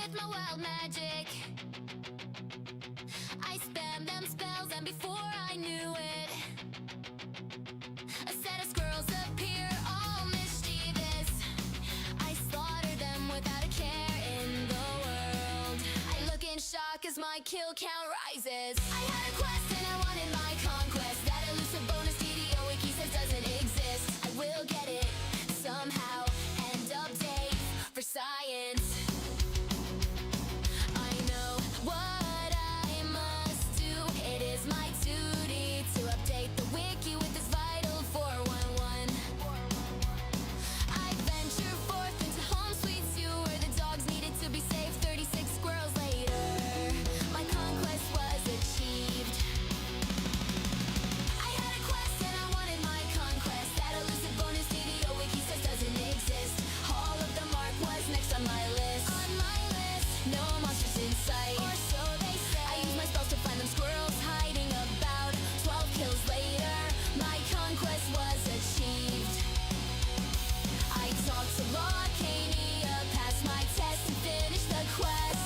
with my wild magic. I spam them spells, and before I knew it, a set of squirrels appear, all mischievous. I slaughter them without a care in the world. I look in shock as my kill count rises. I had a quest and I wanted my conquest. That elusive bonus DDO wiki says doesn't exist. I will get it somehow. End update for science. I know what I must do. It is my duty to update the wiki with this vital 411. I venture forth into home sweet 2, where the dogs needed to be saved. 36 squirrels later, my conquest was achieved. I had a quest and I wanted my conquest. That elusive bonus DDO wiki says doesn't exist. Hall of the Mark was next on my list. On my list, no monsters in sight, or so they say. I use my spells to find them squirrels hiding about. 12 kills later, my conquest was achieved. I talked to Locania, passed my test and finished the quest.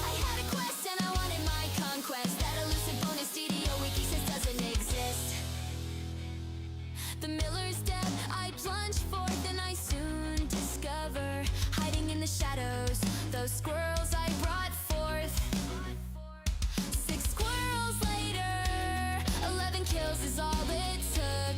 I had a quest and I wanted my conquest. That elusive bonus DDO wiki says doesn't exist. The miller's dead, I plunge forth and I soon discover, hiding in the shadows, those squirrels I brought forth. 6 squirrels later, 11 kills is all it took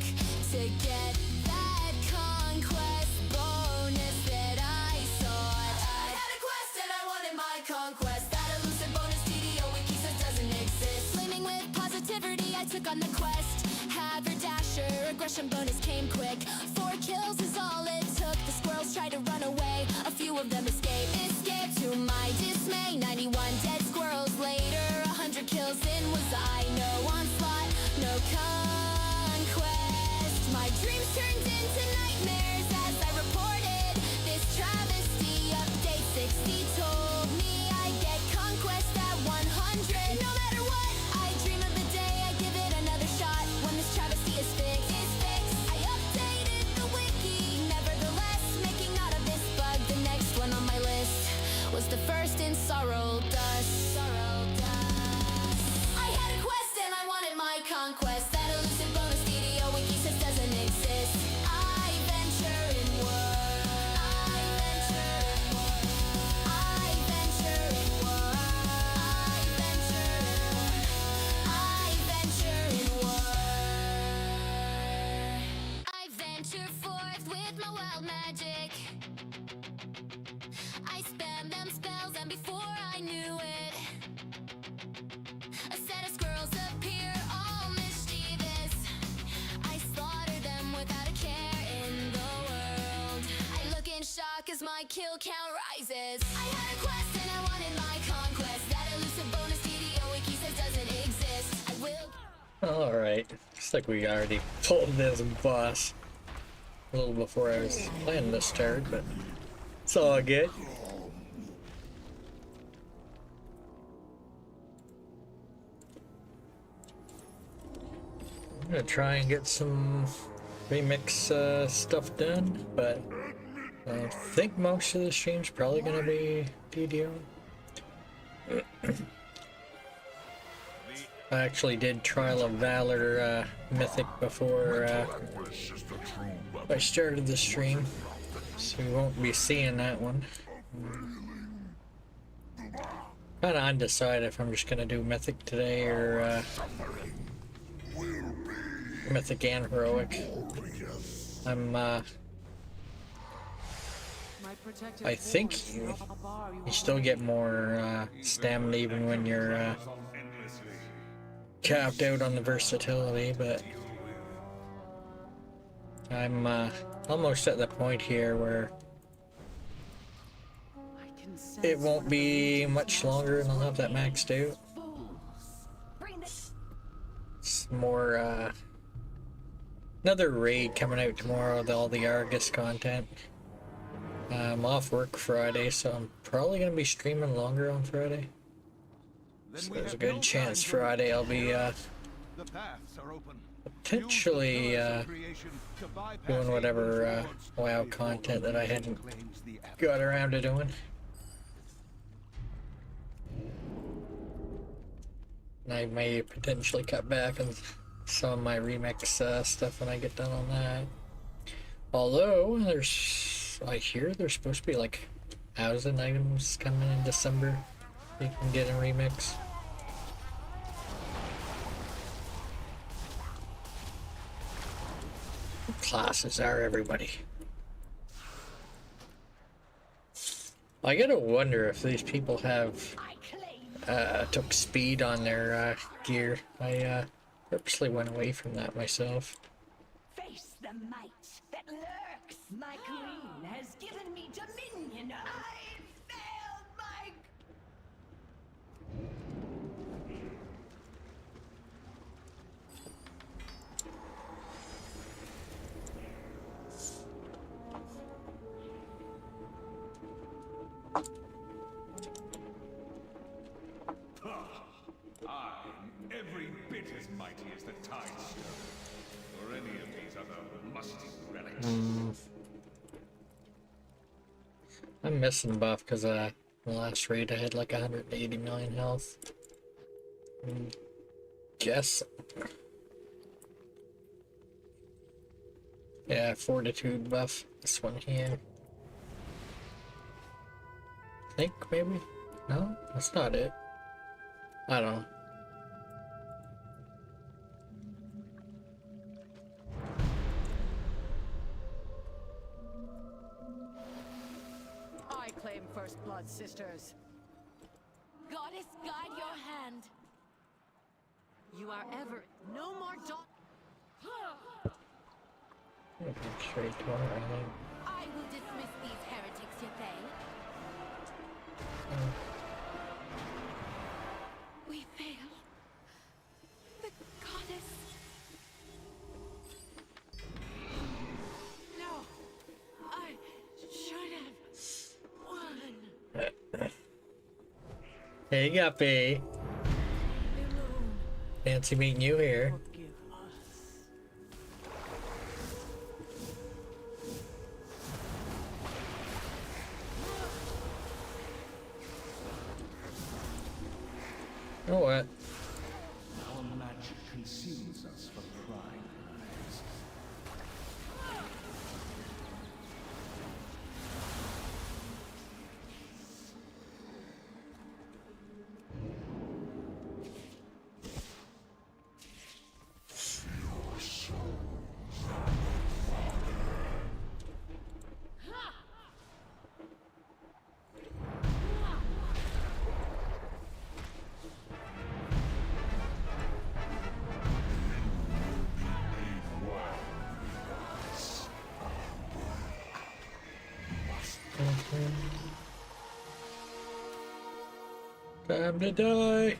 to get that conquest bonus that I sought. I had a quest and I wanted my conquest. That elusive bonus DDO wiki says doesn't exist. Flaming with positivity, I took on the quest. Haberdasher, aggression bonus came quick. 4 kills is all it took. The squirrels tried to run away, a few of them escaped. Escaped to my dismay. 91 dead squirrels later, 100 kills in was I. No onslaught, no conquest. My dreams turned into nightmares as I reported this travesty. Update 60 told me I get conquest at 100. No matter what, I dream of the day I give it another shot. When this travesty is fixed, I updated the wiki. Nevertheless, making out of this bug, the next one on my list was the first in sorrow dust. I had a quest and I wanted my conquest. That elusive bonus DDO wiki says doesn't exist. I venture in world. I venture in world. I venture in world. I venture in world. I venture forth with my wild magic. I spam them spells, and before I knew it, a set of squirrels appear, all mischievous. I slaughter them without a care in the world. I look in shock as my kill count rises. I had a quest and I wanted my conquest. That elusive bonus DDO wiki says doesn't exist. I will. Alright, looks like we already pulled this boss a little before I was planning to start, but it's all good. I'm gonna try and get some remix stuff done, but I think most of the stream's probably gonna be DDO. I actually did Trial of Valor Mythic before I started the stream, so we won't be seeing that one. Kinda undecided if I'm just gonna do Mythic today or Mythic and Heroic. I think you still get more stamina even when you're capped out on the versatility, but I'm almost at the point here where it won't be much longer and I'll have that maxed out. It's more another raid coming out tomorrow with all the Argus content. I'm off work Friday, so I'm probably going to be streaming longer on Friday. So there's a good chance Friday I'll be potentially doing whatever WoW content that I hadn't got around to doing. And I may potentially cut back on some of my remix stuff when I get done on that. Although, I hear there's supposed to be like 1,000 items coming in December you can get in remix. What classes are everybody? I gotta wonder if these people have took speed on their gear. I purposely went away from that myself. Face the might that lurks. My queen has given me dominion. I failed my... I'm every bit as mighty as the Tidestone, or any of these other musty relics. I'm missing buff because the last raid I had like 180 million health. Guess. Yeah, fortitude buff. This one here. I think maybe? No, that's not it. I don't know. I claim first blood, sisters. Goddess, guide your hand. You are ever no more Straight to our island. I will dismiss these heretics, Yathay. We fail. The goddess. No. I should have won. Hey, Guppy. Fancy meeting you here. Forgive us. You know what? Our magic conceals us from prying eyes. Time to die.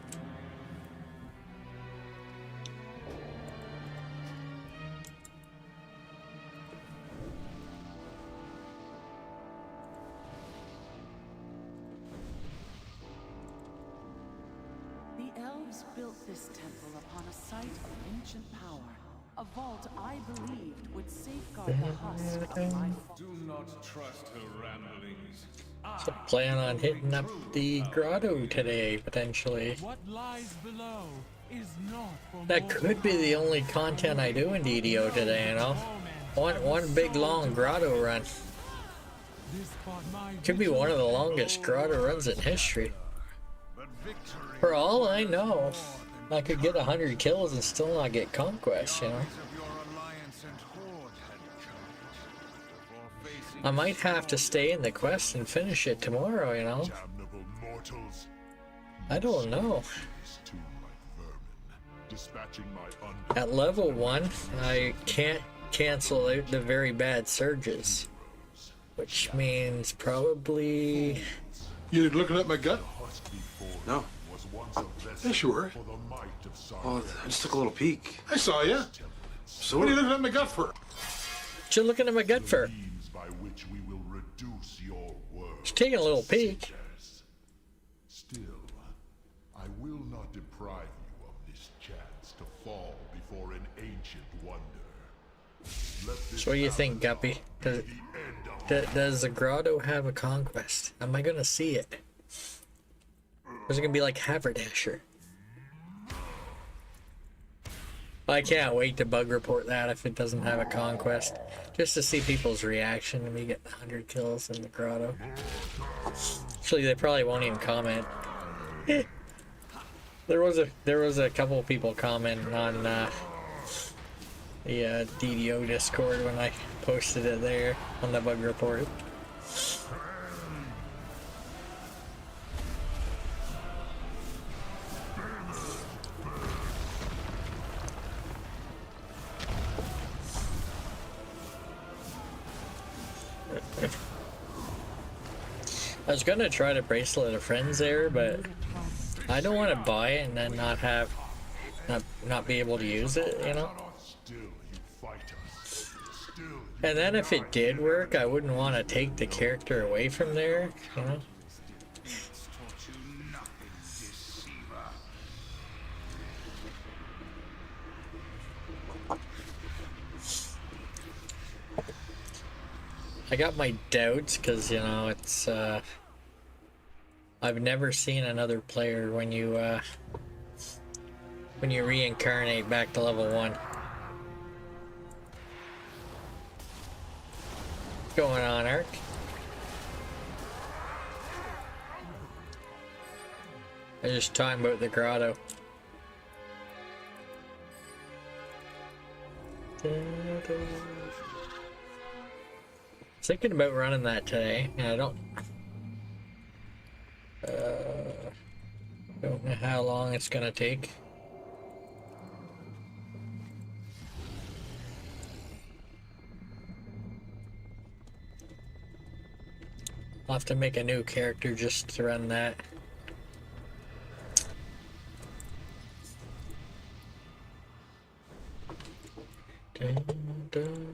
The elves built this temple upon a site of ancient power. A vault I believed would safeguard the husk of my Do not trust her ramblings. So plan on hitting up the grotto today, potentially. What lies below is not for That could be the only content I do in DDO today, you know? One big long grotto run. Could be one of the longest grotto runs in history. But victory For all I know, I could get 100 kills and still not get conquest, you know? of your alliance and horde had come. Before facing I might have to stay in the quest and finish it tomorrow, you know? Damnable mortals, I don't know. is too like vermin, dispatching my At level 1, I can't cancel out the very bad surges. Which means probably... You looking at my gut? No. was once a vessel Yeah, sure. for the might of Well, Sargon. I just took a little peek. I saw you. So What are you looking at my gut for? What you looking at my gut for? Means by which we will reduce your world. Just taking a little peek. Still, I will not deprive you of this chance to fall before an ancient wonder. Let this So what do you think, Guppy? Does, be the end of does the grotto have a conquest? Am I gonna see it? Or is it gonna be like Haberdasher? I can't wait to bug report that if it doesn't have a conquest, just to see people's reaction when we get 100 kills in the grotto. Actually, they probably won't even comment. There was a couple of people commenting on the DDO Discord when I posted it there on the bug report. I was gonna try to bracelet a friend's there, but I don't want to buy it and then not be able to use it, you know? Still you fight us. Still you And then if it did work, I wouldn't want to take the character away from there, you know? I got my doubts because, you know, it's I've never seen another player when you reincarnate back to level 1. What's going on, Ark? I was just talking about the grotto. Thinking about running that today, and I don't know how long it's gonna take. I'll have to make a new character just to run that. Dun, dun.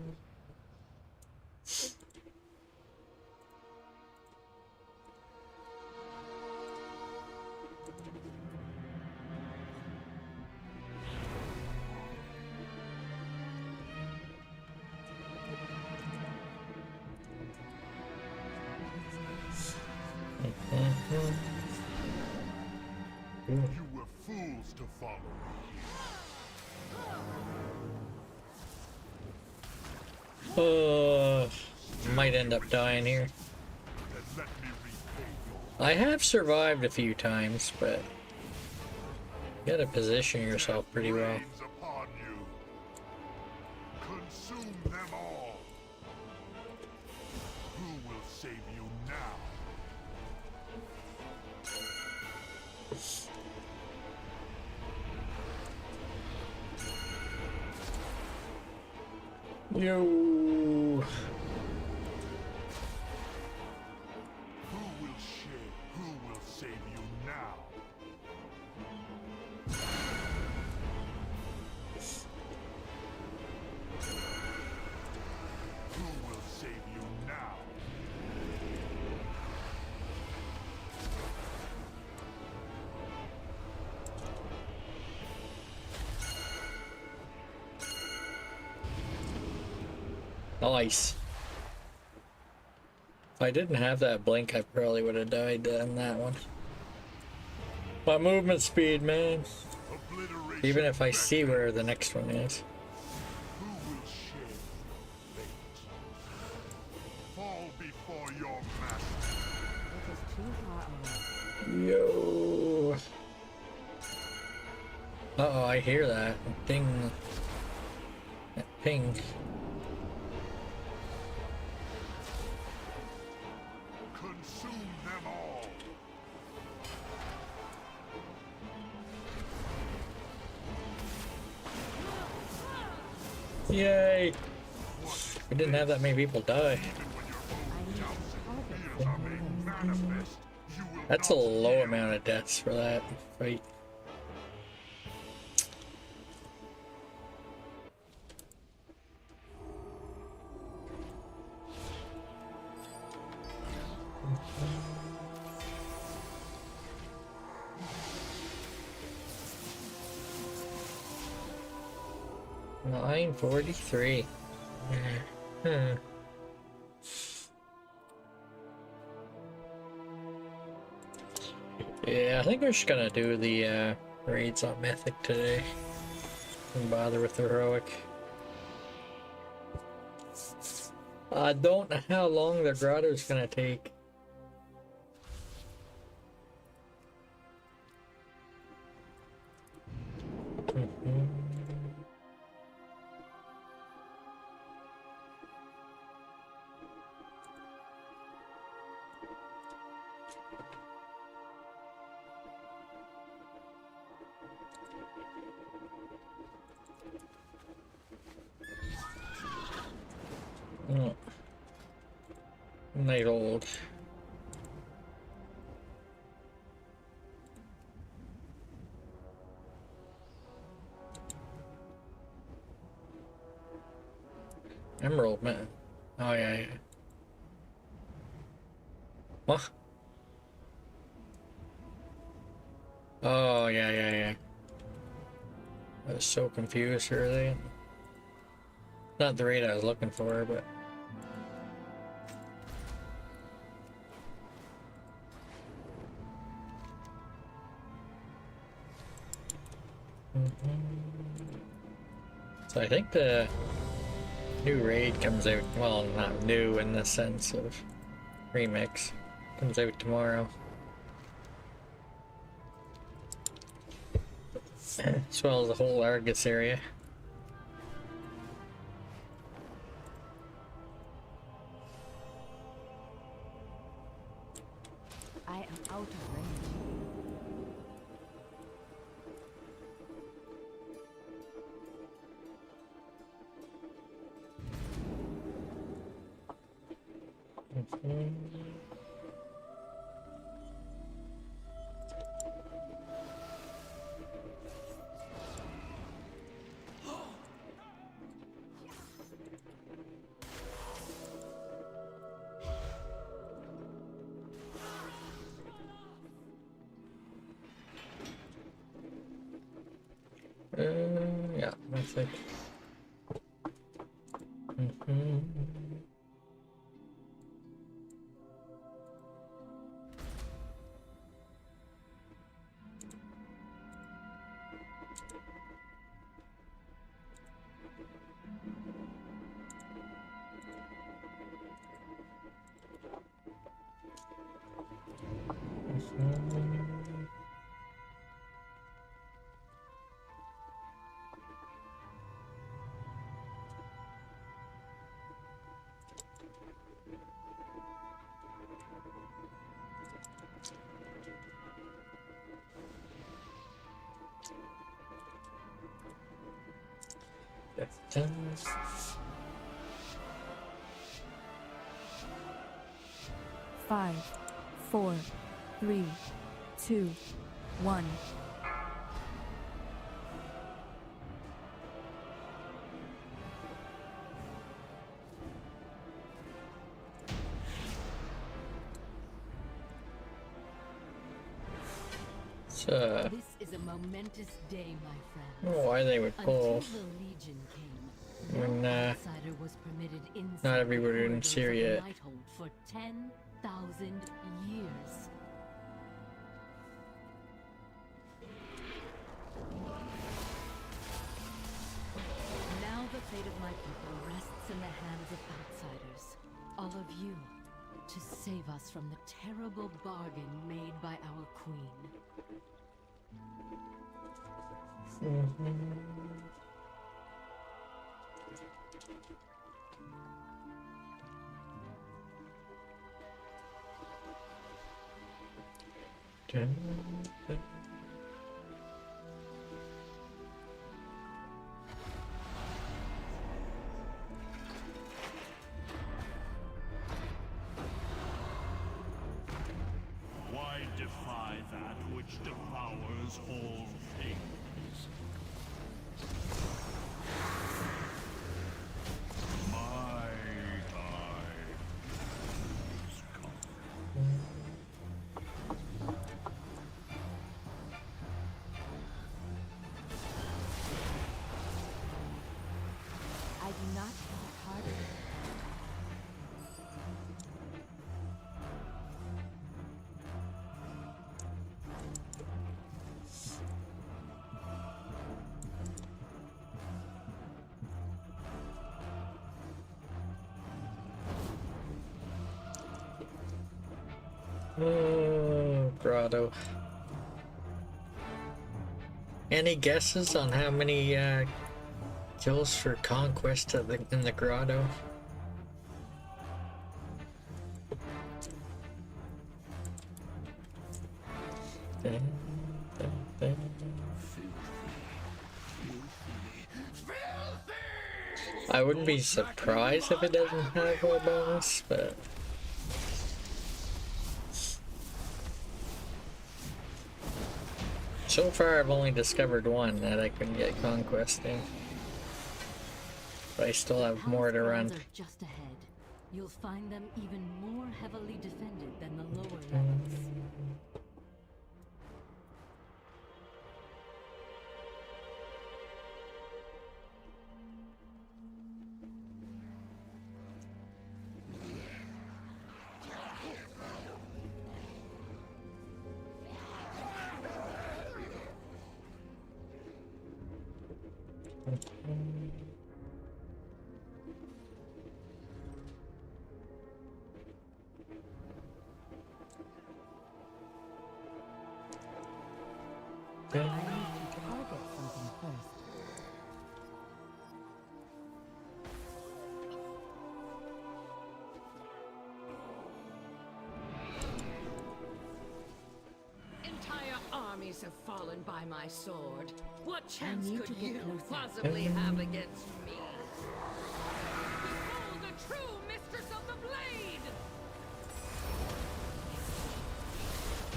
You were fools to follow me. Might end up dying here. Then let me repay your I have survived a few times, but you gotta position yourself pretty well. rains upon you. Consume them all. Who will save you now? Yo. Who will save you now? Who will save you now? Nice. If I didn't have that blink, I probably would have died on that one. My movement speed, man. Obliteration. Even if I see where the next one is. Who will share your fate? Fall before your master. Yo. Uh-oh, I hear that. Ding. That ping. Consume them all. Yay. We didn't have that many people die. That's a low amount of deaths for that fight. $9.43. Yeah, I think we're just gonna do the raids on Mythic today. Don't bother with heroic. I don't know how long the grotto's gonna take. Oh. Night old. Emerald man. Oh yeah. What? Oh yeah. I was so confused earlier. Not the raid I was looking for, but. So I think the new raid comes out, well, not new in the sense of remix, comes out tomorrow. As well as the whole Argus area. I am out of range. Yeah, I think. Five, four, three, two, one. So, This is a momentous day, my friend. I don't know why they would pull Until the Legion came, when no outsider was permitted inside not the everybody in corridors of Syria. Nighthold for 10,000 years. Now the fate of my people rests in the hands of outsiders. All of you, to save us from the terrible bargain made by our queen. Why defy that which devours all things? My time is come. I do not work harder. Oh, Grotto. Any guesses on how many kills for Conquest in the Grotto? I wouldn't be surprised if it doesn't have a bonus, but so far I've only discovered one that I can get Conquest in. But I still have more to run. Are just ahead. You'll find them even more heavily defended than the lower levels. I need to target something first. Entire armies have fallen by my sword. What I chance need could to get you closer. possibly have against me? Behold the true mistress of the blade!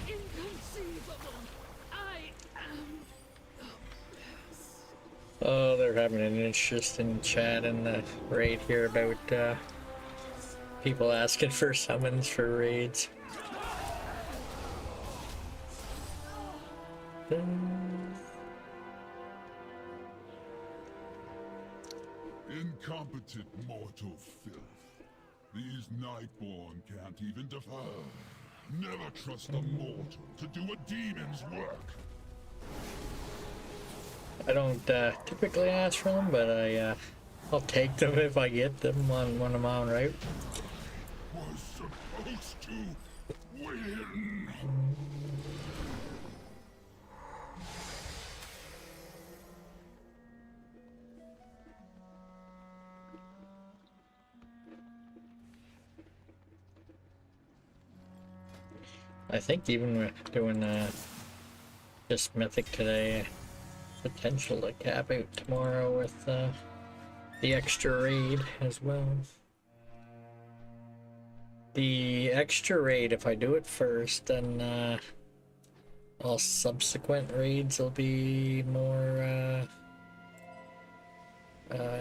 Inconceivable! I am... Oh, they're having an interesting chat in the raid here about people asking for summons for raids. Incompetent mortal filth. These Nightborn can't even defy. Never trust a mortal to do a demon's work. I don't typically ask for them, but I'll take them if I get them when I'm on route. Was supposed to win. I think even with doing just Mythic today, potential to cap out tomorrow with the extra raid as well. The extra raid, if I do it first, then all subsequent raids will be more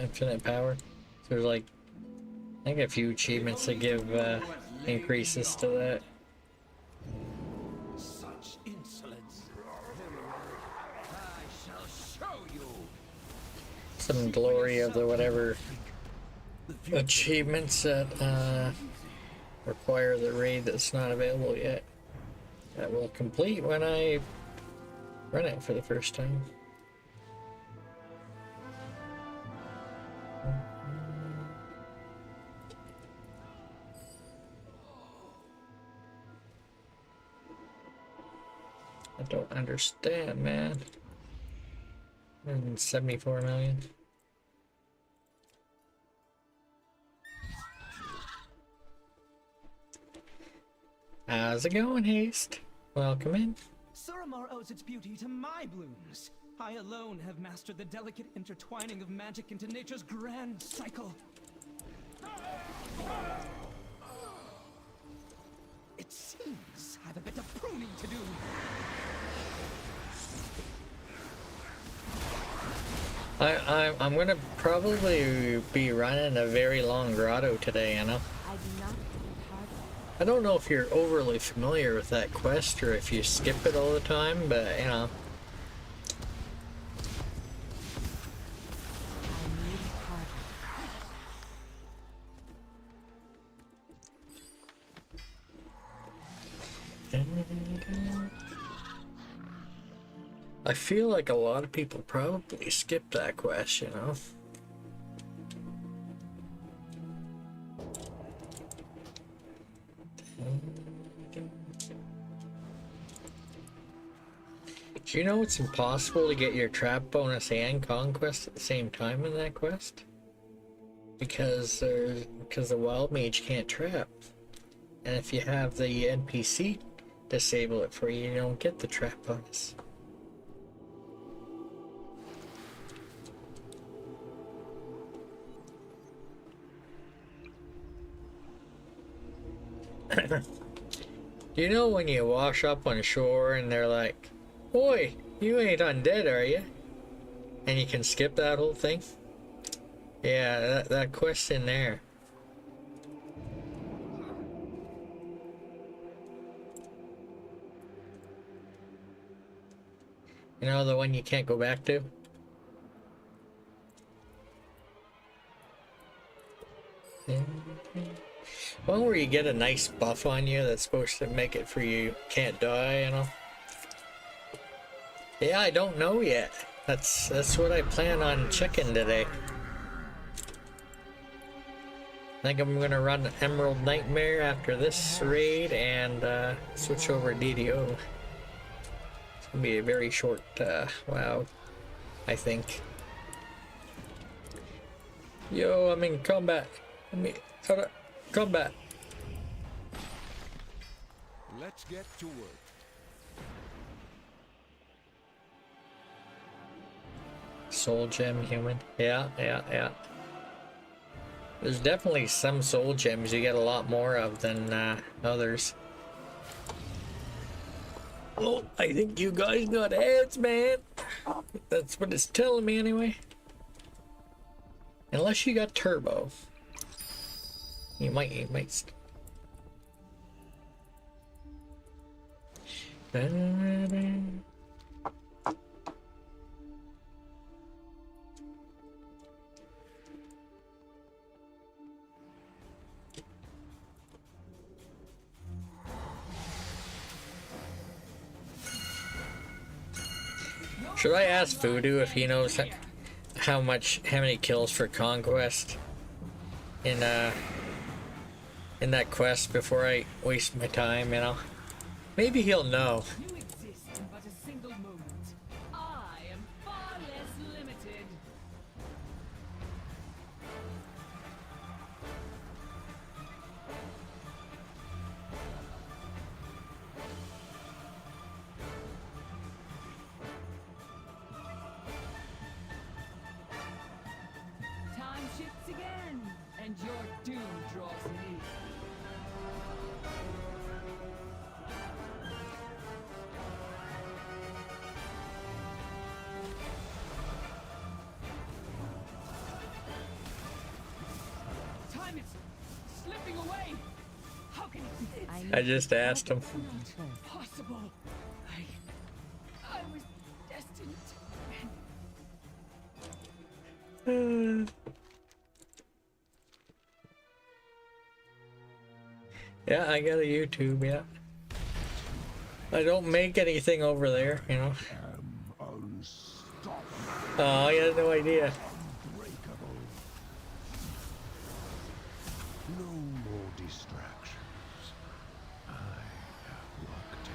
infinite power. So there's like, I think a few achievements that give increases to that. Such insolence. I shall show you. Some glory of the whatever achievements that require the raid that's not available yet. That will complete when I run it for the first time. I don't understand, man. 174 million. How's it going, Haste? Welcome in. Suramar owes its beauty to my blooms. I alone have mastered the delicate intertwining of magic into nature's grand cycle. It seems I've a bit of pruning to do. I'm gonna probably be running a very long grotto today, you know? I do not target. I don't know if you're overly familiar with that quest or if you skip it all the time, but you know. I need target. I feel like a lot of people probably skip that quest, you know? Do you know it's impossible to get your trap bonus and conquest at the same time in that quest? Because the wild mage can't trap. And if you have the NPC disable it for you, you don't get the trap bonus. You know when you wash up on shore and they're like, "Boy, you ain't undead, are you?" And you can skip that whole thing? Yeah, that quest in there. You know, the one you can't go back to? One where you get a nice buff on you that's supposed to make it for you can't die, you know? Yeah, I don't know yet. That's what I plan on checking today. I think I'm gonna run Emerald Nightmare after this raid and switch over to DDO. It's gonna be a very short WoW, I think. Yo, I'm in combat. Combat. Let's get to work. Soul gem human. Yeah. There's definitely some soul gems you get a lot more of than others. Oh, I think you guys got heads, man. That's what it's telling me anyway. Unless you got turbo. You might. Should I ask Voodoo if he knows how many kills for Conquest in that quest before I waste my time, you know? Maybe he'll know. You exist in but a single moment. I am far less limited. Time shifts again, and your doom draws near. Time is slipping away. How can it be? I just asked him. Not possible. I was destined to. Yeah, I got a YouTube, yeah. I don't make anything over there, you know. Oh, I had no idea. No more distractions. I have work to do.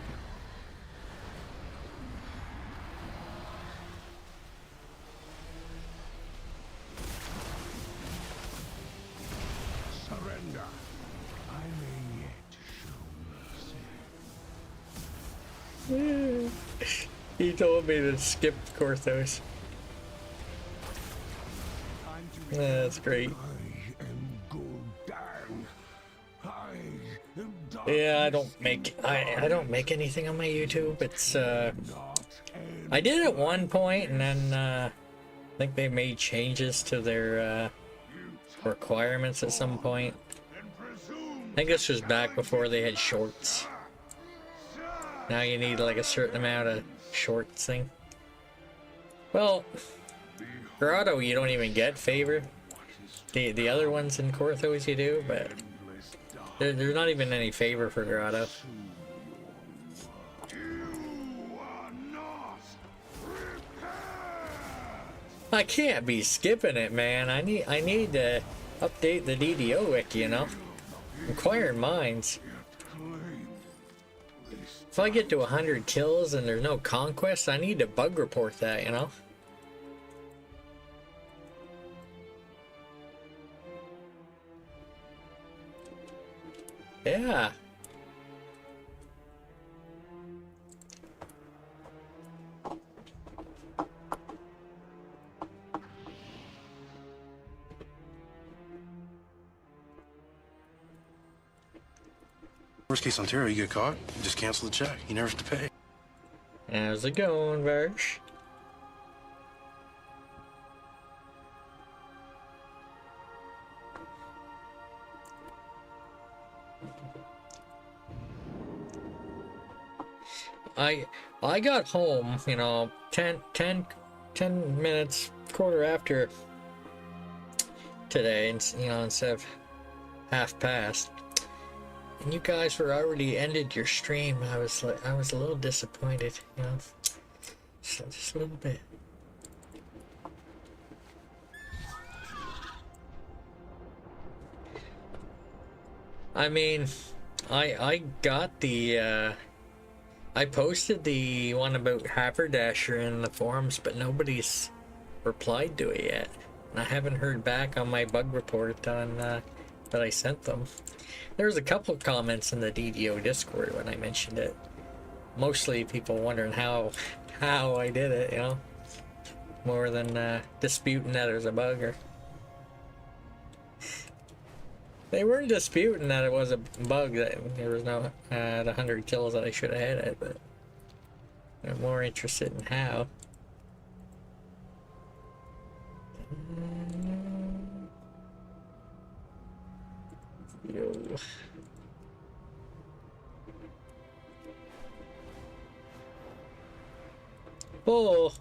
Surrender. I may yet show mercy. He told me to skip Korthos. That's great. I am Gul'dan. I am dark. Yeah, I don't make anything on my YouTube. It's I did at one point, and then I think they made changes to their requirements at some point. I think this was back before they had shorts. Now you need like a certain amount of shorts thing. Well, Grotto you don't even get favor. The other ones in Korthos you do, but there's not even any favor for Grotto. I can't be skipping it, man. I need to update the DDO wiki, you know. Inquiring Minds. If I get to 100 kills and there's no conquest, I need to bug report that, you know? Yeah. Worst case Ontario, you get caught, you just cancel the check. You never have to pay. How's it going, Verge? I got home, you know, 10 minutes, quarter after today, and you know, instead of half past. And you guys were already ended your stream. I was a little disappointed, you know, just a little bit. I mean, I got the I posted the one about Haberdasher in the forums, but nobody's replied to it yet. And I haven't heard back on my bug report on that I sent them. There was a couple of comments in the DDO Discord when I mentioned it. Mostly people wondering how I did it, you know, more than disputing that there's a bug. Or they weren't disputing that it was a bug, that there was no the 100 kills that I should have had it, but they're more interested in how. Yo. Oh.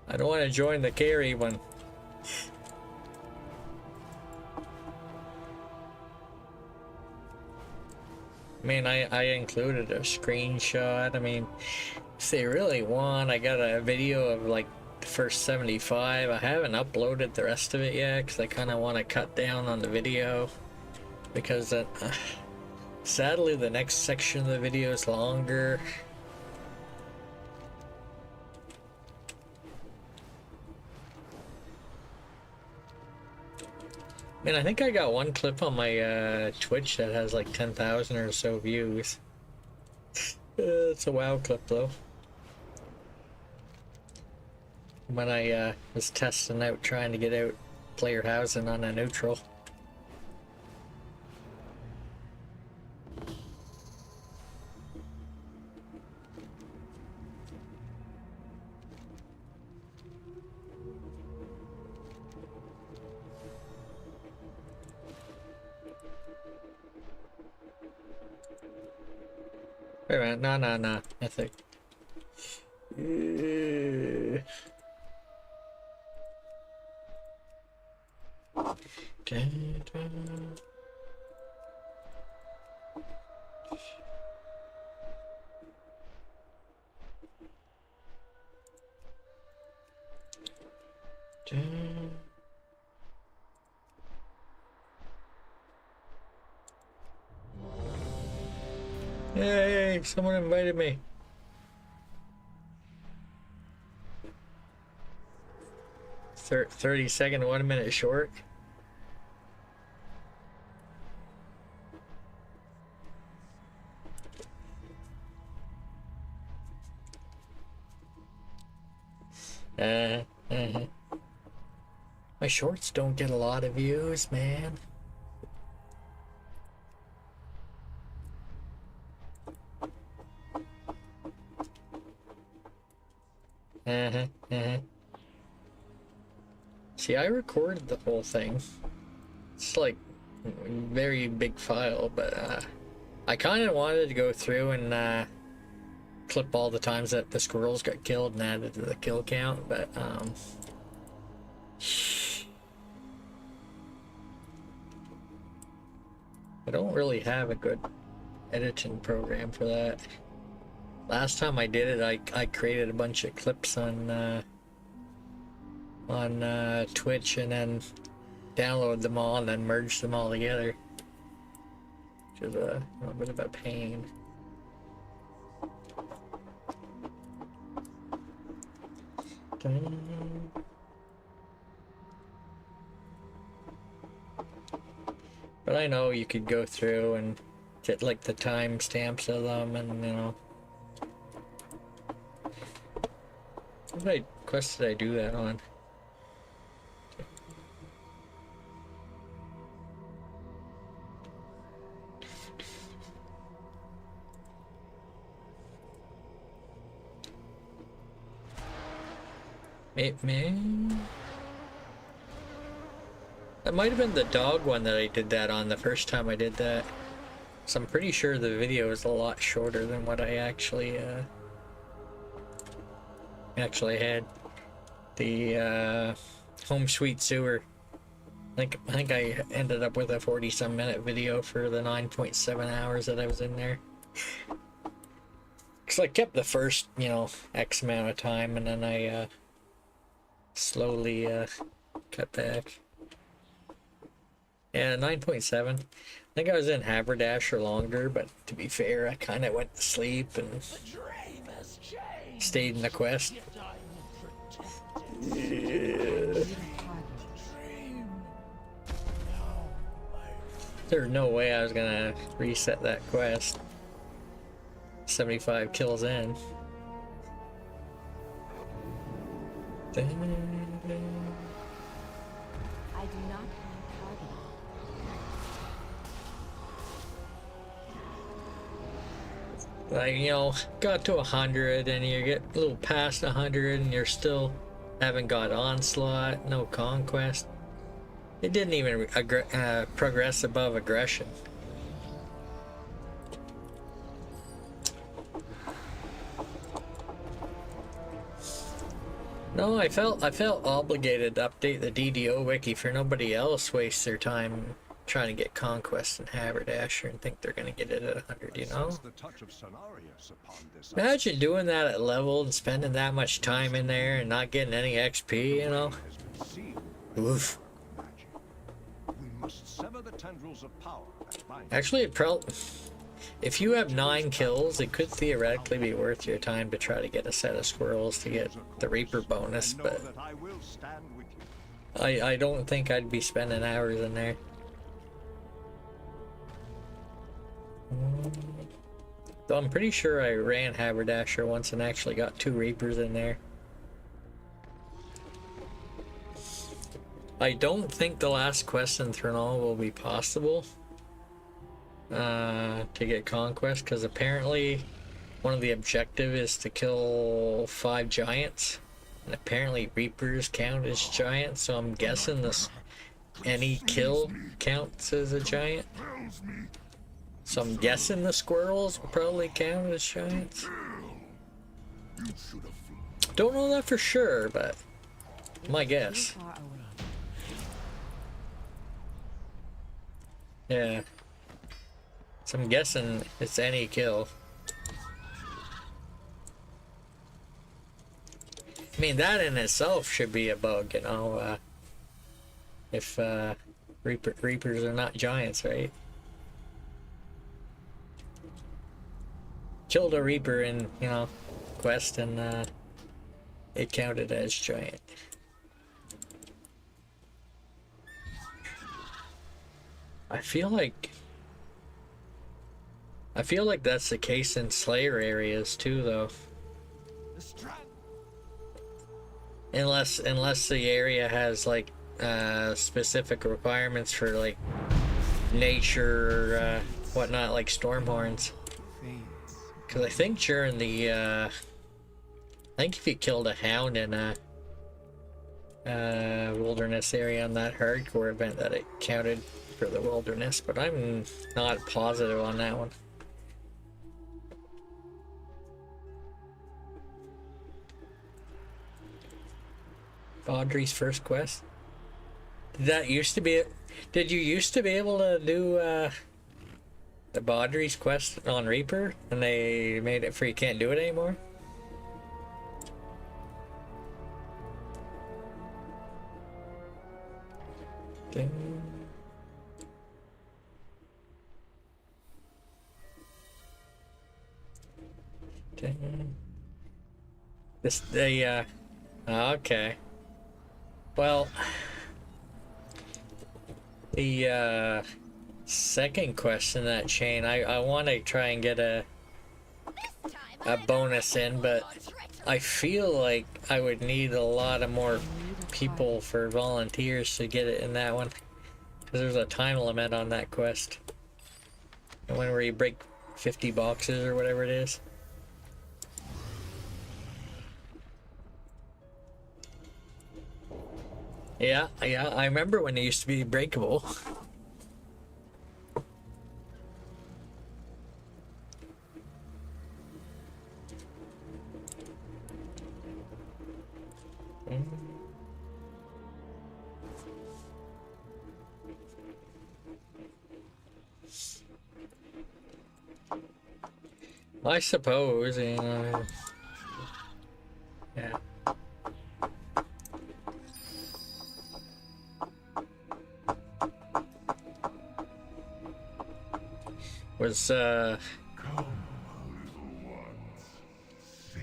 I don't want to join the carry one. I mean, I included a screenshot. I mean, if they really want, I got a video of like the first 75. I haven't uploaded the rest of it yet because I kind of want to cut down on the video, because sadly the next section of the video is longer. I mean, I think I got one clip on my Twitch that has like 10,000 or so views. It's a WoW clip though. When I was testing out, trying to get out player housing on a neutral. Wait a minute, no, Mythic. Yay, someone invited me. Thir 30-second, 1 minute short. My shorts don't get a lot of views, man. See, I recorded the whole thing. It's like a very big file, but I kind of wanted to go through and clip all the times that the squirrels got killed and add it to the kill count, but I don't really have a good editing program for that. Last time I did it, I created a bunch of clips on Twitch, and then download them all and then merge them all together, which is a little bit of a pain. But I know you could go through and get like the timestamps of them, and you know. What quest did I do that on? Man, that might have been the dog one that I did that on the first time I did that. So I'm pretty sure the video is a lot shorter than what I actually had. The Home Sweet Sewer. I think I ended up with a 40-some minute video for the 9.7 hours that I was in there. Cause I kept the first, you know, X amount of time, and then I slowly cut back. Yeah, 9.7. I think I was in Haberdasher longer, but to be fair, I kind of went to sleep and stayed in the quest. Yeah. There's no way I was gonna reset that quest 75 kills in. I do not have target. Like, you know, got to 100 and you get a little past 100 and you're still haven't got onslaught, no conquest. It didn't even progress above aggression. No, I felt obligated to update the DDO wiki for nobody else waste their time trying to get conquest and haberdasher and think they're gonna get it at 100, you know? Imagine doing that at level and spending that much time in there and not getting any XP, you know? Oof. Actually, if you have 9 kills, it could theoretically be worth your time to try to get a set of squirrels to get the Reaper bonus, but I don't think I'd be spending hours in there. Though I'm pretty sure I ran Haberdasher once and actually got 2 Reapers in there. I don't think the last quest in Thranol will be possible to get conquest, because apparently one of the objective is to kill 5 giants, and apparently Reapers count as giants, so I'm guessing this any kill counts as a giant. So I'm guessing the squirrels will probably count as giants. Don't know that for sure, but my guess. Yeah. So I'm guessing it's any kill. I mean, that in itself should be a bug, you know, if Reapers are not giants, right? Killed a Reaper in, you know, quest, and it counted as giant. I feel like that's the case in Slayer areas too, though. Unless the area has like specific requirements for like nature or whatnot, like Stormhorns. Because I think during the I think if you killed a hound in a wilderness area on that hardcore event, that it counted for the wilderness, but I'm not positive on that one. Audrey's first quest. Did you used to be able to do the Baudry's quest on Reaper, and they made it free? You can't do it anymore? Ding. Ding. This the okay. Well, the second quest in that chain, I want to try and get a bonus in, but I feel like I would need a lot of more people for volunteers to get it in that one, because there's a time limit on that quest. And when where you break 50 boxes or whatever it is. Yeah, I remember when it used to be breakable. I suppose, you know, yeah. Was, I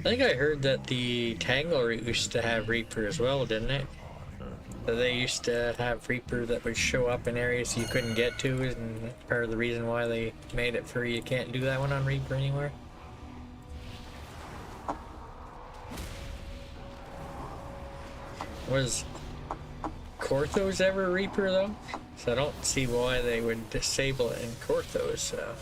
think I heard that the Tangle Route used to have Reaper as well, didn't it? So they used to have Reaper that would show up in areas you couldn't get to, and that's part of the reason why they made it free. You can't do that one on Reaper anymore. Was Korthos ever Reaper though? So I don't see why they would disable it in Korthos. So.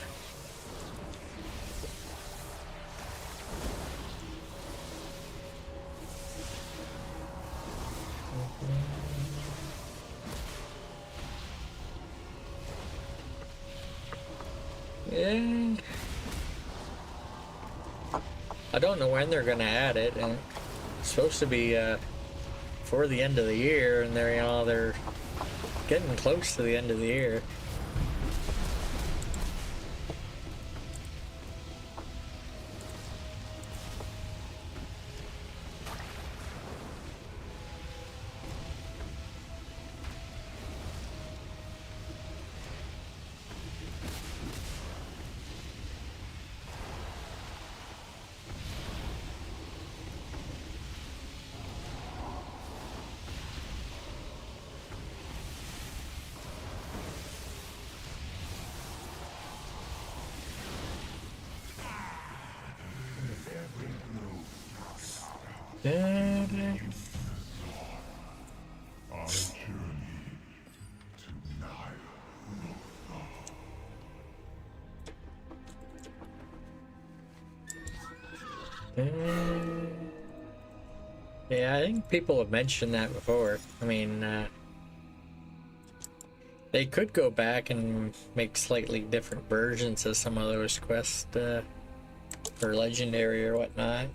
Yeah. I don't know when they're gonna add it, and it's supposed to be for the end of the year, and they're, you know, they're getting close to the end of the year. Yeah, I think people have mentioned that before. I mean, they could go back and make slightly different versions of some of those quests for legendary or whatnot.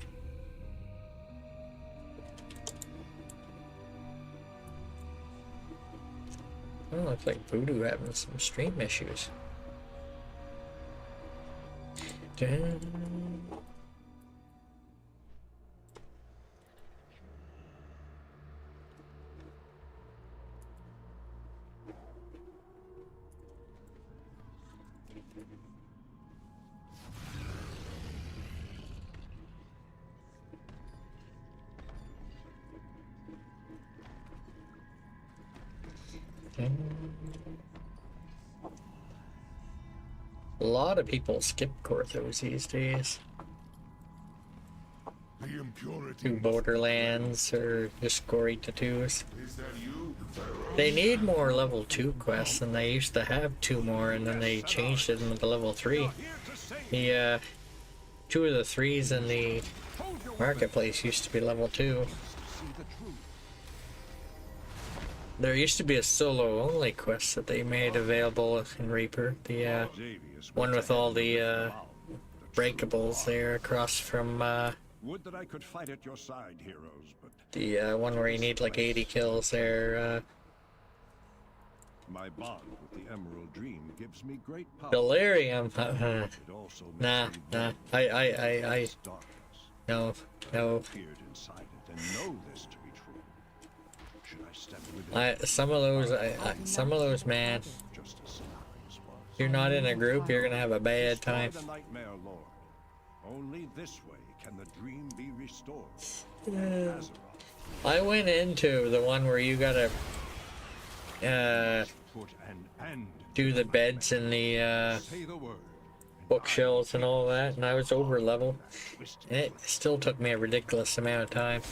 Oh, looks like Voodoo having some stream issues. Dun. A lot of people skip Korthos these days. Do Borderlands or just Gorita 2s. They need more level 2 quests, and they used to have 2 more, and then they changed it into level 3. The 2 of the 3s in the marketplace used to be level 2. There used to be a solo only quest that they made available in Reaper. The one with all the breakables there across from Would that I could fight at your side, heroes, but the one where you need like 80 kills there. my bond with the Emerald Dream gives me great power. Delirium. It also makes Nah. I No. peered inside it and know this to be true. Should I Some of those, man. If you're not in a group, you're gonna have a bad time. The nightmare lord. Only this way can the dream be restored. I went into the one where you gotta do the beds and the bookshelves and all that, and I was over level, and it still took me a ridiculous amount of time.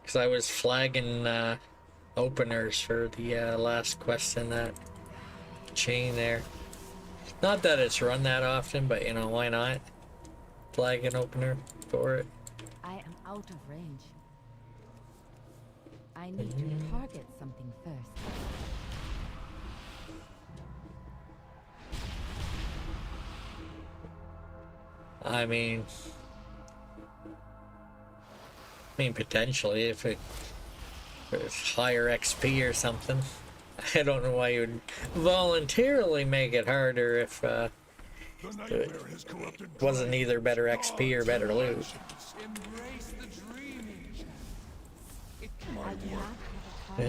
Because I was flagging openers for the last quest in that chain there. Not that it's run that often, but you know, why not? Flag an opener for it. I am out of range. I need to target something first. I mean, potentially if it was higher XP or something. I don't know why you would voluntarily make it harder if it wasn't either better XP or better loot. Embrace the dreaming. I do not have a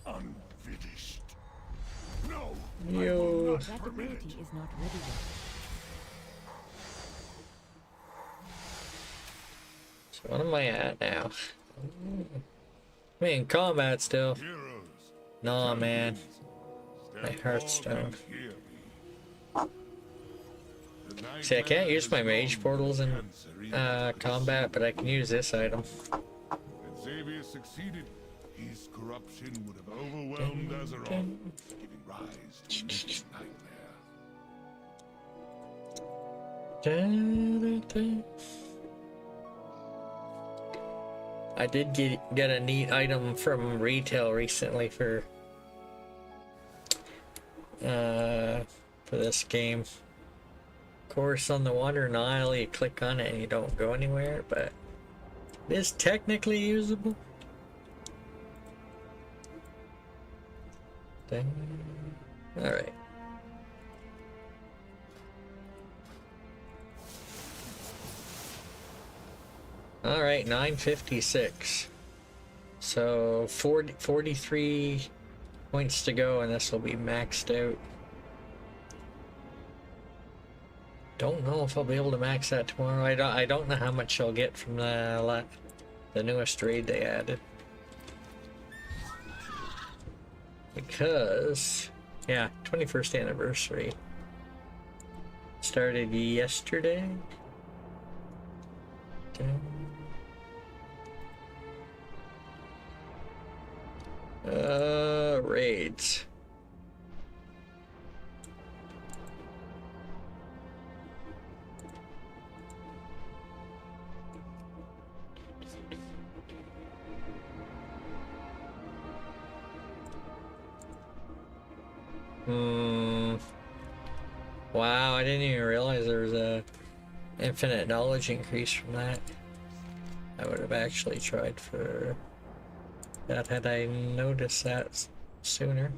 target. Unfinished. No. Yo. That ability is not ready yet. So what am I at now? I'm in combat still. Nah, man. My Hearthstone. See, I can't use my mage portals in combat, but I can use this item. If Xavier succeeded, his corruption would have overwhelmed Azeroth, giving rise to this nightmare. I did get a neat item from retail recently for this game. Course on the Water Nile, you click on it and you don't go anywhere, but it is technically usable. Alright. Alright, 956. So 43 points to go and this will be maxed out. Don't know if I'll be able to max that tomorrow. I don't know how much I'll get from the newest raid they added. Because, yeah, 21st anniversary. Started yesterday. Raids. Wow, I didn't even realize there was a infinite knowledge increase from that. I would have actually tried for that had I noticed that sooner.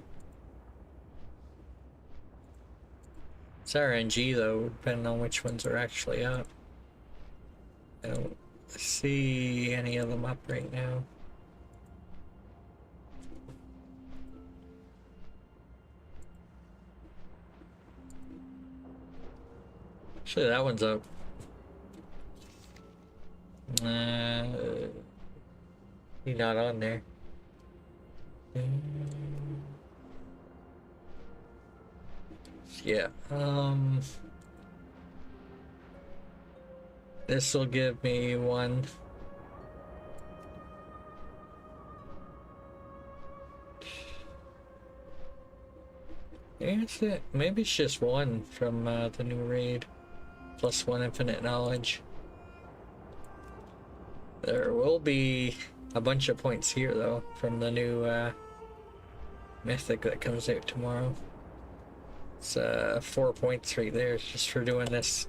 It's RNG though, depending on which ones are actually up. I don't see any of them up right now. Actually, that one's up. He's not on there. Yeah. This will give me one. Maybe it's just one from the new raid. Plus one infinite knowledge. There will be a bunch of points here though from the new mythic that comes out tomorrow. It's 4 points right there just for doing this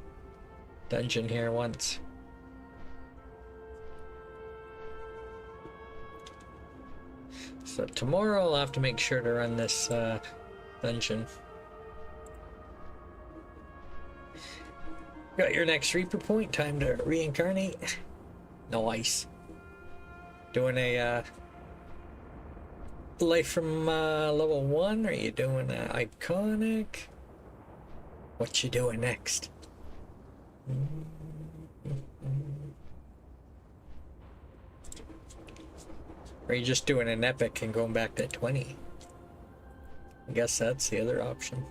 dungeon here once. So tomorrow I'll have to make sure to run this dungeon. Got your next Reaper point, time to reincarnate. Nice. Doing a life from level 1? Are you doing an iconic? What you doing next? Or are you just doing an epic and going back to 20? I guess that's the other option.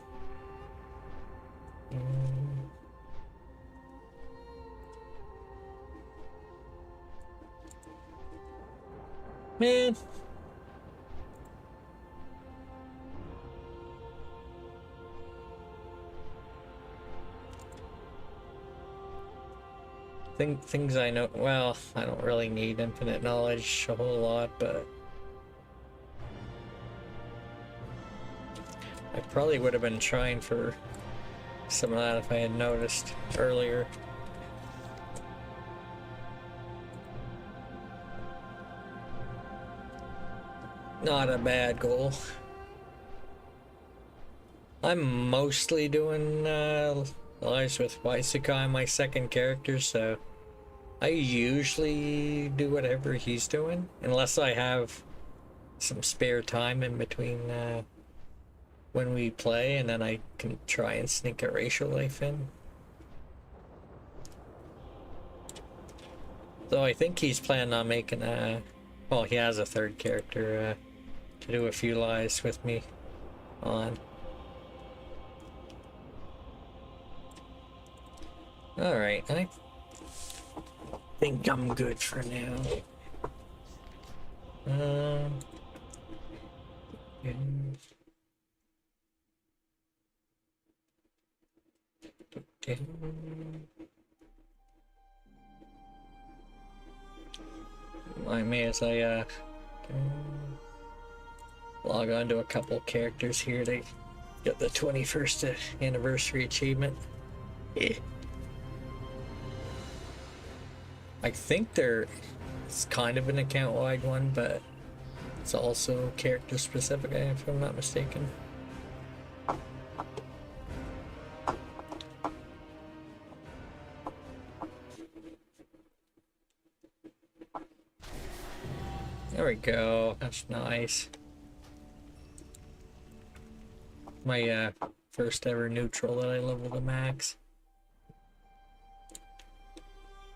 Man. Things I know, well, I don't really need infinite knowledge a whole lot, but I probably would have been trying for some of that if I had noticed earlier. Not a bad goal. I'm mostly doing lives with Waisukai, my second character, so I usually do whatever he's doing, unless I have some spare time in between when we play, and then I can try and sneak a racial life in. Though I think he's planning on making a, well, he has a third character to do a few lives with me on. Alright, I think I'm good for now. Yeah. I may as I log on to a couple characters here to get the 21st anniversary achievement. Yeah. I think it's kind of an account-wide one, but it's also character-specific, if I'm not mistaken. There we go. That's nice. My first ever neutral that I leveled to max.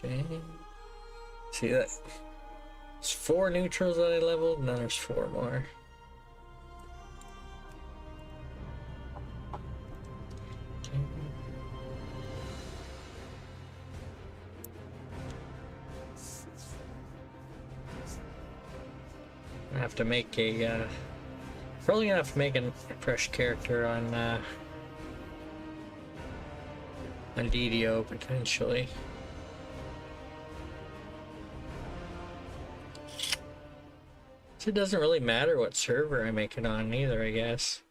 Dang. See that? There's 4 neutrals that I leveled, and then there's 4 more. I have to make a probably gonna have to make a fresh character on DDO potentially. So it doesn't really matter what server I make it on either, I guess.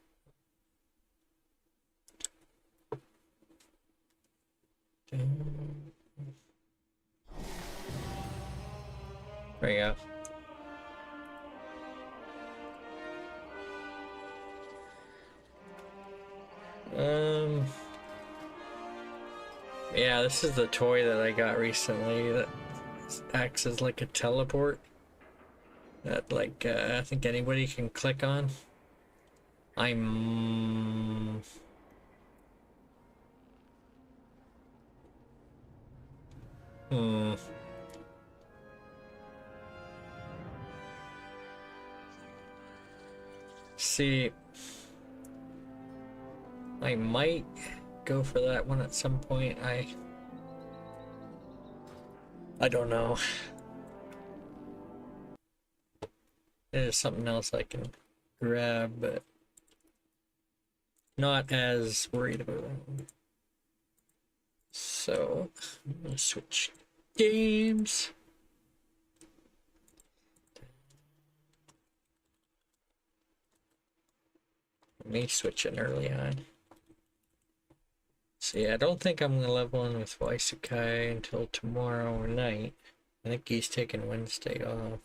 There you go. Yeah, this is the toy that I got recently that acts as like a teleport that like I think anybody can click on. See, I might go for that one at some point. I don't know. There's something else I can grab, but not as worried about it. So, I'm gonna switch games. Me switching early on. See, I don't think I'm gonna level in with Waisukai until tomorrow night. I think he's taking Wednesday off.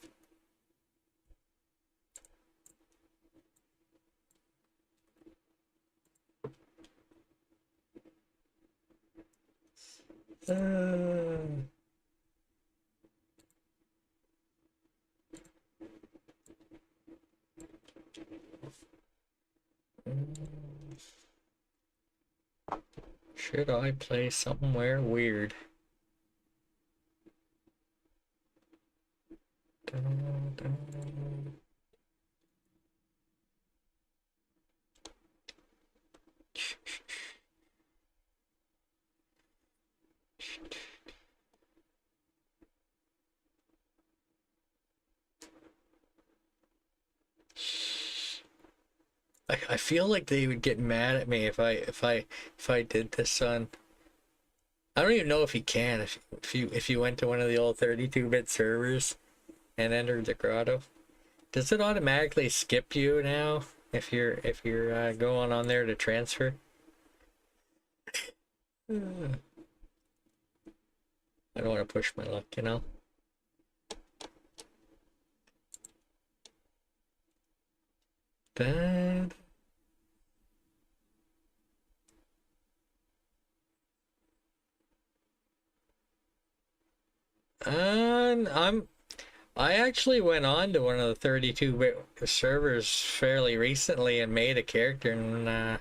Should I play somewhere weird? Dun, dun. I feel like they would get mad at me if I did this on. I don't even know if you can if you went to one of the old 32-bit servers and entered the grotto. Does it automatically skip you now if you're going on there to transfer? I don't want to push my luck, you know. Dad. I actually went on to one of the 32-bit servers fairly recently and made a character and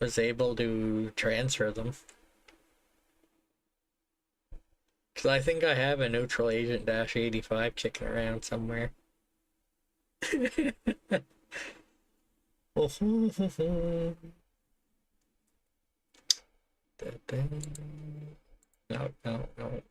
was able to transfer them. Because I think I have a neutral agent -85 kicking around somewhere. No, no, no, no.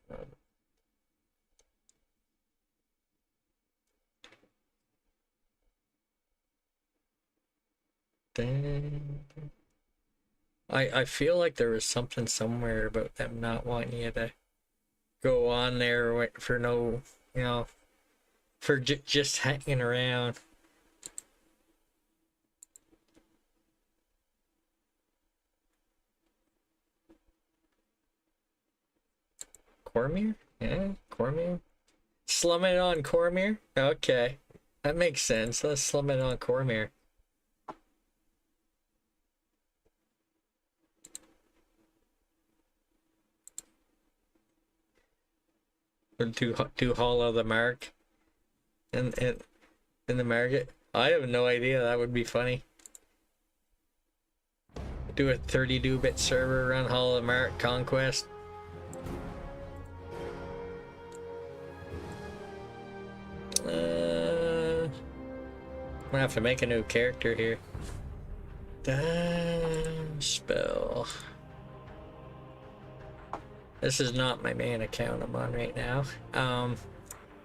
I feel like there was something somewhere about them not wanting you to go on there for no, you know, for just hanging around. Cormier? Yeah, Cormier. Slum it on Cormier? Okay. That makes sense. Let's slum it on Cormier. To hollow the mark in the market. I have no idea. That would be funny. Do a 32-bit server run Hollow the Mark Conquest. I'm gonna have to make a new character here. Spell. This is not my main account I'm on right now.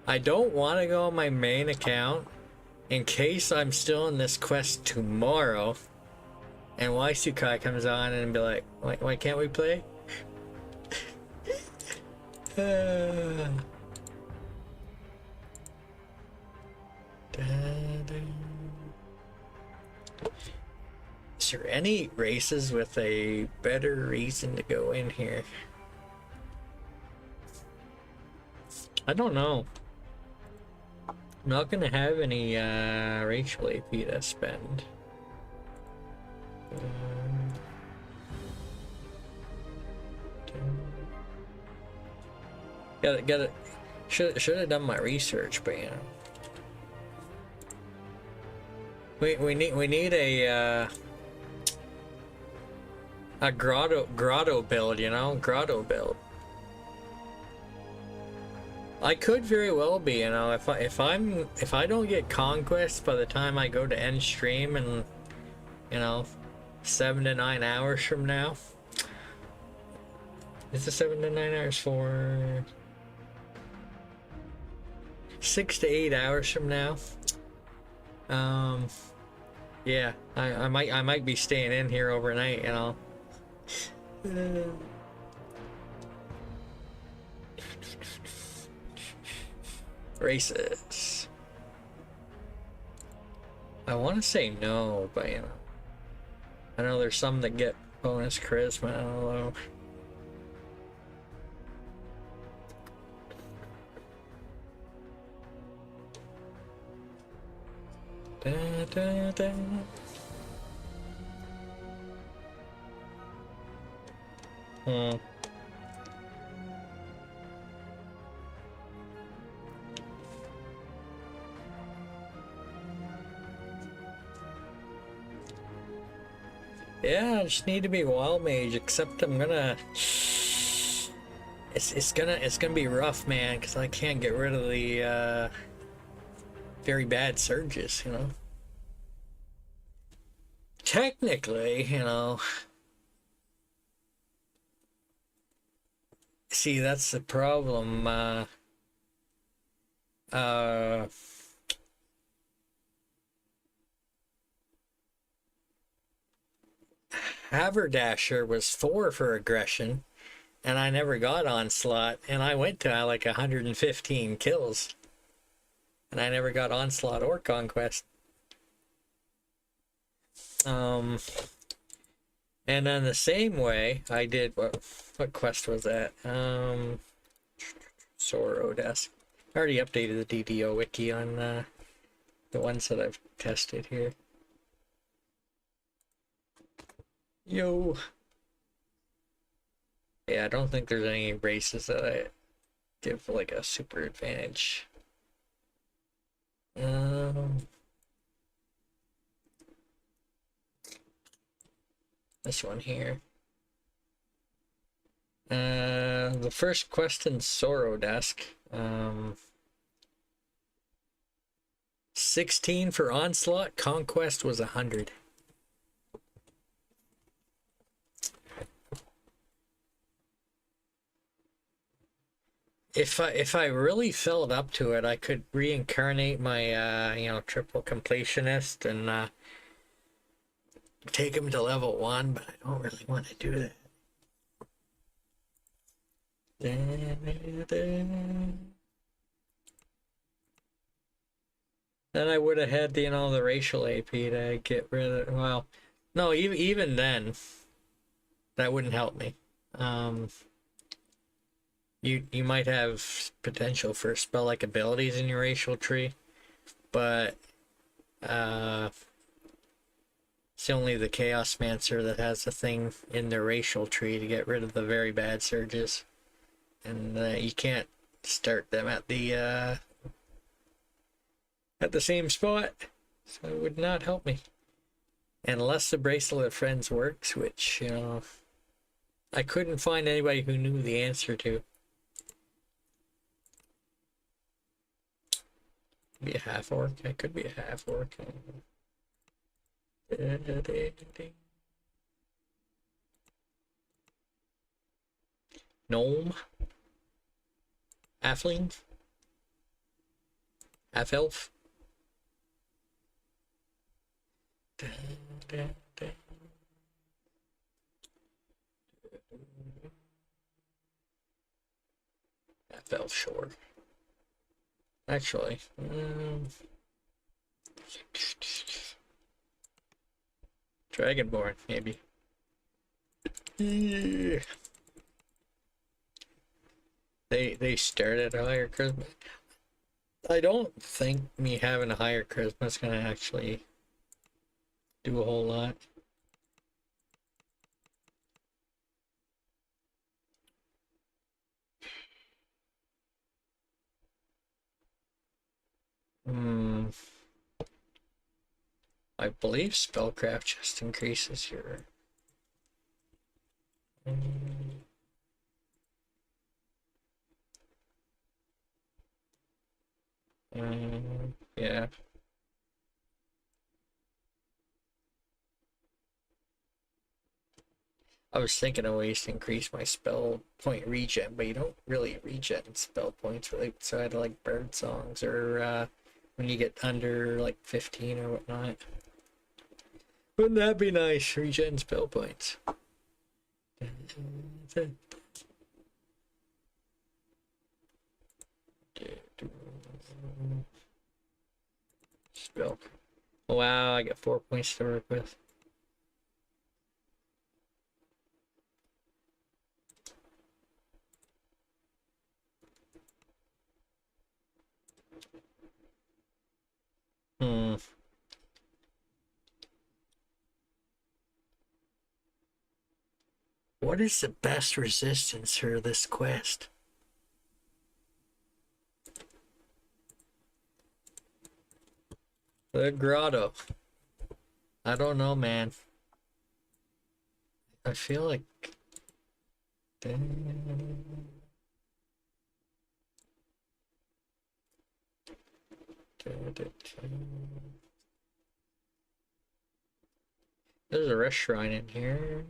I don't want to go on my main account in case I'm still in this quest tomorrow and Waisukai comes on and be like, why can't we play? Is there any races with a better reason to go in here? I don't know. I'm not gonna have any racial AP to spend. Got it. Should have done my research, but you know. We need a grotto build, you know, grotto build. I could very well be, you know, if I don't get conquest by the time I go to end stream and, you know, 7 to 9 hours from now. Is it 7 to 9 hours for 6 to 8 hours from now? Yeah, I might be staying in here overnight, you know. Races. I want to say no, but you know, I know there's some that get bonus charisma. I don't know. Da, da, da. Yeah, I just need to be wild mage, except I'm gonna... It's gonna be rough, man, because I can't get rid of the very bad surges, you know. Technically, you know. See, that's the problem. Haverdasher was 4 for aggression, and I never got Onslaught, and I went to like 115 kills, and I never got Onslaught or Conquest. And then the same way I did, what quest was that? Sorrow Desk. I already updated the DDO wiki on the ones that I've tested here. Yo. Yeah, I don't think there's any races that I give like a super advantage. This one here. The first quest in Sorrow Desk. 16 for Onslaught. Conquest was 100. If I really filled up to it, I could reincarnate my you know, triple completionist and take him to level 1, but I don't really want to do that. Then I would have had the, you know, the racial AP to get rid of. Well, no, even then, that wouldn't help me. You might have potential for spell-like abilities in your racial tree, but it's only the Chaos Mancer that has a thing in their racial tree to get rid of the very bad surges, and you can't start them at the same spot, so it would not help me unless the Bracelet of Friends works, which, you know, I couldn't find anybody who knew the answer to. Be a half orc. I could be a half orc. Gnome. Halfling. Half elf. Half elf, sure. Actually, Dragonborn, maybe. Yeah. They started a higher charisma. I don't think me having a higher charisma is gonna actually do a whole lot. I believe spellcraft just increases your yeah. I was thinking of ways to increase my spell point regen, but you don't really regen spell points really outside of like bird songs or when you get under like 15 or whatnot. Wouldn't that be nice? Regen spell points. Spell. Wow, I got 4 points to work with. What is the best resistance for this quest? The grotto. I don't know, man. I feel like there's a restaurant in here.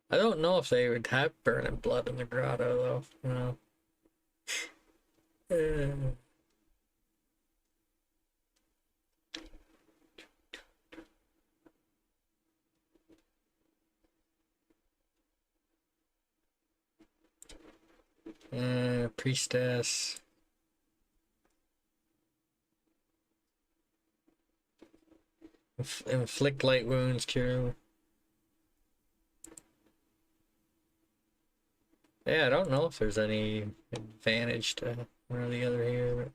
I don't know if they would have burning blood in the grotto though. No. Priestess. Inflict light wounds, cure. Yeah, I don't know if there's any advantage to one or the other here, but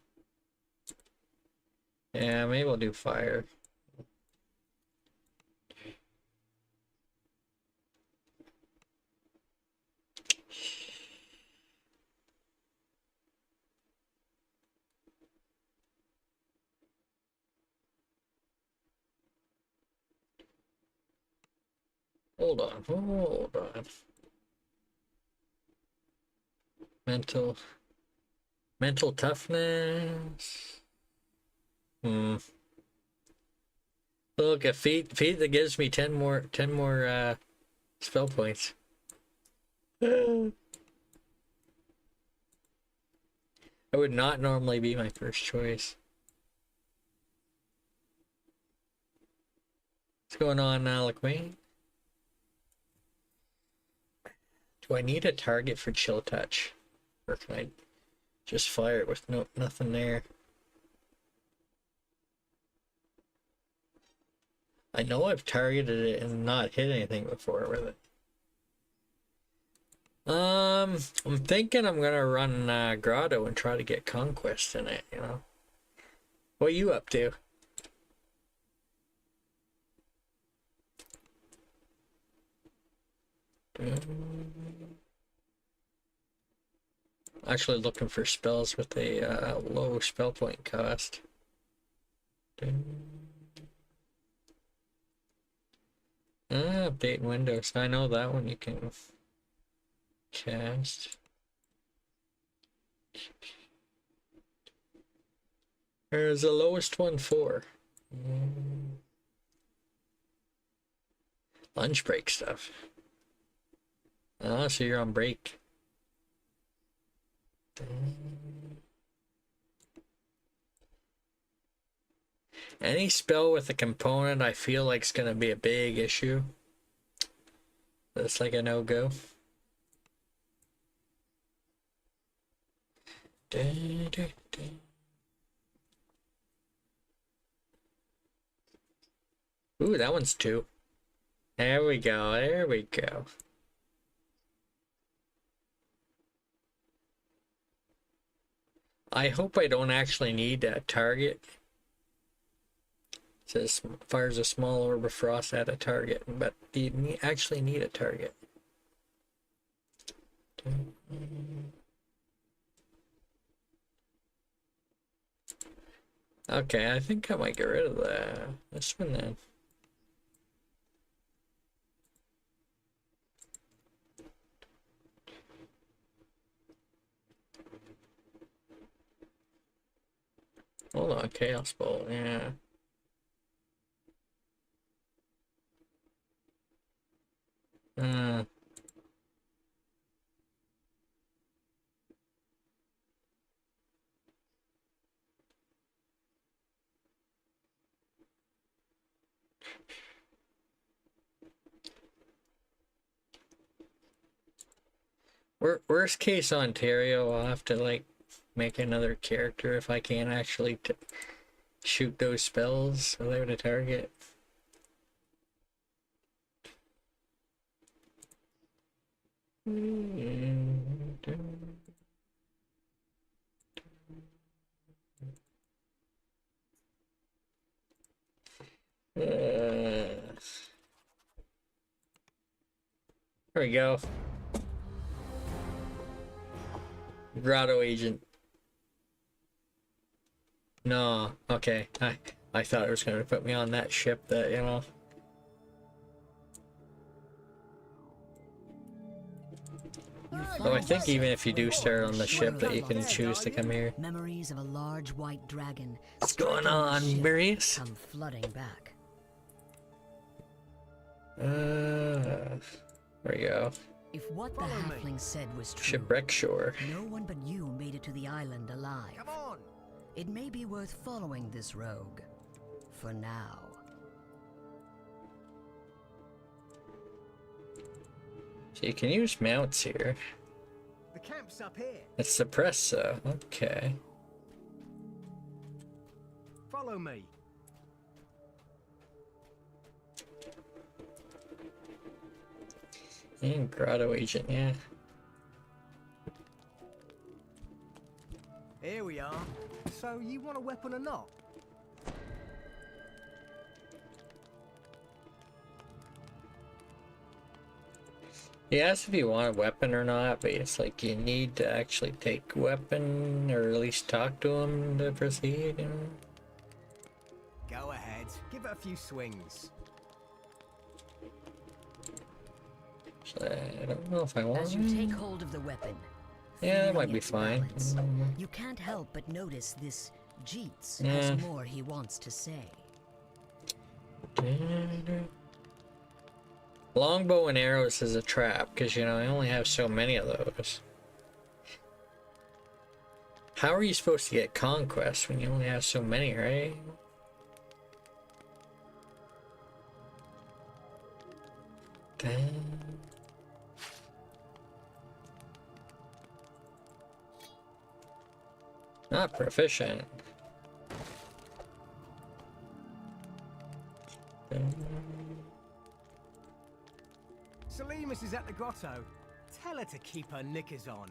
yeah, maybe we'll do fire. Hold on. Mental toughness. Look, a feat that gives me 10 more spell points. That would not normally be my first choice. What's going on, Alec Wayne? Do I need a target for chill touch? Or can I just fire it with nothing there? I know I've targeted it and not hit anything before with it. I'm thinking I'm gonna run Grotto and try to get Conquest in it, you know. What are you up to? Actually looking for spells with a low spell point cost. Update Windows. I know that one you can cast. There's the lowest one for lunch break stuff. Oh, so you're on break. Any spell with a component I feel like is gonna be a big issue. That's like a no-go. Ooh, that one's 2. There we go, there we go. I hope I don't actually need a target. It says fires a small orb of frost at a target, but do you actually need a target? Okay, I think I might get rid of this one then. Hold on, Chaos Bolt, yeah. Worst case Ontario, I'll have to like make another character if I can't actually shoot those spells without a target. There we go. Grotto agent. No, okay. I thought it was gonna put me on that ship that, you know. Oh, I think even if you do start on the ship that you can choose to come here. Memories of a large white dragon. What's going on, Marius? Come flooding back. There we go. If what the halfling said was true, Shipwreck Shore. no one but you made it to the island alive. Come on. It may be worth following this rogue. For now. So you can use mounts here. The camp's up here. It's suppressor. Okay. Follow me. And Grotto agent, yeah. Here we are. So you want a weapon or not? He asks if you want a weapon or not, but it's like you need to actually take weapon or at least talk to him to proceed, you know? Go ahead. Give it a few swings. So I don't know if I want. As you take hold of the weapon, Yeah, that might feeling be its fine. balance, you can't help but notice this Jeets Yeah. has more he wants to say. Longbow and arrows is a trap, because, you know, I only have so many of those. How are you supposed to get conquest when you only have so many, right? Not proficient. Salimus is at the grotto. Tell her to keep her knickers on.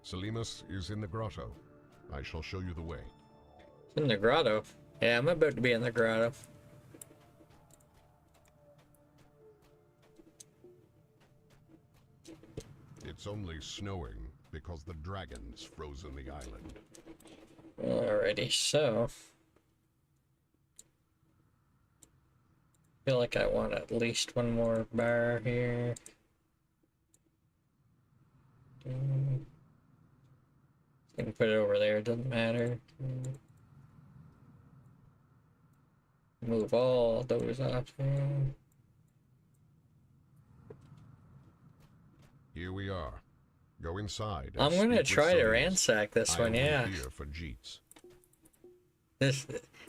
Salimus is in the grotto. I shall show you the way. In the grotto? Yeah, I'm about to be in the grotto. It's only snowing because the dragon's frozen the island. Alrighty, so feel like I want at least one more bar here. I can put it over there, it doesn't matter. Move all those off there. Here we are. Go inside. I'm gonna try to ransack this one, yeah. Here for Jeets.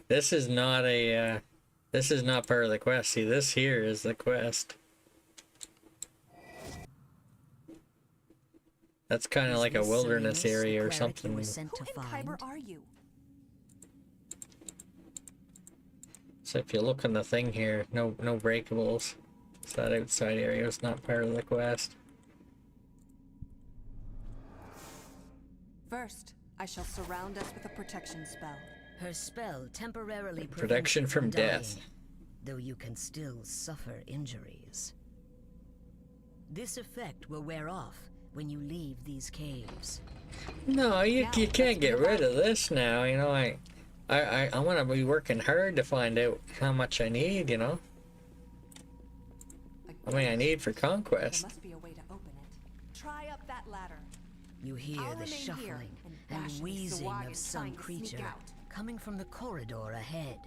This is not a this is not part of the quest. See, this here is the quest. That's kind of like a wilderness area or something. Who in Kyber are you? So if you look on the thing here, no breakables. So that outside area is not part of the quest. First, I shall surround us with a protection spell. Her spell temporarily prevents Protection you from dying, death. though you can still suffer injuries. This effect will wear off when you leave these caves. No, you can't get rid of this now. You know, I want to be working hard to find out how much I need. You know, I mean, I need for conquest. There must be a way to open it. Try up that ladder. You hear I'll the remain here shuffling and and bash these wheezing Sawagons of some trying to sneak creature out. coming from the corridor ahead.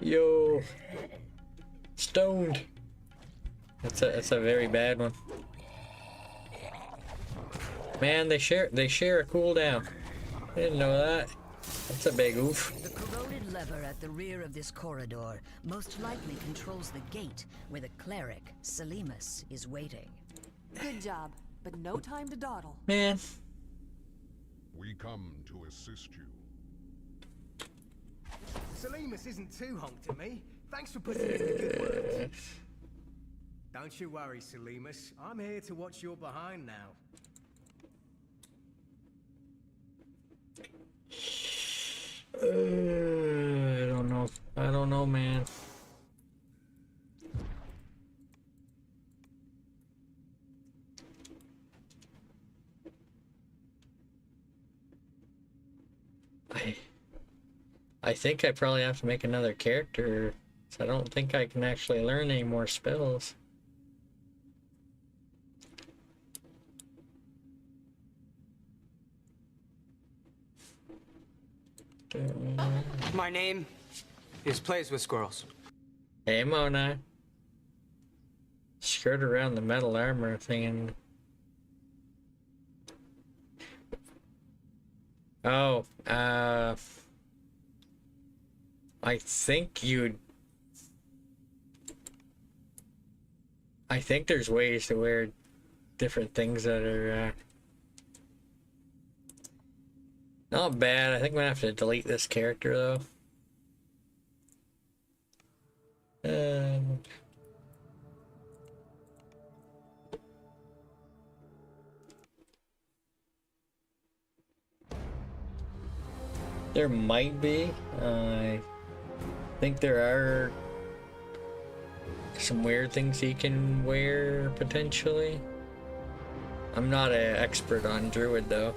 Yo, stoned. That's a very bad one. Man, they share a cooldown. I didn't know that. That's a big oof. The corroded lever at the rear of this corridor most likely controls the gate where the cleric, Salimus, is waiting. Good job, but no time to dawdle. Man. We come to assist you. Salimus isn't too honked at me. Thanks for putting in the good work. Don't you worry, Selimus. I'm here to watch your behind now. I don't know. I don't know, man. I think I probably have to make another character, so I don't think I can actually learn any more spells. My name is Plays with Squirrels. Hey, Mona. Skirt around the metal armor thing and... Oh, I think you'd... I think there's ways to wear different things that are, not bad. I think I'm gonna have to delete this character, though. There might be. I think there are some weird things he can wear, potentially. I'm not an expert on Druid, though.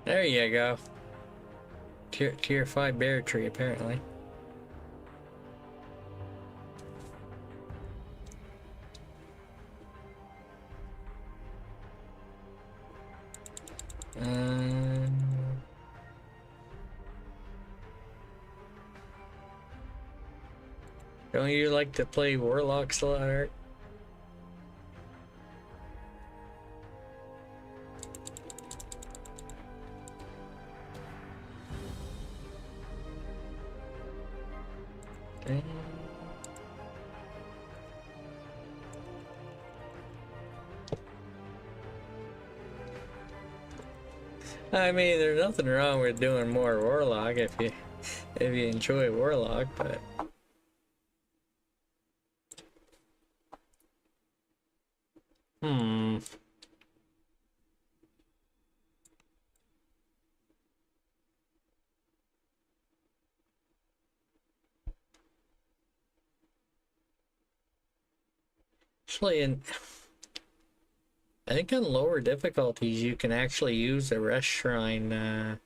There you go. Tier 5 bear tree, apparently. Don't you like to play warlocks a lot, Art? I mean, there's nothing wrong with doing more warlock if you enjoy warlock, but actually, I think on lower difficulties you can actually use a rest shrine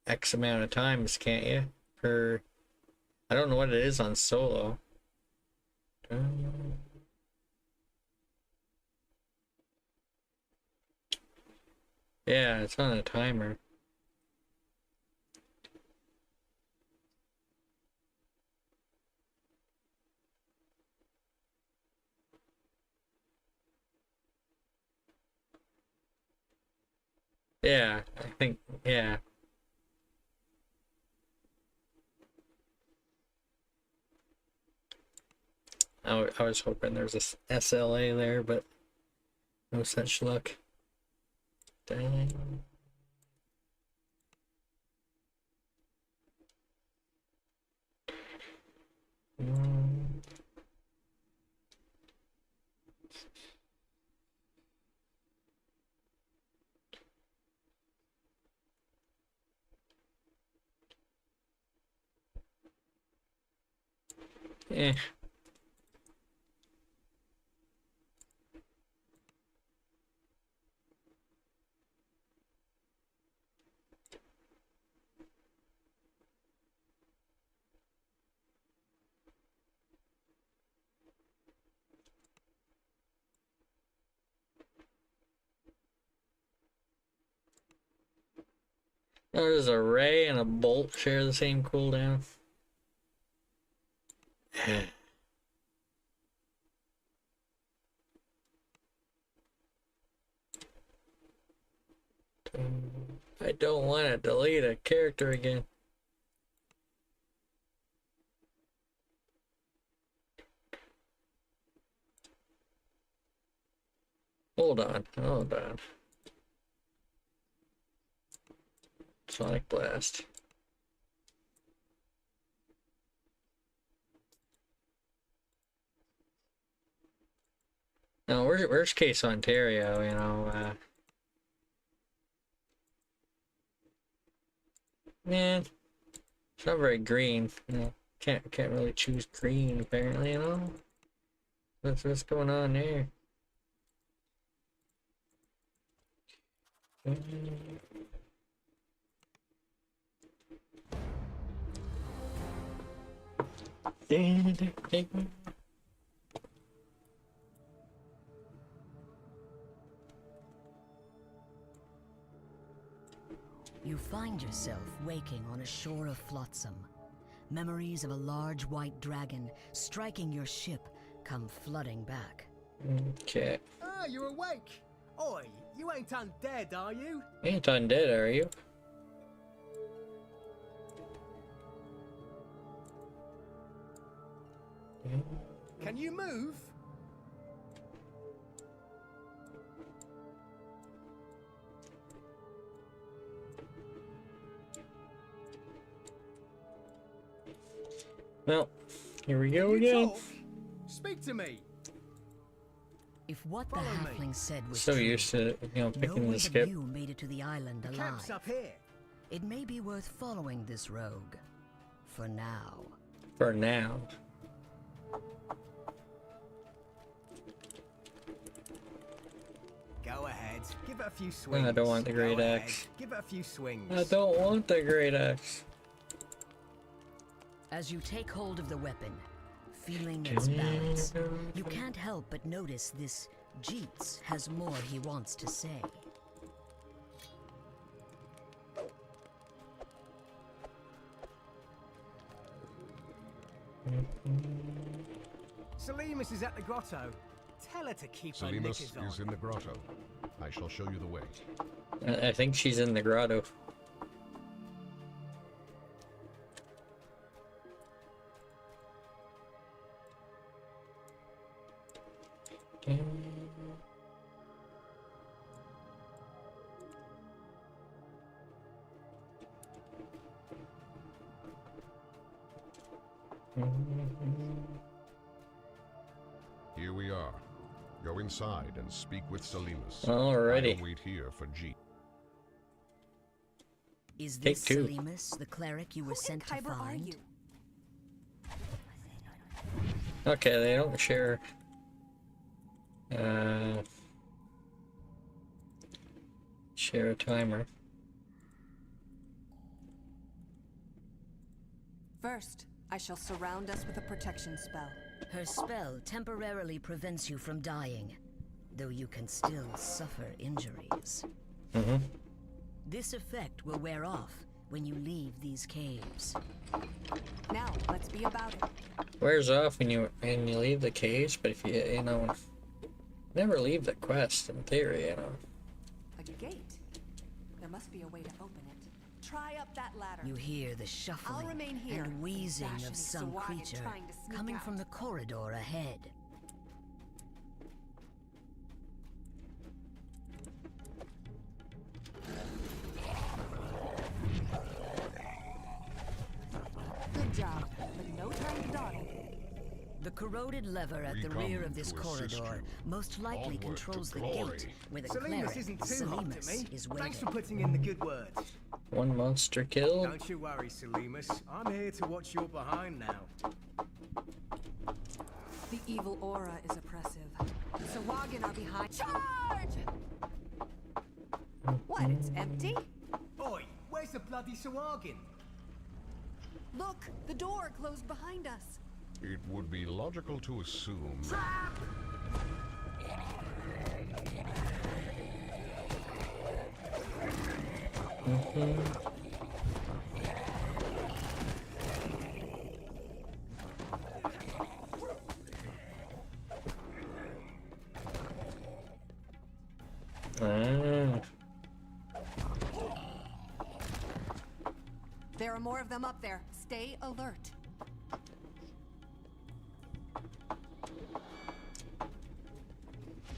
X amount of times, can't you? I don't know what it is on solo. Yeah, it's on a timer. Yeah, I think, yeah. I was hoping there was a SLA there, but no such luck. Dang. Eh. Oh, does a ray and a bolt share the same cooldown? I don't want to delete a character again. Hold on, hold on. Sonic Blast. No, worst case Ontario, you know, man, it's not very green. You know, can't really choose green apparently, you know. What's going on there? You find yourself waking on a shore of flotsam. Memories of a large white dragon striking your ship come flooding back. Okay. Ah, you're awake. Oi, you ain't undead, are you? Ain't undead, are you? Can you move? Well, here we go Can you again. talk? Speak to me. If what the Follow me. halfling said was So true, used to, you know, no picking one the of skip. you made it to the island The alive. camp's up here. It may be worth following this rogue. For now. For now. Go ahead. Give it a few swings. I don't want the great Go ahead. axe. Give it a few swings. I don't want the great axe. As you take hold of the weapon, feeling its balance, you can't help but notice this Jeets has more he wants to say. Salimus is at the grotto. Tell her to keep her Salimus knickers on. is in the grotto. I shall show you the way. I think she's in the grotto. Here we are. Go inside and speak with Salimus. Alrighty. I'll wait here for G. Is Take this two. Salimus, the cleric you were sent to find? Okay, they don't share. Share a timer. First, I shall surround us with a protection spell. Her spell temporarily prevents you from dying, though you can still suffer injuries. This effect will wear off when you leave these caves. Now, let's be about it. Wears off when you leave the caves, but if you know, never leave the quest in theory, you know. A gate. There must be a way to open it. Try up that ladder. You hear the shuffling I'll remain here. and wheezing Fashioning of some Sawagan creature trying to sneak coming out. from the corridor ahead. Good job, but no time to dawdle. The corroded lever at the We rear come of this to assist corridor you. most likely Onward to controls the glory. gate where the Salimus cleric, isn't too hot to Salimus, me. is Thanks waiting. for putting in the good words. One monster kill. Don't you worry, Salimus. I'm here to watch your behind now. The evil aura is oppressive. Sawagan are behind. Charge! What, it's empty? Oi, where's the bloody Sawagan? Look, the door closed behind us. It would be logical to assume. There are more of them up there. Stay alert.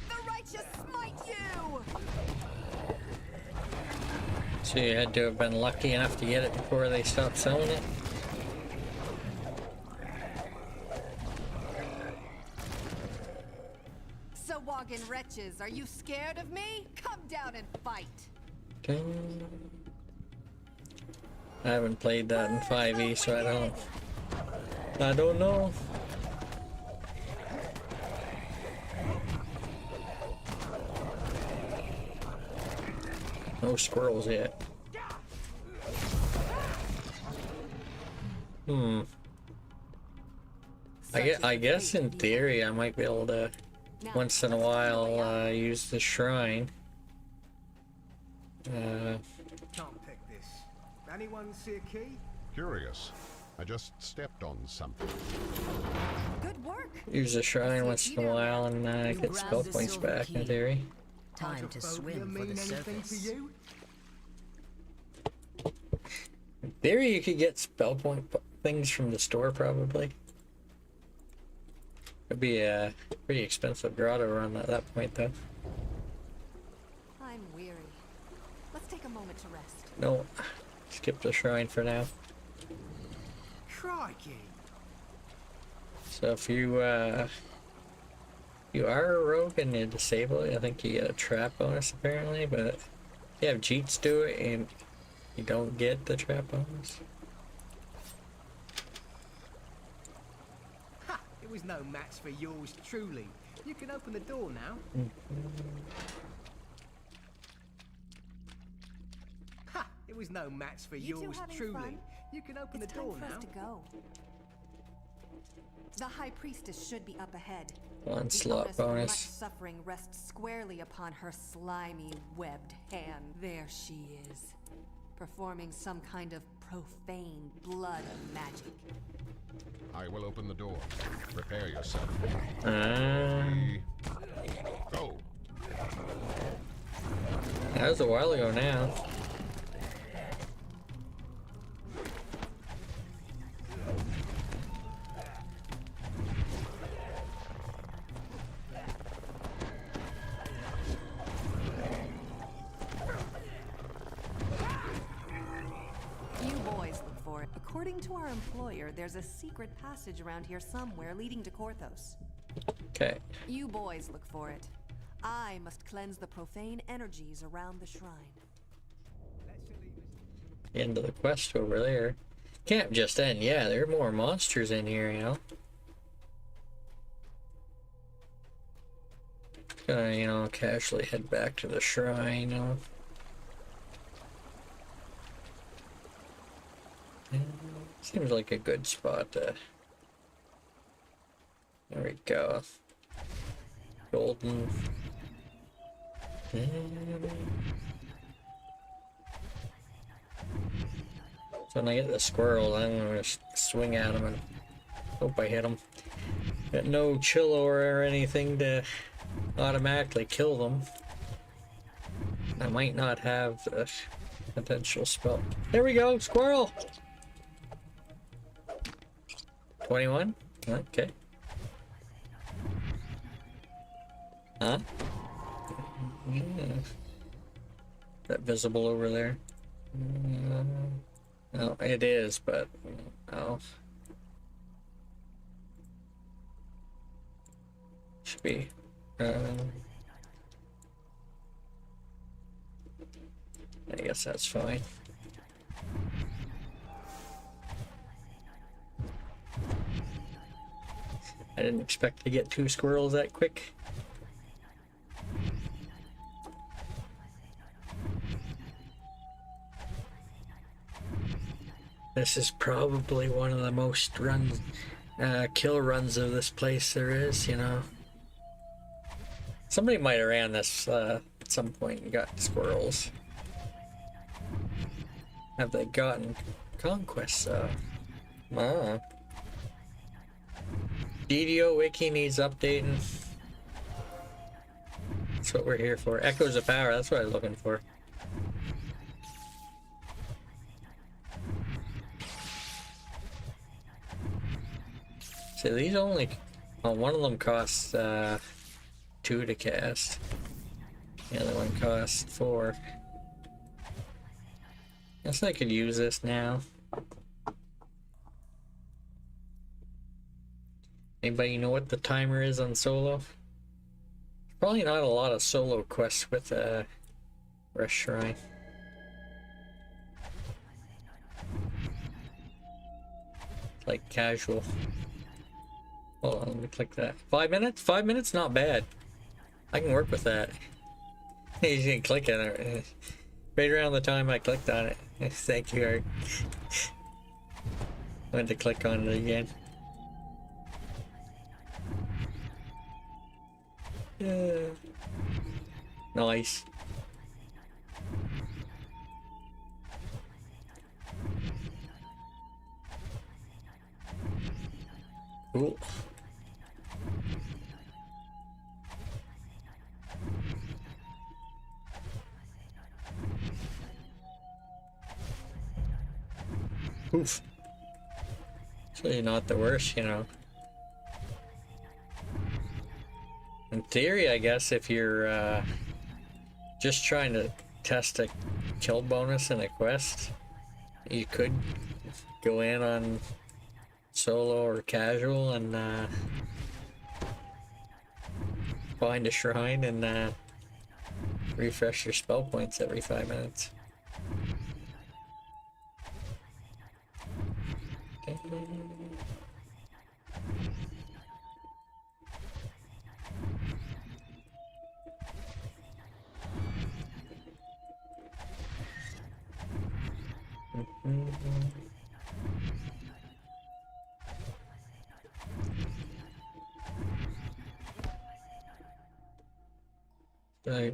The righteous smite you! So you had to have been lucky enough to get it before they stopped selling it? Sawagan wretches, are you scared of me? Come down and fight! I haven't played that in 5e, so I don't know. No squirrels yet. I guess in theory I might be able to once in a while use the shrine. Can't pick this. Anyone see a key? Curious. I just stepped on something. Good work. Use the shrine once in a while and get spell points back in theory. Time to swim for the surface. In theory you could get spell point things from the store probably. It'd be a pretty expensive grotto run at that point though. I'm weary. Let's take a moment to rest. No, skip the shrine for now. Crikey! So if you are a rogue and you disable it, I think you get a trap bonus apparently, but if you have cheats do it and you don't get the trap bonus. Ha! It was no match for yours truly. You can open the door now. Ha! It was no match for yours truly. Fun? You can open It's the door time for now. us to go. The High Priestess should be up ahead. Onslaught The onus for bonus. much suffering rests squarely upon her slimy, webbed hand. There she is, performing some kind of profane blood magic. I will open the door. Prepare yourself. Go. That was a while ago now. According to our employer, there's a secret passage around here somewhere leading to Korthos. Okay. You boys look for it. I must cleanse the profane energies around the shrine. End of the quest over there. Can't just end. Yeah, there are more monsters in here, you know. Gonna, you know, casually head back to the shrine, you know. Seems like a good spot to... There we go. Golden. So when I get the squirrel, I'm gonna swing at him and hope I hit him. Got no chillo or anything to automatically kill them. I might not have the potential spell. There we go, squirrel! 21? Okay. Huh? Yeah. That visible over there? No, it is, but oh. Should be. I guess that's fine. I didn't expect to get 2 squirrels that quick. This is probably one of the most kill runs of this place there is, you know. Somebody might have ran this at some point and got squirrels. Have they gotten conquests? DDO wiki needs updating. That's what we're here for. Echoes of power, that's what I was looking for. So these only, well, one of them costs 2 to cast. The other one costs 4. Guess I could use this now. Anybody know what the timer is on solo? Probably not a lot of solo quests with Rest Shrine. Like casual. Hold on, let me click that. 5 minutes? 5 minutes? Not bad. I can work with that. You can click on it. Right around the time I clicked on it. Thank you, Art. I went to click on it again. Yeah. Nice. Cool. Oof. It's really not the worst, you know. In theory, I guess, if you're just trying to test a kill bonus in a quest, you could go in on solo or casual and find a shrine and refresh your spell points every 5 minutes.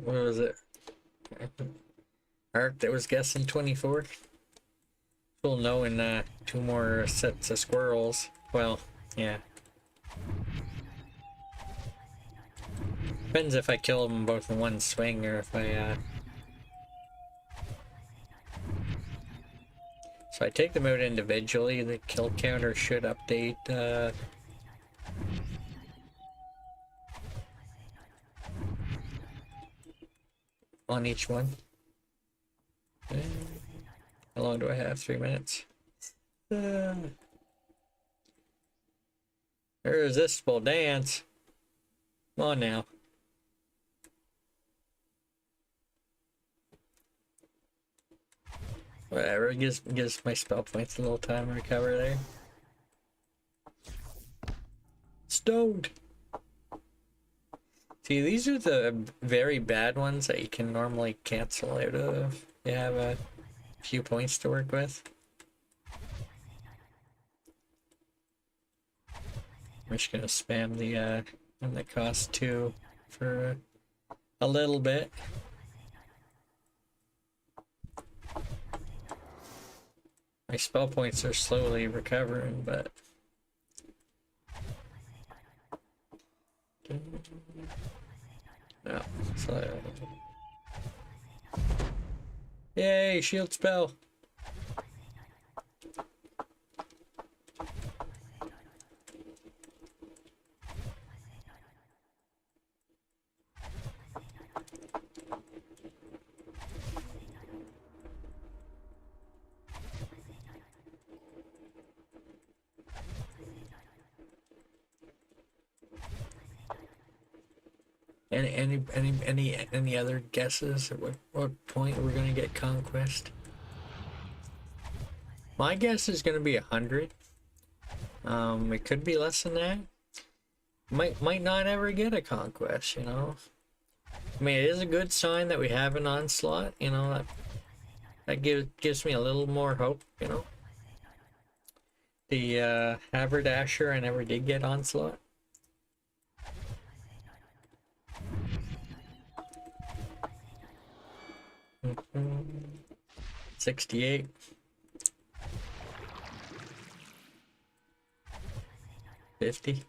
What was it? Art that was guessing 24? We'll know in 2 more sets of squirrels. Well, yeah. Depends if I kill them both in one swing or if I So I take them out individually. The kill counter should update on each one. How long do I have? 3 minutes. Irresistible dance. Come on now. Whatever, it gives my spell points a little time to recover there. Stoned! See, these are the very bad ones that you can normally cancel out of. You have a few points to work with. I'm just gonna spam the one that costs 2 for a little bit. My spell points are slowly recovering, but no. So yay, shield spell. Any other guesses at what point we're gonna get conquest? My guess is gonna be 100. It could be less than that. Might not ever get a conquest, you know. I mean, it is a good sign that we have an onslaught, you know. That gives me a little more hope, you know. The haberdasher, I never did get onslaught. 68. $50.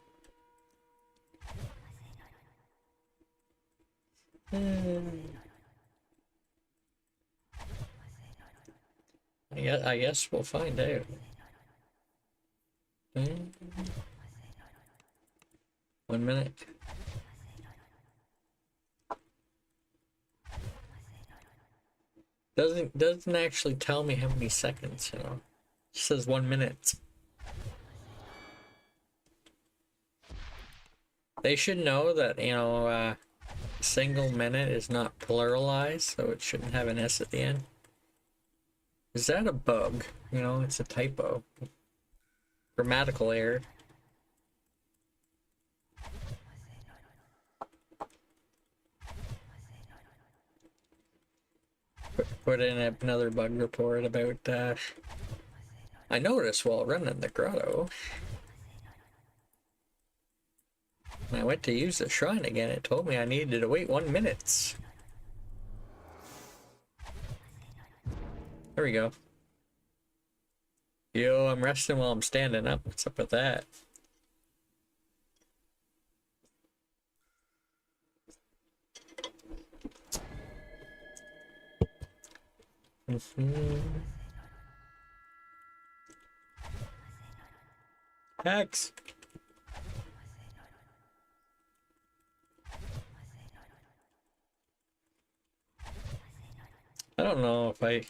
I guess we'll find out. 1 minute. Doesn't actually tell me how many seconds, you know. It says 1 minute. They should know that, you know, single minute is not pluralized, so it shouldn't have an S at the end. Is that a bug? You know, it's a typo. Grammatical error. Put in another bug report about, I noticed while running the grotto, when I went to use the shrine again, it told me I needed to wait 1 minute. There we go. Yo, I'm resting while I'm standing up. What's up with that? Hex. I don't know if I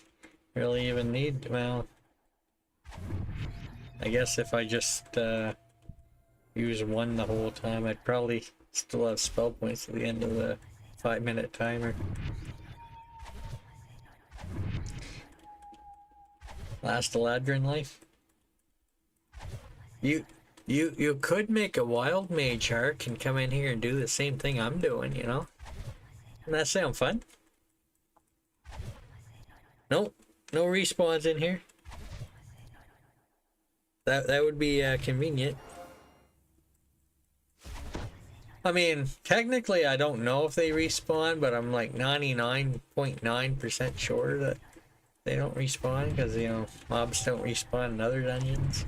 really even need, well, I guess if I just use one the whole time, I'd probably still have spell points at the end of the 5-minute timer. Last Eladrin life. You could make a wild mage arc and come in here and do the same thing I'm doing, you know? Doesn't that sound fun? Nope, no respawns in here. That would be convenient. I mean, technically I don't know if they respawn, but I'm like 99.9% sure that they don't respawn, because, you know, mobs don't respawn in other dungeons.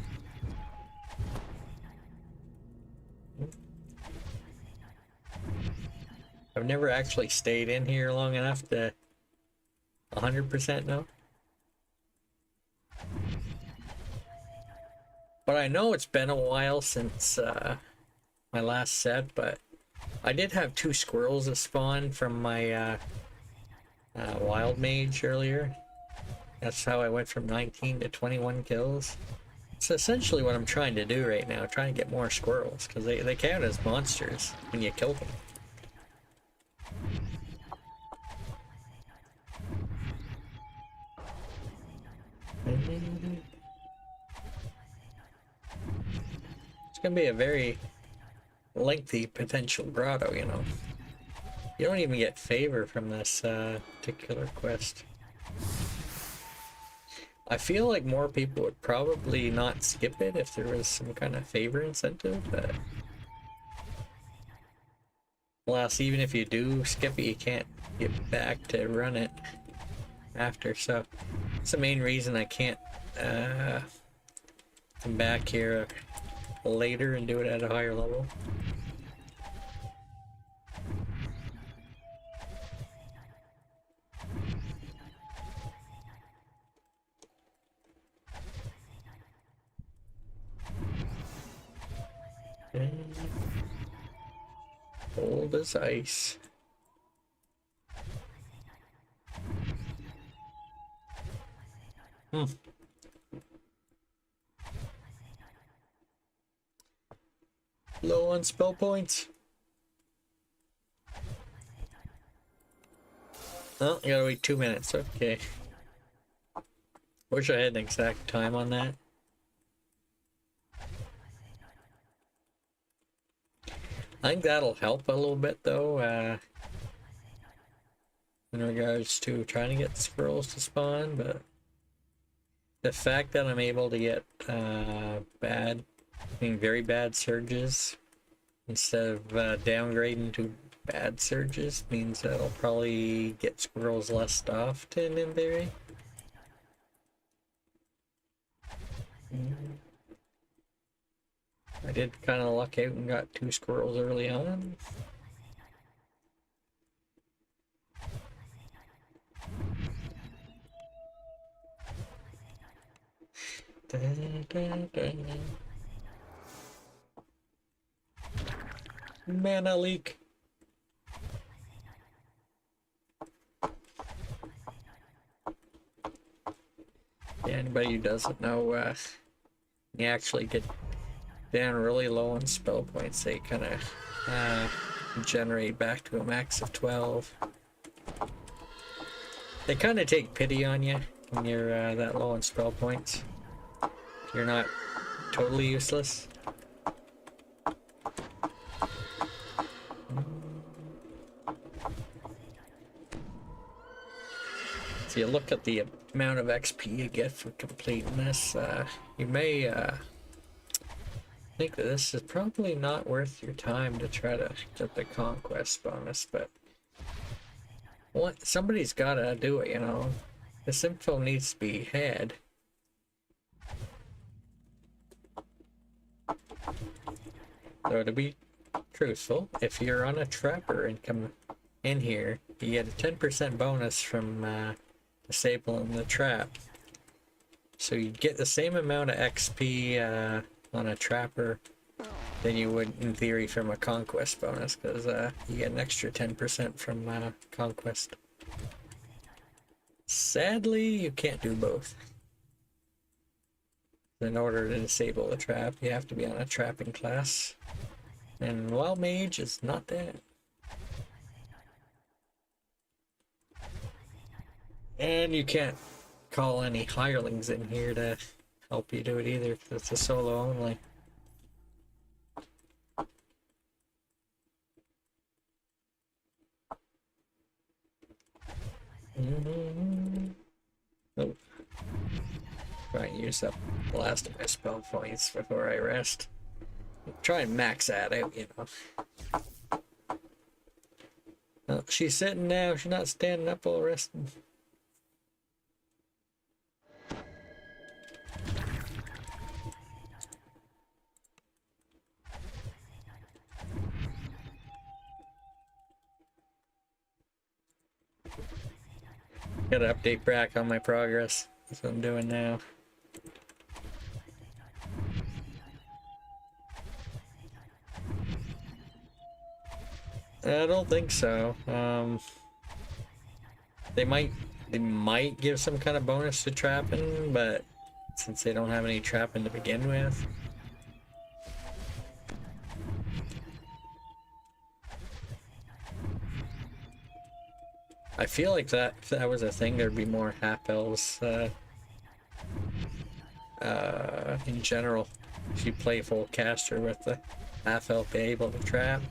I've never actually stayed in here long enough to 100% know. But I know it's been a while since my last set, but I did have 2 squirrels that spawned from my wild mage earlier. That's how I went from 19 to 21 kills. It's essentially what I'm trying to do right now, trying to get more squirrels, because they count as monsters when you kill them. It's gonna be a very lengthy potential grotto, you know. You don't even get favor from this particular quest. I feel like more people would probably not skip it if there was some kind of favor incentive, but alas, even if you do skip it, you can't get back to run it after, so it's the main reason I can't come back here later and do it at a higher level. Cold as ice. Low on spell points. Oh, you gotta wait 2 minutes. Okay. Wish I had an exact time on that. I think that'll help a little bit though, in regards to trying to get squirrels to spawn, but the fact that I'm able to get very bad surges instead of downgrading to bad surges means that I'll probably get squirrels less often in theory. I did kind of luck out and got 2 squirrels early on. Mana leak. Yeah, anybody who doesn't know, you actually get down really low on spell points, they kind of generate back to a max of 12. They kind of take pity on you when you're that low on spell points. You're not totally useless. So you look at the amount of XP you get for completing this, you may think that this is probably not worth your time to try to get the conquest bonus, but somebody's gotta do it, you know. This info needs to be had. So to be truthful, if you're on a trapper and come in here, you get a 10% bonus from disabling the trap. So you get the same amount of XP on a trapper than you would in theory from a conquest bonus, because you get an extra 10% from conquest. Sadly, you can't do both. In order to disable the trap, you have to be on a trapping class. And Wild Mage is not that. And you can't call any hirelings in here to help you do it either, because it's a solo only. Oh. Try and use up the last of my spell points before I rest. Try and max that out, you know. Oh, she's sitting now, she's not standing up while resting. Gotta update back on my progress. That's what I'm doing now. I don't think so. They might give some kind of bonus to trapping, but since they don't have any trapping to begin with. I feel like that if that was a thing, there'd be more half elves in general. If you play full caster with the half elf be able to trap.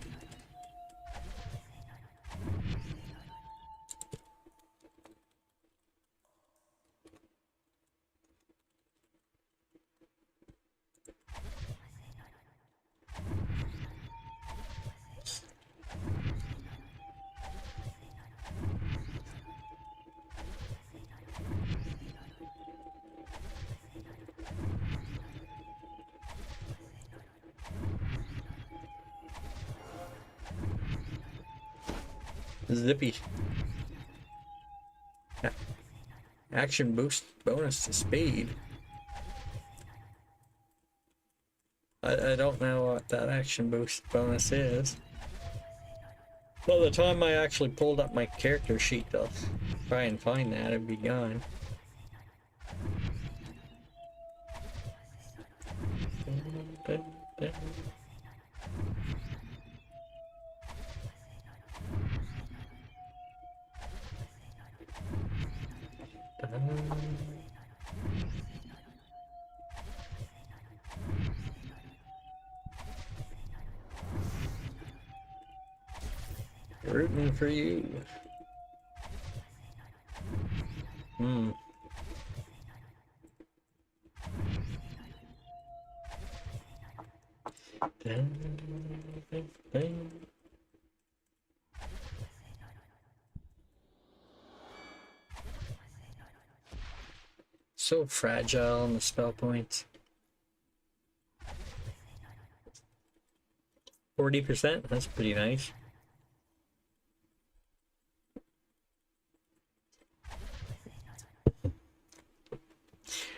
Zippy. Action boost bonus to speed. I don't know what that action boost bonus is. By the time I actually pulled up my character sheet to try and find that, it'd be gone. Rooting for you. So fragile on the spell points. 40%? That's pretty nice.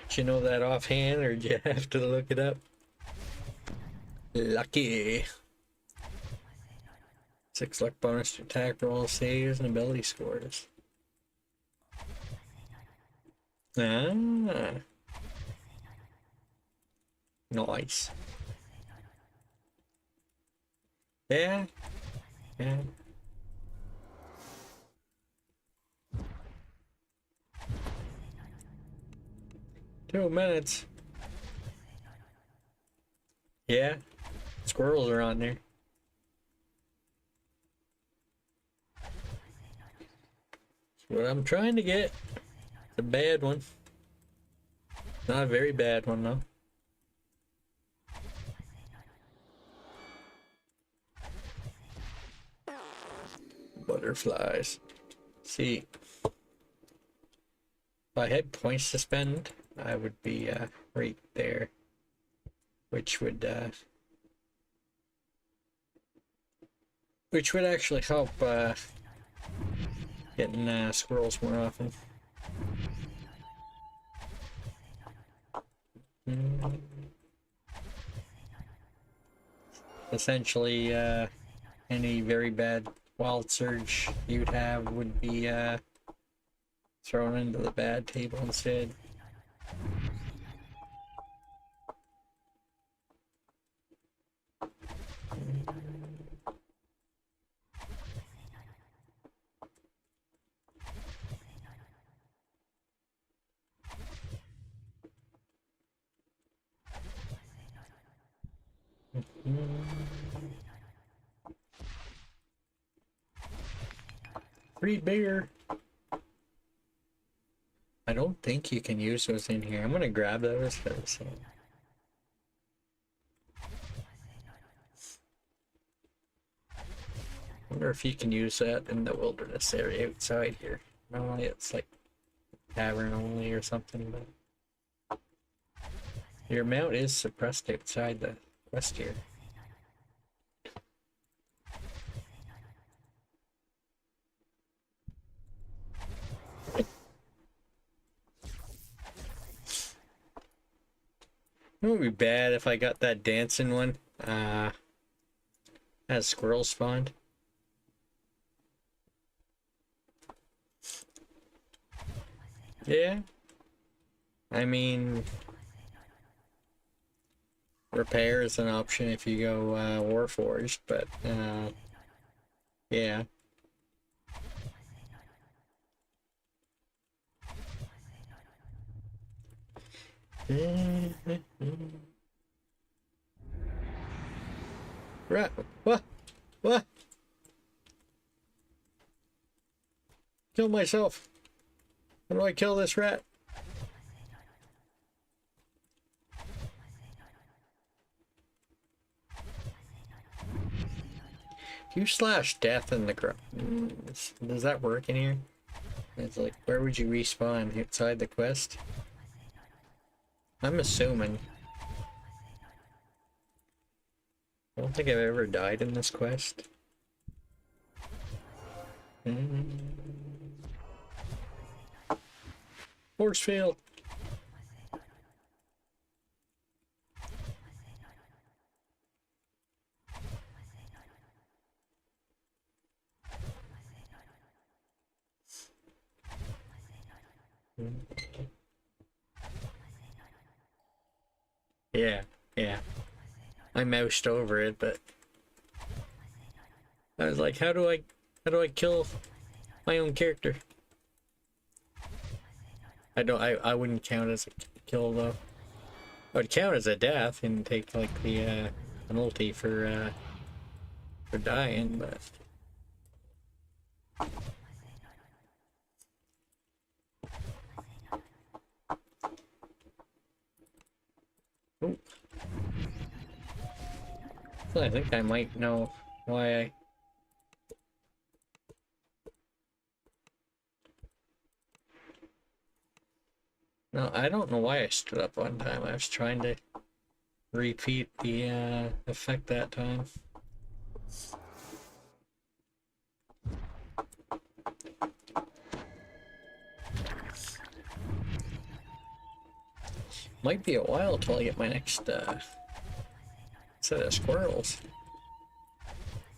Did you know that offhand, or did you have to look it up? Lucky. 6 luck bonus to attack rolls, saves, and ability scores. Ah. Nice. Yeah. Yeah. Two minutes. Yeah. Squirrels are on there. That's what I'm trying to get. It's a bad one. Not a very bad one, though. Butterflies. See, if I had points to spend, I would be right there, which would actually help getting squirrels more often. Essentially, any very bad wild surge you'd have would be thrown into the bad table instead. Breed bigger. I don't think you can use those in here. I'm gonna grab those because I wonder if you can use that in the wilderness area outside here. Normally it's like tavern only or something, but your mount is suppressed outside the quest here. It would be bad if I got that dancing one. As squirrels spawned. Yeah. I mean, repair is an option if you go Warforged, but yeah. Right. What? What? Kill myself. How do I kill this rat? You slash death in the ground. Does that work in here? It's like, where would you respawn? Outside the quest? I'm assuming. I don't think I've ever died in this quest. Force field. Yeah, yeah. I moused over it, but I was like, how do I kill my own character? I wouldn't count as a kill though. I would count as a death and take like the penalty for dying, but ooh. Well, I think I might know why I No, I don't know why I stood up one time. I was trying to repeat the effect that time. Might be a while till I get my next set of squirrels.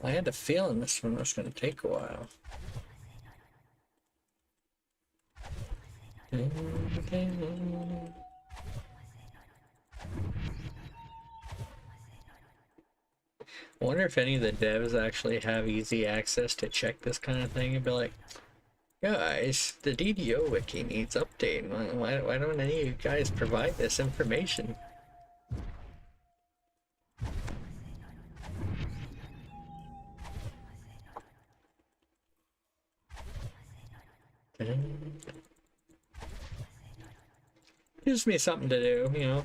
I had a feeling this one was going to take a while. I wonder if any of the devs actually have easy access to check this kind of thing and be like, guys, the DDO wiki needs updating. Why don't any of you guys provide this information? Gives me something to do, you know.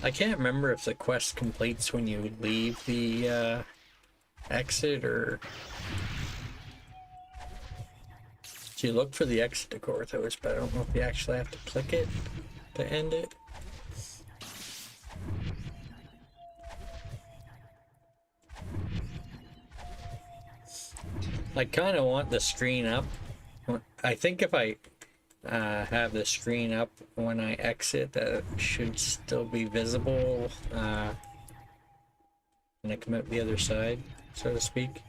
I can't remember if the quest completes when you leave the exit, or so you look for the exit to Grotto's, but I don't know if you actually have to click it to end it. I kind of want the screen up. I think if I have the screen up when I exit, that should still be visible when I come out the other side, so to speak.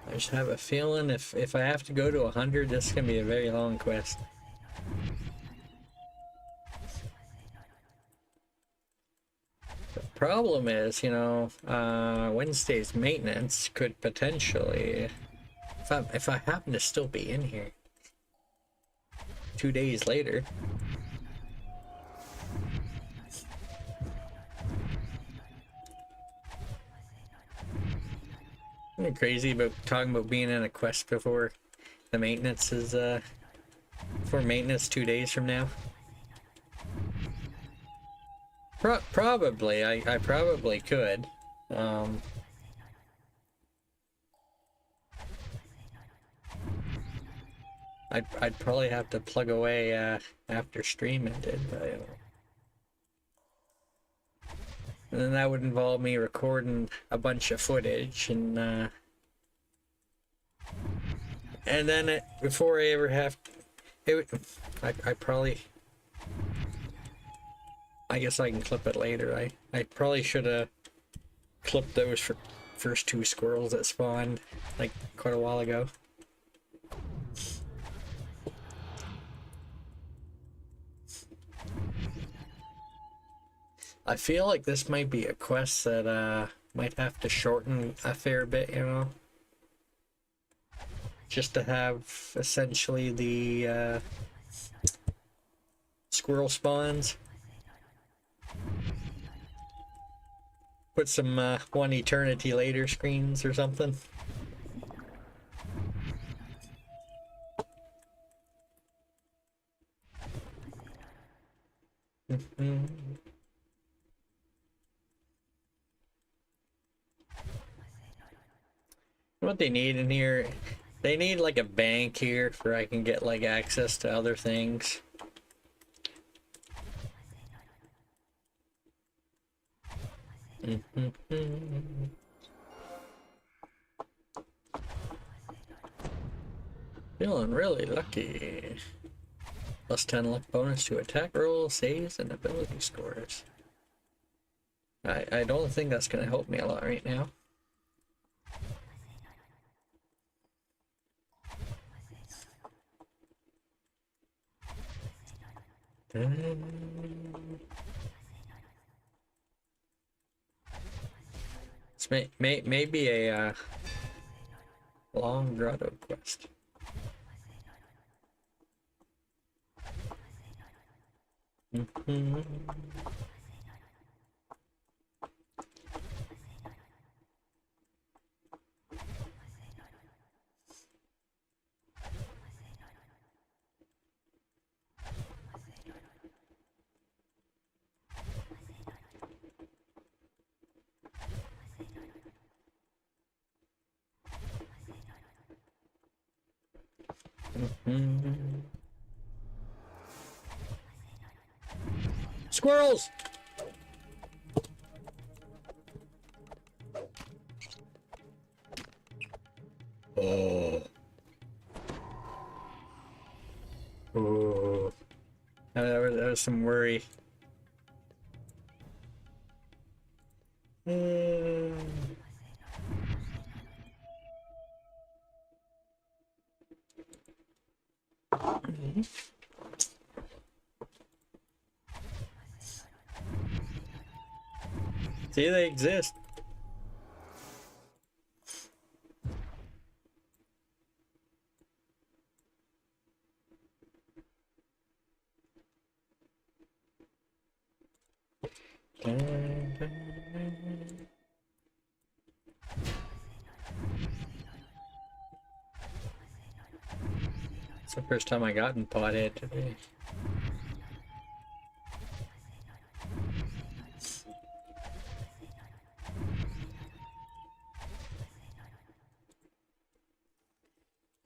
I just have a feeling if I have to go to 100, this is going to be a very long quest. The problem is, you know, Wednesday's maintenance could potentially, if I happen to still be in here 2 days later. Isn't it crazy about talking about being in a quest before the maintenance is, for maintenance 2 days from now? Probably, I probably could. I'd probably have to plug away after stream ended, but I don't know. And then that would involve me recording a bunch of footage, and then before I ever have it, I probably, I guess I can clip it later. I probably should have clipped those first 2 squirrels that spawned like quite a while ago. I feel like this might be a quest that might have to shorten a fair bit, you know? Just to have essentially the squirrel spawns. Put some 1 eternity later screens or something. What they need in here, they need like a bank here where I can get like access to other things. Feeling really lucky. Plus 10 luck bonus to attack rolls, saves, and ability scores. I don't think that's going to help me a lot right now. It's maybe a long Grotto quest. Squirrels! Oh. Oh. That was some worry. See, they exist. It's the first time I gotten potted today.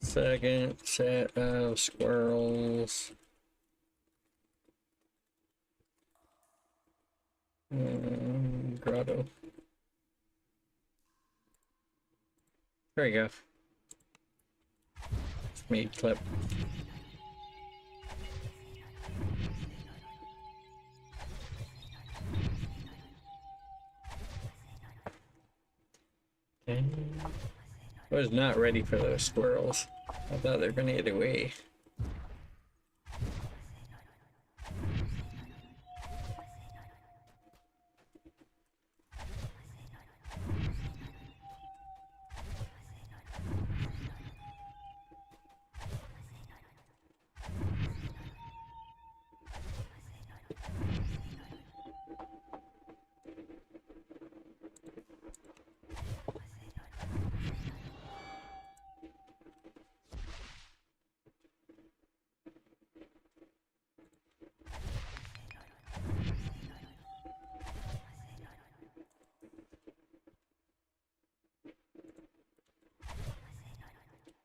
Second set of squirrels. Grotto. There we go. Meat clip. I was not ready for those squirrels. I thought they were gonna get away.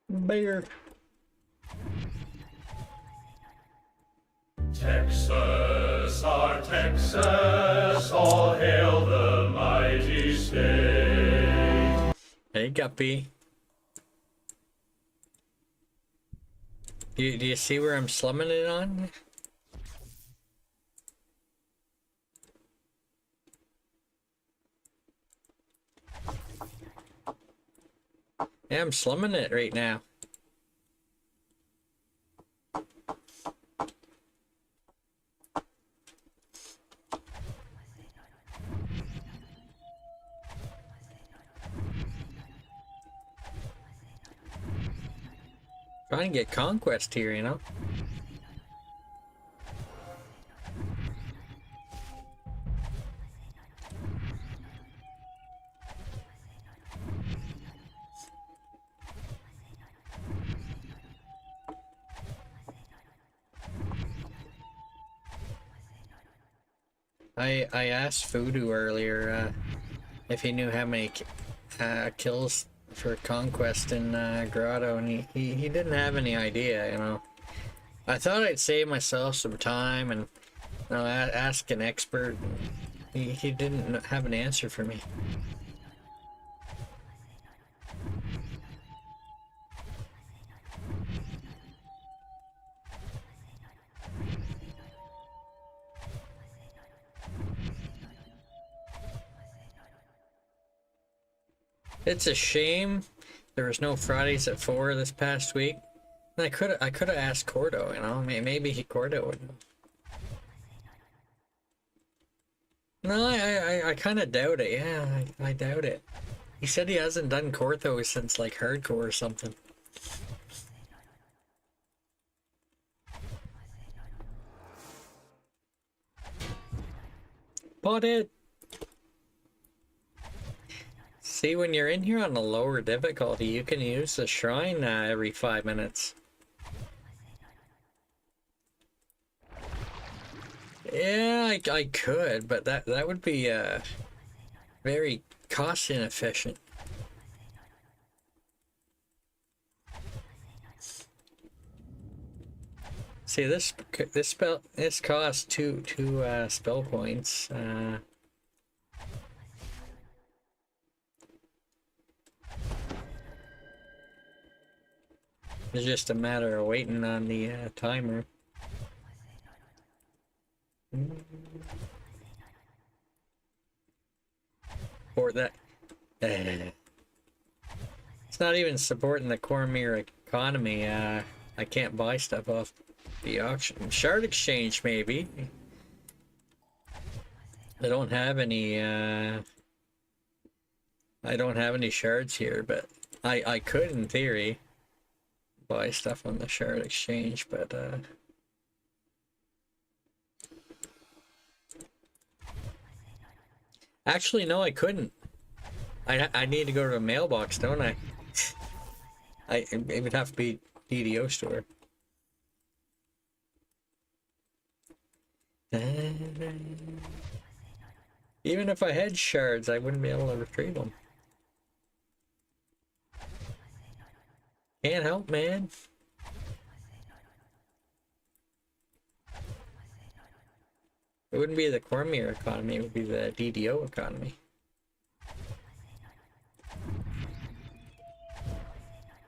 Bear. Texas, our Texas, all hail the mighty state. Hey, Guppy. Do you see where I'm slumming it on? Yeah, I'm slumming it right now. Trying to get conquest here, you know? I asked Voodoo earlier if he knew how many kills for conquest in Grotto, and he didn't have any idea, you know. I thought I'd save myself some time and ask an expert. He didn't have an answer for me. It's a shame there was no Fridays at 4 this past week. I could have asked Cordo, you know, maybe Cordo would. No, I kind of doubt it. Yeah, I doubt it. He said he hasn't done Cortho since like hardcore or something. Bought it. See, when you're in here on a lower difficulty, you can use the shrine every 5 minutes. Yeah, I could, but that would be very cost inefficient. See, this costs two spell points. It's just a matter of waiting on the timer. Or that. It's not even supporting the Cormier economy. I can't buy stuff off the auction. Shard exchange, maybe. I don't have any. I don't have any shards here, but I could, in theory, buy stuff on the shard exchange, but actually no, I couldn't. I need to go to a mailbox, don't I? It would have to be DDO store. Even if I had shards, I wouldn't be able to retrieve them. Can't help, man. It wouldn't be the Cormier economy, it would be the DDO economy.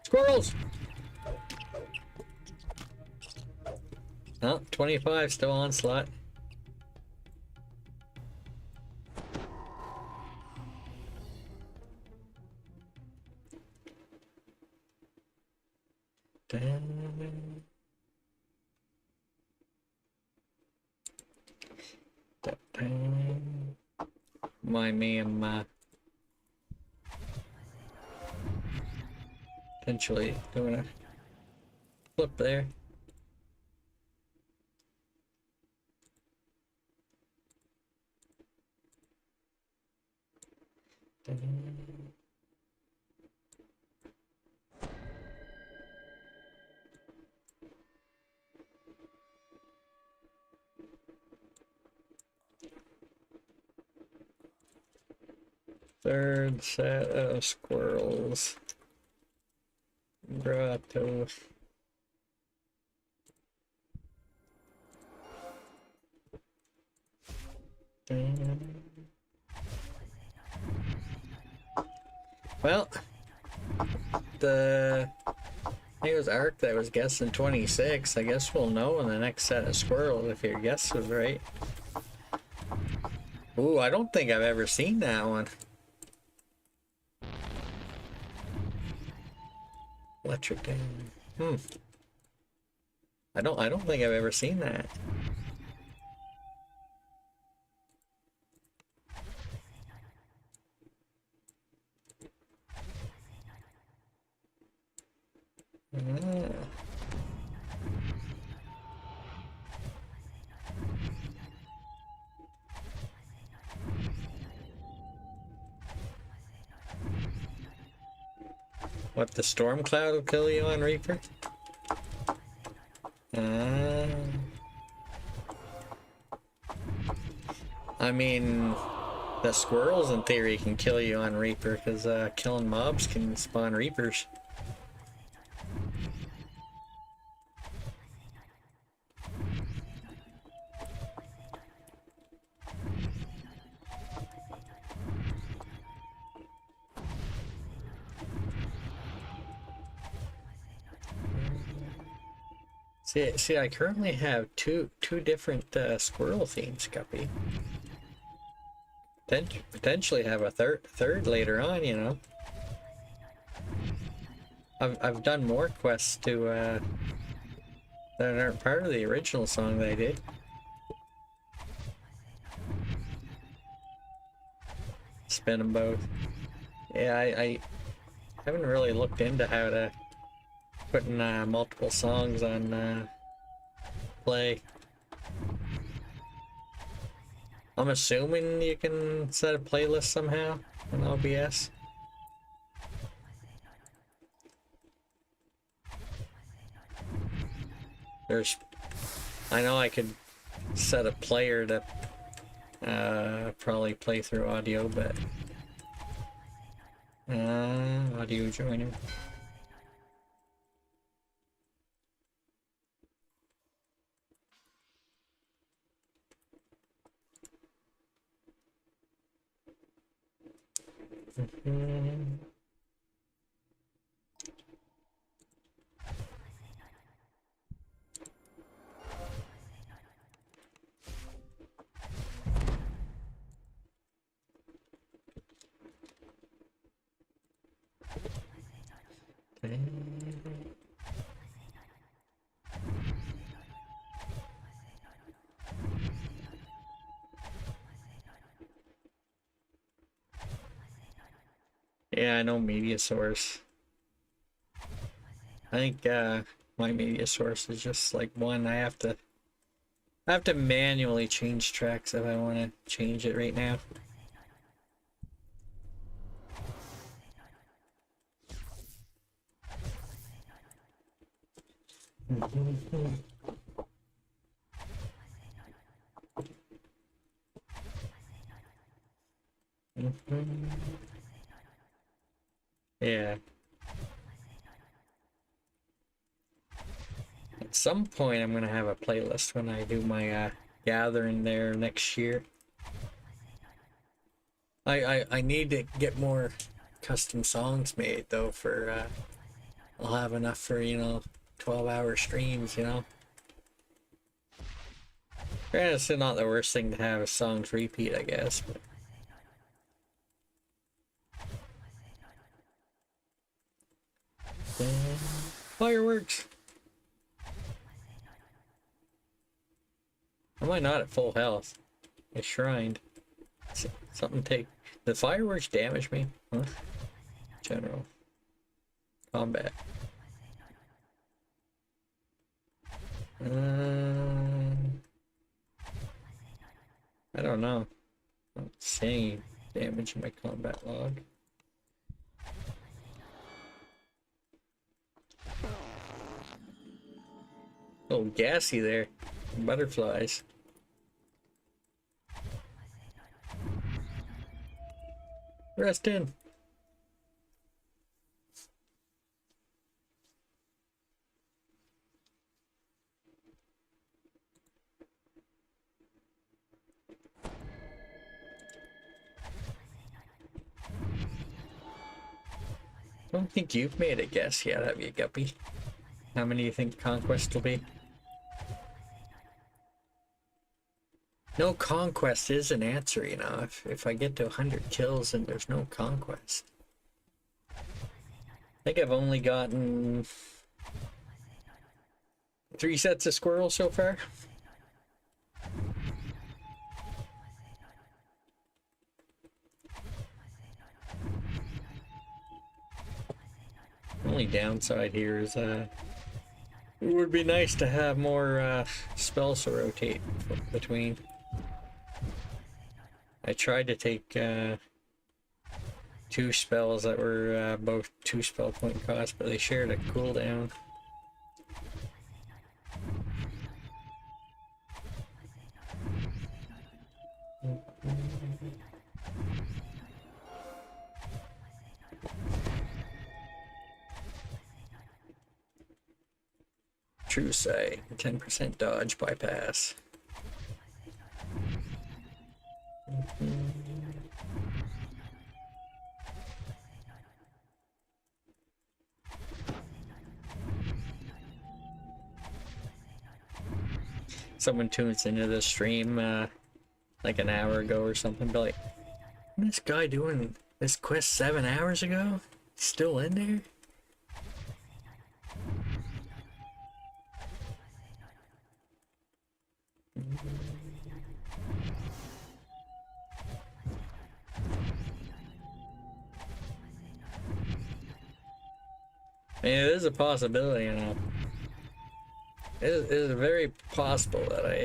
Squirrels! Oh, 25 still on slot. Mind me, I'm potentially doing a flip there. Third set of squirrels. Grotto. Well, I think it was Ark that was guessing 26. I guess we'll know in the next set of squirrels if your guess was right. Ooh, I don't think I've ever seen that one. Electric Dam. I don't think I've ever seen that. What, the storm cloud will kill you on Reaper? I mean, the squirrels in theory can kill you on Reaper because killing mobs can spawn Reapers. See, I currently have two different squirrel themes, Guppy. Potentially have a third later on, you know. I've done more quests to that aren't part of the original song that I did. Spin them both. Yeah, I haven't really looked into how to putting multiple songs on play. I'm assuming you can set a playlist somehow in OBS. I know I could set a player to probably play through audio, but audio joiner. Yeah, I know media source. I think my media source is just like one. I have to manually change tracks if I want to change it right now. Yeah. At some point, I'm gonna have a playlist when I do my gathering there next year. I need to get more custom songs made though for I'll have enough for, you know, 12-hour streams, you know. Granted, it's not the worst thing to have a songs repeat, I guess, but fireworks. Am I not at full health? I shrined. Something take the fireworks damage me? Huh? General combat. I don't know. I'm not seeing damage in my combat log. Oh, gassy there. Butterflies. Rest in. I don't think you've made a guess yet, have you, Guppy? How many do you think Conquest will be? No Conquest is an answer, you know. If I get to 100 kills and there's no Conquest. I think I've only gotten 3 sets of squirrels so far. Only downside here is it would be nice to have more spells to rotate between. I tried to take 2 spells that were both 2 spell point cost, but they shared a cooldown. True sight, 10% dodge bypass. Someone tunes into the stream like an hour ago or something, be like, "What is this guy doing this quest 7 hours ago? Still in there?" I mean, it is a possibility, you know. It is very possible that I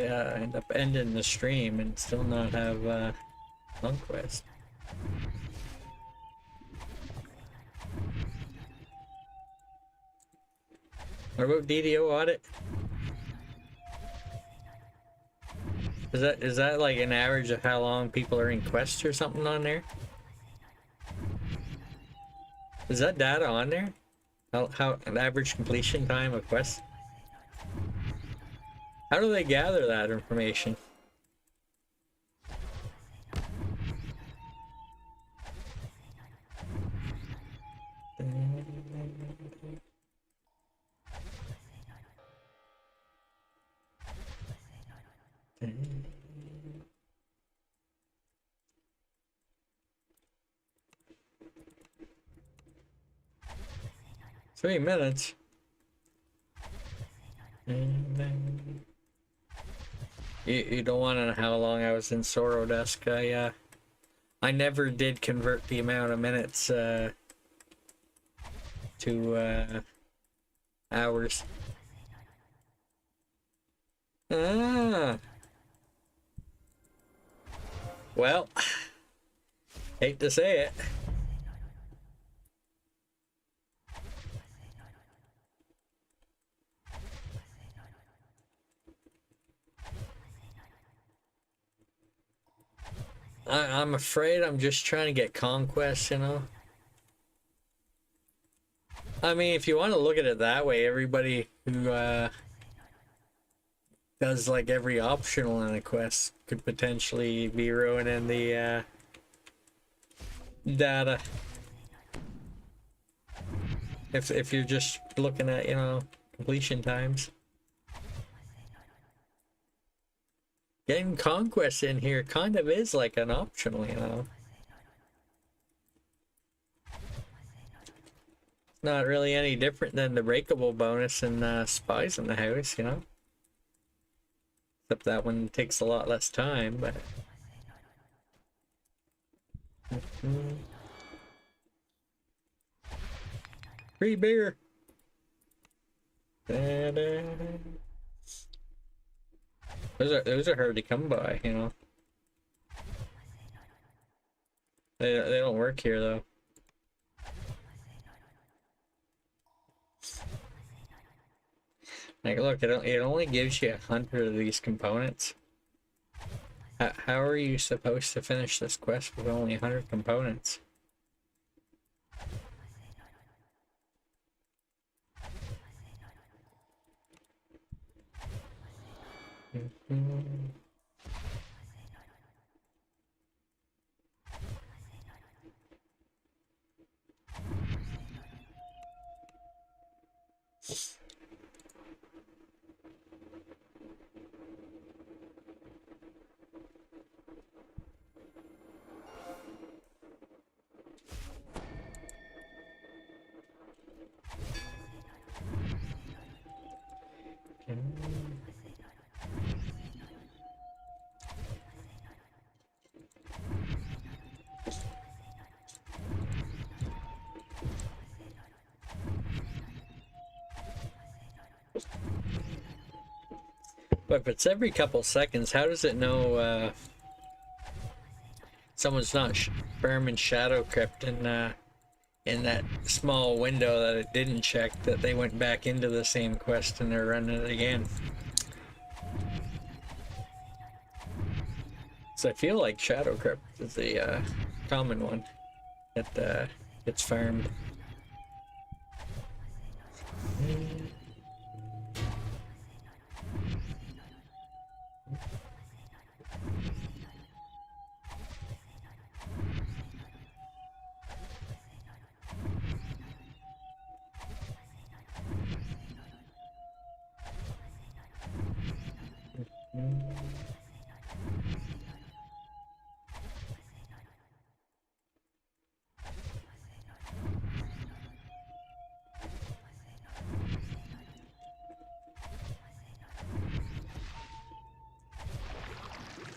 end up ending the stream and still not have Conquest. What about DDO audit? Is that like an average of how long people are in quests or something on there? Is that data on there? How an average completion time of quests? How do they gather that information? Three minutes. You don't want to know how long I was in Sorrow Dusk. I never did convert the amount of minutes 2 hours. Ah. Well, hate to say it. I'm afraid I'm just trying to get conquest, you know? I mean, if you want to look at it that way, everybody who does like every optional in a quest could potentially be ruining the data. If you're just looking at, you know, completion times. Getting conquest in here kind of is like an optional, you know. It's not really any different than the breakable bonus in Spies in the House, you know. Except that one takes a lot less time, but... Free beer! Da-da. Those are hard to come by, you know. They don't work here though. Like, look, it only gives you 100 of these components. How are you supposed to finish this quest with only 100 components? But if it's every couple seconds, how does it know someone's not Berman Shadow Crypt in that small window that it didn't check, that they went back into the same quest and they're running it again? So I feel like Shadow Crypt is the common one that gets farmed.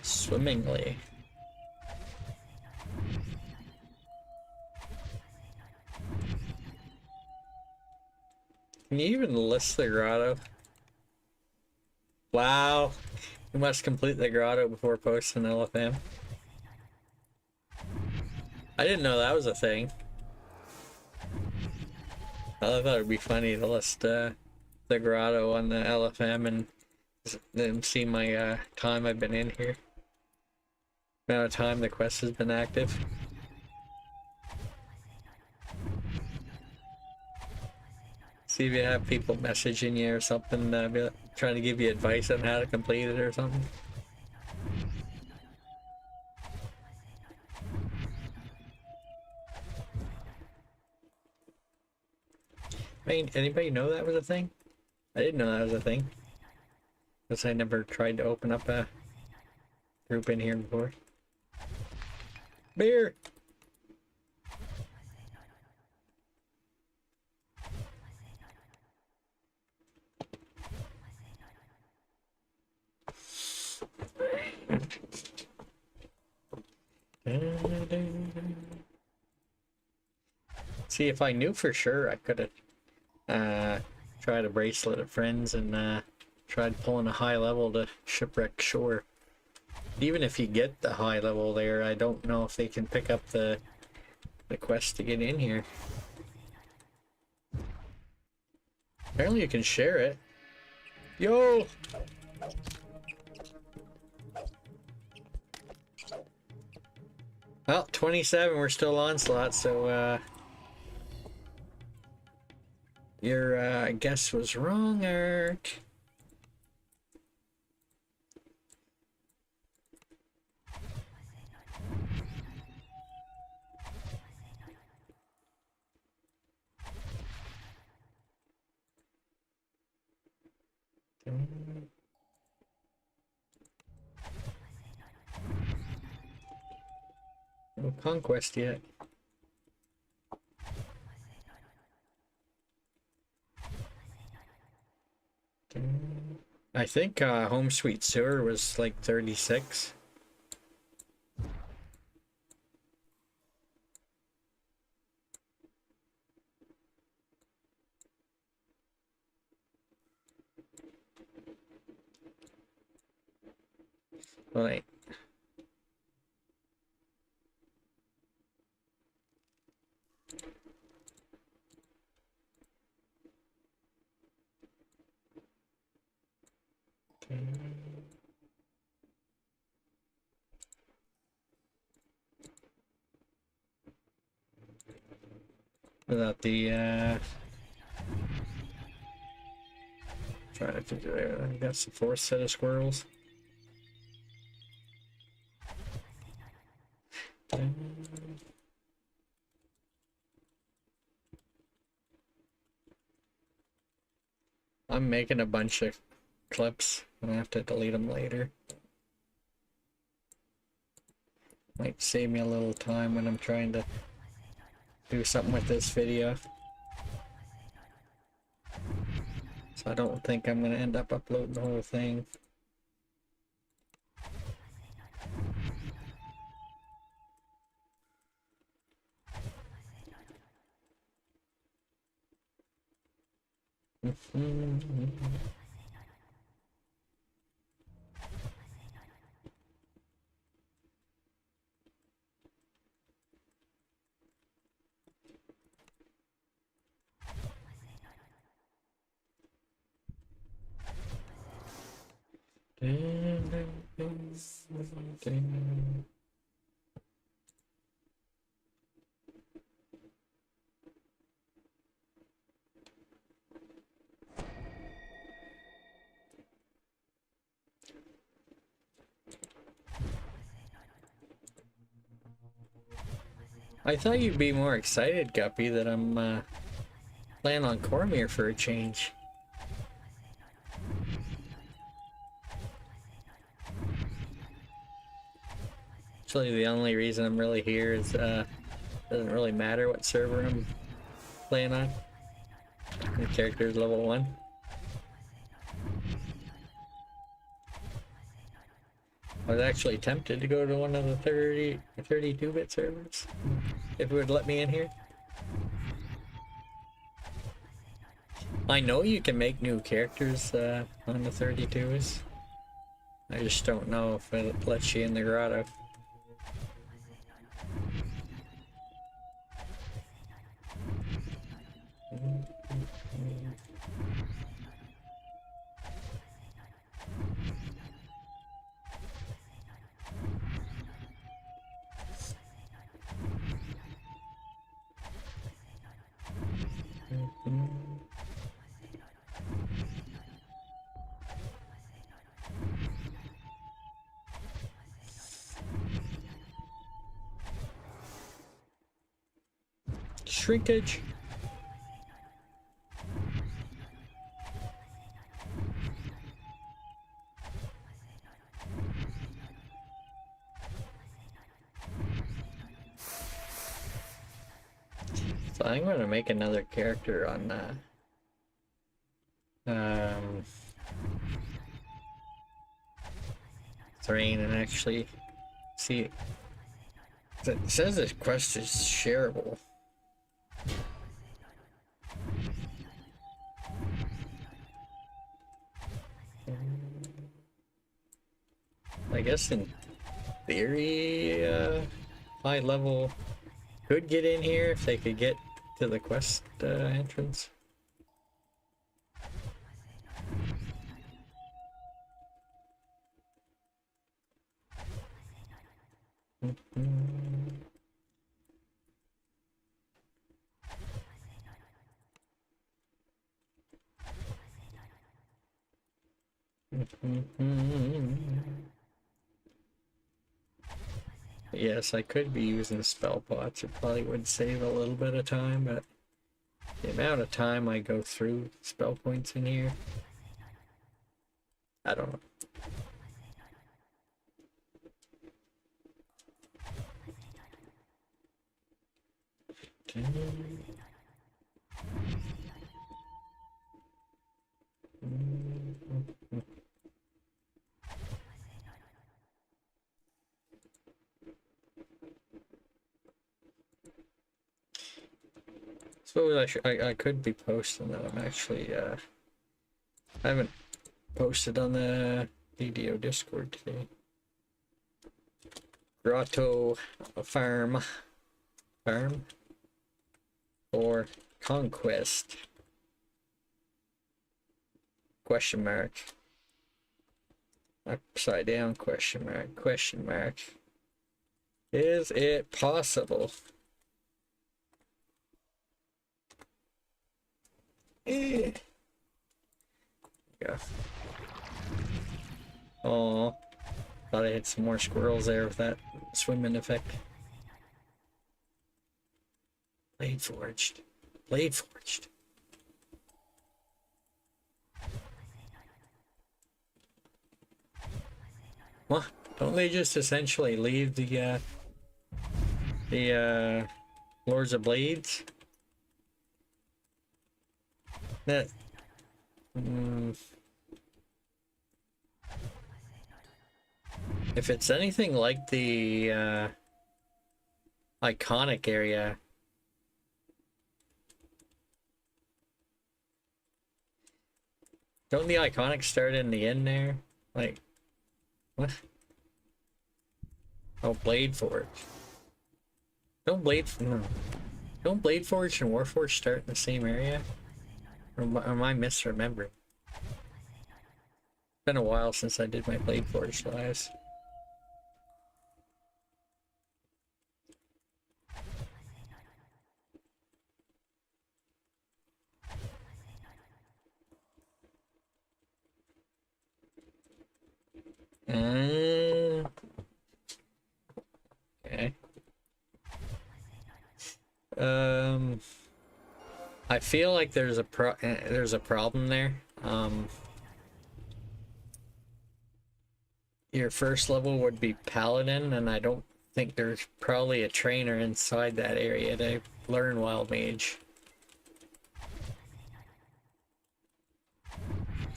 Swimmingly. Can you even list the grotto? Wow. You must complete the grotto before posting LFM. I didn't know that was a thing. I thought it would be funny to list the grotto on the LFM and then see my time I've been in here. Amount of time the quest has been active. See if you have people messaging you or something, trying to give you advice on how to complete it or something. I mean, anybody know that was a thing? I didn't know that was a thing. Because I never tried to open up a group in here before. Beer! See, if I knew for sure, I could have tried a bracelet of friends and tried pulling a high level to Shipwreck Shore. Even if you get the high level there, I don't know if they can pick up the quest to get in here. Apparently you can share it. Yo! Well, 27, we're still onslaught, so your guess was wrong, Ark. No conquest yet. I think Home Sweet Sewer was like 36. Right. Without the trying to figure out, I guess the fourth set of squirrels. I'm making a bunch of clips. I'm gonna have to delete them later. Might save me a little time when I'm trying to do something with this video. So I don't think I'm gonna end up uploading the whole thing. I thought you'd be more excited, Guppy, that I'm playing on Cormier for a change. Actually, the only reason I'm really here is doesn't really matter what server I'm playing on. The character's level 1. I was actually tempted to go to one of the 32-bit servers, if it would let me in here. I know you can make new characters on the 32s. I just don't know if it lets you in the grotto. Shrinkage. So I'm going to make another character on Thrain and actually see. It says this quest is shareable. I guess in theory, high level could get in here if they could get to the quest entrance. Yes, I could be using spell pots. It probably would save a little bit of time, but the amount of time I go through spell points in here, I don't know. So I could be posting that. I'm actually I haven't posted on the DDO Discord today. Grotto farm or conquest? Question mark. Upside down question mark. Question mark. Is it possible? Yeah. Oh, thought I had some more squirrels there with that swimming effect. Blade forged. Blade forged. What? Don't they just essentially leave the Lords of Blades? That. If it's anything like the iconic area, don't the iconic start in the end there? Like, what? Oh, Blade Forge. Don't Blade Forge and Warforge start in the same area? Or am I misremembering? It's been a while since I did my Blade Forge lives. Okay. I feel like there's a problem there. Your first level would be Paladin, and I don't think there's probably a trainer inside that area to learn Wild Mage.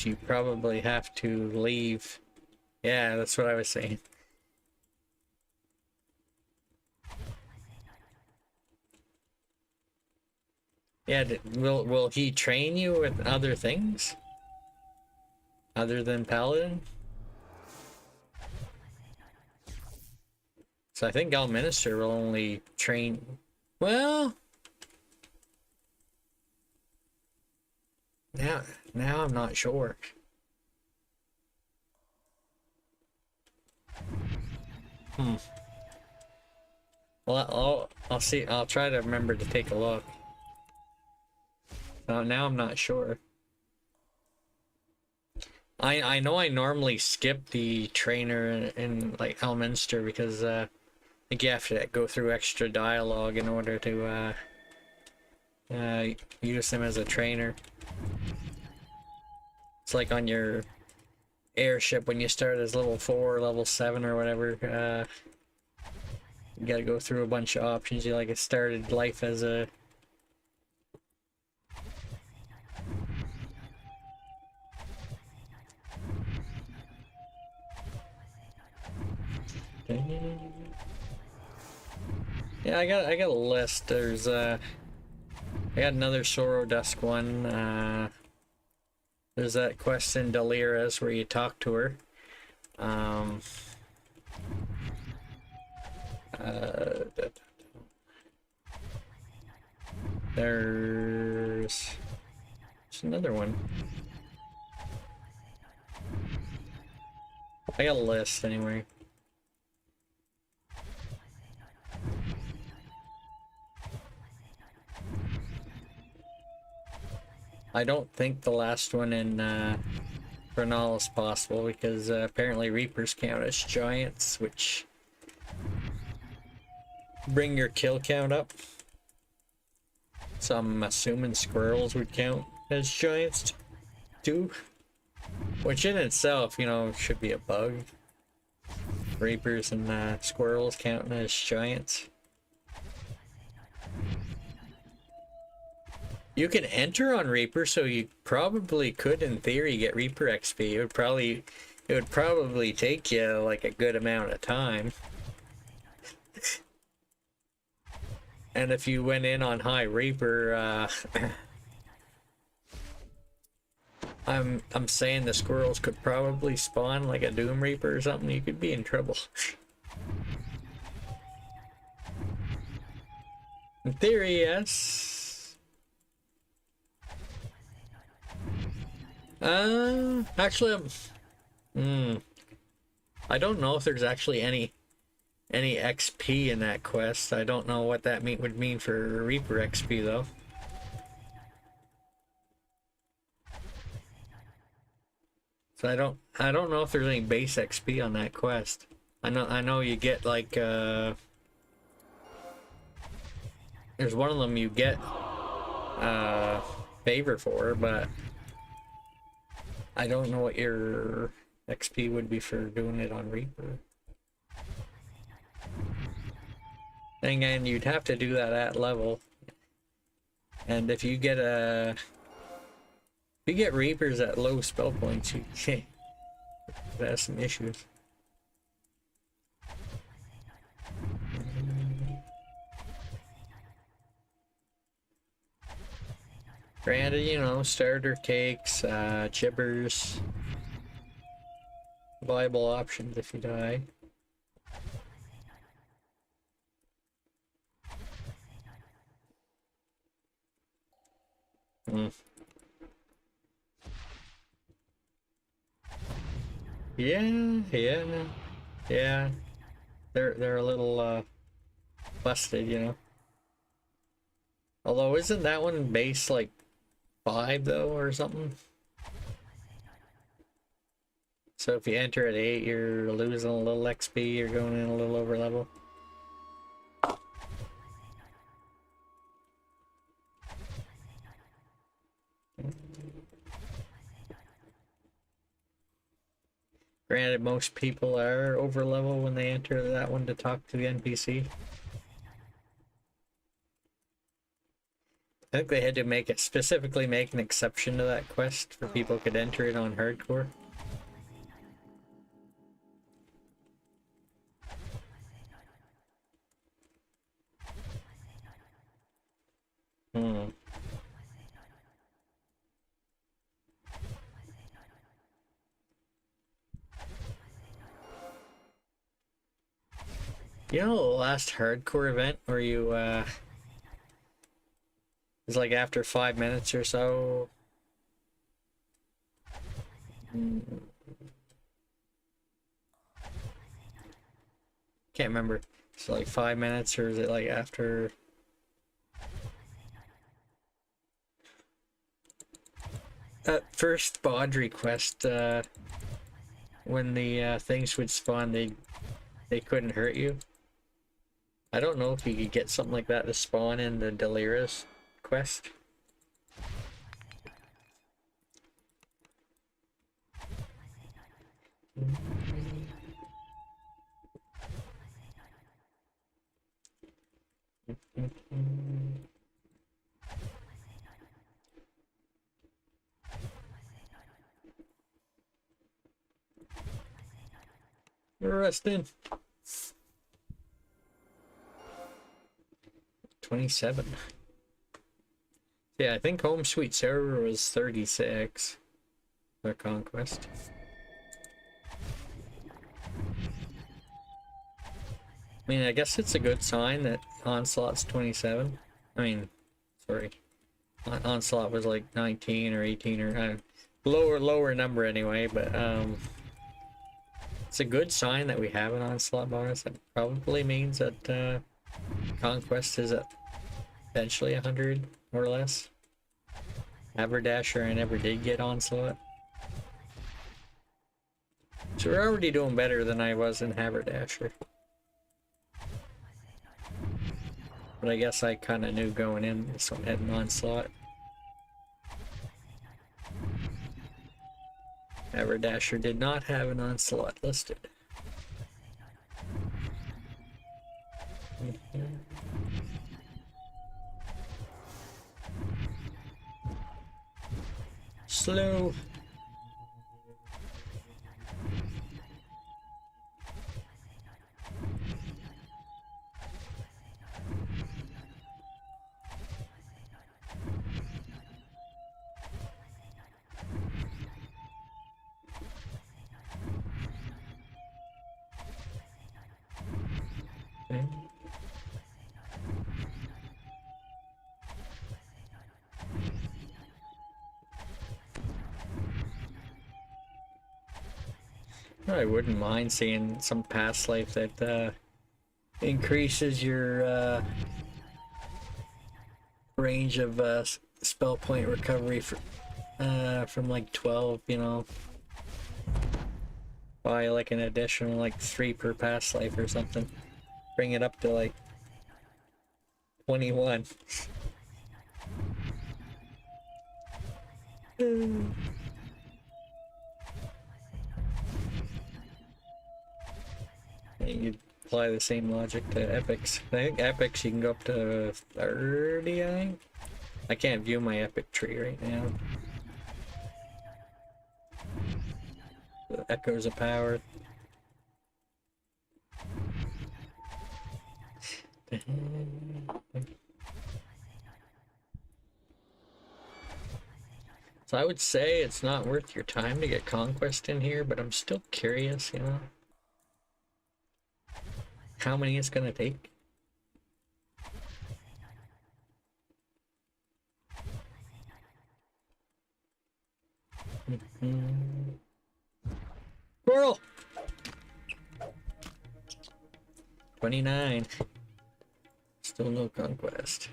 You probably have to leave. Yeah, that's what I was saying. Yeah, will he train you with other things? Other than Paladin? So I think Alminister will only train... Well... Now I'm not sure. Well, I'll see. I'll try to remember to take a look. Now I'm not sure. I know I normally skip the trainer in like Elminster because I think you have to go through extra dialogue in order to use him as a trainer. It's like on your airship when you start as level 4, level 7 or whatever. You gotta go through a bunch of options. You like it started life as a... Yeah, I got a list. There's I got another Sorrow Dusk one. There's that quest in Delira's where you talk to her. There's another one. I got a list anyway. I don't think the last one in Renal is possible because apparently Reapers count as giants, which bring your kill count up. So I'm assuming squirrels would count as giants too, which in itself, you know, should be a bug. Reapers and squirrels counting as giants. You can enter on Reaper, so you probably could, in theory, get Reaper XP. It would probably take you like a good amount of time. And if you went in on high Reaper, I'm saying the squirrels could probably spawn like a Doom Reaper or something. You could be in trouble. In theory, yes. Actually, I don't know if there's actually any XP in that quest. I don't know what that would mean for Reaper XP though. So I don't know if there's any base XP on that quest. I know you get like there's one of them you get favor for, but I don't know what your XP would be for doing it on Reaper. And again, you'd have to do that at level. And if you get Reapers at low spell points, you have some issues. Granted, you know, starter cakes, chibbers, viable options if you die. Yeah. They're a little busted, you know. Although isn't that one base like 5 though or something? So if you enter at 8, you're losing a little XP, you're going in a little over level. Granted, most people are over level when they enter that one to talk to the NPC. I think they had to specifically make an exception to that quest for people who could enter it on hardcore. You know the last hardcore event where you it's like after 5 minutes or so. Can't remember. It's like 5 minutes, or is it like after? At first Baudry quest, when the things would spawn, they couldn't hurt you. I don't know if you could get something like that to spawn in the Delira's quest. Resting. 27. Yeah, I think Home Sweet Server was 36. The Conquest. I mean, I guess it's a good sign that Onslaught's 27. I mean, sorry. Onslaught was like 19 or 18 or lower number anyway, but it's a good sign that we have an Onslaught bonus. That probably means that Conquest is at eventually 100 or less. Haberdasher, I never did get Onslaught. So we're already doing better than I was in Haberdasher. But I guess I kind of knew going in this one had an Onslaught. Haberdasher did not have an Onslaught listed. Slow. Okay. I wouldn't mind seeing some past life that increases your range of spell point recovery from like 12, you know, by like an additional like 3 per past life or something. Bring it up to like 21. You apply the same logic to epics. I think epics you can go up to 30, I think. I can't view my epic tree right now. The echoes of power. So I would say it's not worth your time to get Conquest in here, but I'm still curious, you know, how many it's gonna take. Squirrel! 29. Still no Conquest.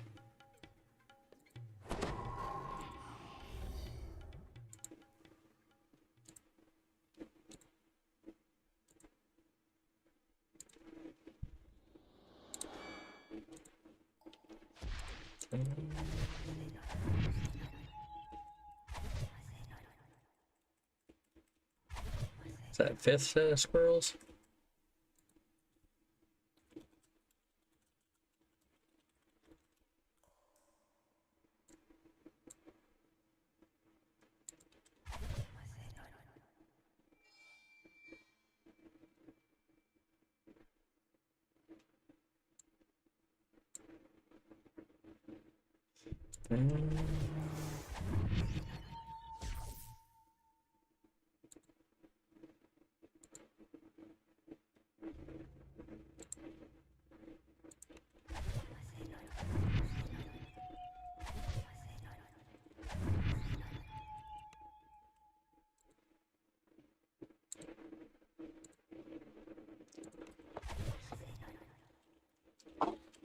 Is that 5th set of squirrels?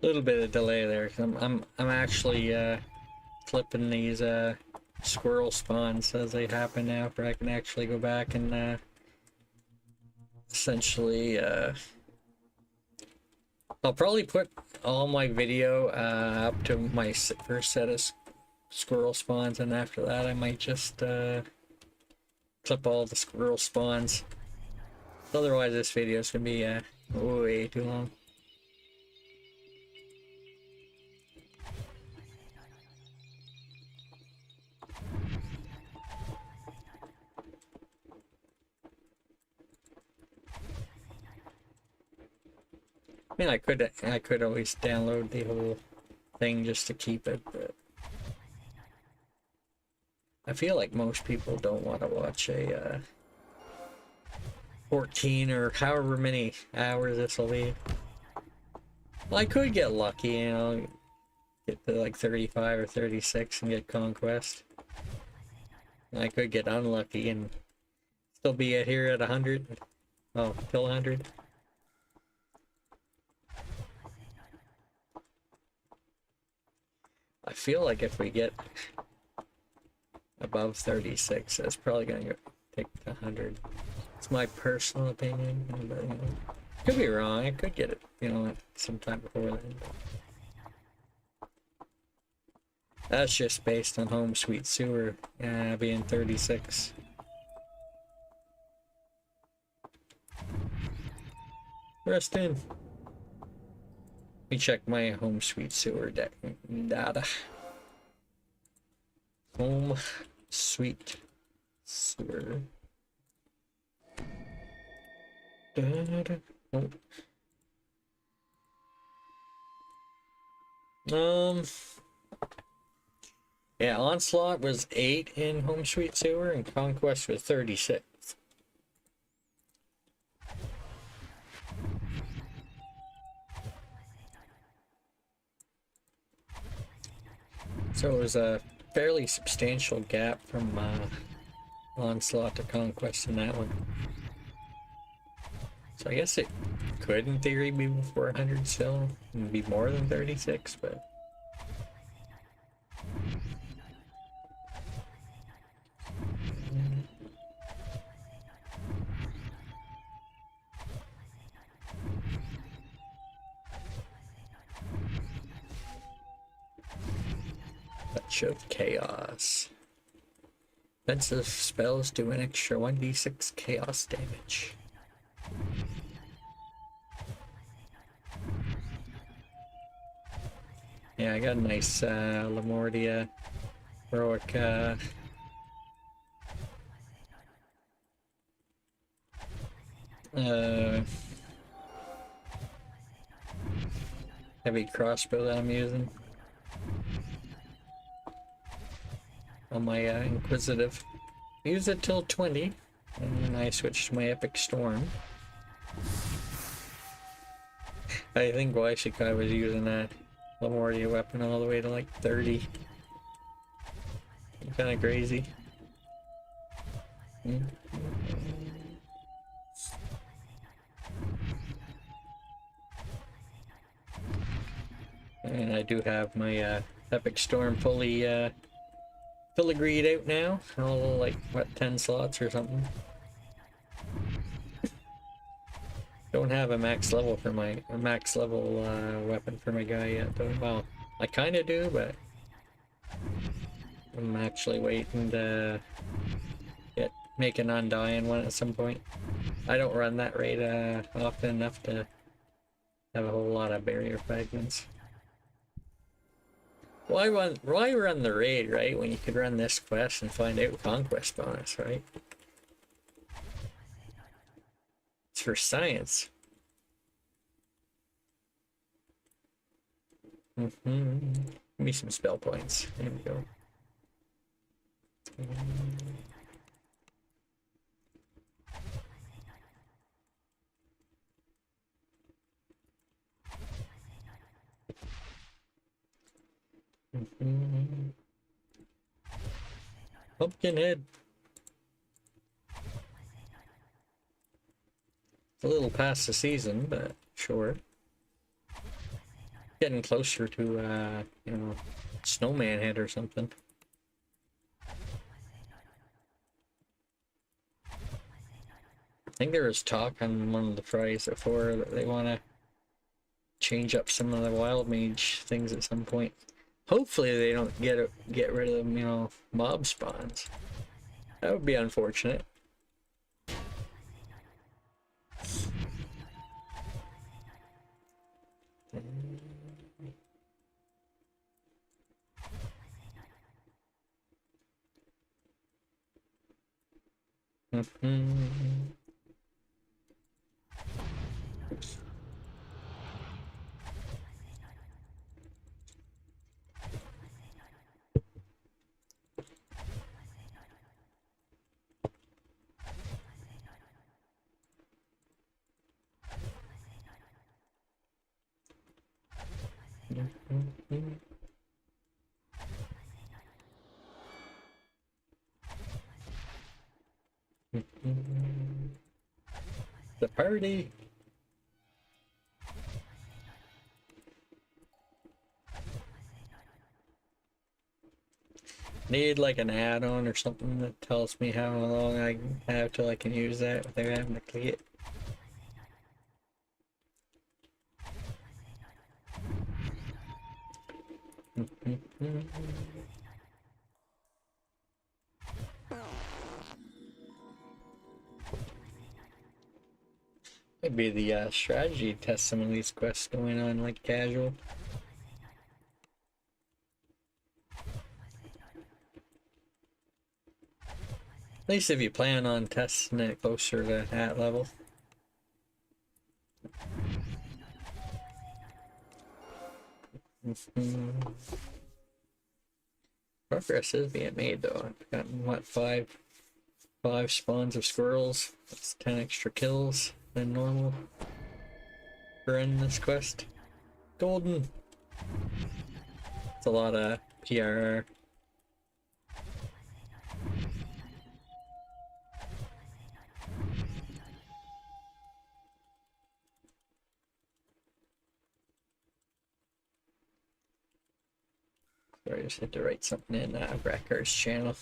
Little bit of delay there. I'm actually flipping these squirrel spawns as they happen now, where I can actually go back and essentially I'll probably put all my video up to my first set of squirrel spawns, and after that I might just clip all the squirrel spawns. Otherwise this video is gonna be way too long. I mean, I could always download the whole thing just to keep it, but I feel like most people don't want to watch a 14 or however many hours this will be. Well, I could get lucky, you know, get to like 35 or 36 and get Conquest. I could get unlucky and still be at here at 100. Oh, till 100. I feel like if we get above 36, that's probably gonna take 100. It's my personal opinion, but you know, could be wrong. I could get it, you know, sometime before then. That's just based on Home Sweet Sewer being 36. Rest in. Let me check my Home Sweet Sewer data. Home Sweet Sewer. Oh. Yeah, Onslaught was 8 in Home Sweet Sewer, and Conquest was 36. So it was a fairly substantial gap from Onslaught to Conquest in that one. So I guess it could, in theory, be before 100 still, and be more than 36, but... Touch of Chaos. Defensive spells do an extra 1d6 chaos damage. Yeah, I got a nice Lamordia heroic heavy crossbow that I'm using on my Inquisitive. Use it till 20, and then I switch to my Epic Storm. I think Waishikai was using that Lamordia weapon all the way to like 30. Kind of crazy. And I do have my Epic Storm fully filigreed out now. All like what, 10 slots or something. Don't have a max level for my weapon for my guy yet though. Well, I kind of do, but I'm actually waiting to make an Undying one at some point. I don't run that raid often enough to have a whole lot of barrier fragments. Why run the raid, right, when you could run this quest and find out Conquest bonus, right? It's for science. Give me some spell points. There we go. Pumpkinhead. It's a little past the season, but sure. Getting closer to, you know, Snowman Head or something. I think there was talk on one of the Fridays before that they want to change up some of the Wild Mage things at some point. Hopefully they don't get rid of, you know, mob spawns. That would be unfortunate. The party. Need like an add-on or something that tells me how long I have till I can use that without having to click it. Maybe the strategy test some of these quests going on like casual. At least if you plan on testing it closer to that level. Progress is being made though. I've gotten what, five spawns of squirrels. That's 10 extra kills than normal for in this quest. Golden. It's a lot of PRR. Sorry, I just had to write something in Bracker's channel.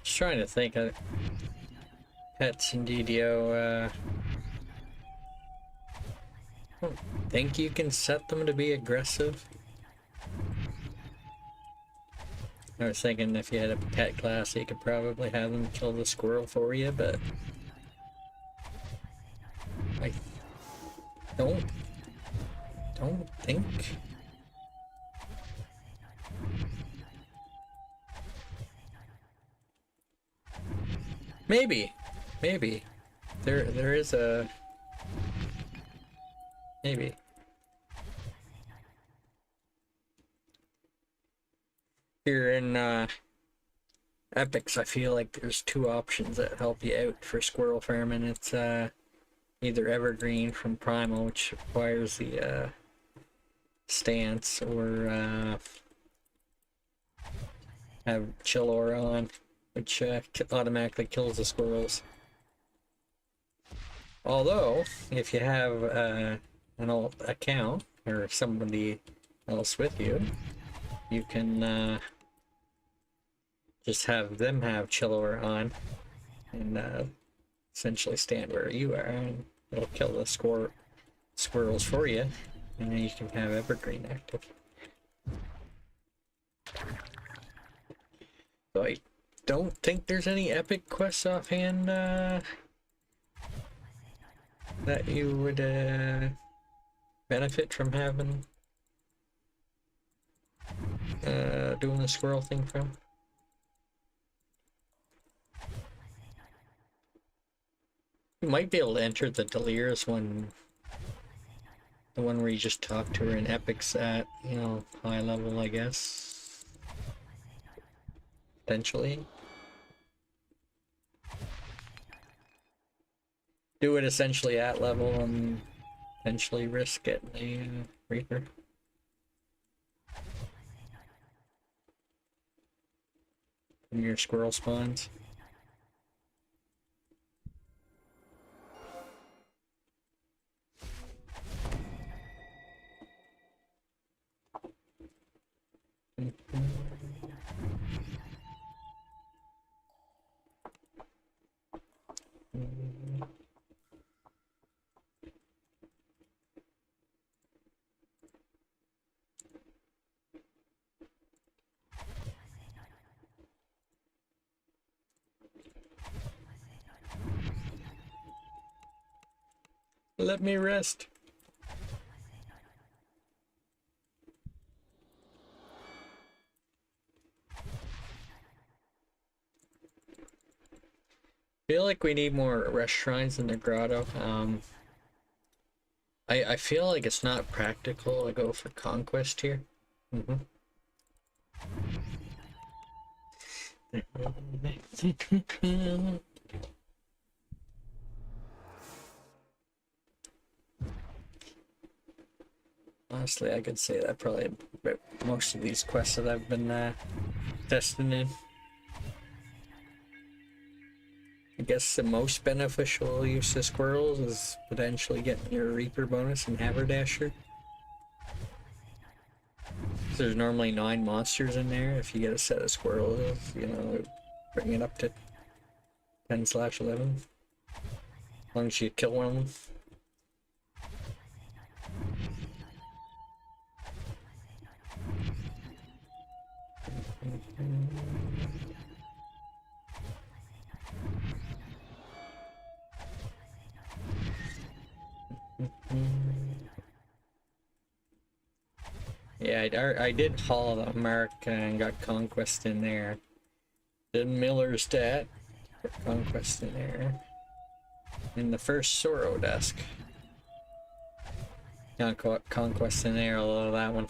Just trying to think of pets in DDO. I don't think you can set them to be aggressive. I was thinking if you had a pet class, you could probably have them kill the squirrel for you, but I don't think. Maybe there is a maybe. Here in Epics, I feel like there's two options that help you out for squirrel farming. It's either Evergreen from Primal, which requires the stance, or have Chill Aura on, which automatically kills the squirrels. Although, if you have an alt account or somebody else with you, you can just have them have Chill Aura on and essentially stand where you are, and it'll kill the squirrels for you, and then you can have Evergreen active. So I don't think there's any epic quests offhand that you would benefit from having doing the squirrel thing from. You might be able to enter the Delirious one The one where you just talk to her in epics at, you know, high level, I guess. Potentially. Do it essentially at level and potentially risk getting the Reaper. From your squirrel spawns. Let me rest. Feel like we need more rest shrines in the grotto. I feel like it's not practical to go for conquest here. Honestly, I could say that probably about most of these quests that I've been testing in. I guess the most beneficial use of squirrels is potentially getting your Reaper bonus and Haberdasher. There's normally 9 monsters in there. If you get a set of squirrels, you know, bring it up to 10/11. As long as you kill one of them. Yeah, I did haul the mark and got conquest in there. Did Miller's stat, put conquest in there. In the first Sorrow desk. Conquest in there, although that one.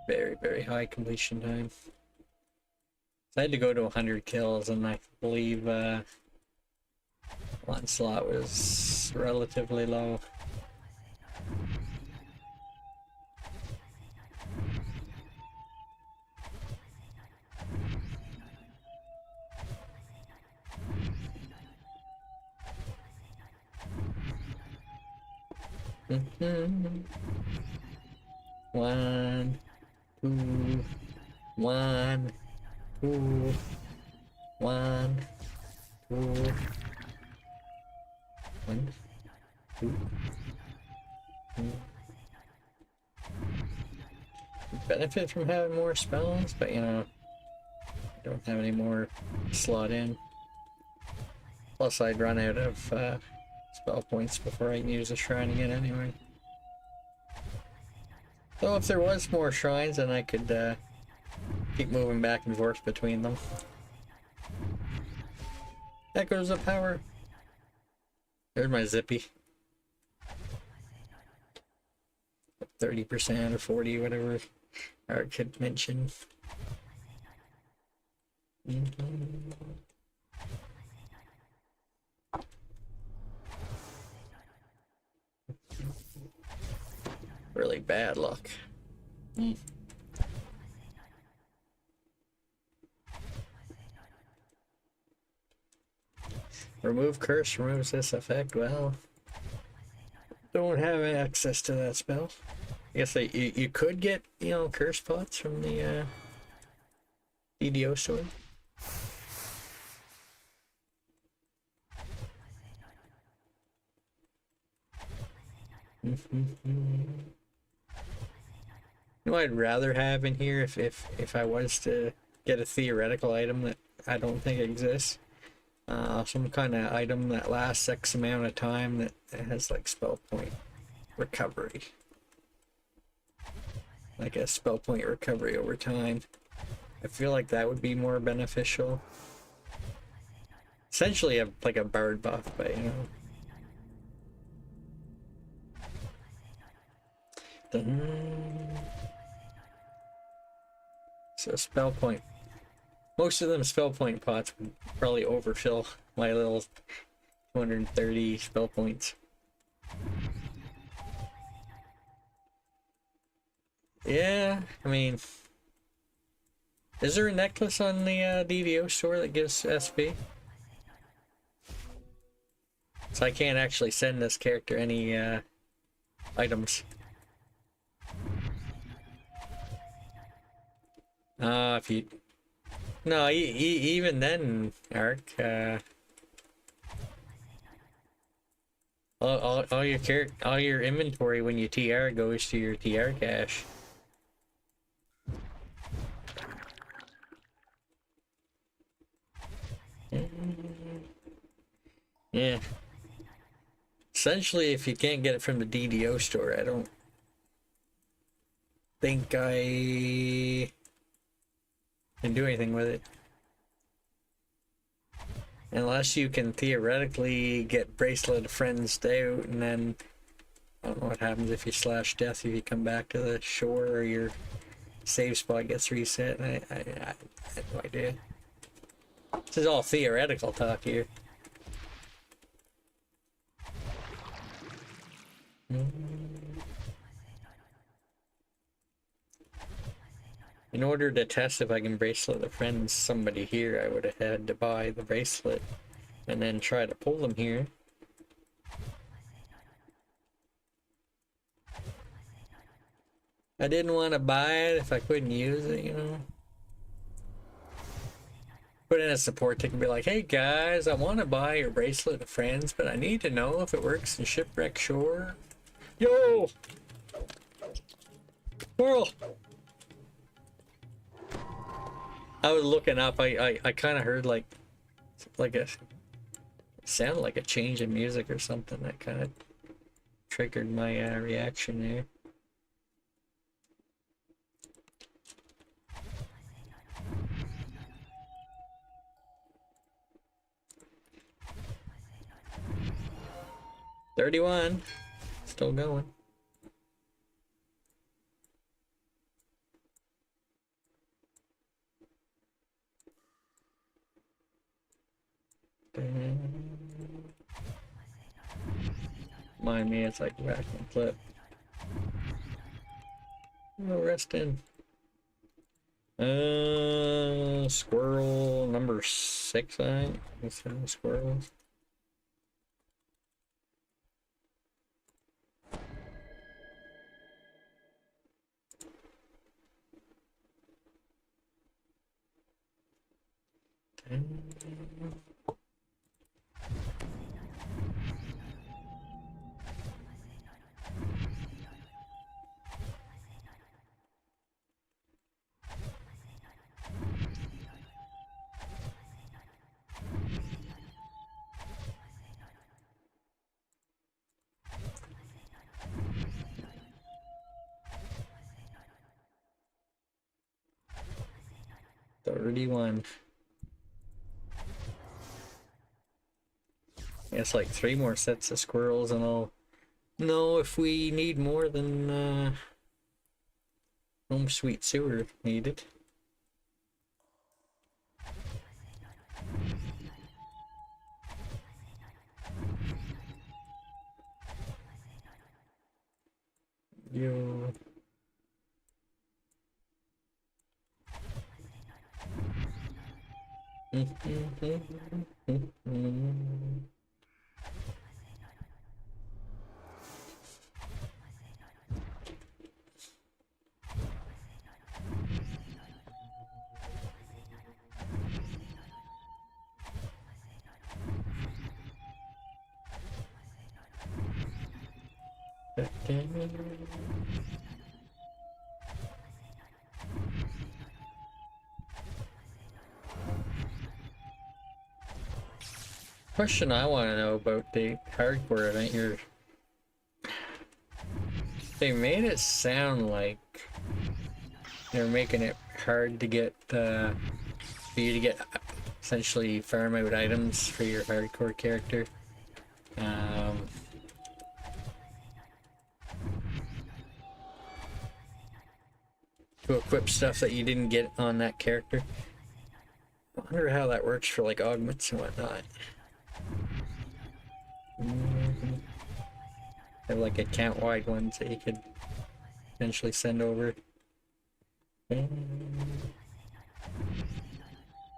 Very, very high completion time. So I had to go to 100 kills, and I believe Lancelot was relatively low. One, two, one, two, one, two, one, two. Benefit from having more spells, but you know, I don't have any more slot in. Plus, I'd run out of spell points before I can use the shrine again anyway. So if there was more shrines, then I could keep moving back and forth between them. Echoes of power. There's my zippy. 30% or 40, whatever our kid mentioned. Really bad luck. Remove curse removes this effect. Well, don't have access to that spell. I guess you could get, you know, curse pots from the DDO sword. You know what I'd rather have in here if I was to get a theoretical item that I don't think exists? Some kind of item that lasts X amount of time that has like spell point recovery. Like a spell point recovery over time. I feel like that would be more beneficial. Essentially like a bard buff, but you know. So spell point. Most of them spell point pots would probably overfill my little 230 spell points. Yeah, I mean, is there a necklace on the DVO store that gives SP? So I can't actually send this character any items. If you... No, even then, Ark, all your inventory when you TR goes to your TR cache. Yeah. Essentially, if you can't get it from the DDO store, I don't think I can do anything with it. Unless you can theoretically get Bracelet of Friends out, and then I don't know what happens if you slash death if you come back to the shore or your save spot gets reset. I have no idea. This is all theoretical talk here. In order to test if I can bracelet the friends somebody here, I would have had to buy the bracelet and then try to pull them here. I didn't want to buy it if I couldn't use it, you know. Put in a support ticket and be like, hey guys, I want to buy your bracelet of friends, but I need to know if it works in Shipwreck Shore. Yo! Squirrel! I was looking up, I kind of heard like a, sounded like a change in music or something that kind of triggered my reaction there. $31, still going. Mind me, it's like back and flip. No rest in. Squirrel number 6, I think. Let's see the squirrels. $31. It's like 3 more sets of squirrels and I'll know if we need more than Home Sweet Sewer needed. Yo. Question I want to know about the hardcore event here. They made it sound like they're making it hard to get for you to get essentially farm out items for your hardcore character. to equip stuff that you didn't get on that character. I wonder how that works for like augments and whatnot. Have like account-wide ones that you could potentially send over.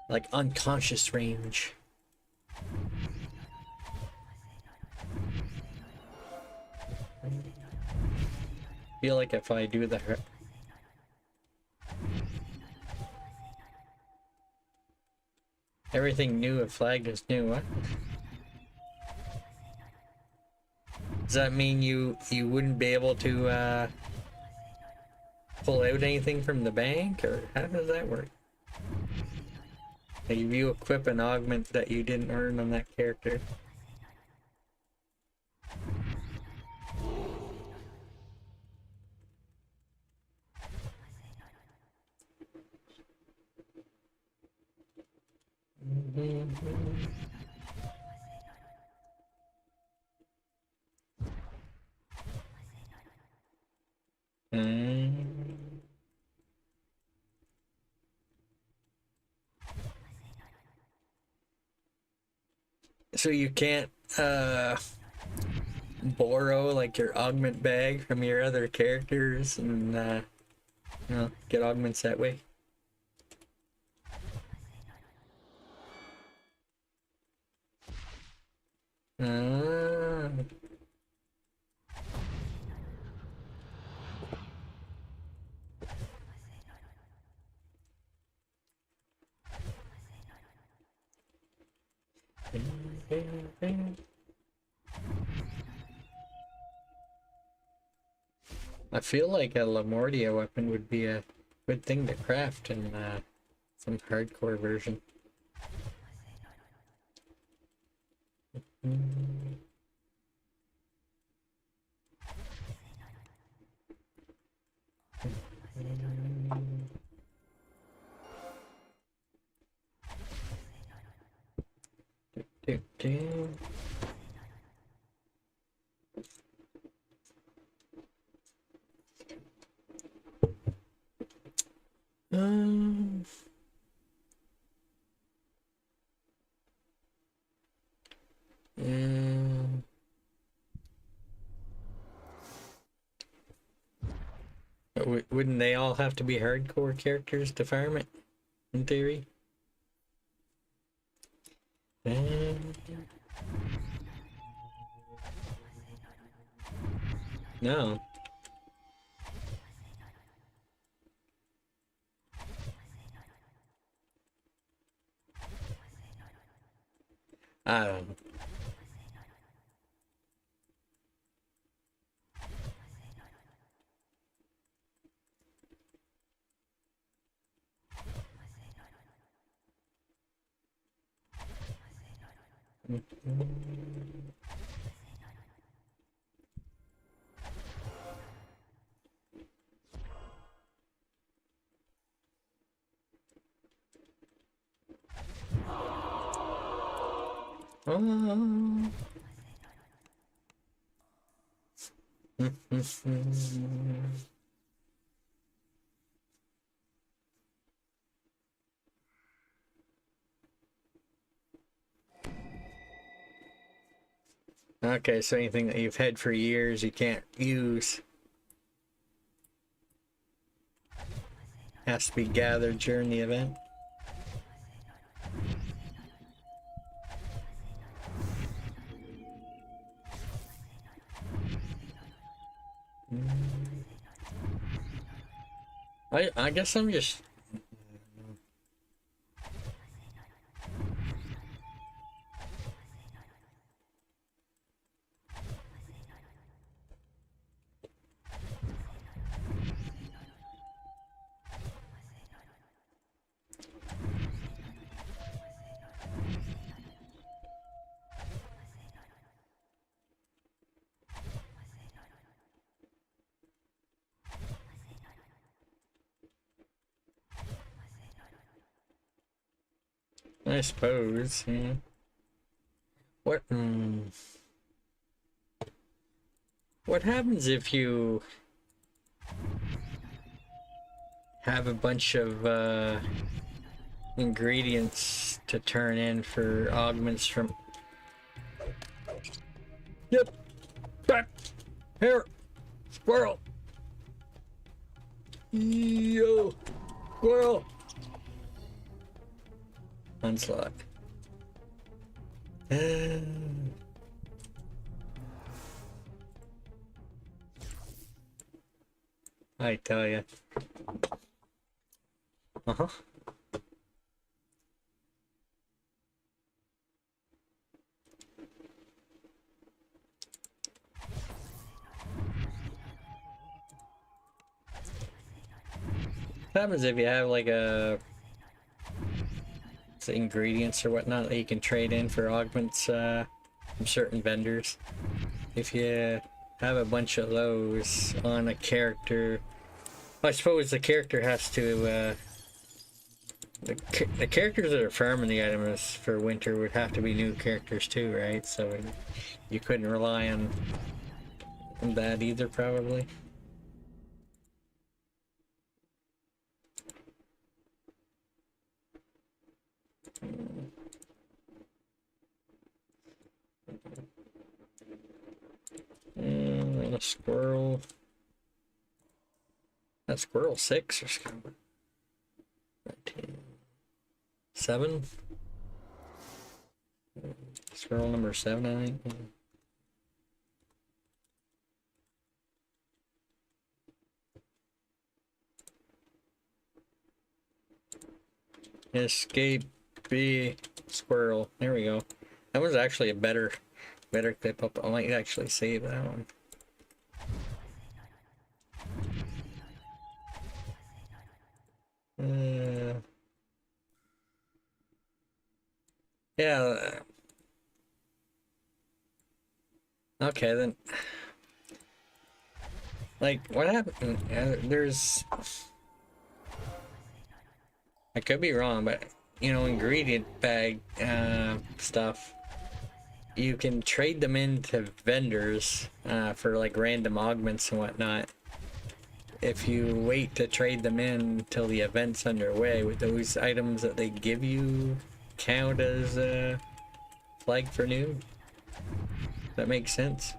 Like unconscious range. Feel like if I do the everything new at flag is new, what? Does that mean you wouldn't be able to pull out anything from the bank, or how does that work? Like if you equip an augment that you didn't earn on that character. So you can't borrow like your augment bag from your other characters and you know, get augments that way. I feel like a Lamortia weapon would be a good thing to craft in some hardcore version. Wouldn't they all have to be hardcore characters to farm it, in theory? No. I don't know. Okay, so anything that you've had for years you can't use has to be gathered during the event. I guess I'm just I suppose, yeah. What happens if you have a bunch of ingredients to turn in for augments from. Yep. Back here, squirrel. Yo, squirrel. Onslaught. I tell ya. Uh-huh. What happens if you have like a ingredients or whatnot that you can trade in for augments from certain vendors? If you have a bunch of those on a character, I suppose the character has to the characters that are farming the items for winter would have to be new characters too, right? So you couldn't rely on that either, probably. And a squirrel. That squirrel 6 or 7? Squirrel number 7, I think. Escape B squirrel. There we go. That was actually a better clip up. I might actually save that one. Yeah. Okay, then. Like, what happened? There's. I could be wrong, but you know, ingredient bag stuff. You can trade them into vendors for like random augments and whatnot. If you wait to trade them in until the event's underway, with those items that they give you count as flagged for new. That makes sense.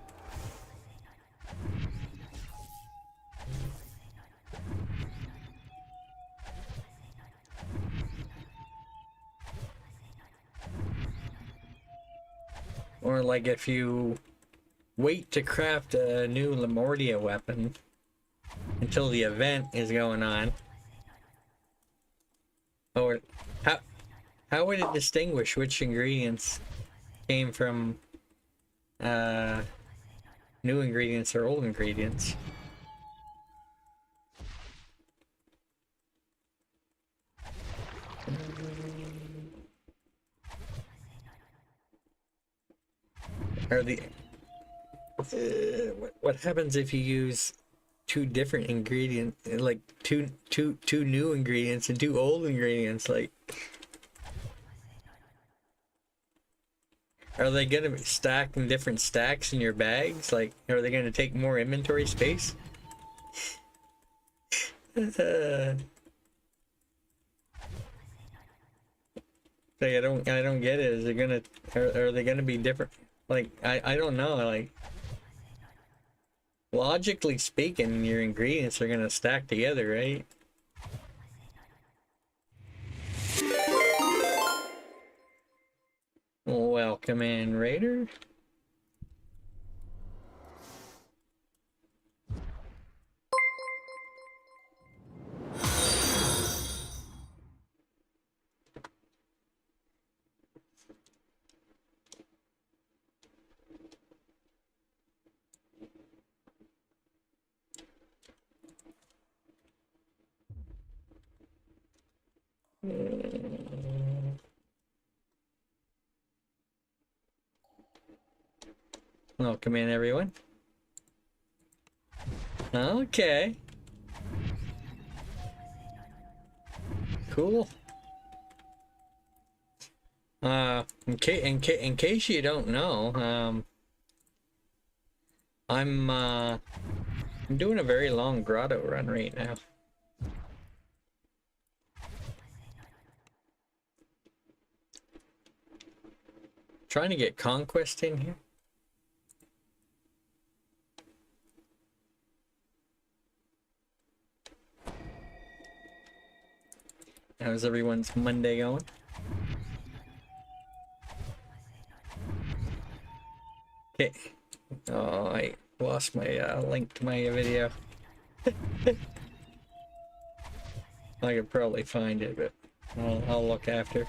Or like if you wait to craft a new Lemordia weapon until the event is going on. Or how would it distinguish which ingredients came from new ingredients or old ingredients? Are the what happens if you use two different ingredients, like two new ingredients and two old ingredients? Like, are they gonna be stacked in different stacks in your bags? Like, are they gonna take more inventory space? Like, I don't get it. Is it gonna are they gonna be different? Like, I don't know, like, logically speaking, your ingredients are gonna stack together, right? Welcome in, Raider. Welcome in, everyone. Okay. Cool. In case you don't know, I'm doing a very long grotto run right now. Trying to get Conquest in here. How's everyone's Monday going? Okay. Oh, I lost my link to my video. I could probably find it, but I'll look after.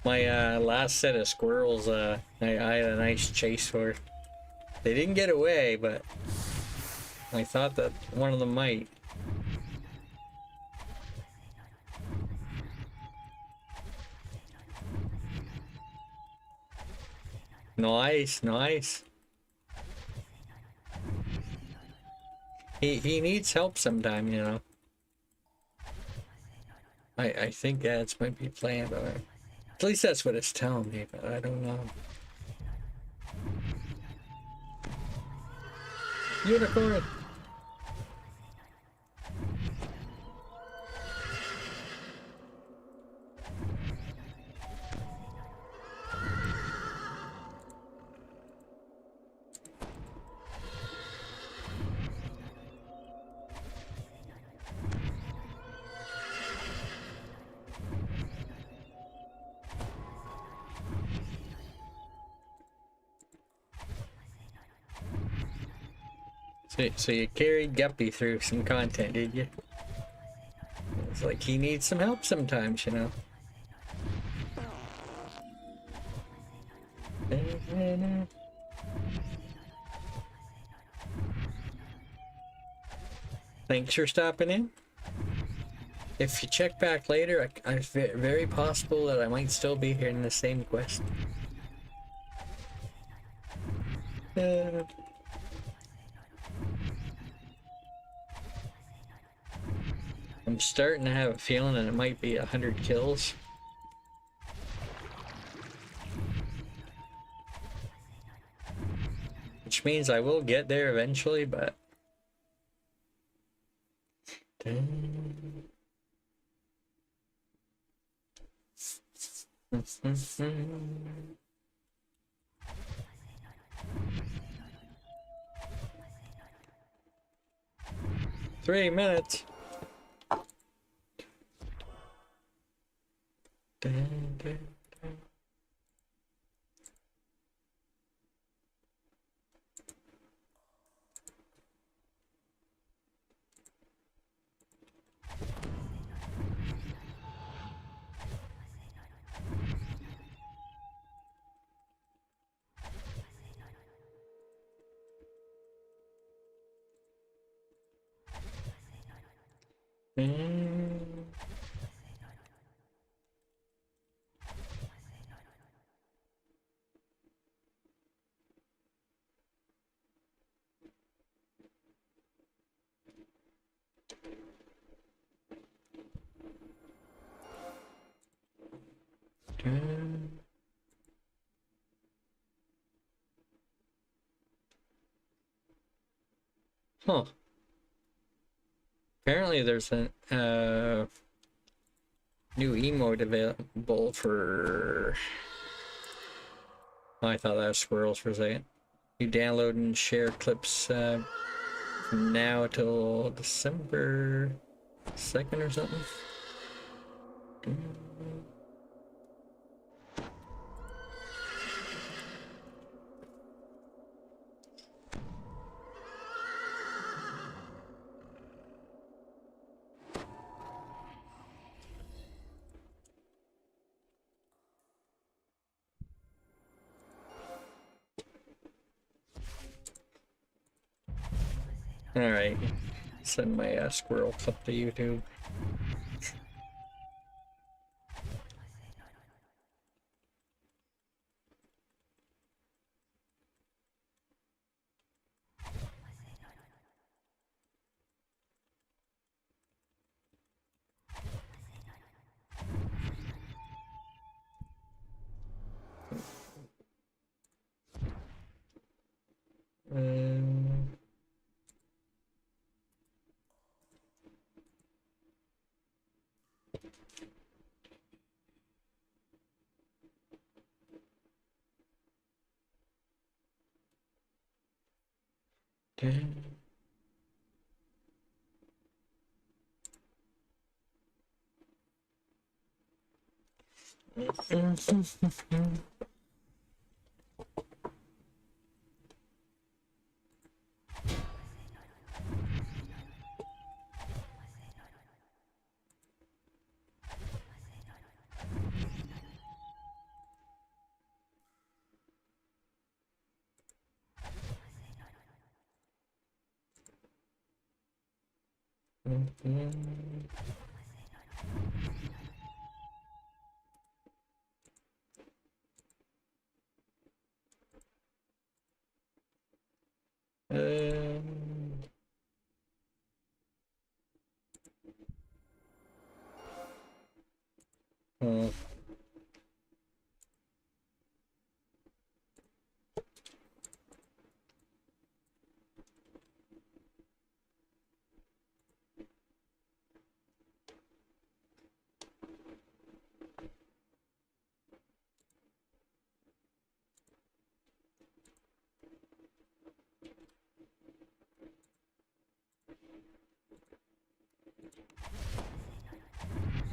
My last set of squirrels, I had a nice chase for. They didn't get away, but I thought that one of them might. Nice, nice. He needs help sometime, you know. I think ads might be playing, but at least that's what it's telling me, but I don't know. Unicorn! 'So you carried Guppy through some content, did you? It's like he needs some help sometimes, you know. Thanks for stopping in. If you check back later, it's very possible that I might still be here in the same quest. I'm starting to have a feeling that it might be 100 kills. Which means I will get there eventually, but... 3 minutes. Huh. Apparently there's a new emote available for... Oh, I thought that was squirrels for a second. You download and share clips from now till December 2nd or something. Alright, send my squirrel clip to YouTube.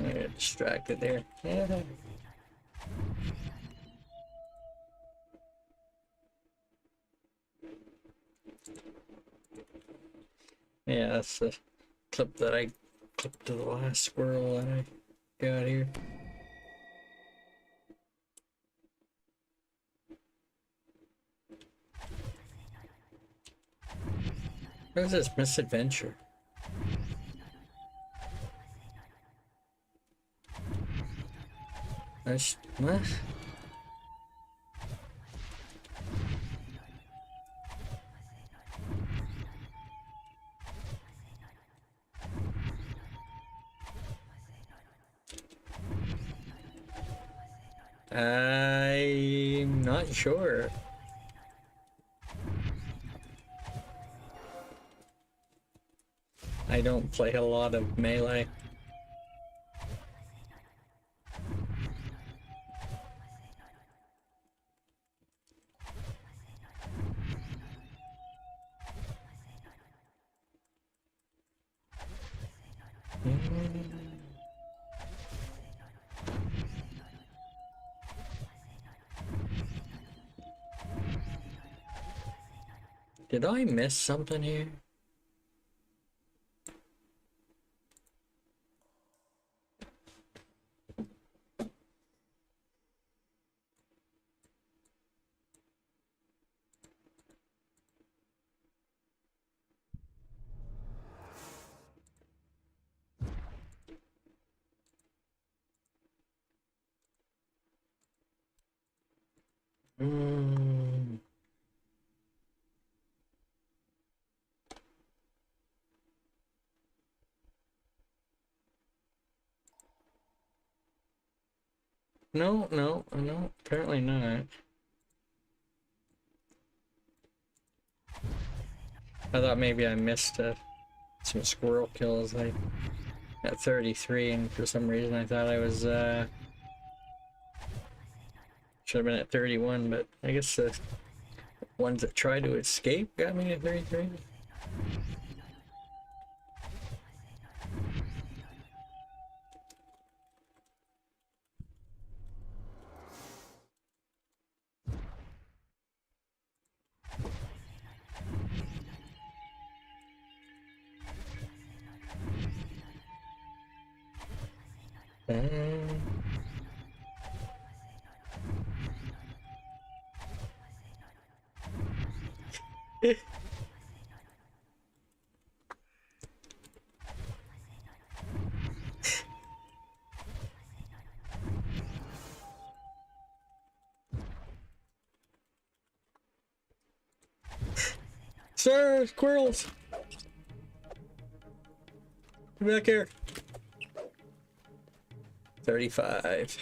I got distracted there. Yeah, that's the clip that I clipped to the last squirrel that I got here. What is this misadventure? What? I'm not sure. I don't play a lot of Melee. Did I miss something here? No, apparently not. I thought maybe I missed some squirrel kills like at 33, and for some reason I thought I was should have been at 31, but I guess the ones that tried to escape got me at 33. Sir, squirrels! Come back here. 35.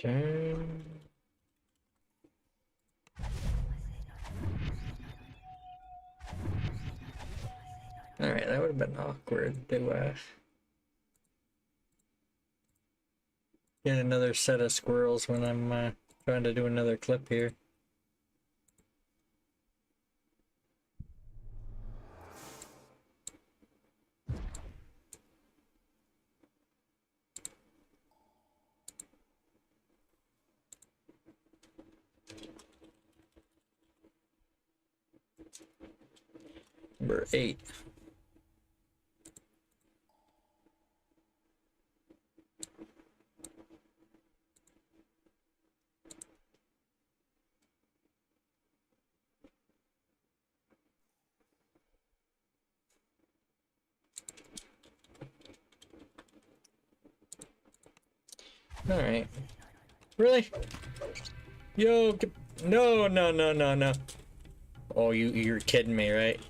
Turn. Alright, that would have been awkward to get another set of squirrels when I'm trying to do another clip here. Number 8. Alright. Really? Yo, no, no, no, no, no. Oh, you're kidding me, right?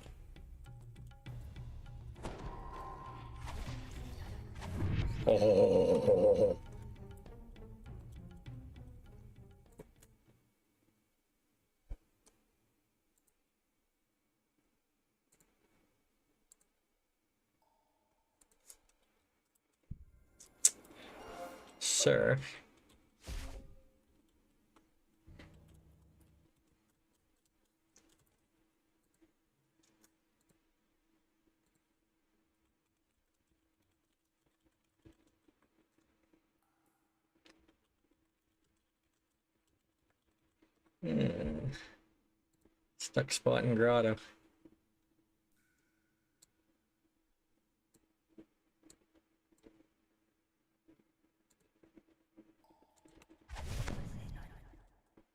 Oh. Sir. Stuck spot in Grotto.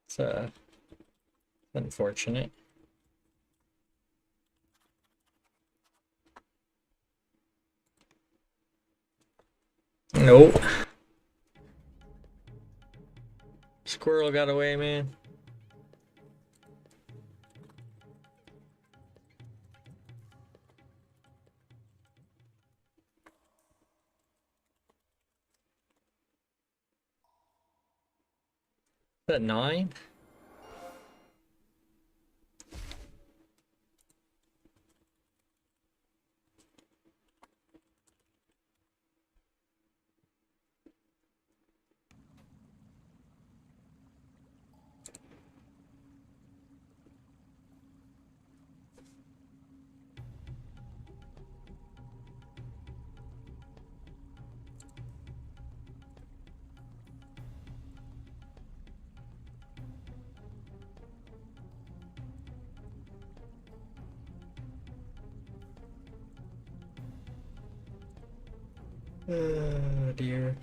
It's unfortunate. Nope. Squirrel got away, man. Is that 9? Oh dear.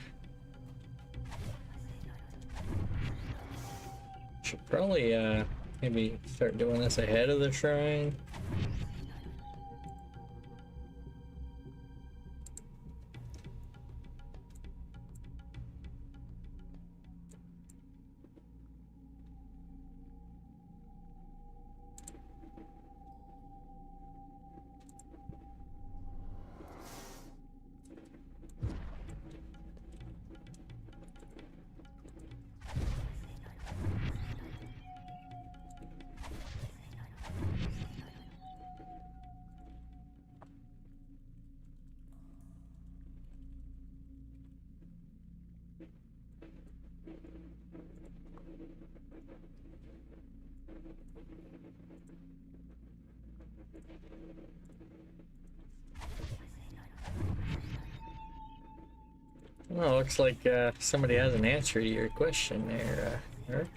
Should probably maybe start doing this ahead of the shrine. Well, looks like somebody has an answer to your question there, Eric.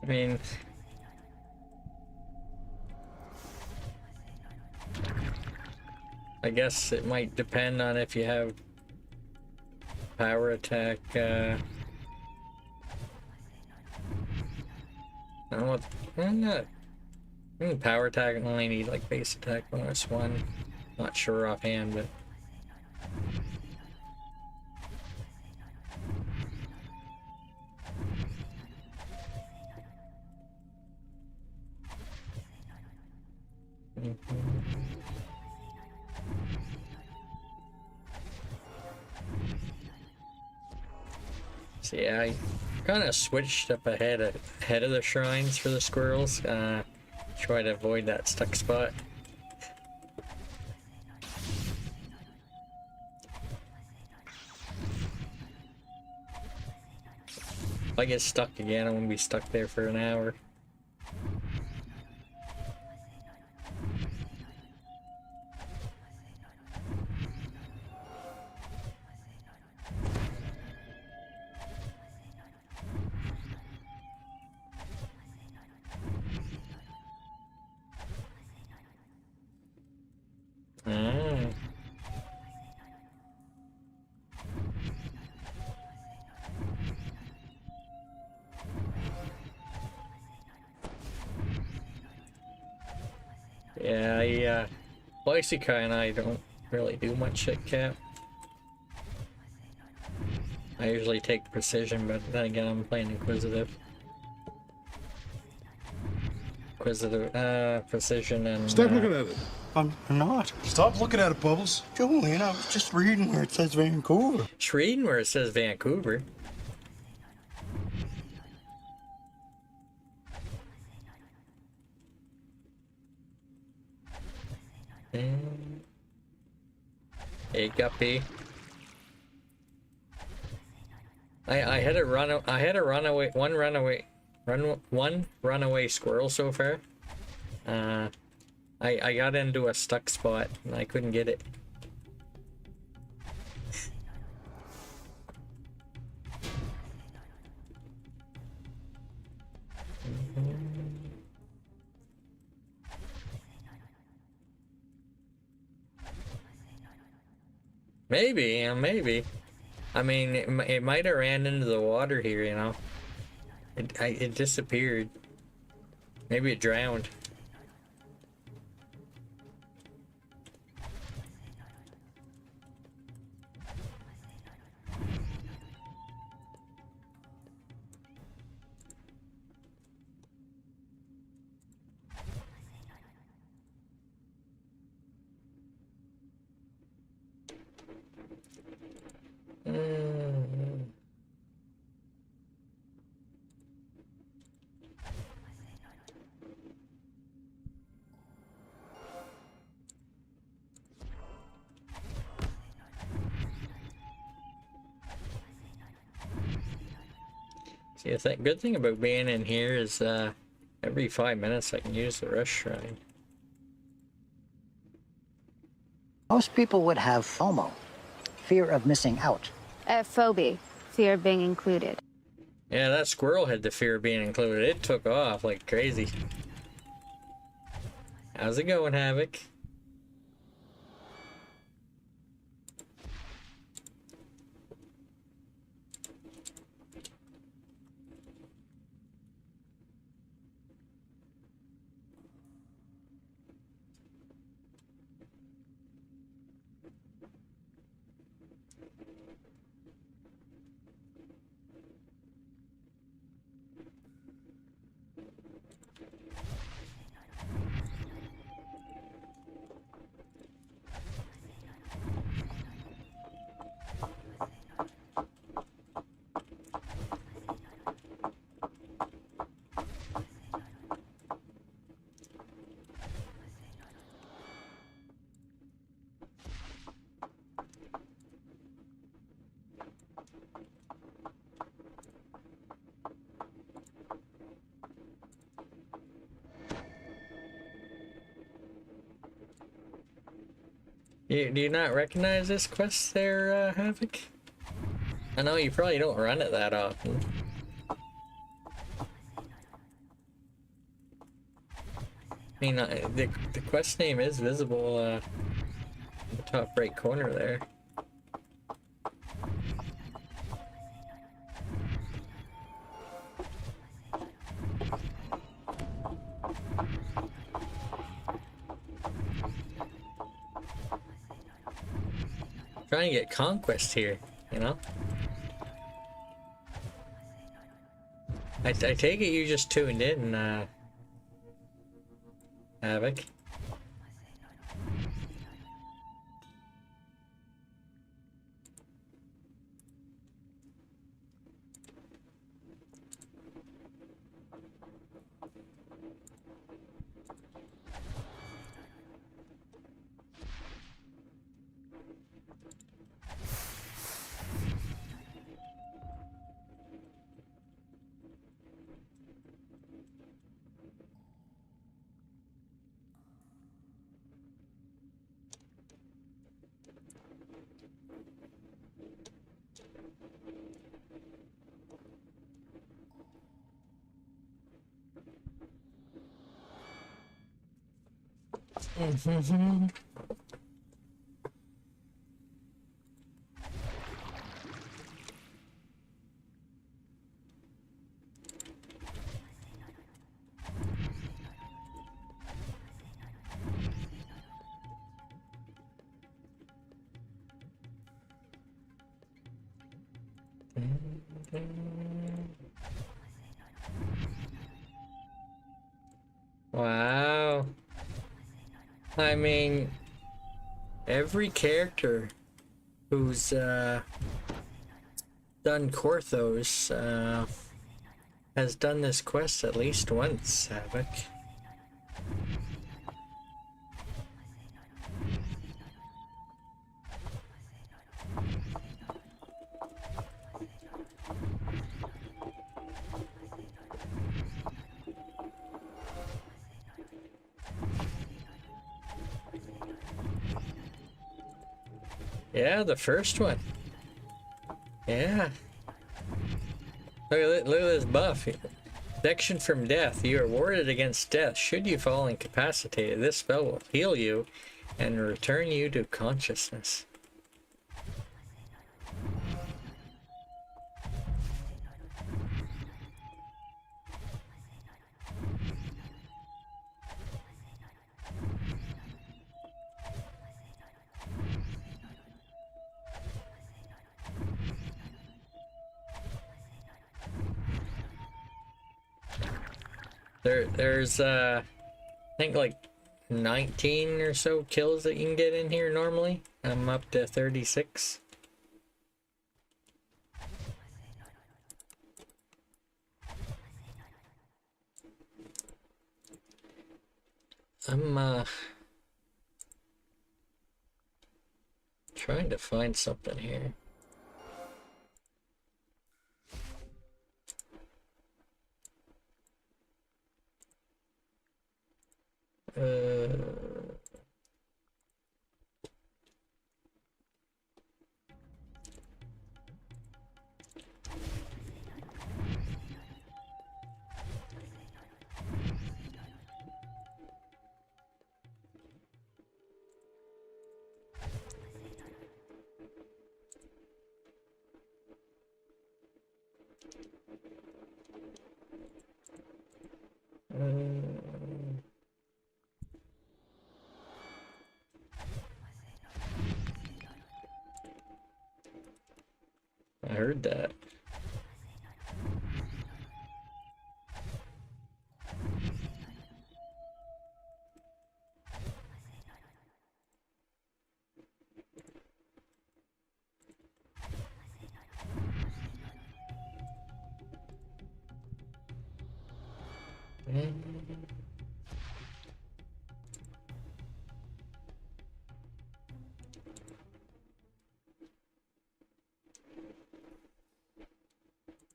I mean, I guess it might depend on if you have power attack. I don't know what. Not. I mean, power attack only need like base attack -1. Not sure offhand, but. So yeah, I kind of switched up ahead of the shrines for the squirrels. Try to avoid that stuck spot. If I get stuck again, I'm gonna be stuck there for an hour. Yeah, Lysica and I don't really do much at Cap. I usually take precision, but then again, I'm playing Inquisitive. Precision and... Stop looking at it. I'm not. Stop looking at it, Bubbles. Julian, I was just reading where it says Vancouver. Just reading where it says Vancouver. Hey, Guppy. I had one runaway squirrel so far. I got into a stuck spot and I couldn't get it. Maybe, maybe. I mean, it might have ran into the water here, you know. It disappeared. Maybe it drowned. See, the good thing about being in here is every 5 minutes I can use the rush shrine. Most people would have FOMO, fear of missing out. Phobia, fear of being included. Yeah, that squirrel had the fear of being included. It took off like crazy. How's it going, Havoc? Do you not recognize this quest there, Havoc? I know you probably don't run it that often. I mean, the quest name is visible in the top right corner there. Trying to get conquest here, you know? I take it you just tuned in, Havoc. Wow. I mean, every character who's done Korthos has done this quest at least once, Havoc. Yeah, the first one. Yeah. Look at this buff. Protection from death. You are warded against death. Should you fall incapacitated, this spell will heal you and return you to consciousness. There's I think like 19 or so kills that you can get in here normally. I'm up to 36. I'm trying to find something here. I heard that.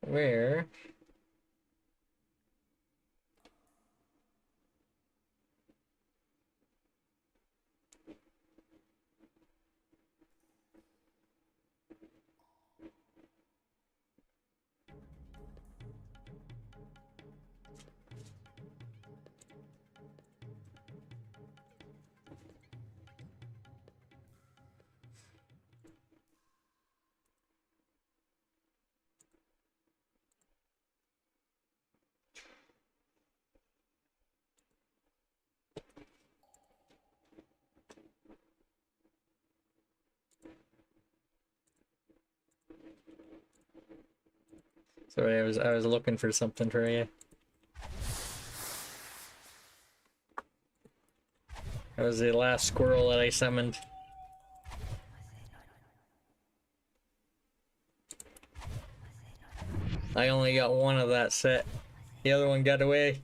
Where? Sorry, I was looking for something for you. That was the last squirrel that I summoned. I only got one of that set. The other one got away.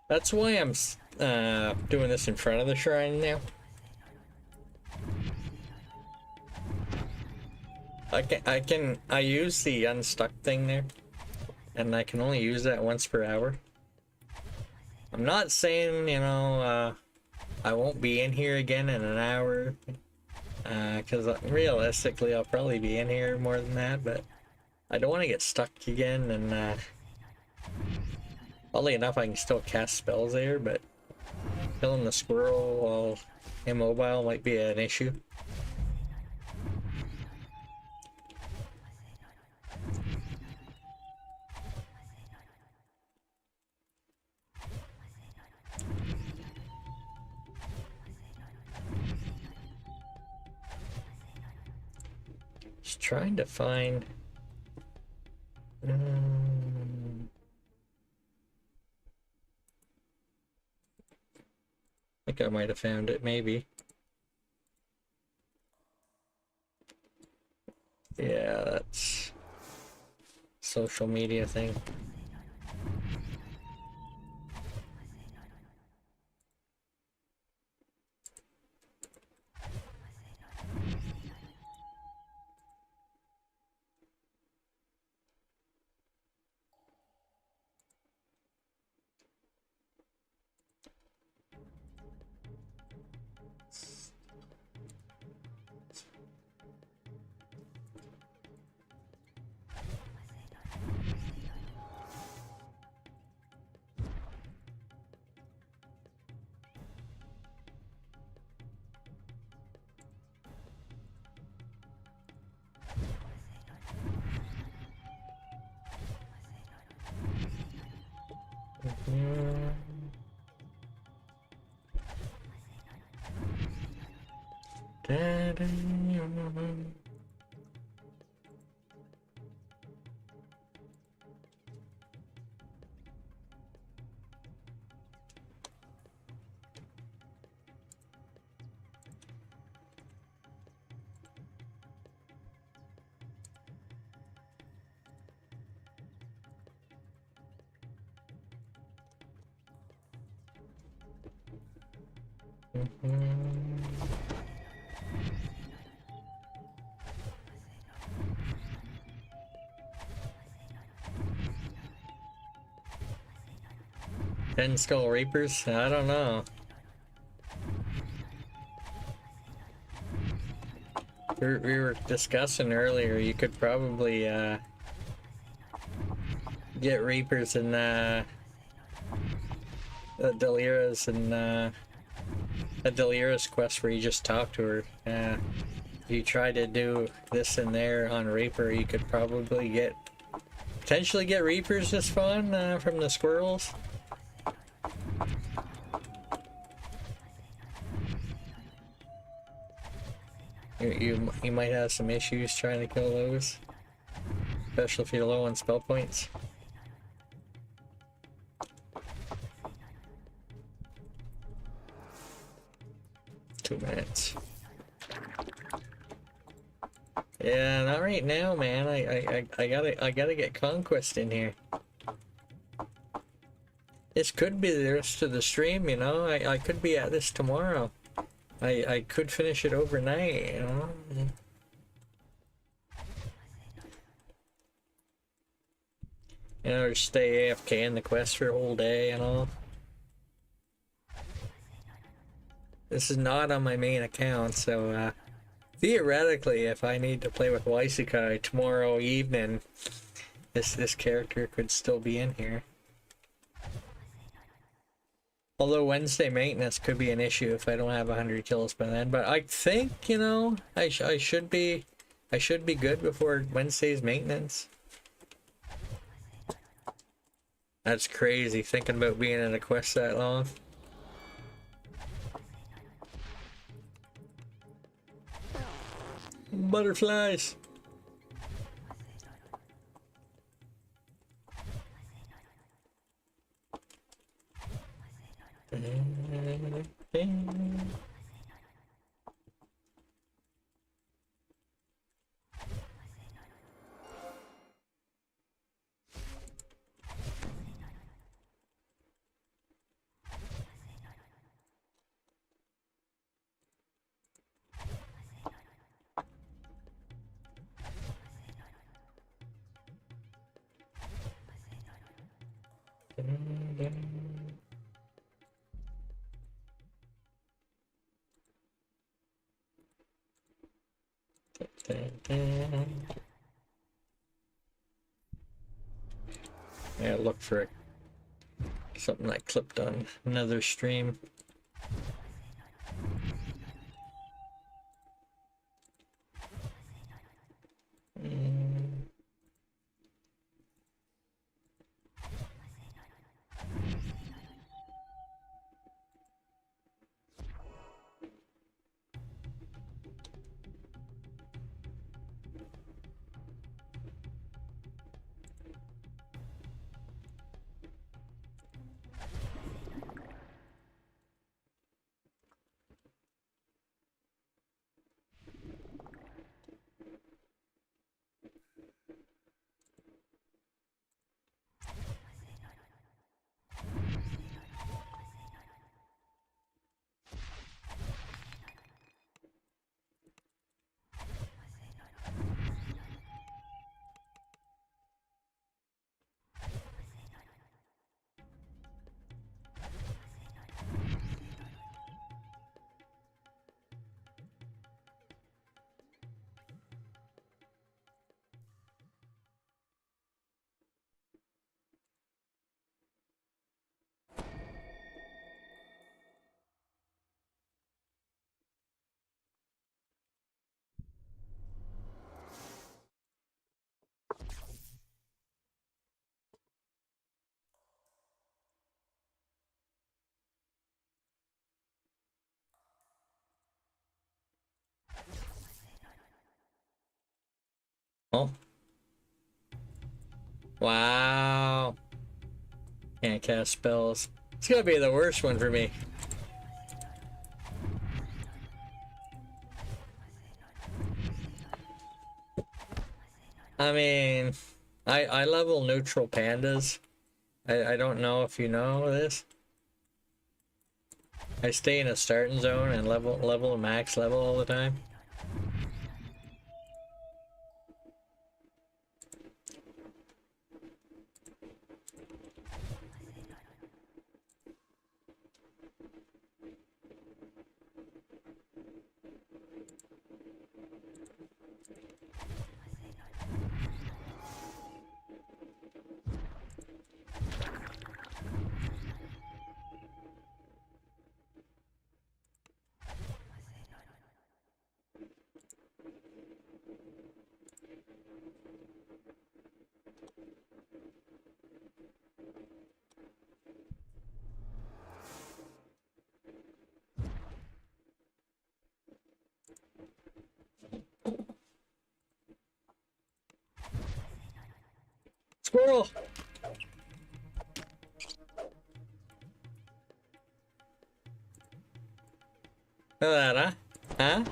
That's why I'm doing this in front of the shrine now. I use the unstuck thing there, and I can only use that once per hour. I'm not saying, you know, I won't be in here again in an hour, because realistically I'll probably be in here more than that, but I don't want to get stuck again, and oddly enough I can still cast spells there, but killing the squirrel while immobile might be an issue. Just trying to find... I think I might have found it, maybe. Yeah, that's... social media thing. Ten Skull Reapers? I don't know. We were discussing earlier, you could probably get Reapers in Delira's and a Delira's quest where you just talk to her. If you try to do this and there on Reaper, you could probably potentially get Reapers to spawn from the squirrels. You might have some issues trying to kill those, especially if you're low on spell points. Two minutes. Yeah, not right now, man. I gotta get Conquest in here. This could be the rest of the stream, you know. I could be at this tomorrow. I could finish it overnight, you know. You know, or stay AFK in the quest for a whole day and all. This is not on my main account, so Theoretically, if I need to play with Waisukai tomorrow evening, this character could still be in here. Although Wednesday maintenance could be an issue if I don't have 100 kills by then. But I think, you know, I should be good before Wednesday's maintenance. That's crazy, thinking about being in a quest that long. Butterflies! Yeah, look for something I clipped on another stream. Oh. Wow. Can't cast spells. It's gonna be the worst one for me. I mean, I level neutral pandas. I don't know if you know this. I stay in a starting zone and level max level all the time. Squirrel! Look at that, huh? Huh?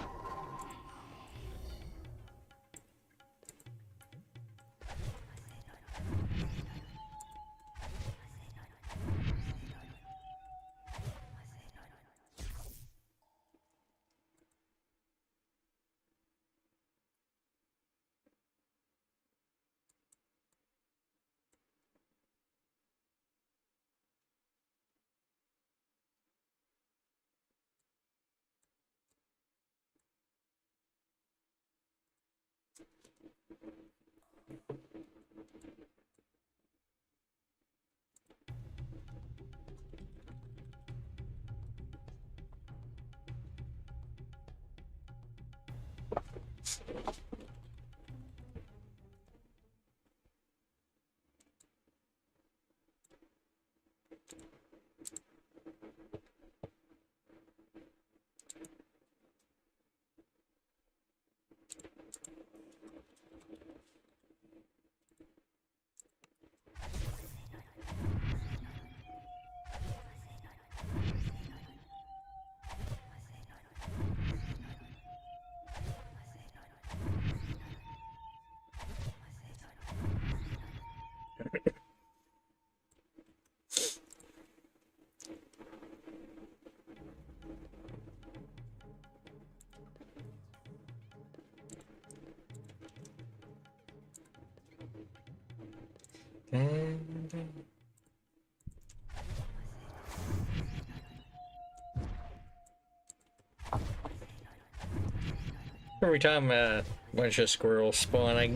Every time a bunch of squirrels spawn, I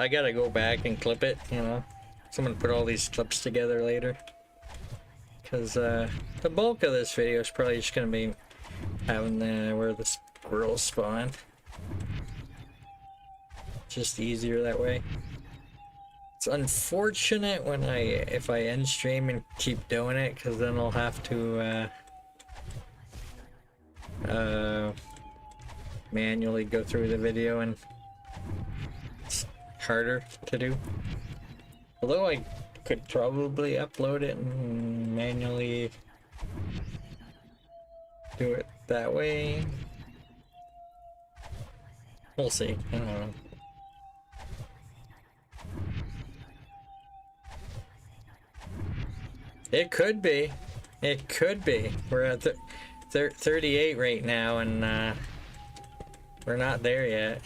gotta go back and clip it. Someone put all these clips together later, because the bulk of this video is probably just gonna be having where the squirrels spawn. Just easier that way. It's unfortunate when if I end stream and keep doing it, because then I'll have to manually go through the video, and it's harder to do. Although I could probably upload it and manually do it that way. We'll see. I don't know. It could be. It could be. We're at 38 right now, and we're not there yet.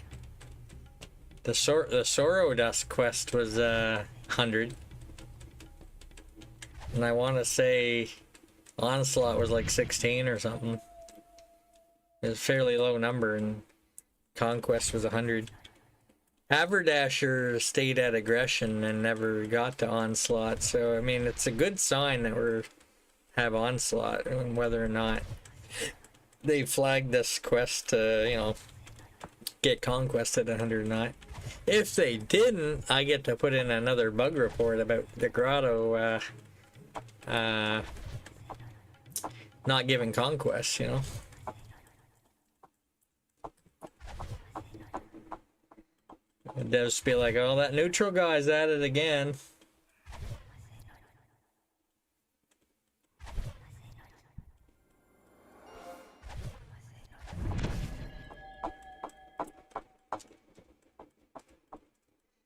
The Sorrow Dust quest was 100. And I want to say Onslaught was like 16 or something. It was a fairly low number, and Conquest was 100. Haberdasher stayed at Aggression and never got to Onslaught, so I mean it's a good sign that we have Onslaught, and whether or not they flagged this quest to, get Conquest at 100 or not. If they didn't, I get to put in another bug report about the Grotto not giving Conquest, They'll just be like, oh, that neutral guy's at it again.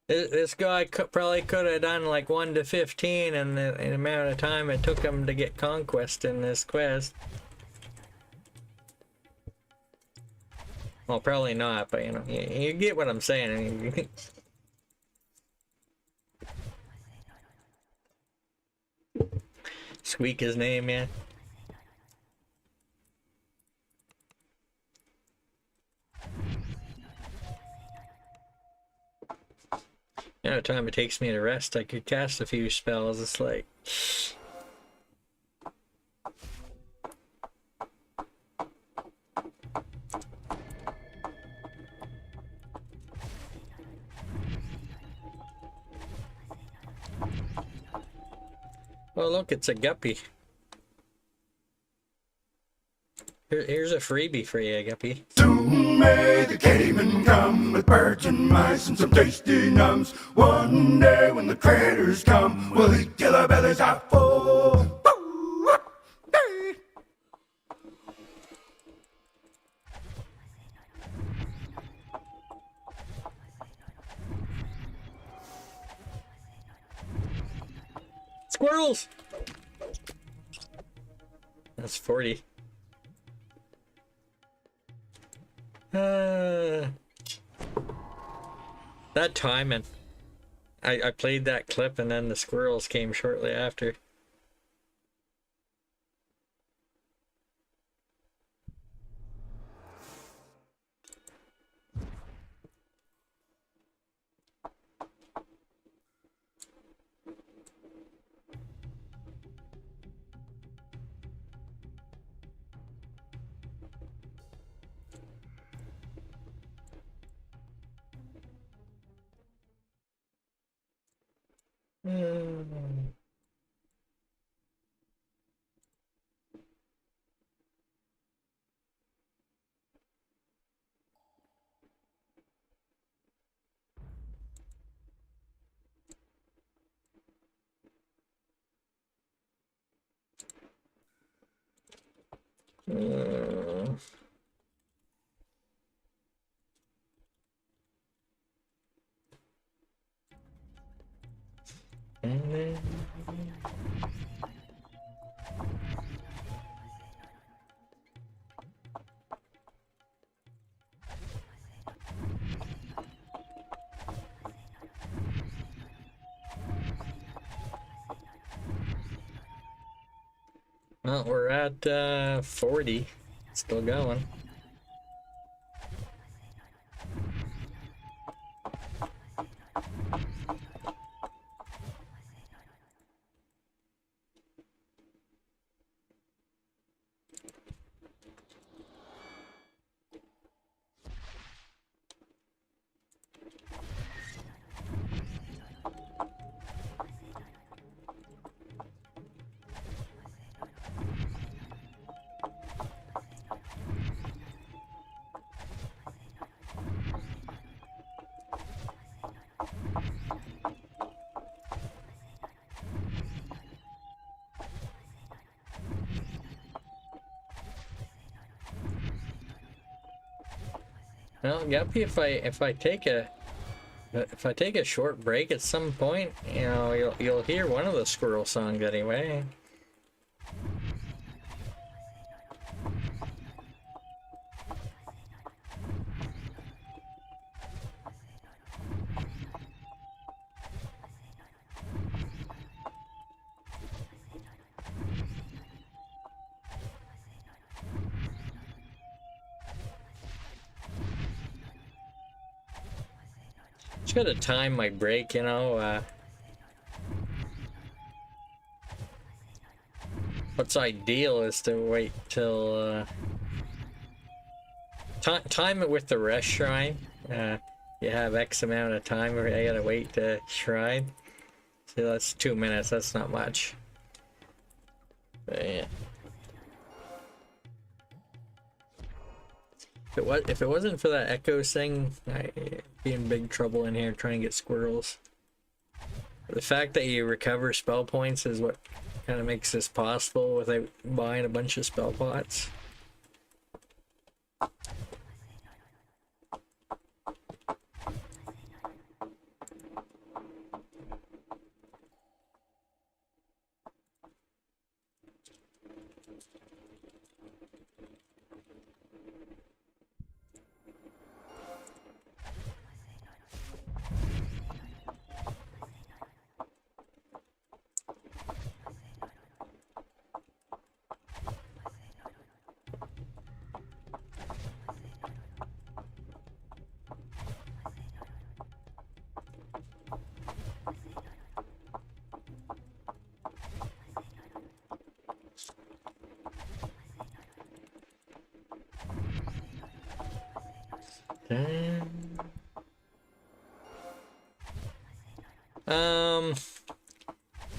This guy probably could have done like 1 to 15 in the amount of time it took him to get Conquest in this quest. Well, probably not, but you get what I'm saying. Squeak his name, yeah. You know, the time it takes me to rest, I could cast a few spells. It's like... Oh, look, it's a guppy. Here's a freebie for you, guppy. Soon may the cavemen come with birds and mice and some tasty numbs. One day when the critters come, we'll eat till our bellies are full. Squirrels! That's 40. That timing. I played that clip and then the squirrels came shortly after. Hmm. Well, we're at 40. Still going. Well, Guppy, if I take a short break at some point, you know, you'll hear one of the squirrel songs anyway. Just gotta time my break, you know. What's ideal is to wait till time it with the rest shrine. You have X amount of time where I gotta wait to shrine. So that's 2 minutes. That's not much. But yeah. If it wasn't for that echo thing, I'd be in big trouble in here trying to get squirrels. The fact that you recover spell points is what kind of makes this possible without buying a bunch of spell pots.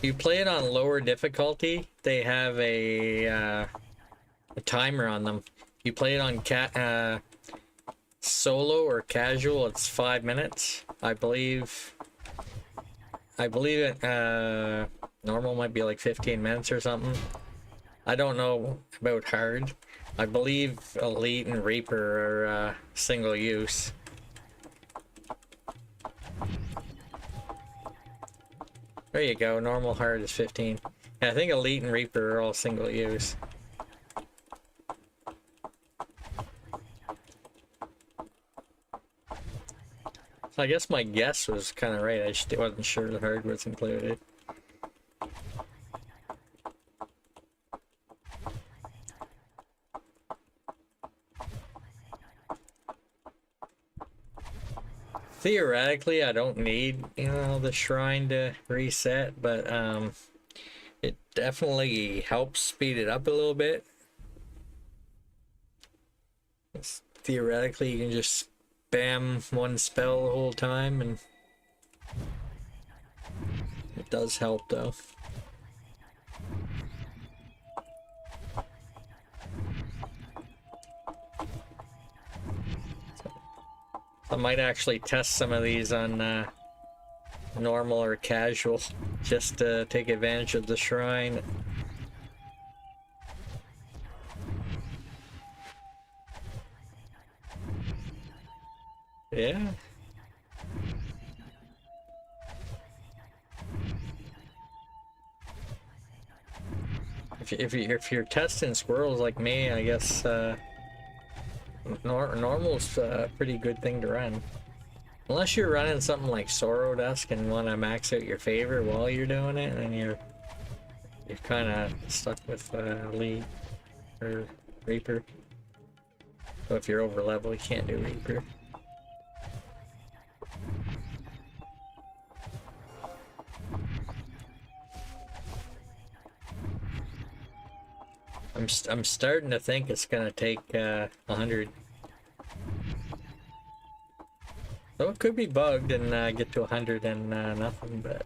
You play it on lower difficulty, they have a timer on them. You play it on solo or casual, it's 5 minutes. I believe it normal might be like 15 minutes or something. I don't know about hard. I believe Elite and Reaper are single use. There you go, normal hard is 15. Yeah, I think Elite and Reaper are all single use. So I guess my guess was kind of right, I just wasn't sure the hard was included. Theoretically, I don't need, you know, the shrine to reset, but it definitely helps speed it up a little bit. Theoretically, you can just spam one spell the whole time and does help though. I might actually test some of these on normal or casual, just to take advantage of the shrine. Yeah. If you're testing squirrels like me, I guess normal's a pretty good thing to run. Unless you're running something like Sorrow Dusk and want to max out your favor while you're doing it, and you're kind of stuck with Lead or Reaper. So if you're over level, you can't do Reaper. I'm starting to think it's gonna take 100. So it could be bugged and get to 100 and nothing, but.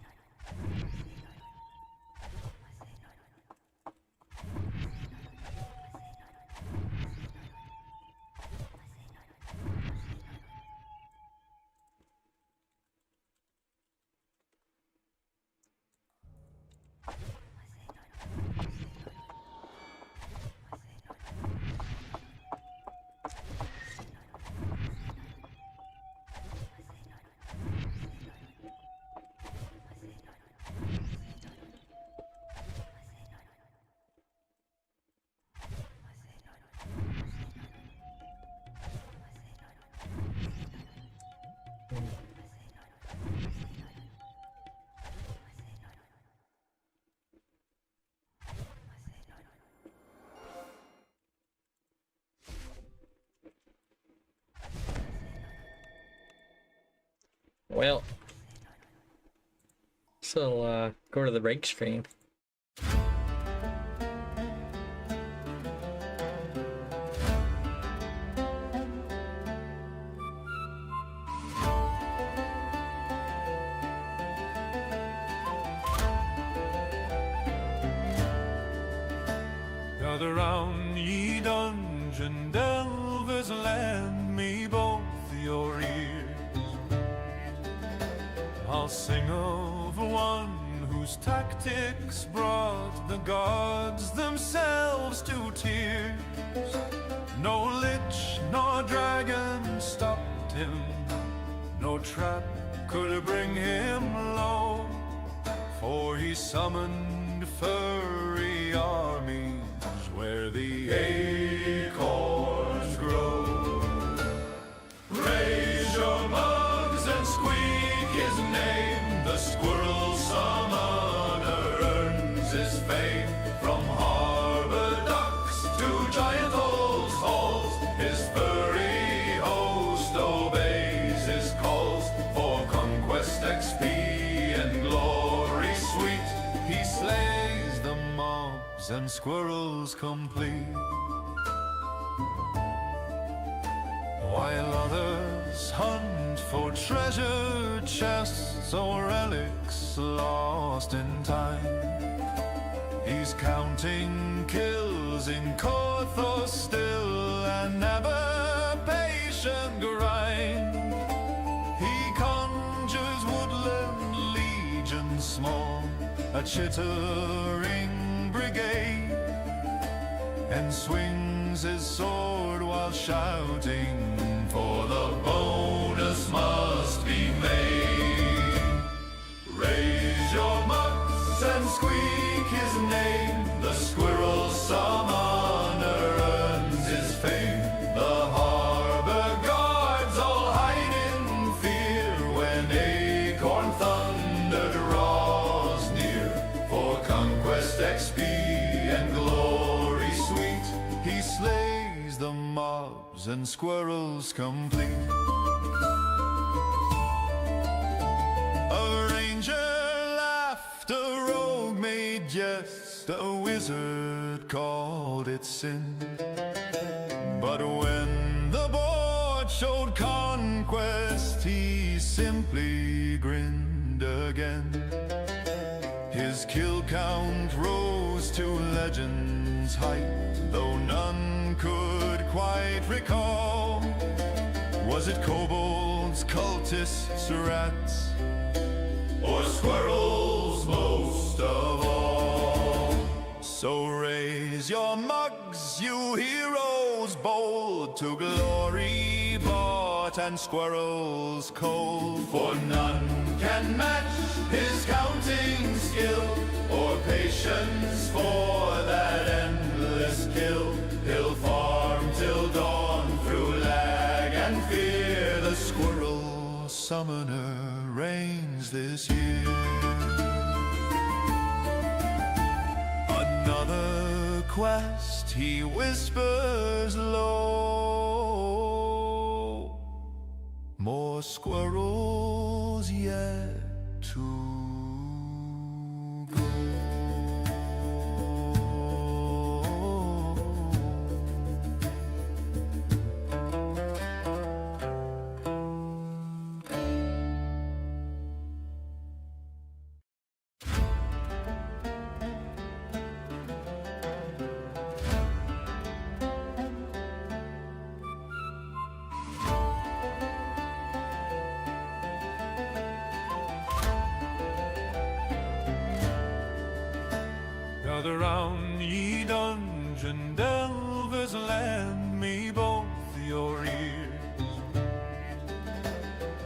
Well, so go to the break screen. Gather round, ye dungeon delvers, lend me both your ears. I'll sing of one whose tactics brought the gods themselves to tears. No lich nor dragon stopped him, no trap could bring him low, for he summoned furry armies where the acorns grow. Raise your mugs and squeak his name, the squirrel summoner earns his fame. From harbor docks to giant holes, his furry host obeys his calls. For conquest, XP, and glory sweet, he slays the mobs and squirrels complete. While others hunt for treasure chests or relics lost in time, he's counting kills in Korthos still, and never patient grind. He conjures woodland legions small, a chittering brigade, and swings his sword while shouting, for the bonus must be made. Raise your mugs and squeak his name, the squirrel summoner earns his fame. The harbor guards all hide in fear when acorn thunder draws near. For conquest, XP, and glory sweet, he slays the mobs and squirrels complete. A ranger laughed, a rogue made jest, a wizard called it sin. But when the board showed conquest, he simply grinned again. His kill count rose to legend's height, though none could quite recall. Was it kobolds, cultists, rats, or squirrels most of all? So raise your mugs, you heroes bold, to glory bought and squirrels cold. For none can match his counting skill, or patience for that endless kill. He'll farm till dawn through lag and fear. The squirrel summoner reigns this year. Another quest, he whispers low. More squirrels yet to gather round, ye dungeon delvers, lend me both your ears.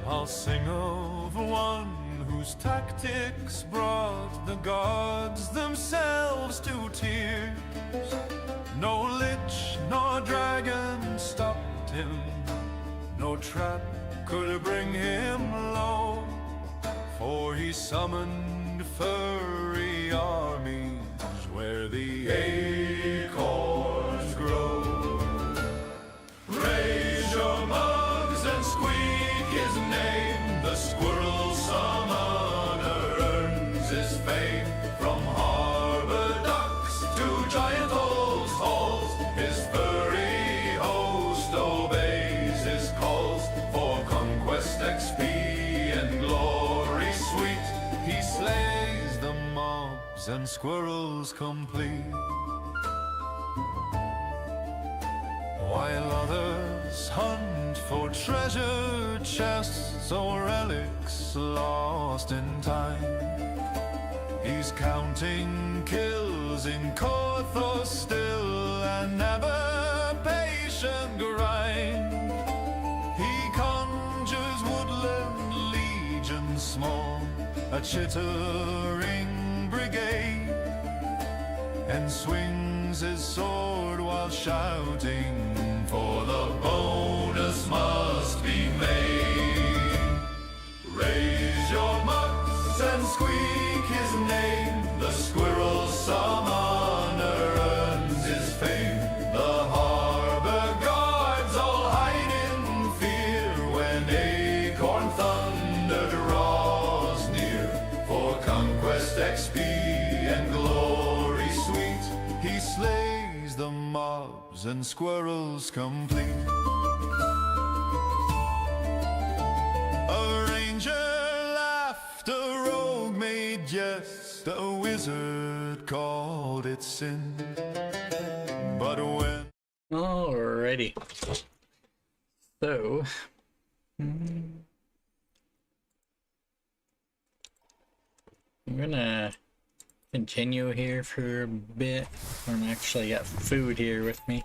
I'll sing of one whose tactics brought the gods themselves to tears. No lich nor dragon stopped him, no trap could bring him low, for he summoned furry armies where the acorns grow. Raise your mugs and squeak his name. The squirrel summoner earns his fame. From harbor docks to giant old halls, his furry host obeys his calls. For conquest, XP, and glory sweet, he slays the mobs and squirrels complete. While others hunt for treasure chests or relics lost in time, he's counting kills in Corthor still, and never patient grind. He conjures woodland legions small, a chittering brigade, and swings his sword while shouting, for the bonus must be made. Raise your mugs and squeak his name. The squirrel summoner earns his fame. The harbor guards all hide in fear when acorn thunder draws near. For conquest, XP, and glory sweet, he slays the mobs and squirrels complete. A ranger laughed, a rogue made jest, a wizard called it sin. But when... Alrighty. So... I'm gonna continue here for a bit. I'm actually got food here with me.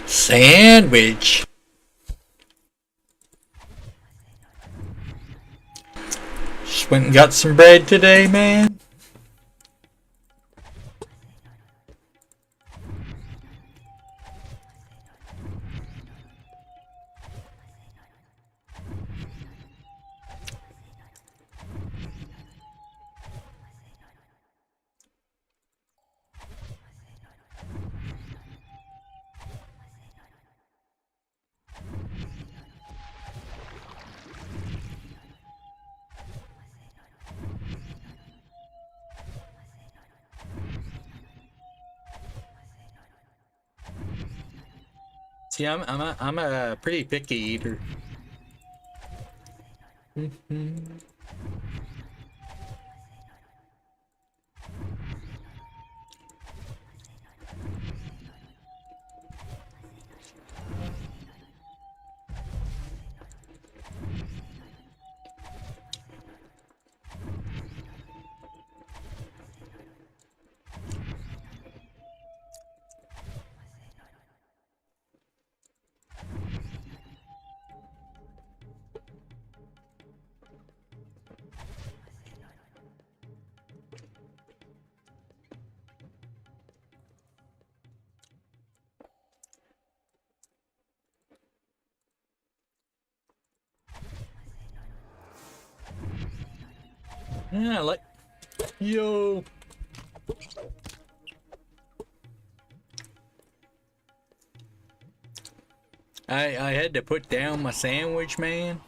Sandwich. Just went and got some bread today, man. See, I'm a pretty picky eater. Yeah, like, yo. I had to put down my sandwich, man.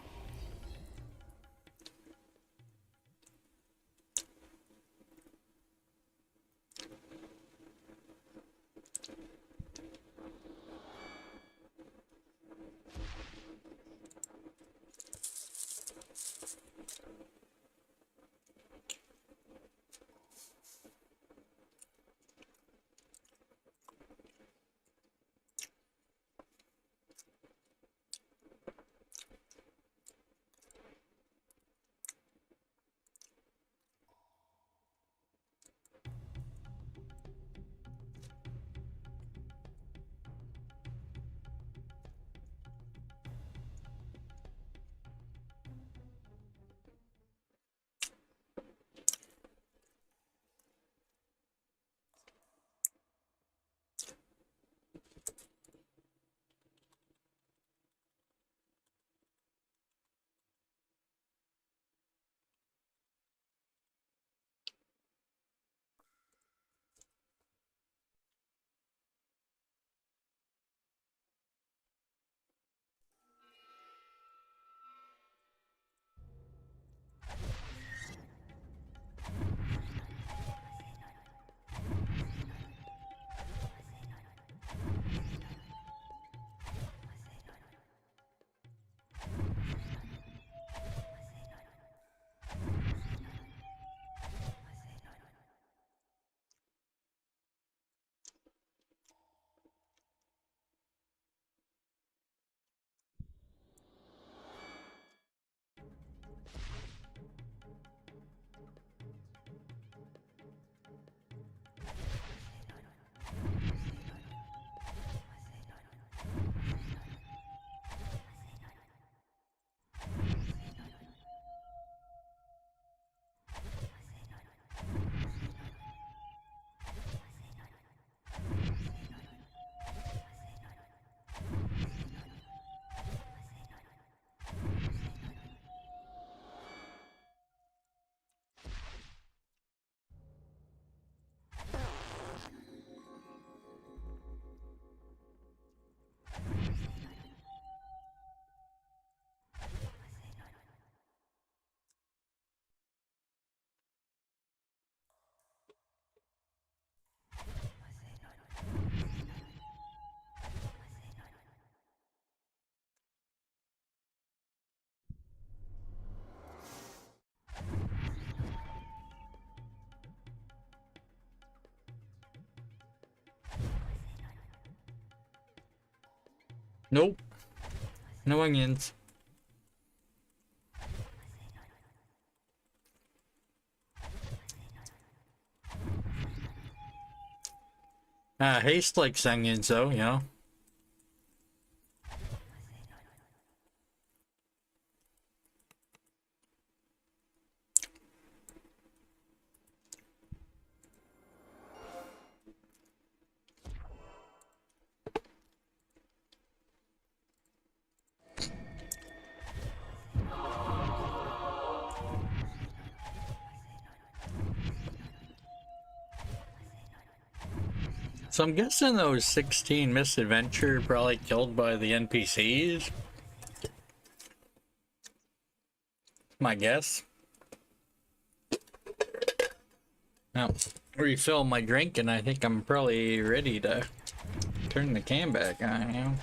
Nope. No onions. Haste likes onions though, you know. So I'm guessing those 16 misadventure probably killed by the NPCs. My guess. Now, refill my drink and I think I'm probably ready to turn the can back on, you know.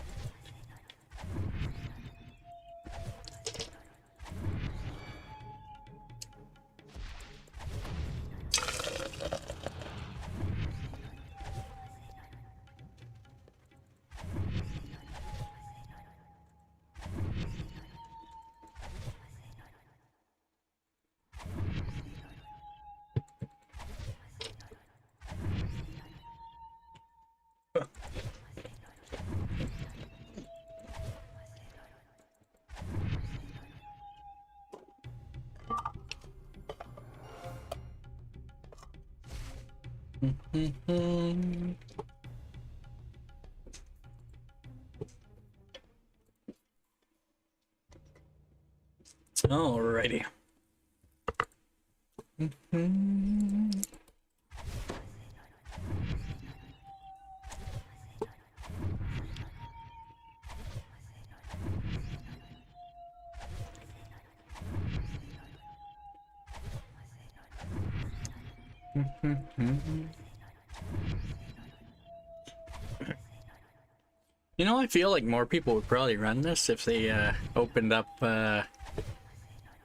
Alrighty. You know, I feel like more people would probably run this if they opened up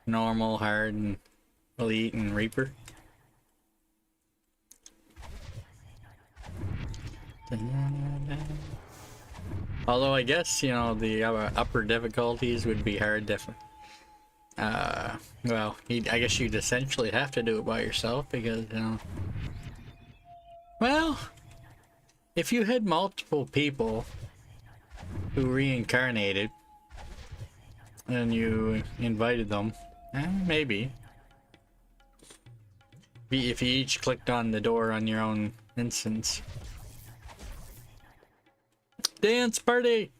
normal, hard, and elite, and reaper. Although I guess, you know, the upper difficulties would be hard well, I guess you'd essentially have to do it by yourself because, you know, well, if you had multiple people who reincarnated and you invited them, maybe. If you each clicked on the door on your own instance. Dance party!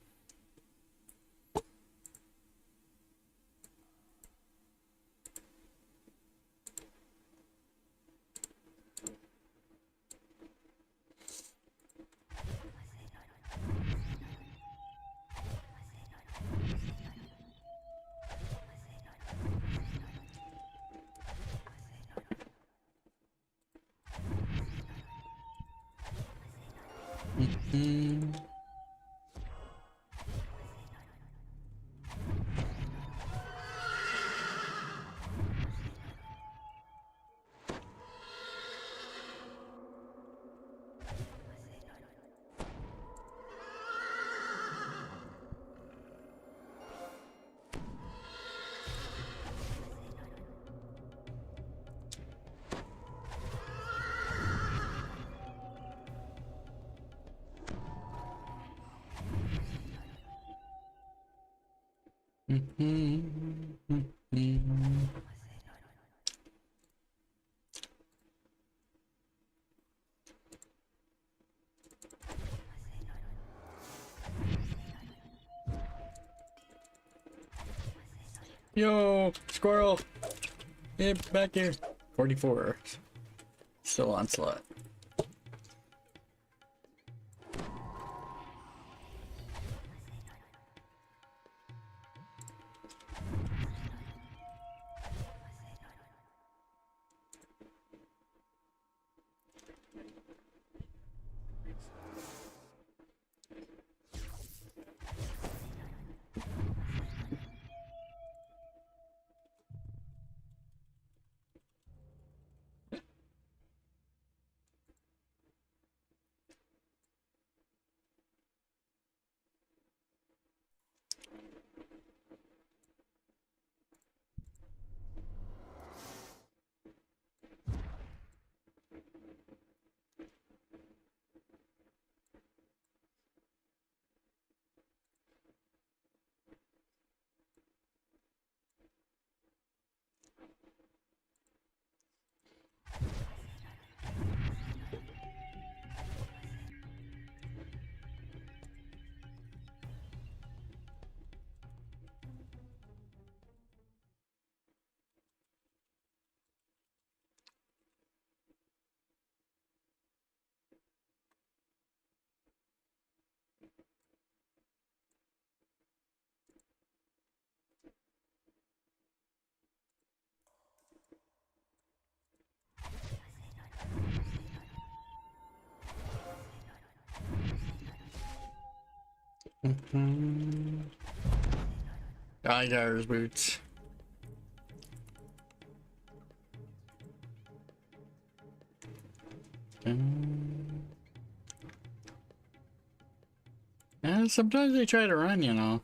Yo, squirrel! Get back here. 44. Still onslaught. Guidar's boots. Yeah, sometimes they try to run, you know.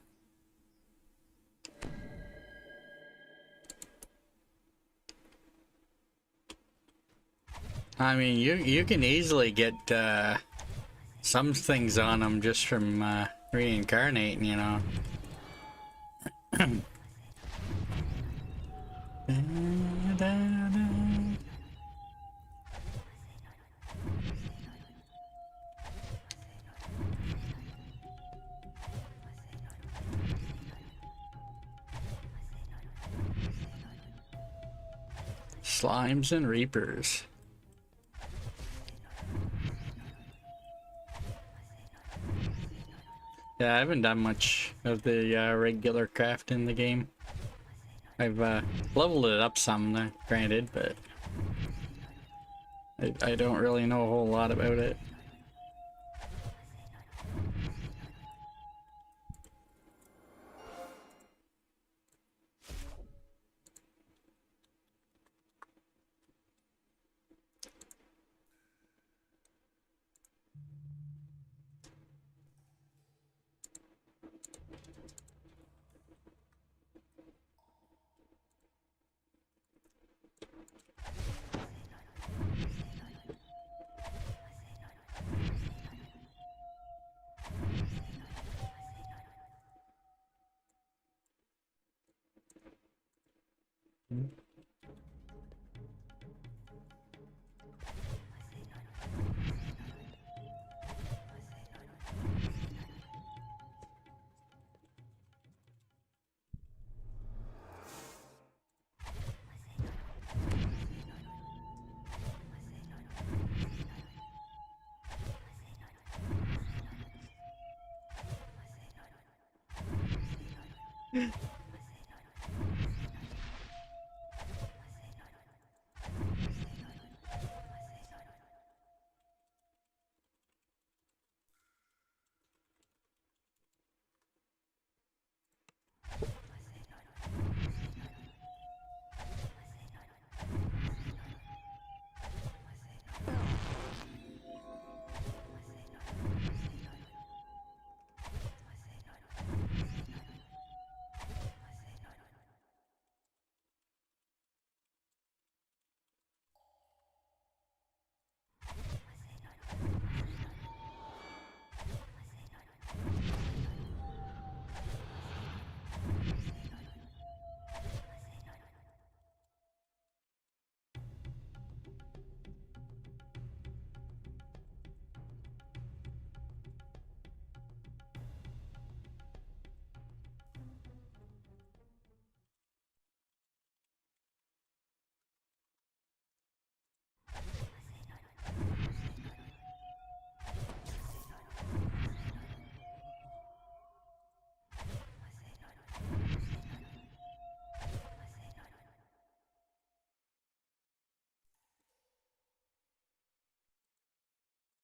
I mean, you can easily get some things on them just from reincarnating, you know. Slimes and Reapers. Yeah, I haven't done much of the regular craft in the game. I've leveled it up some, granted, but I don't really know a whole lot about it.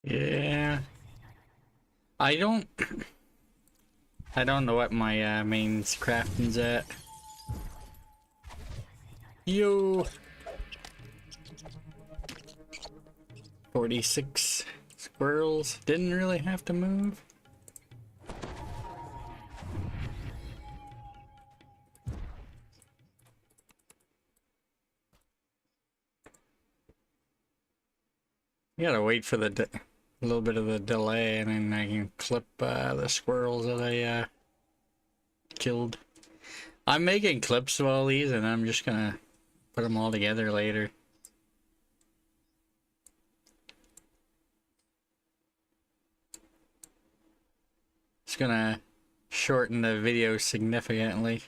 Yeah. I don't know what my main crafting's at. Yo. 46 squirrels. Didn't really have to move. You gotta wait for the a little bit of the delay, and then I can clip the squirrels that I killed. I'm making clips of all these, and I'm just gonna put them all together later. It's gonna shorten the video significantly.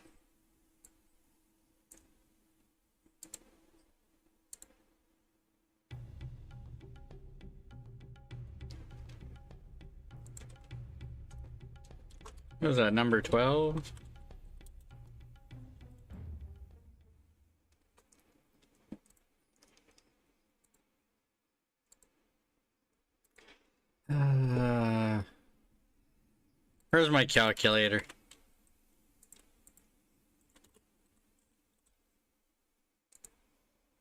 What was that, number 12? Where's my calculator?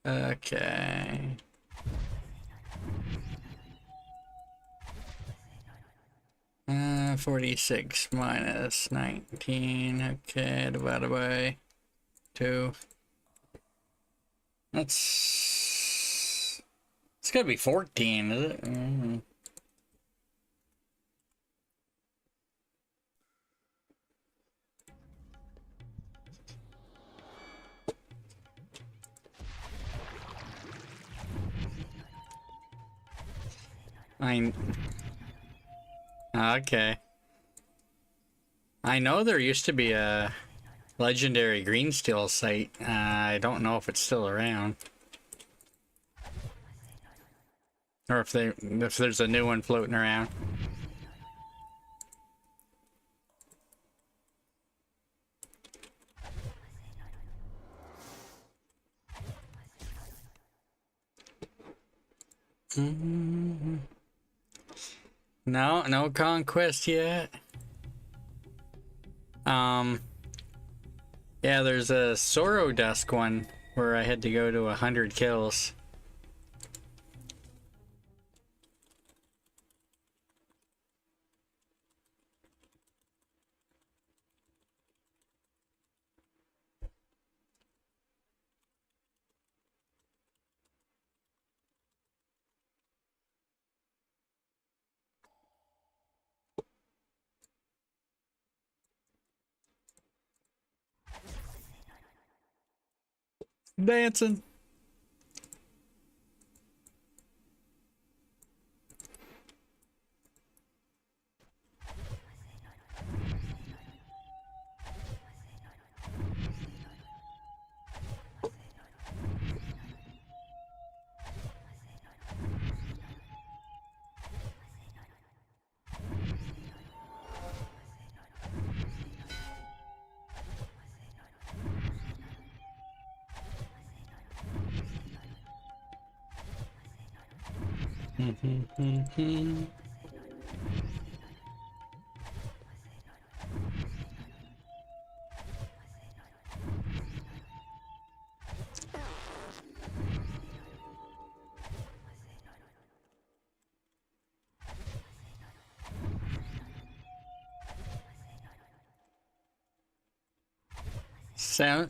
Okay. Uh, 46 minus 19. Okay, divided by 2. That's... It's gotta be 14, is it? Mm. Okay. I know there used to be a legendary green steel site. I don't know if it's still around. Or if there's a new one floating around. No conquest yet. Yeah, there's a Sorrow Dusk one where I had to go to 100 kills. Dancing.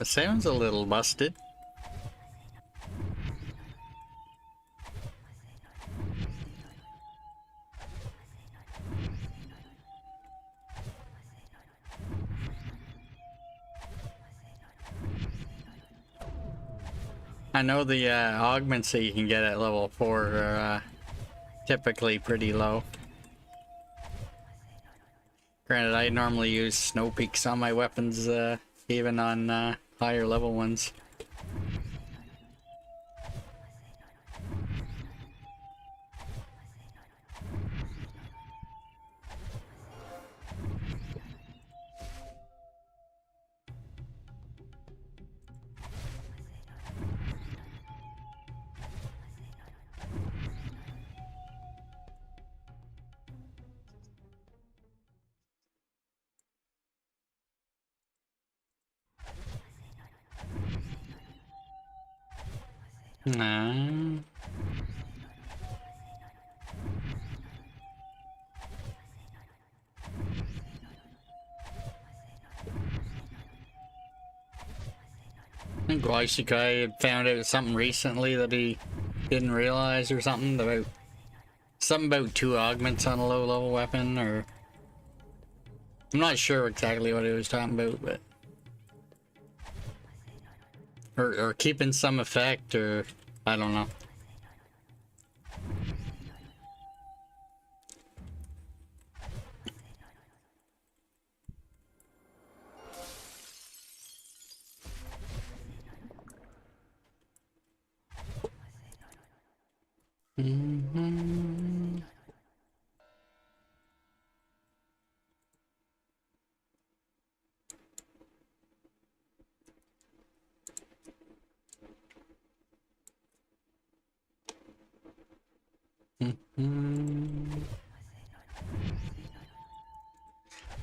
Sounds a little busted. I know the augments that you can get at level 4 are typically pretty low. Granted, I normally use snow peaks on my weapons, even on higher level ones. Nah. I think Glycikai had found out something recently that he didn't realize or something about 2 augments on a low level weapon, or I'm not sure exactly what he was talking about, but or keeping some effect, or I don't know. I'm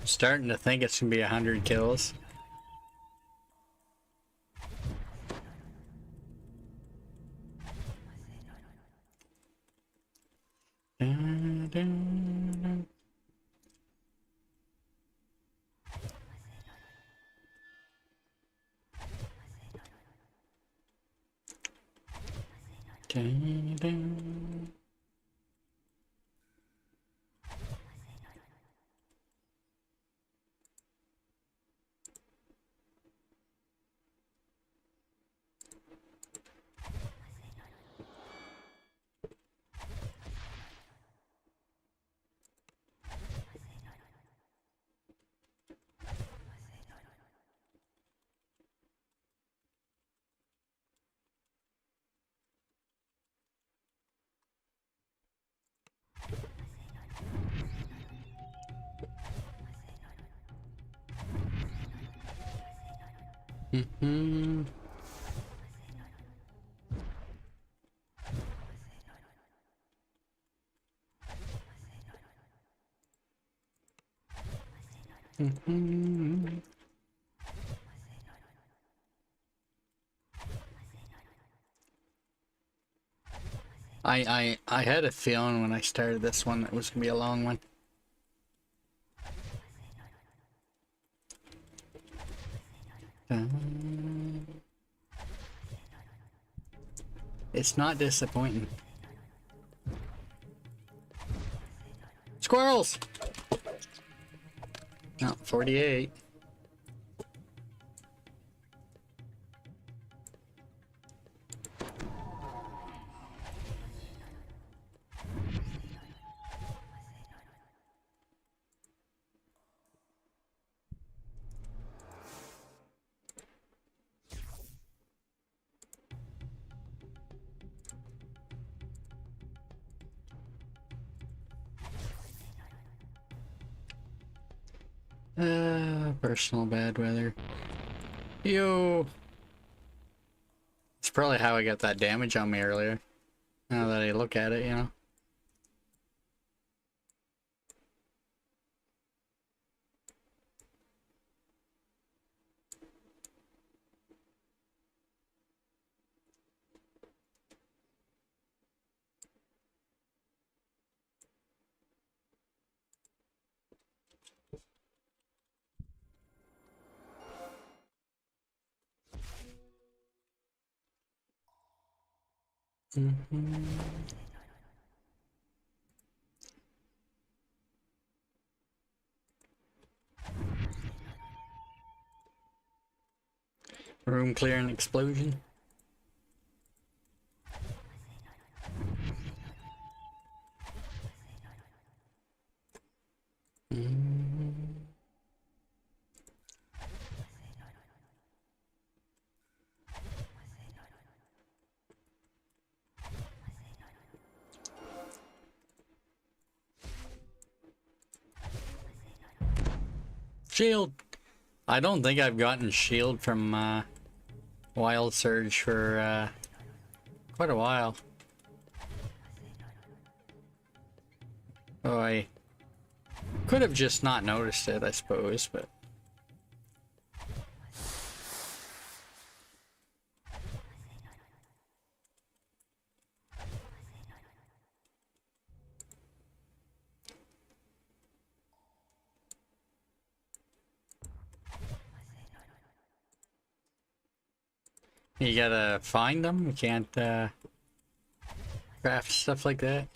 starting to think it's gonna be 100 kills. Mm-hmm. Mm-hmm. I had a feeling when I started this one that it was gonna be a long one. It's not disappointing. Squirrels! No, 48. Personal bad weather. Yo! It's probably how I got that damage on me earlier. Now that I look at it, you know. Room clearing explosion. Shield. I don't think I've gotten shield from Wild Surge for quite a while. Oh, I could have just not noticed it, I suppose, but... You gotta find them, you can't craft stuff like that.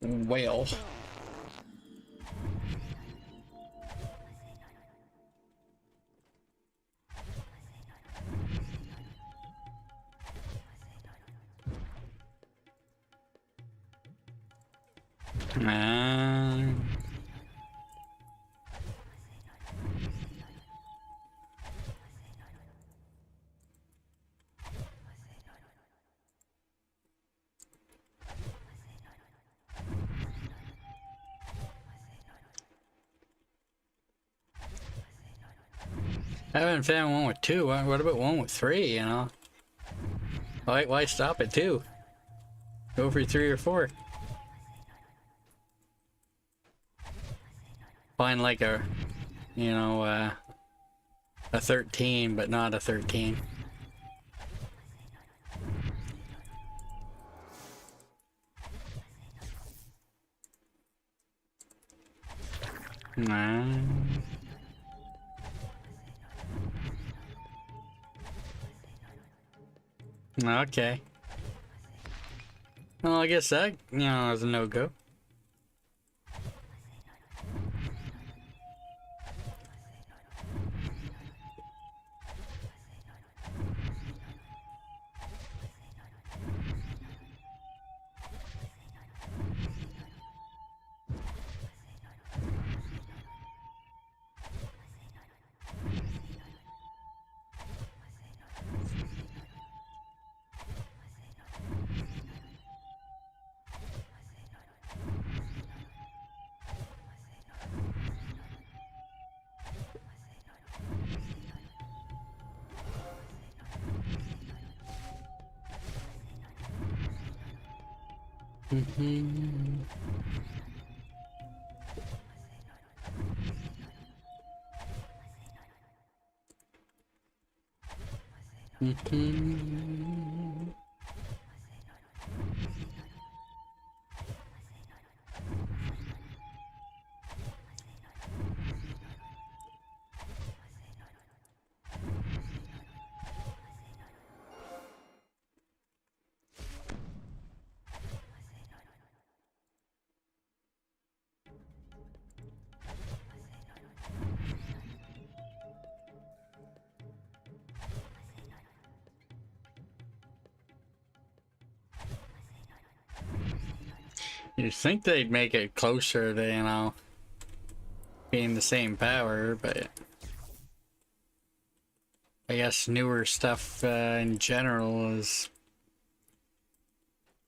Well. I haven't found one with 2. What about one with 3, you know? Why stop at 2? Go for 3 or 4. Find like a, you know, a 13, but not a 13. Nah. Okay. Well, I guess that, you know, is a no-go. Mm-hmm. Mm-hmm. You'd think they'd make it closer to, you know, being the same power, but I guess newer stuff in general is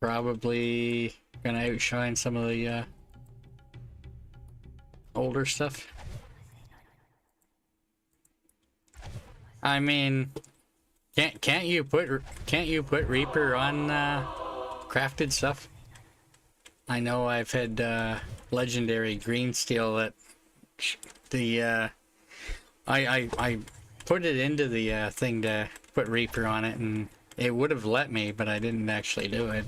probably gonna outshine some of the older stuff. I mean, can't you put Reaper on crafted stuff? I know I've had legendary green steel that the I put it into the thing to put Reaper on it, and it would have let me, but I didn't actually do it.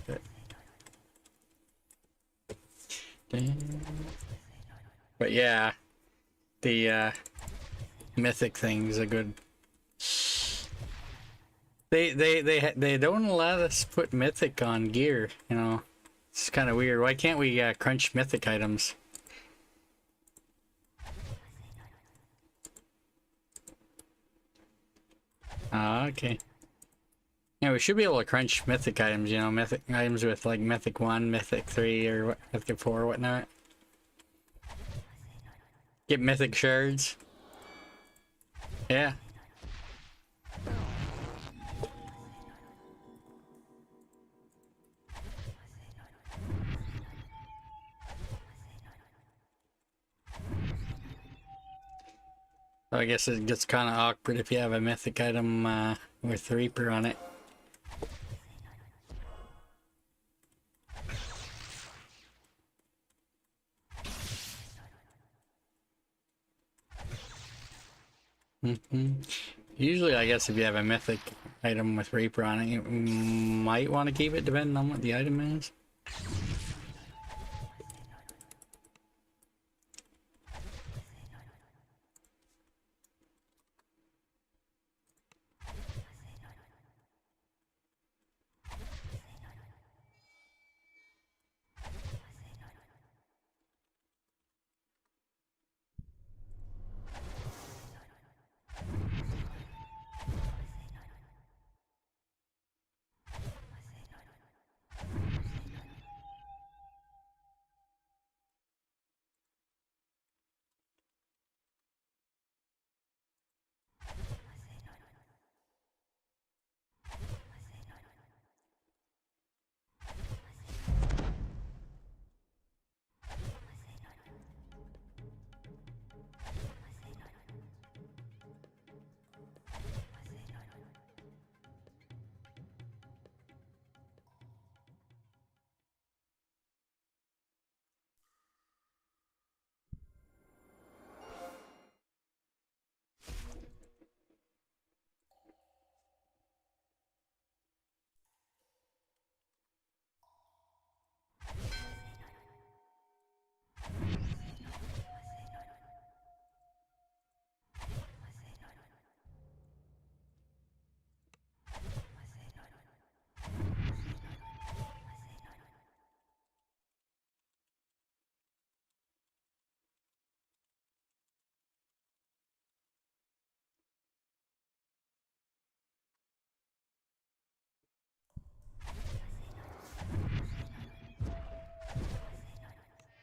But yeah, the mythic thing's a good. They don't allow us to put mythic on gear, you know. It's kind of weird. Why can't we crunch mythic items? Ah, okay. Yeah, we should be able to crunch mythic items, you know, mythic items with like mythic 1, mythic 3, or what, mythic 4, or whatnot. Get mythic shards. Yeah. So I guess it gets kind of awkward if you have a mythic item with Reaper on it. Usually, I guess if you have a mythic item with Reaper on it, you might want to keep it depending on what the item is.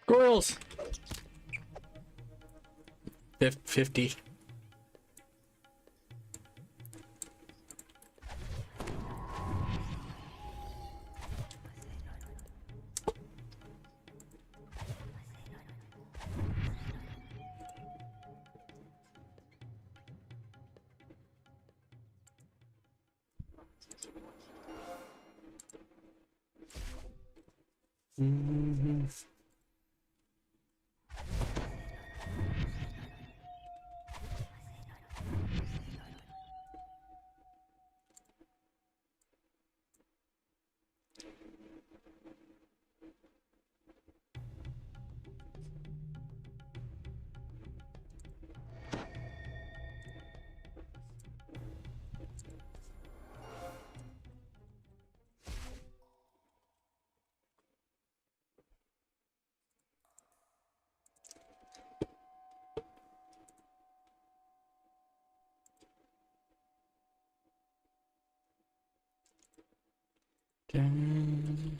Squirrels! 50. Mm-hmm. Dun.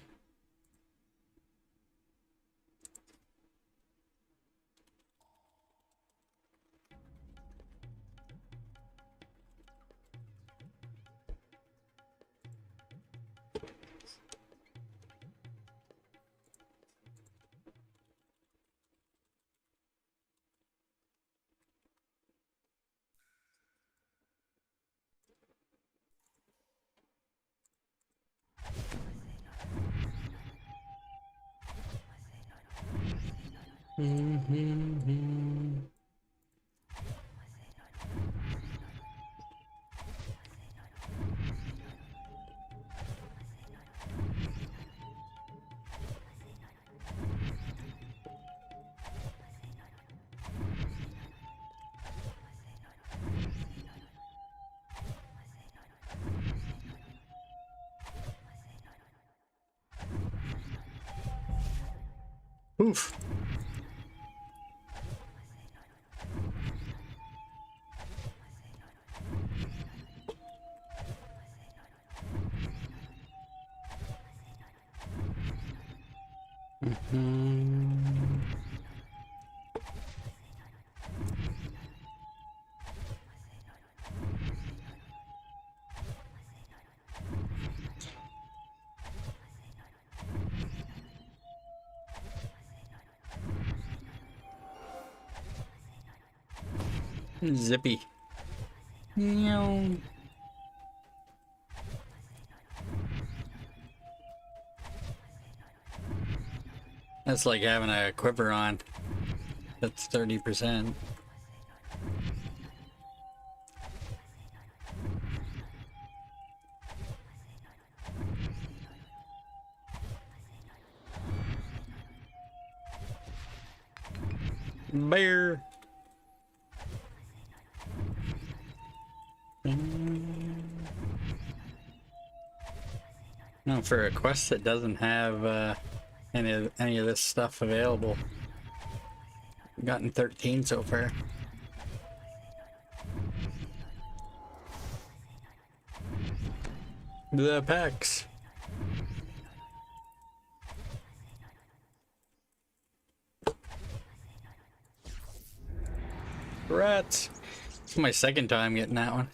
Mm-hmm. Oof. Mm-hmm. Zippy. Meow. That's like having a quiver on. That's 30%. Bear. No, for a quest that doesn't have any of this stuff available. I've gotten 13 so far. The packs. Rats. It's my second time getting that one.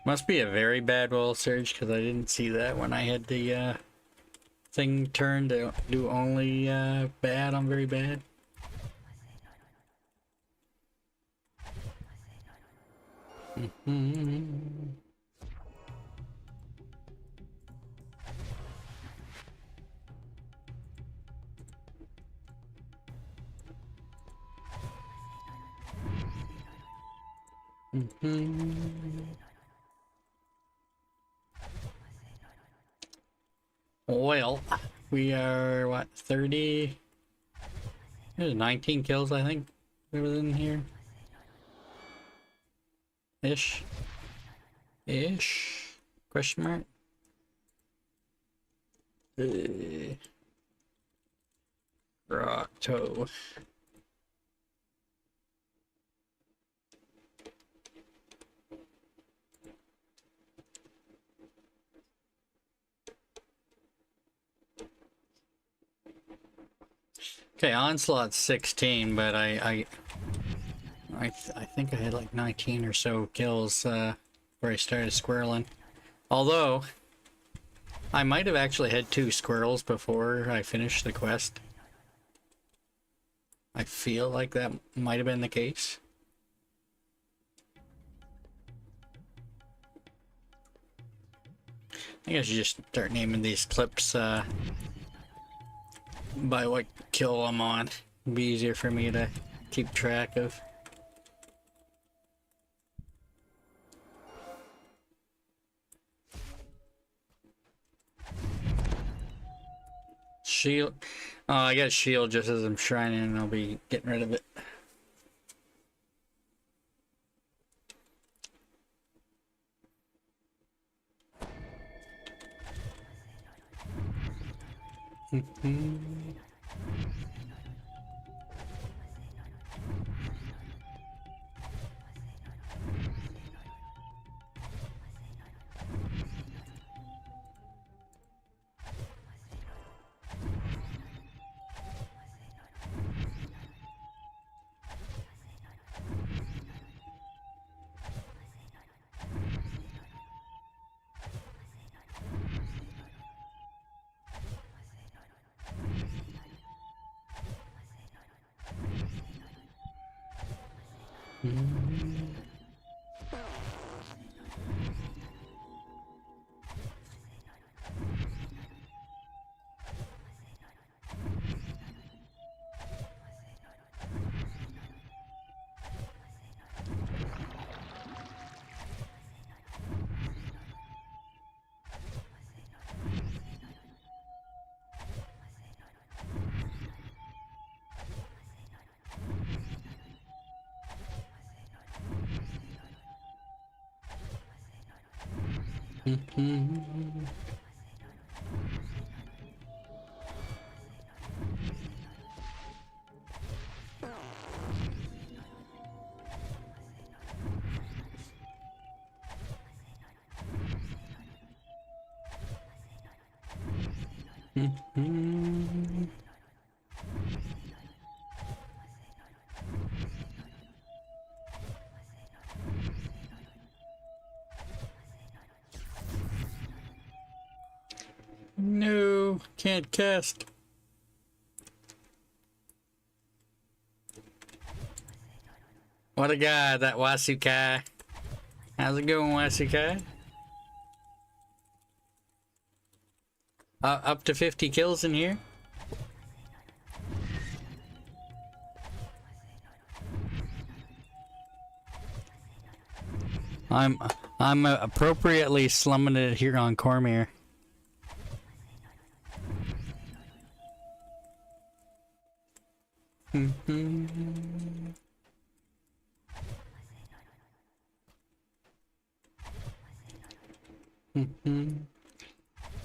Must be a very bad wall surge because I didn't see that when I had the thing turned to do only bad on very bad. Mm-hmm. Well, we are what, 30? There's 19 kills, I think, that was in here. Ish. Question mark. Grotto. Okay, Onslaught's 16, but I think I had like 19 or so kills where I started squirreling. Although, I might have actually had 2 squirrels before I finished the quest. I feel like that might have been the case. I guess you just start naming these clips by what kill I'm on. It'd be easier for me to keep track of. Shield. Oh, I got shield just as I'm shrining, and I'll be getting rid of it. No, can't cast. What a guy, that Wasukai. How's it going, Wasukai? Up to 50 kills in here? I'm appropriately slumming it here on Cormier.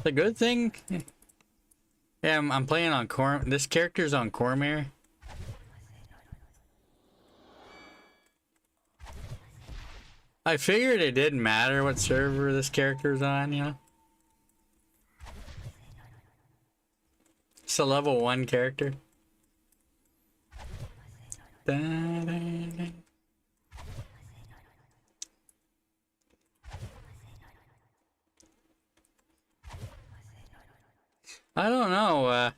The good thing, yeah, I'm playing on this character's on Cormier. I figured it didn't matter what server this character's on, you know. It's a level 1 character. I don't know,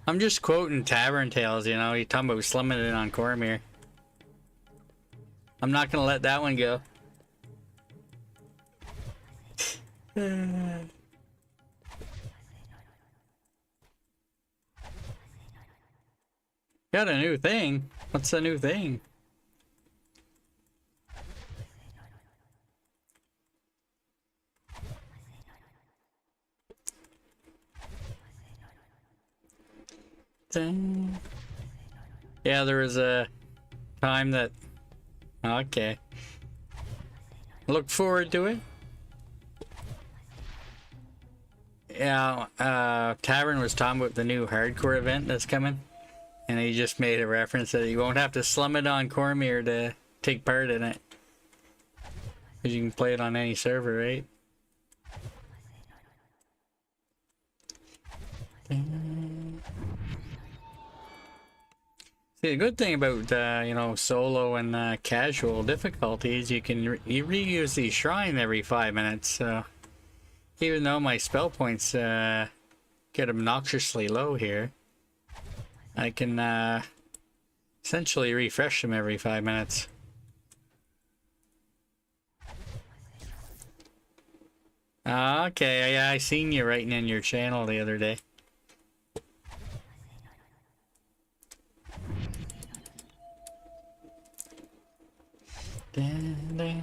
I'm just quoting Tavern Tales, you know, he's talking about slumming it on Cormier. I'm not gonna let that one go. Got a new thing? What's the new thing? Yeah, there was a time that... Okay. Look forward to it. Yeah, Tavern was talking about the new hardcore event that's coming. And he just made a reference that you won't have to slum it on Cormier to take part in it. Because you can play it on any server, right? See, the good thing about, you know, solo and casual difficulties, you can you reuse these shrines every 5 minutes, so... Even though my spell points get obnoxiously low here, I can Essentially refresh them every 5 minutes. Okay, yeah, I seen you writing in your channel the other day. I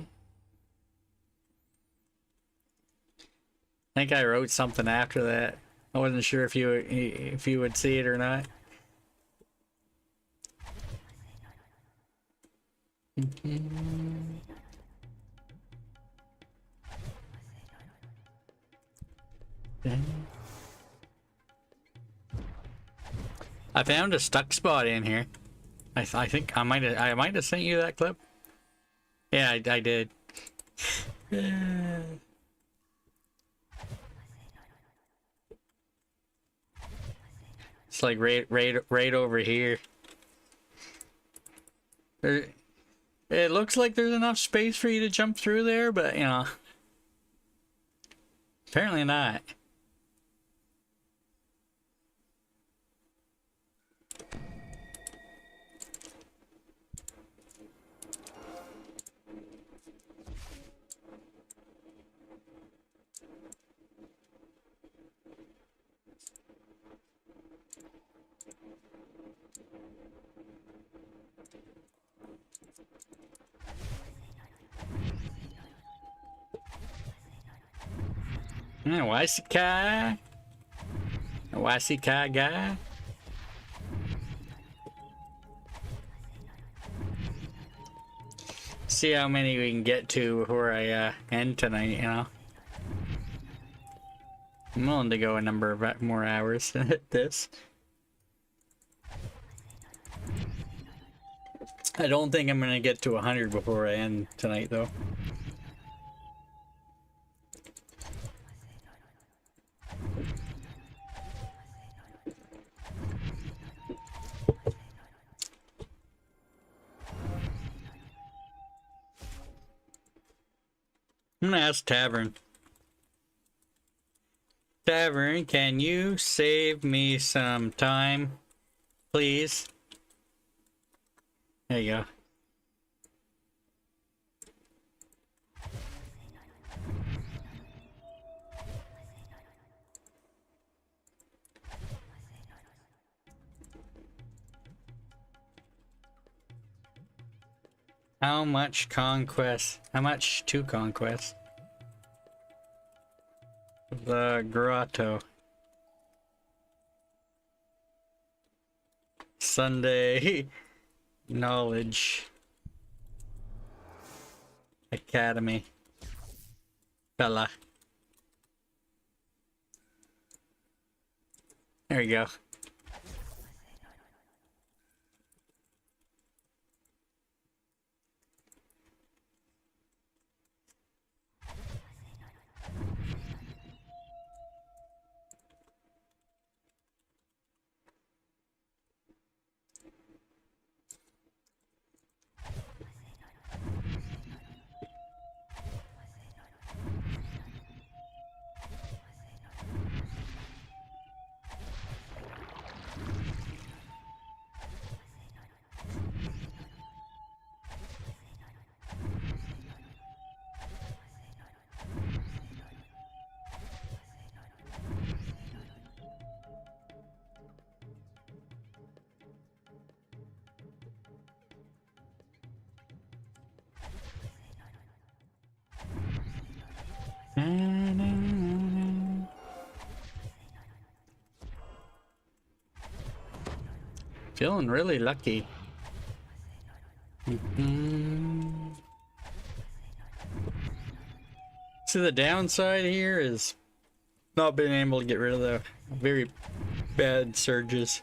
think I wrote something after that. I wasn't sure if you would see it or not. I found a stuck spot in here. I think I might have sent you that clip. Yeah, I did. It's like right over here. It looks like there's enough space for you to jump through there, but you know, apparently not. Wasikai? Wasikai guy? See how many we can get to before I end tonight, you know? I'm willing to go a number of more hours than this. I don't think I'm gonna get to 100 before I end tonight, though. I'm gonna ask Tavern. Tavern, can you save me some time, please? There you go. How much conquest? How much to conquest? The grotto. Sunday knowledge academy. Bella. There you go. Feeling really lucky. So the downside here is not being able to get rid of the very bad surges.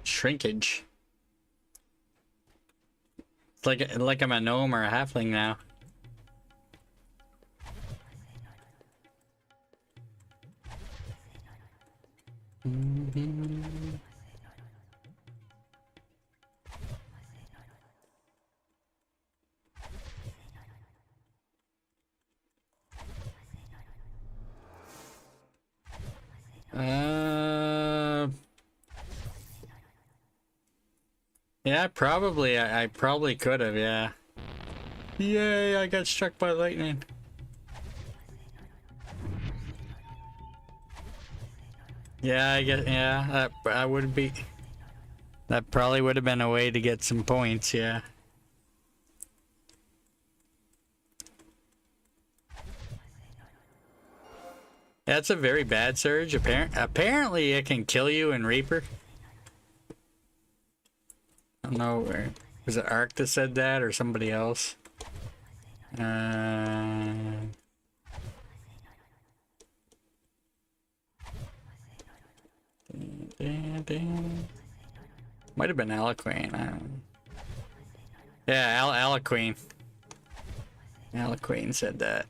Shrinkage. It's like I'm a gnome or a halfling now. Yeah, probably. I probably could have, yeah. Yay, I got struck by lightning. Yeah, I guess, yeah, that would be... That probably would have been a way to get some points, yeah. That's a very bad surge. Apparently it can kill you in Reaper. I don't know where. Was it Ark that said that or somebody else? Might have been Aliqueen. Yeah, Aliqueen. Aliqueen said that.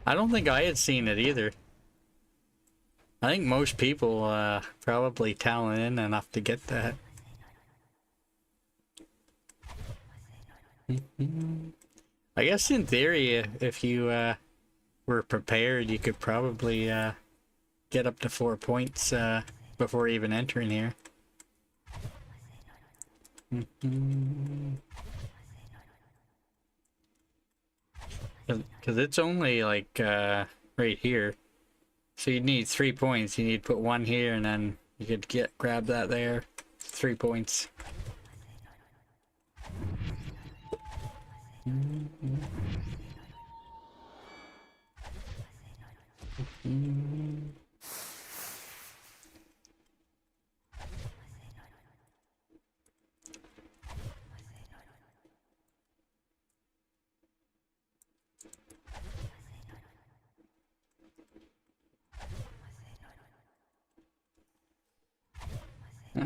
I don't think I had seen it either. I think most people probably talent in enough to get that. I guess in theory, if you were prepared, you could probably get up to 4 points before even entering here. Because it's only like right here. So you need 3 points. You need to put one here and then you could grab that there. 3 points.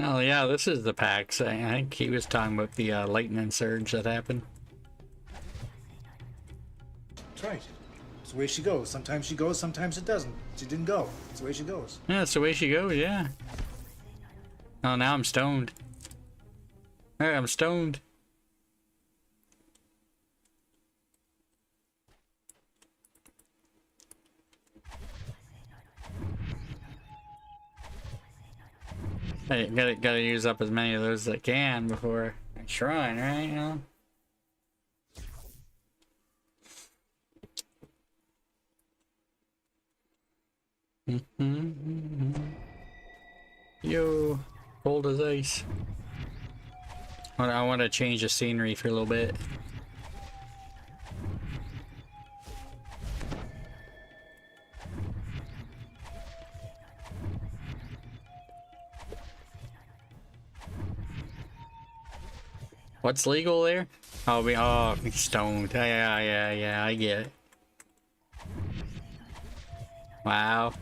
Oh yeah, this is the packs. I think he was talking about the lightning surge that happened. That's right. It's the way she goes. Sometimes she goes, sometimes it doesn't. She didn't go. It's the way she goes. Yeah, that's the way she goes, yeah. Oh, now I'm stoned. Hey, I'm stoned. Hey, gotta use up as many of those as I can before I shrine, right? You know? Yo, cold as ice. I want to change the scenery for a little bit. What's legal there? Oh, stoned. Yeah, I get it. Wow.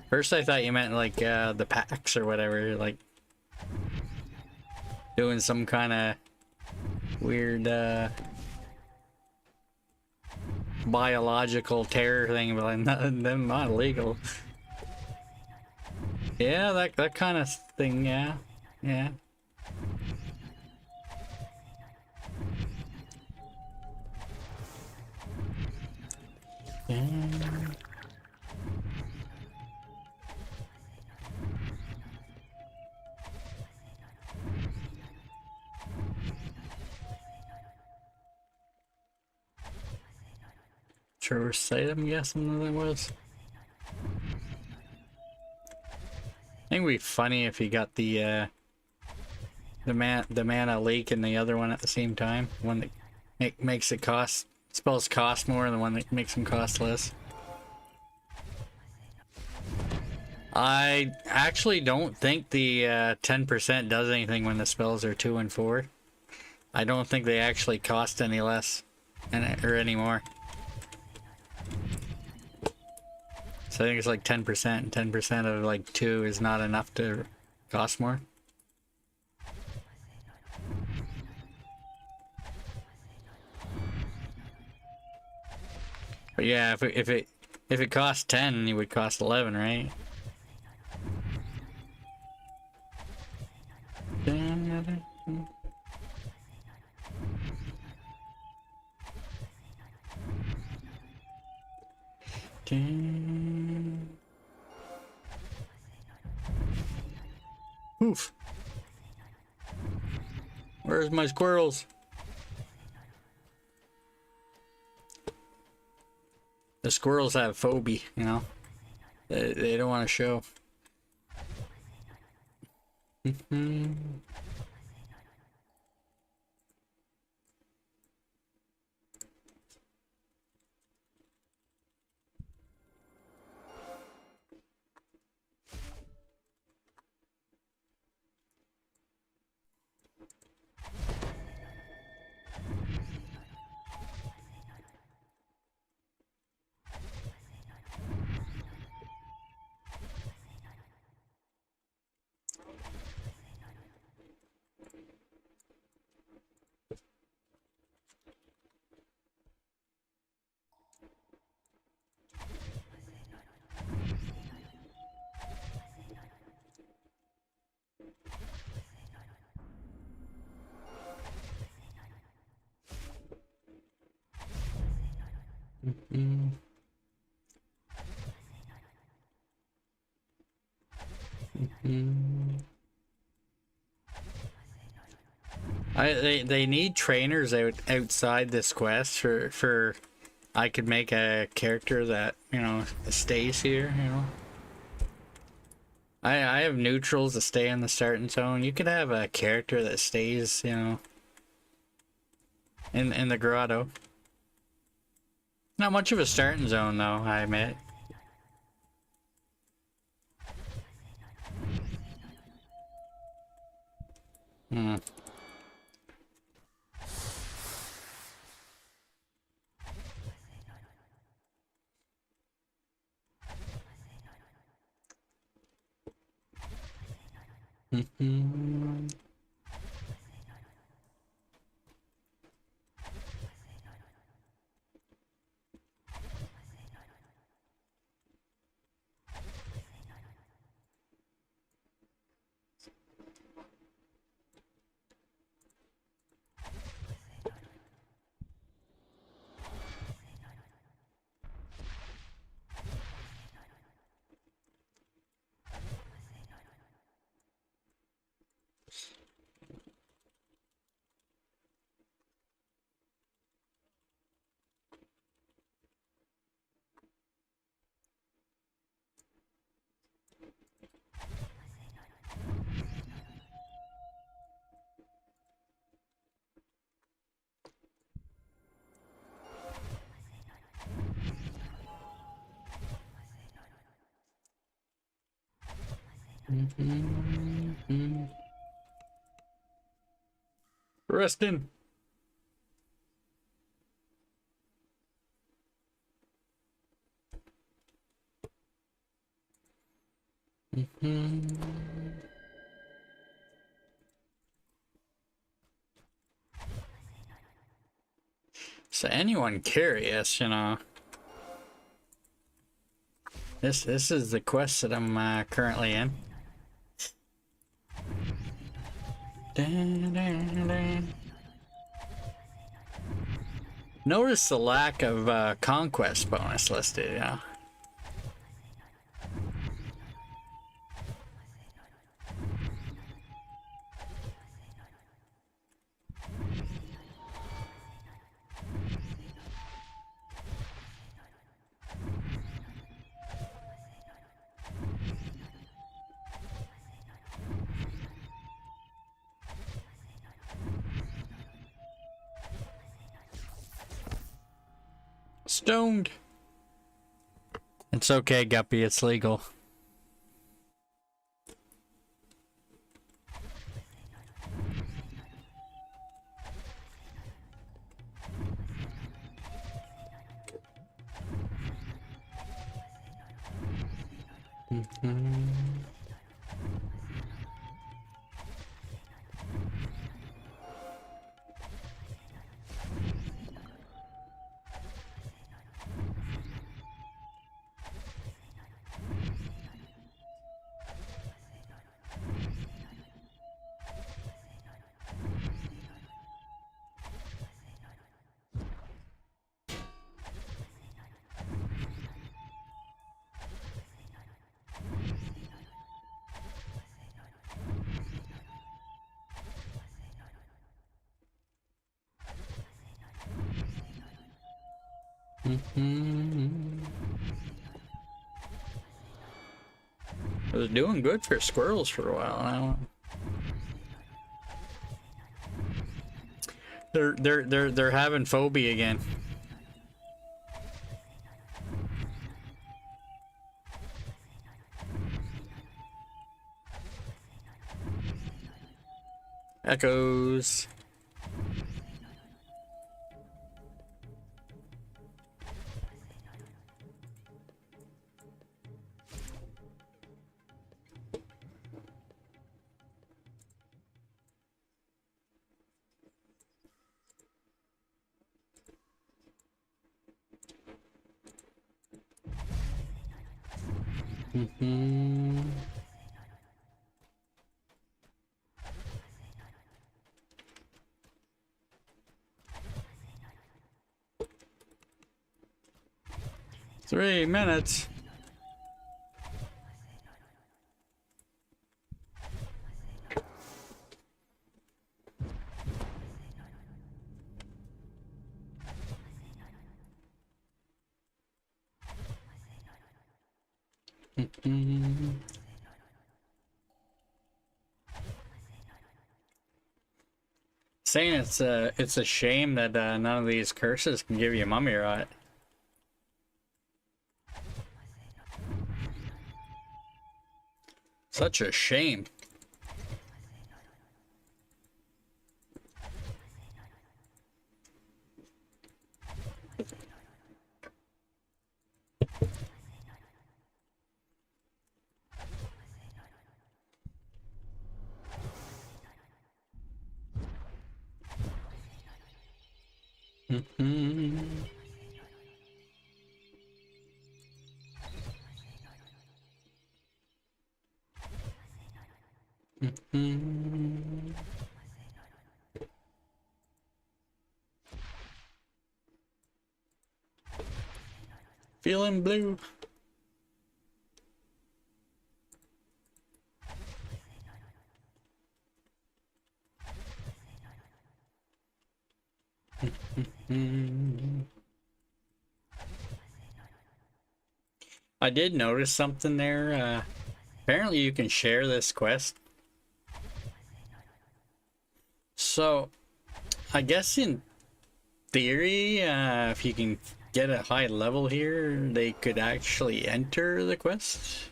First I thought you meant like the packs or whatever, like doing some kind of weird biological terror thing, but them not illegal. Yeah, that kind of thing, yeah. Yeah. Traverse site, I'm guessing that was. I think it'd be funny if he got the mana leak and the other one at the same time. One that makes it spells cost more, and the one that makes them cost less. I actually don't think the 10% does anything when the spells are 2 and 4. I don't think they actually cost any less or any more. So I think it's like 10%. 10% of like 2 is not enough to cost more. But yeah, if it costs 10, it would cost 11, right? Oof. Where's my squirrels? The squirrels have phobia, you know? They don't want to show. They need trainers outside this quest for I could make a character that, you know, stays here, you know. I have neutrals that stay in the starting zone. You could have a character that stays, you know, in the grotto. Not much of a starting zone though, I admit. Hmm. Resting. So anyone curious, you know, this is the quest that I'm currently in. Notice the lack of conquest bonus listed, you know. Stoned. It's okay, Guppy, it's legal. It was doing good for squirrels for a while now. They're having phobia again. Echoes. Mm-hmm. Three minutes. Mm-hmm. Saying it's a shame that none of these curses can give you mummy rot. Such a shame. Mm-hmm. Mm-hmm. Feeling blue. I did notice something there. Apparently you can share this quest. So, I guess in theory, if you can get a high level here, they could actually enter the quest.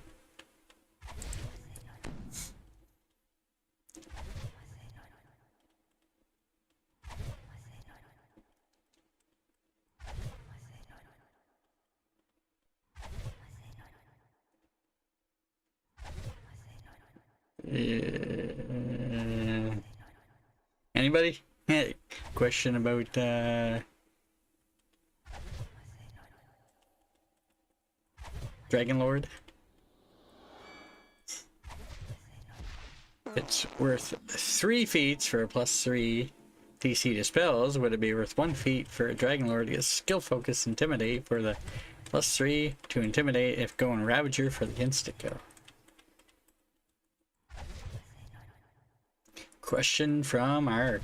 Anybody? Question about Dragon Lord? It's worth 3 feats for a +3 DC to spells. Would it be worth 1 feat for a Dragon Lord to get skill focus intimidate for the +3 to intimidate if going Ravager for the instant kill? Question from Ark.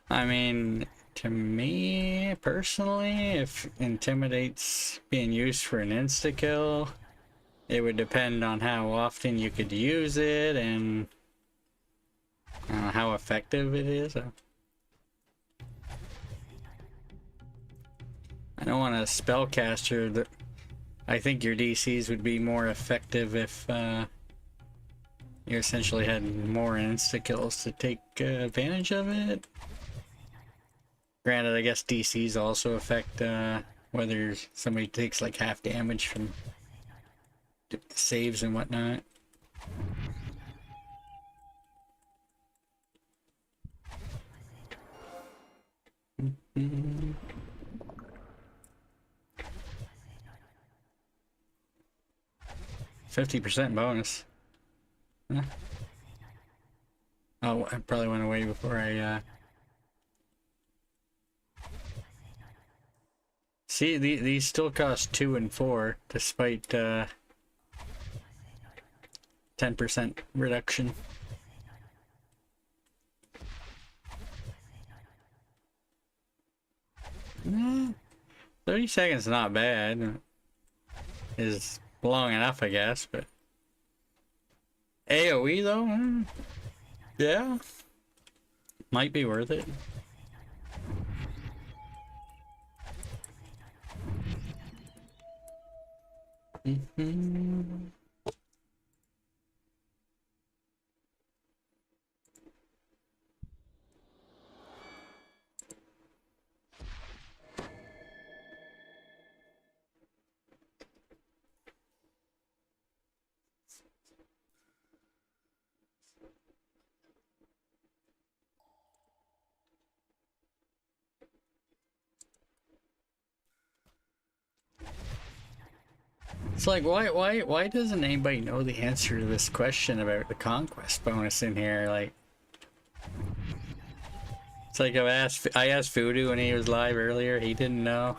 I mean, to me personally, if intimidate's being used for an insta kill, it would depend on how often you could use it and how effective it is. I don't want a spellcaster that. I think your DCs would be more effective if you essentially had more insta kills to take advantage of it. Granted, I guess DCs also affect whether somebody takes like half damage from saves and whatnot. Mm-hmm. 50% bonus. Huh? Oh, I probably went away before I see, these still cost 2 and 4 despite 10% reduction. Eh, 30 seconds not bad. Is long enough, I guess, but AoE though, yeah, might be worth it. Mm-hmm. It's like, why doesn't anybody know the answer to this question about the conquest bonus in here? Like, it's like I asked Voodoo when he was live earlier, he didn't know.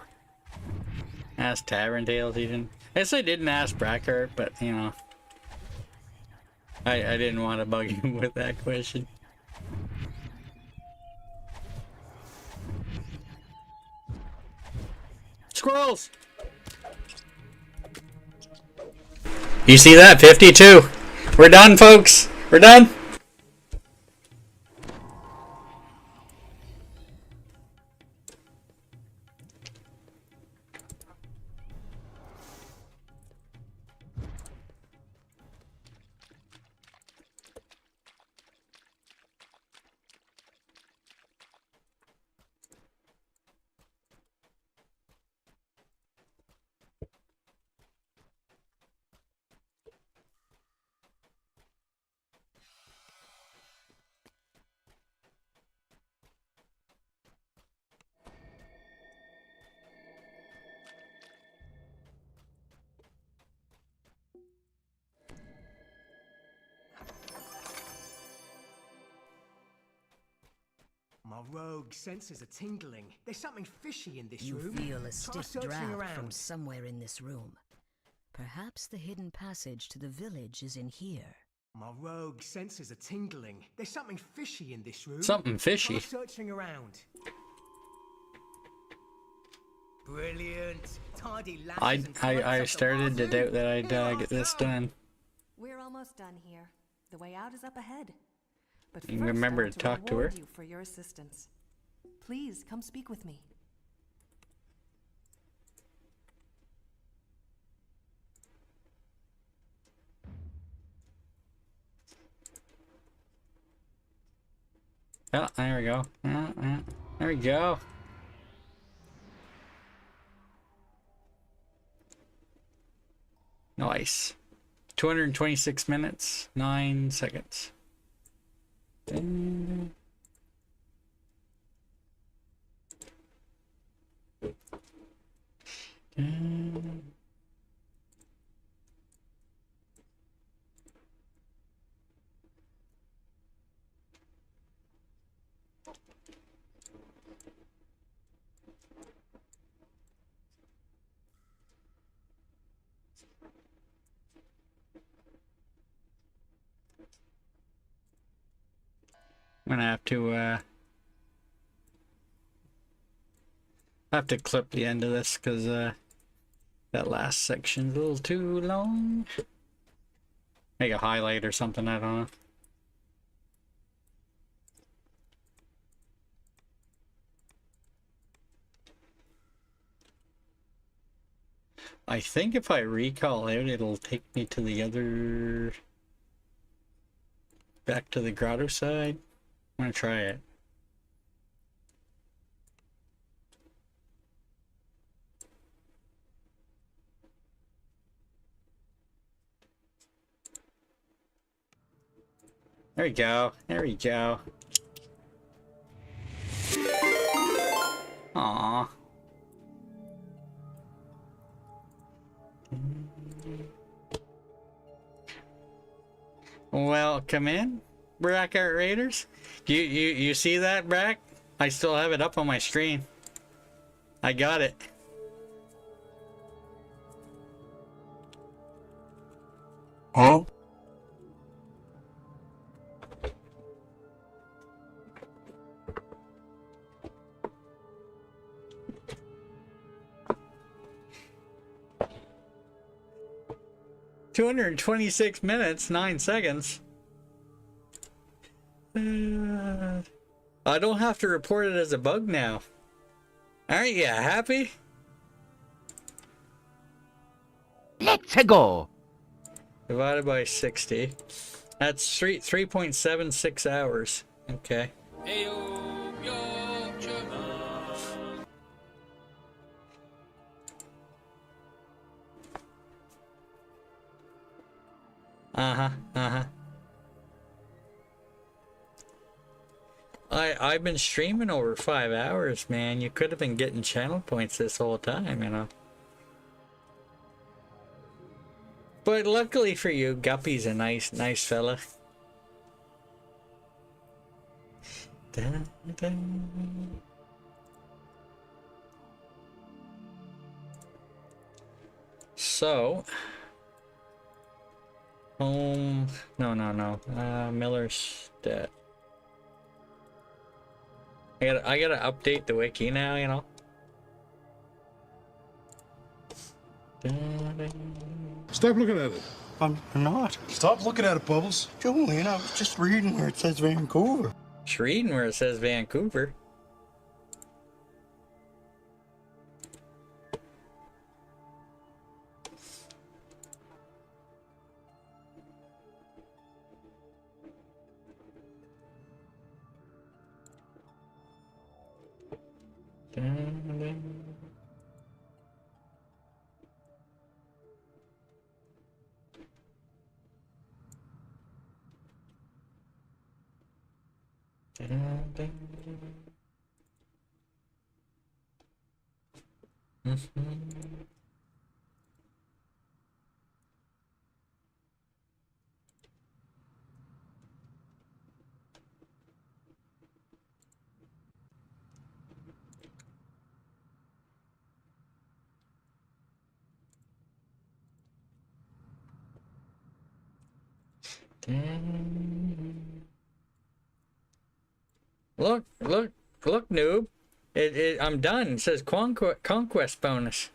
Asked Tavern Tales, he didn't. I guess I didn't ask Brackart, but you know, I didn't want to bug him with that question. Squirrels! You see that? 52. We're done, folks. We're done. My rogue senses are tingling. There's something fishy in this You room. feel a Try stiff searching draft around. from somewhere in this room. Perhaps the hidden passage to the village is in here. My rogue senses are tingling. There's something fishy in this room. Something fishy? Try searching around. Brilliant. Tidy lashes and I tights up the started to wazoo. doubt that I'd get this done. We're almost done here. The way out is up ahead. But You first, remember I want to talk to her? reward you for your assistance. Please come speak with me. Oh, there we go. There we go. Nice. 226 minutes, 9 seconds. I'm gonna have to clip the end of this because that last section's a little too long. Make a highlight or something, I don't know. I think if I recall out, it'll take me to the other... back to the grotto side. I'm gonna try it. There we go. There we go. Aww. Welcome in, Brackart Raiders. You see that, Brack? I still have it up on my screen. I got it. Huh? $226 minutes, 9 seconds. I don't have to report it as a bug now. Aren't you happy? Let's go. Divided by 60. That's 3.76 hours. Okay. Uh-huh. I've been streaming over 5 hours, man. You could have been getting channel points this whole time, you know. But luckily for you, Guppy's a nice fella. Dun, dun. So, home. No. Miller's dead. I gotta update the wiki now, you know. Stop looking at it. I'm not. Stop looking at it, Bubbles. Julian, I was just reading where it says Vancouver. Just reading where it says Vancouver. Look, noob. I'm done. It says conquest bonus.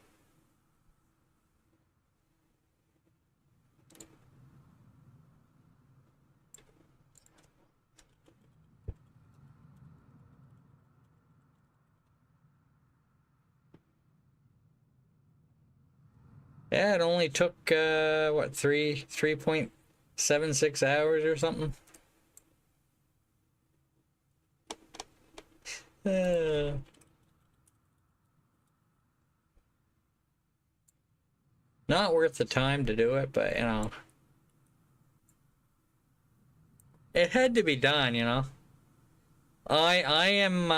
Yeah, it only took what, 3.76 hours or something. Not worth the time to do it, but you know, it had to be done, you know. I am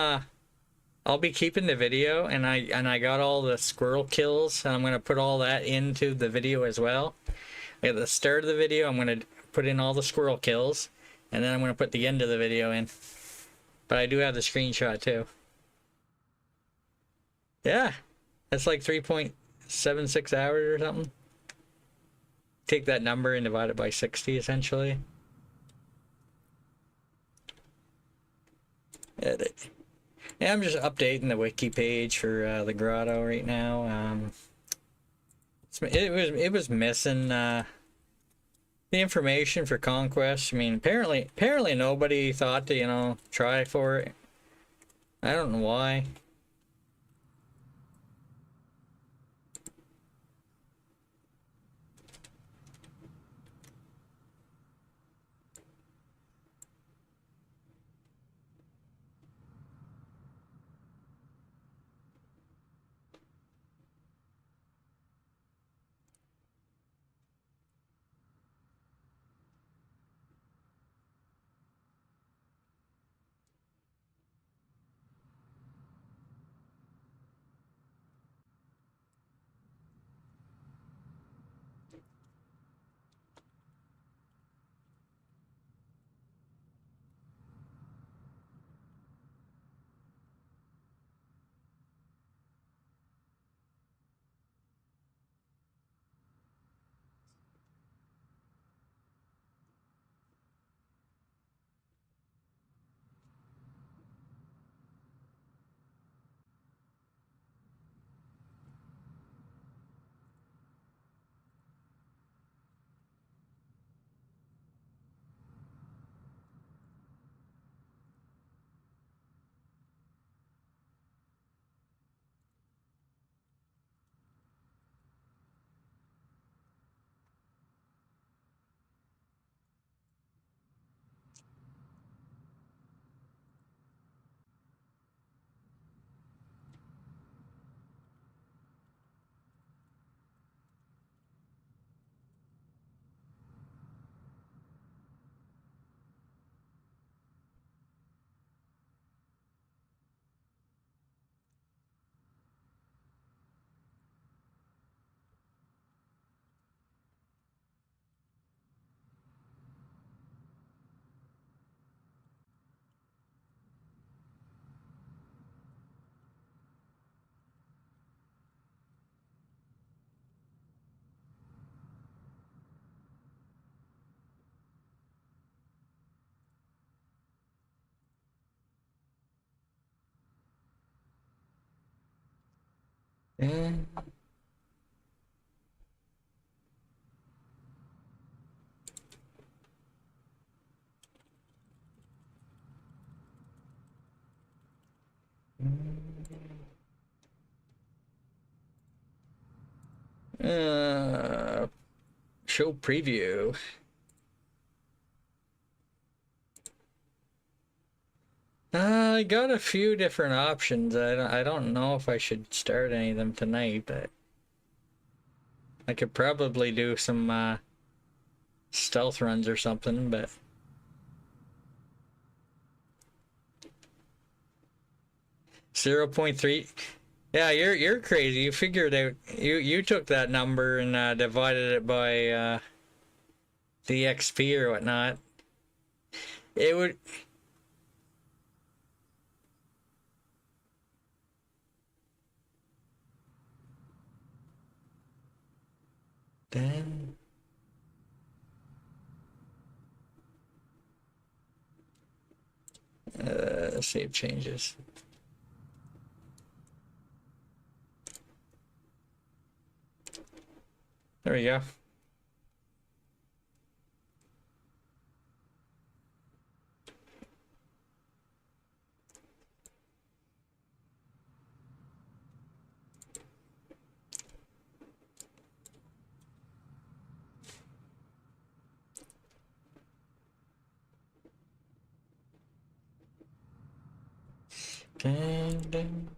I'll be keeping the video, and I got all the squirrel kills, and I'm gonna put all that into the video as well. At the start of the video, I'm gonna put in all the squirrel kills, and then I'm gonna put the end of the video in. But I do have the screenshot too. Yeah, that's like 3.76 hours or something. Take that number and divide it by 60, essentially. Edit. Yeah, I'm just updating the wiki page for the grotto right now. It was missing the information for conquest. I mean, apparently nobody thought to, you know, try for it. I don't know why. Mm. Show preview. I got a few different options. I don't know if I should start any of them tonight, but I could probably do some stealth runs or something, but 0.3. Yeah, you're crazy. You figured out you took that number and divided it by the XP or whatnot. It would. Then. Save changes. There we go. Ding, ding.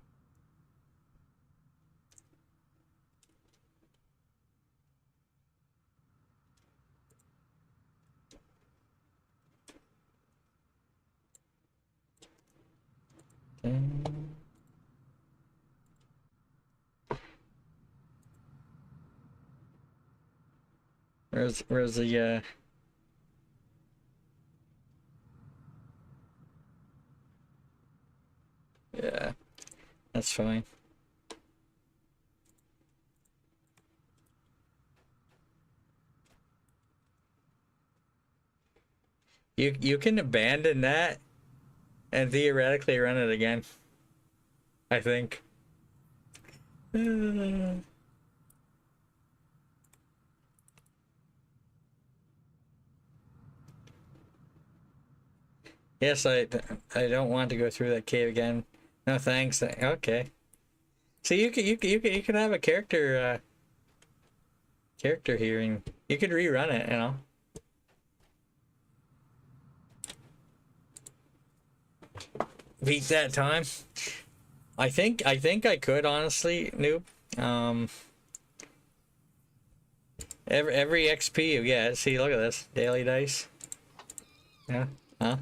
Ding. Where's the yeah, that's fine. You can abandon that and theoretically run it again, I think. Yes, I don't want to go through that cave again. No thanks. Okay. So you could have a character here and you could rerun it, you know. Beat that time. I think I could, honestly, noob. Every XP you get. See, look at this. Daily dice. Yeah. Huh?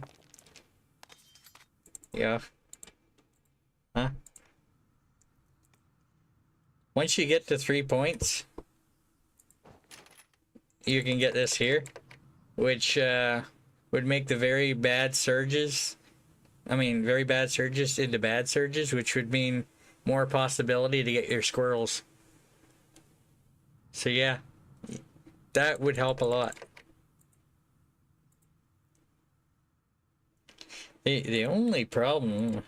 Yeah. Huh? Once you get to 3 points, you can get this here, which would make the very bad surges into bad surges, which would mean more possibility to get your squirrels. So yeah, that would help a lot. The only problem,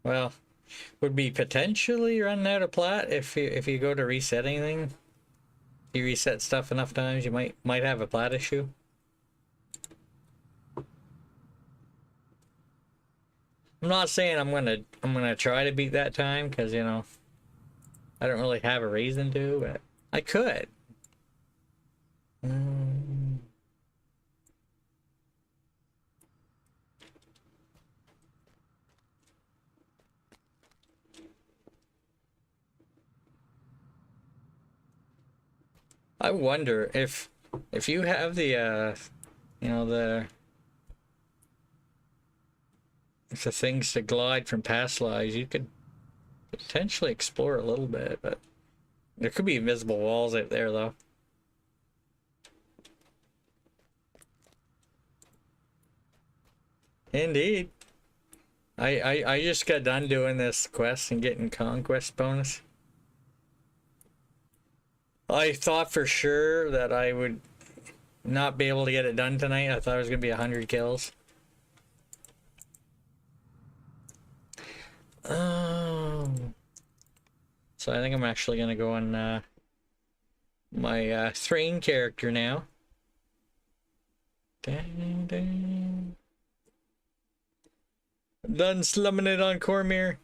well, would be potentially running out of plat if you go to reset anything. If you reset stuff enough times, you might have a plat issue. I'm not saying I'm gonna try to beat that time, because you know I don't really have a reason to, but I could. I wonder if you have the you know, the things to glide from past lives, you could potentially explore a little bit, but there could be invisible walls out there though. Indeed. I just got done doing this quest and getting conquest bonus. I thought for sure that I would not be able to get it done tonight. I thought it was gonna be 100 kills. So I think I'm actually gonna go on my Thrain character now. Dang, dang. Done slumming it on Cormyr.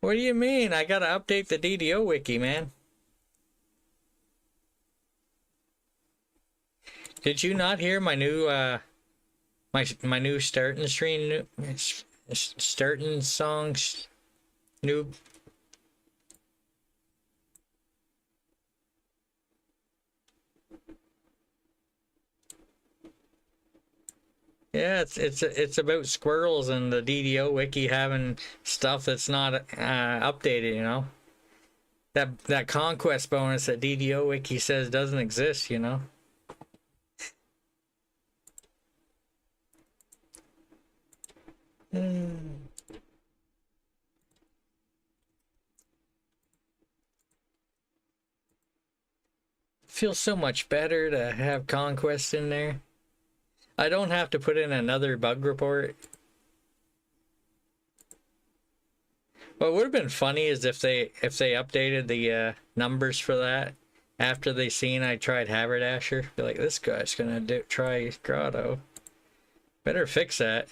What do you mean? I gotta update the DDO wiki, man. Did you not hear my new my new starting stream, starting songs, new? Yeah, it's about squirrels and the DDO wiki having stuff that's not updated, you know. That conquest bonus that DDO wiki says doesn't exist, you know. Feels so much better to have conquest in there. I don't have to put in another bug report. What would have been funny is if they updated the numbers for that after they seen I tried Haberdasher. Be like, this guy's gonna try Grotto. Better fix that.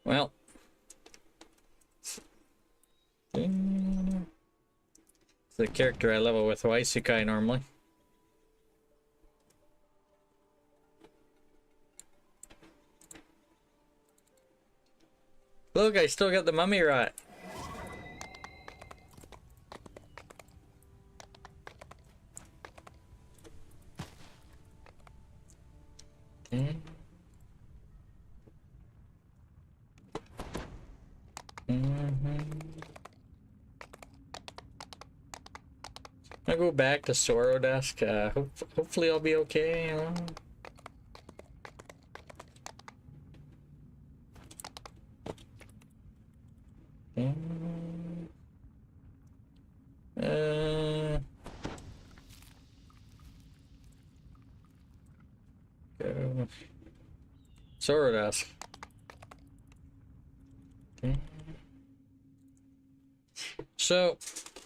Well, it's the character I level with Waisukai normally. Look, I still got the mummy rot. I'll go back to Sorrow Dusk. Hopefully I'll be okay, you know? Go. Sorrow Dusk. So,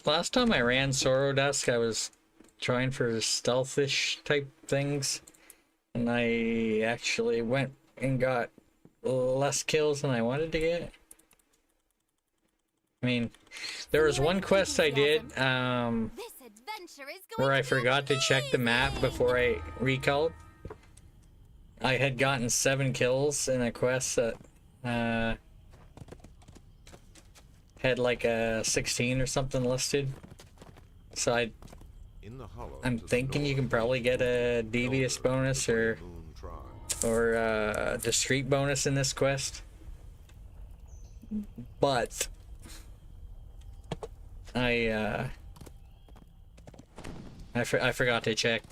last time I ran Sorrow Dusk, I was trying for stealthish type things, and I actually went and got less kills than I wanted to get. I mean, there was one quest I did where I forgot to check the map before I recalled. I had gotten 7 kills in a quest that had like a 16 or something listed. So I'm thinking you can probably get a devious bonus or discreet bonus in this quest. But I forgot to check.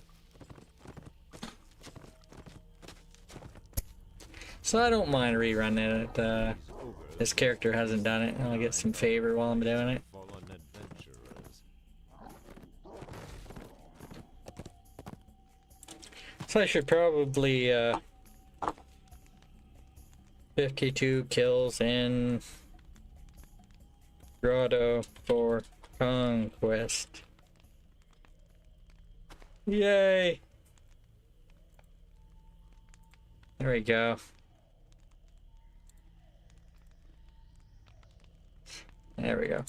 So I don't mind rerunning it. This character hasn't done it. I'll get some favor while I'm doing it. So I should probably 52 kills in Grotto for Conquest. Yay! There we go. There we go.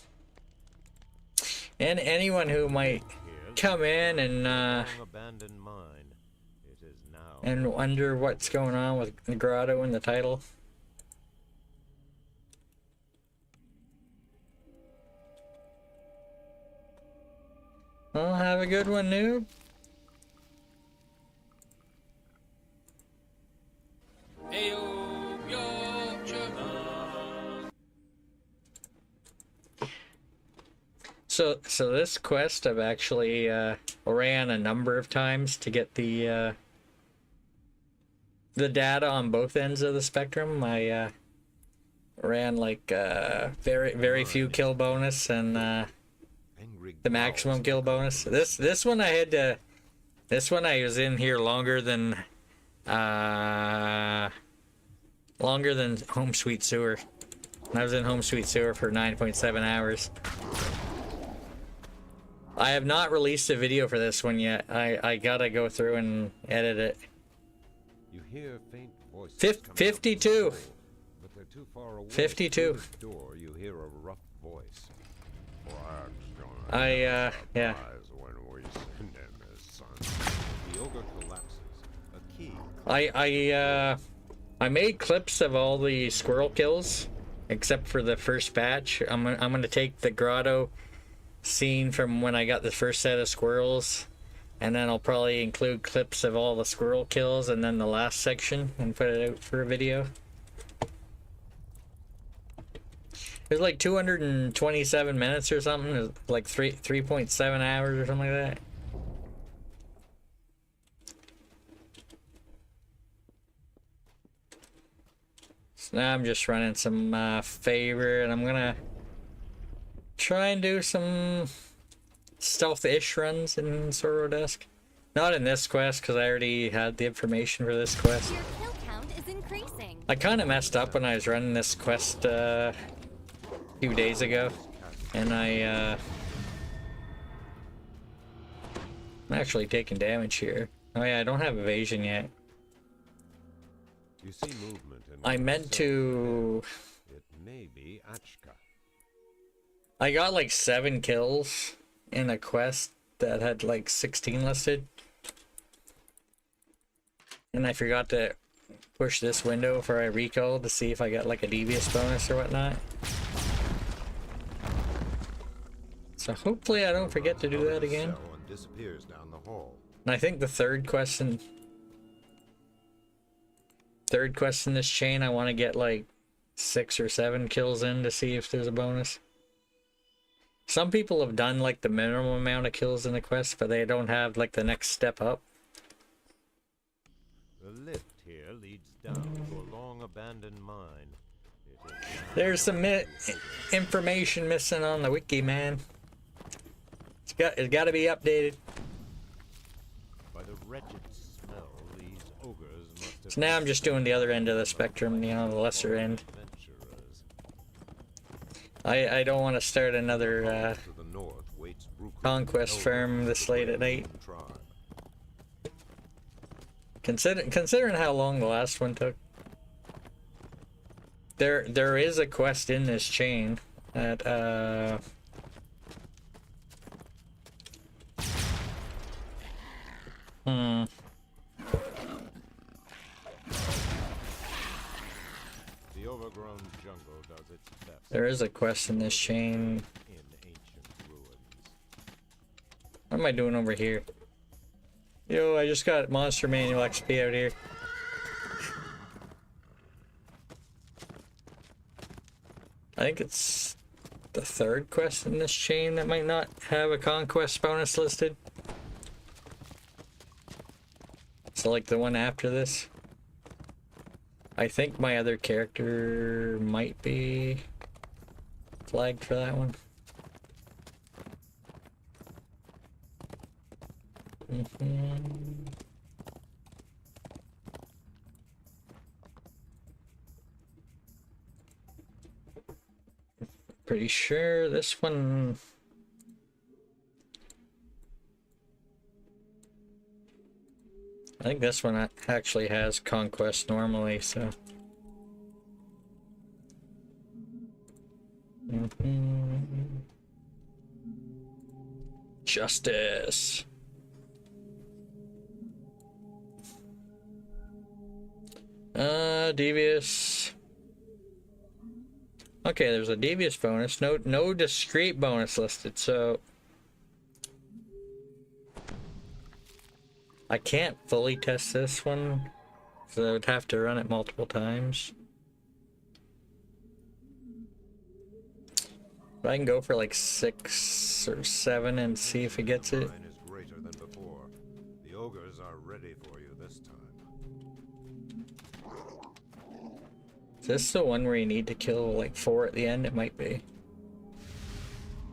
And anyone who might come in and wonder what's going on with the Grotto in the title. Well, have a good one, noob. So this quest I've actually ran a number of times to get the data on both ends of the spectrum. I ran like very few kill bonus and the maximum kill bonus. This one I had to. This one I was in here longer than Home Sweet Sewer. I was in Home Sweet Sewer for 9.7 hours. I have not released a video for this one yet. I gotta go through and edit it. You hear faint voices 52. But they're too far away. 52. Through the door, you hear a rough voice. Yeah. When we send him his son. The ogre collapses. A key. I made clips of all the squirrel kills except for the first batch. I'm gonna take the grotto scene from when I got the first set of squirrels, and then I'll probably include clips of all the squirrel kills and then the last section and put it out for a video. It's like 227 minutes or something. It's like 3.7 hours or something like that. So now I'm just running some favor, and I'm gonna try and do some stealth-ish runs in Sorrow Dusk. Not in this quest, because I already had the information for this quest. Your kill count is increasing. I kind of messed up when I was running this quest a few days ago, and I'm actually taking damage here. Oh yeah, I don't have evasion yet. You see movement in I meant to... It may be Achka. I got like 7 kills in a quest that had like 16 listed. And I forgot to push this window for I recalled to see if I got like a devious bonus or whatnot. So hopefully I don't forget to do that again. Disappears down the hall. And I think the third quest in this chain, I want to get like 6 or 7 kills in to see if there's a bonus. Some people have done like the minimum amount of kills in the quest, but they don't have like the next step up. The lift here leads down to a long abandoned mine. There's some information missing on the wiki, man. It's got to be updated. By the wretched smell, these ogres must have... So now I'm just doing the other end of the spectrum, you know, the lesser end. I don't want to start another conquest farm this late at night. Considering how long the last one took. There is a quest in this chain that The overgrown jungle does its best. there is a quest in this chain. What am I doing over here? Yo, I just got Monster Manual XP out here. I think it's the third quest in this chain that might not have a conquest bonus listed. So like the one after this. I think my other character might be flagged for that one. Pretty sure this one... I think this one actually has conquest normally, so... Justice. Devious. Okay, there's a devious bonus. No discrete bonus listed, so I can't fully test this one, so I would have to run it multiple times. But I can go for like 6 or 7 and see if it gets it. Mine is greater than before. The ogres are ready for you this time. Is this the one where you need to kill like 4 at the end? It might be.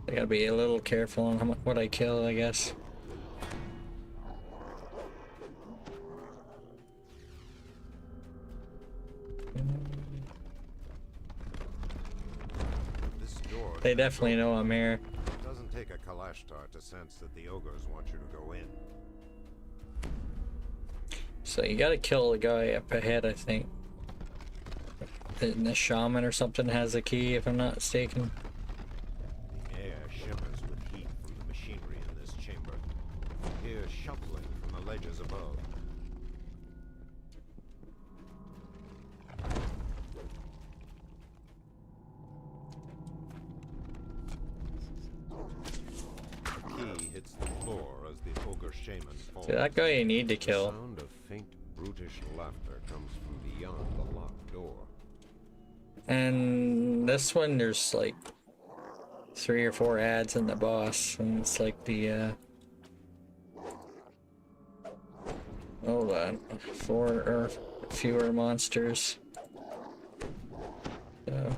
I gotta be a little careful on how much, what I kill, I guess. They definitely know I'm here. It doesn't take a Kalashtar to sense that the ogres want you to go in. So you gotta kill the guy up ahead, I think. And the shaman or something has a key, if I'm not mistaken. The air shimmers with heat from the machinery in this chamber. Hear shuffling from the ledges above. The key hits the floor as the ogre shaman falls. See, that guy you need to kill. The sound of faint, brutish laughter comes from beyond the locked door. And this one, there's like 3 or 4 ads in the boss, and it's like the hold on, 4 or fewer monsters. So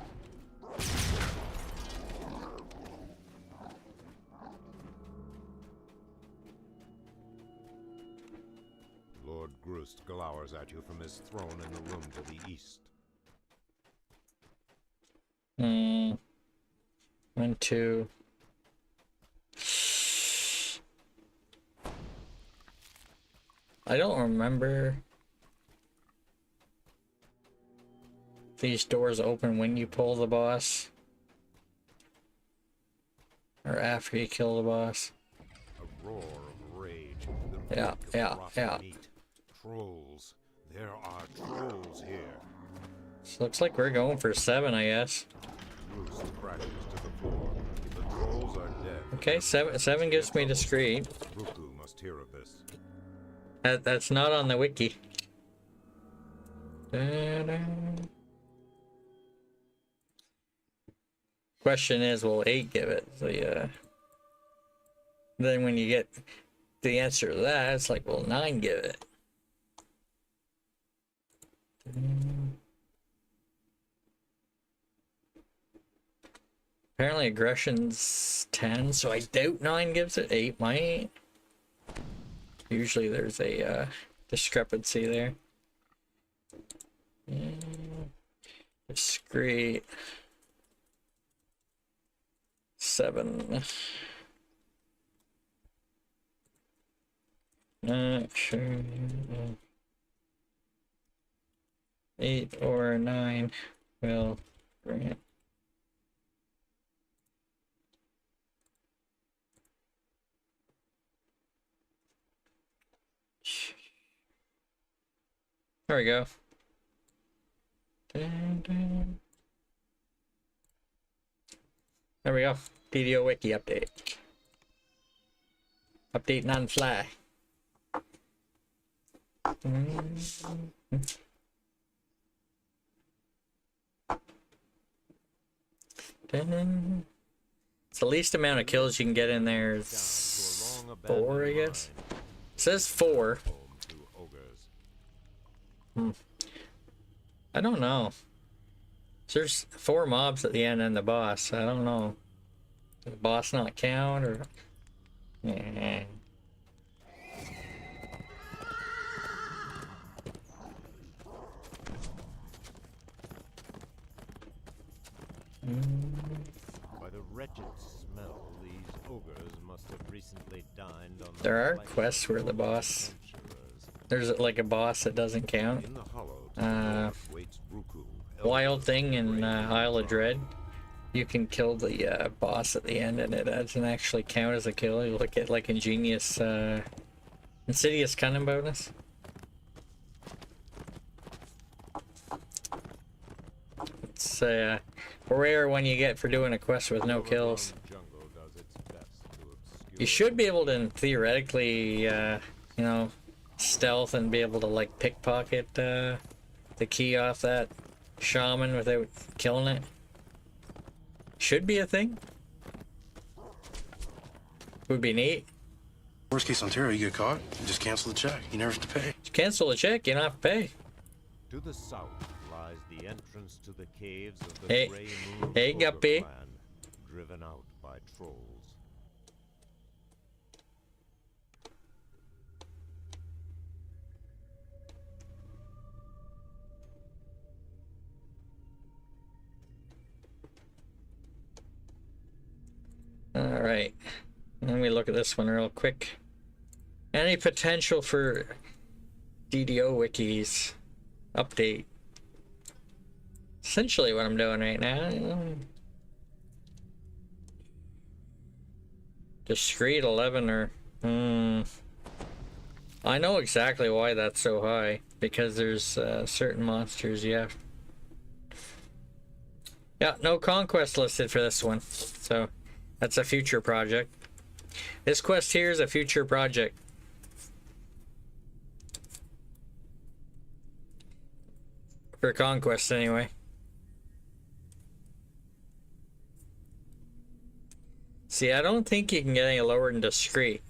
Lord Grust glowers at you from his throne in the room to the east. 1, 2. I don't remember if these doors open when you pull the boss or after you kill the boss. A roar of rage. Yeah. Trolls. There are trolls here. So looks like we're going for 7, I guess. Roost crashes to the floor. The trolls are dead. Okay, 7 gives me discreet. Ruku must hear of this. That's not on the wiki. Da-da. Question is, will 8 give it? So yeah. Then when you get the answer to that, it's like, will 9 give it? Apparently aggression's 10, so I doubt 9 gives it. 8 might. Usually there's a discrepancy there. Discreet. 7. Not sure. 8 or 9 will bring it. There we go. Dun, dun. There we go. DDO Wiki update. Update on fly. Dun. It's the least amount of kills you can get in there is 4, I guess. It says 4. I don't know. There's 4 mobs at the end and the boss. I don't know. Does the boss not count or? Yeah. By the wretched smell, these ogres must have recently dined on. There are quests where the boss. There's like a boss that doesn't count. Wild Thing in Isle of Dread. You can kill the boss at the end and it doesn't actually count as a kill. You look at like Insidious Cunning bonus. It's a rare one you get for doing a quest with no kills. You should be able to theoretically, you know, stealth and be able to like pickpocket the key off that shaman without killing it. Should be a thing. Would be neat. Worst case Ontario, you get caught, you just cancel the check. You never have to pay. Cancel the check, you don't have to pay. To the south lies the entrance to the caves of the Grey Moon Guppy. clan, driven out by trolls. All right, let me look at this one real quick. Any potential for DDO wikis update? Essentially what I'm doing right now. Discreet 11 or I know exactly why that's so high, because there's certain monsters you have. Yeah, no conquest listed for this one, so that's a future project. This quest here is a future project. For conquest, anyway. See, I don't think you can get any lower than discreet.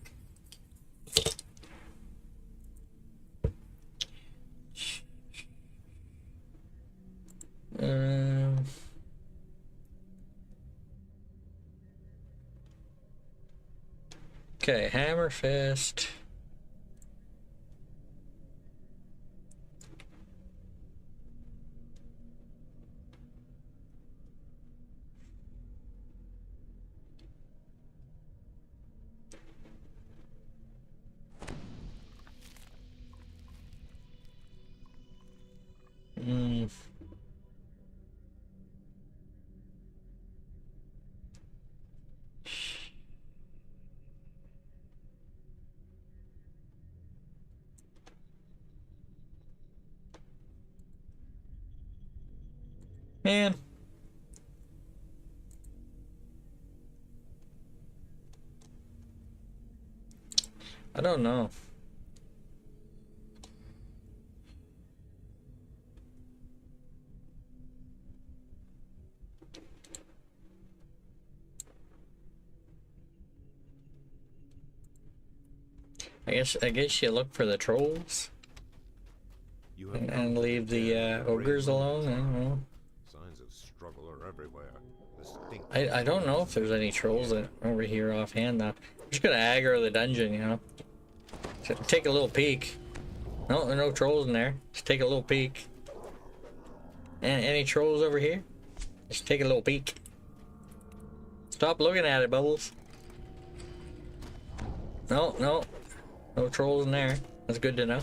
Okay, hammer fist. Man. I don't know. I guess you look for the trolls and leave the ogres alone. I don't know. Signs of struggle are everywhere. I don't know if there's any trolls over here offhand though. I'm just gonna aggro the dungeon, you know. So take a little peek. No, there are no trolls in there. Just take a little peek. And any trolls over here? Just take a little peek. Stop looking at it, Bubbles. No, no. No trolls in there. That's good to know.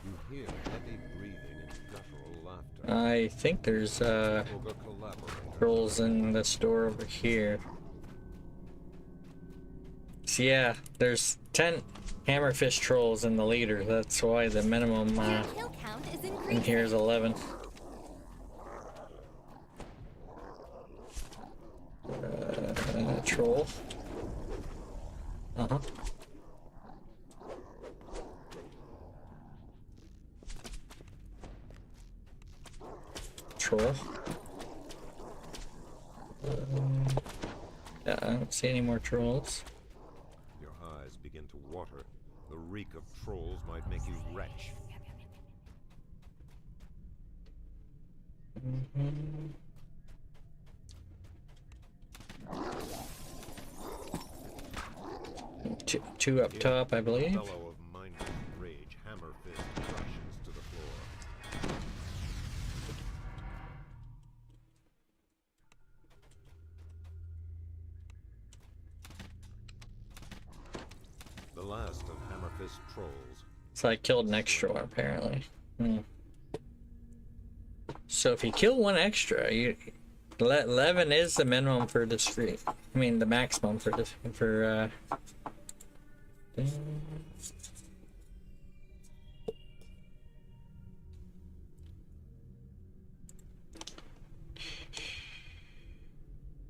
You hear heavy breathing and guttural laughter. I think there's trolls in this door over here. So yeah, there's 10 hammerfish trolls in the leader. That's why the minimum in here is 11. Troll. Troll. Yeah, I don't see any more trolls. Your eyes begin to water. The reek of trolls might make you retch. Two up top, I believe. Bellow of mindless rage, hammer fist crashes to the floor. The last of hammer fist trolls. So I killed an extra one, apparently. So if you kill one extra, 11 is the minimum for discreet. I mean, the maximum for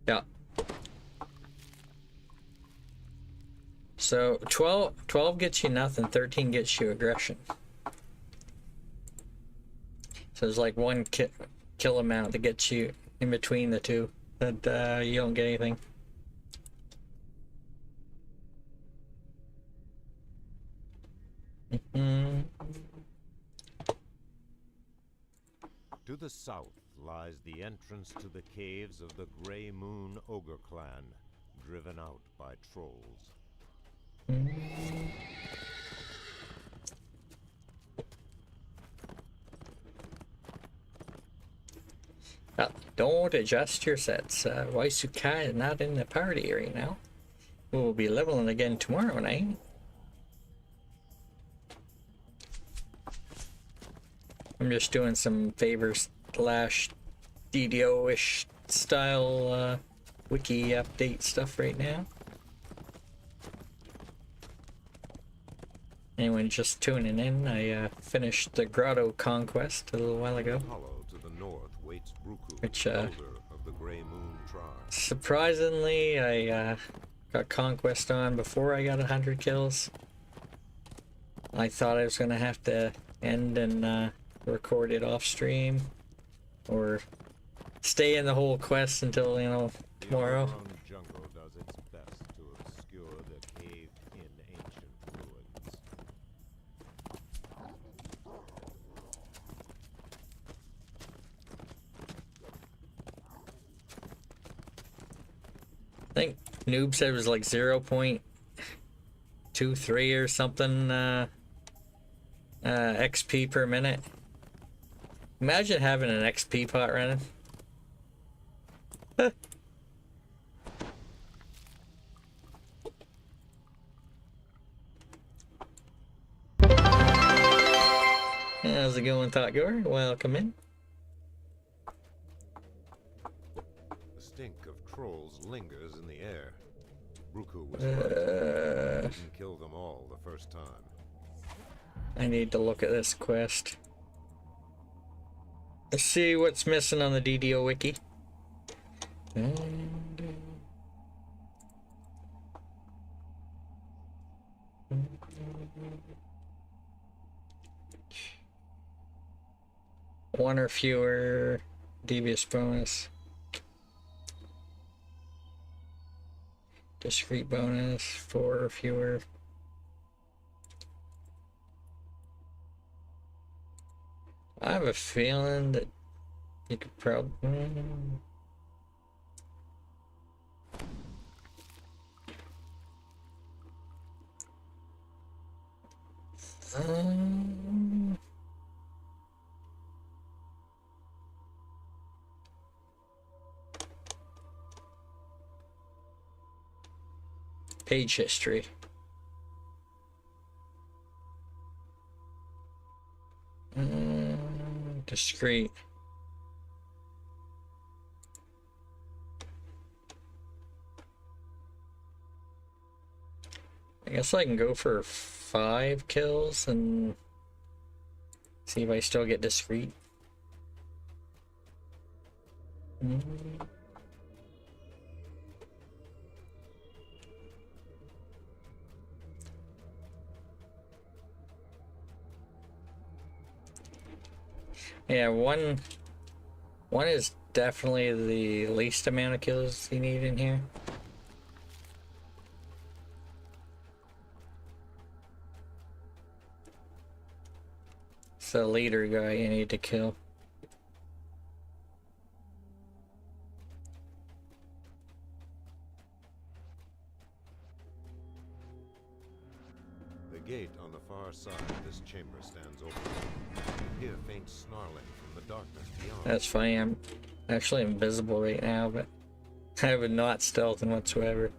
yeah. So 12 gets you nothing, 13 gets you aggression. So there's like one kill amount that gets you in between the two, that you don't get anything. To the south lies the entrance to the caves of the Grey Moon Ogre clan, driven out by trolls. Don't adjust your sets. Waisukai is not in the party right now. We'll be leveling again tomorrow night. I'm just doing some favors slash DDO-ish style wiki update stuff right now. Anyone just tuning in, I finished the Grotto Conquest a little while ago. Hollow to the north waits Bruku, Which, elder of the Grey Moon tribe. Surprisingly, I got Conquest on before I got 100 kills. I thought I was going to have to end and record it off stream, or stay in the whole quest until, you know, tomorrow. The overgrown jungle does its best to obscure the caved-in ancient ruins. I think Noob said it was like 0.23 or something XP per minute. Imagine having an XP pot running. How's it going, Thought Goer? Welcome in. The stink of trolls lingers in the air. Bruku was right. He didn't kill them all the first time. I need to look at this quest. Let's see what's missing on the DDO wiki. One or fewer devious bonus. Discrete bonus, 4 or fewer. I have a feeling that you could probably... Page history. Discrete. I guess I can go for 5 kills and see if I still get discrete. Yeah, one is definitely the least amount of kills you need in here. It's the leader guy you need to kill. The gate on the far side of this chamber stands open. You hear faint snarling from the darkness beyond. That's funny, I'm actually invisible right now, but I have not stealthing whatsoever.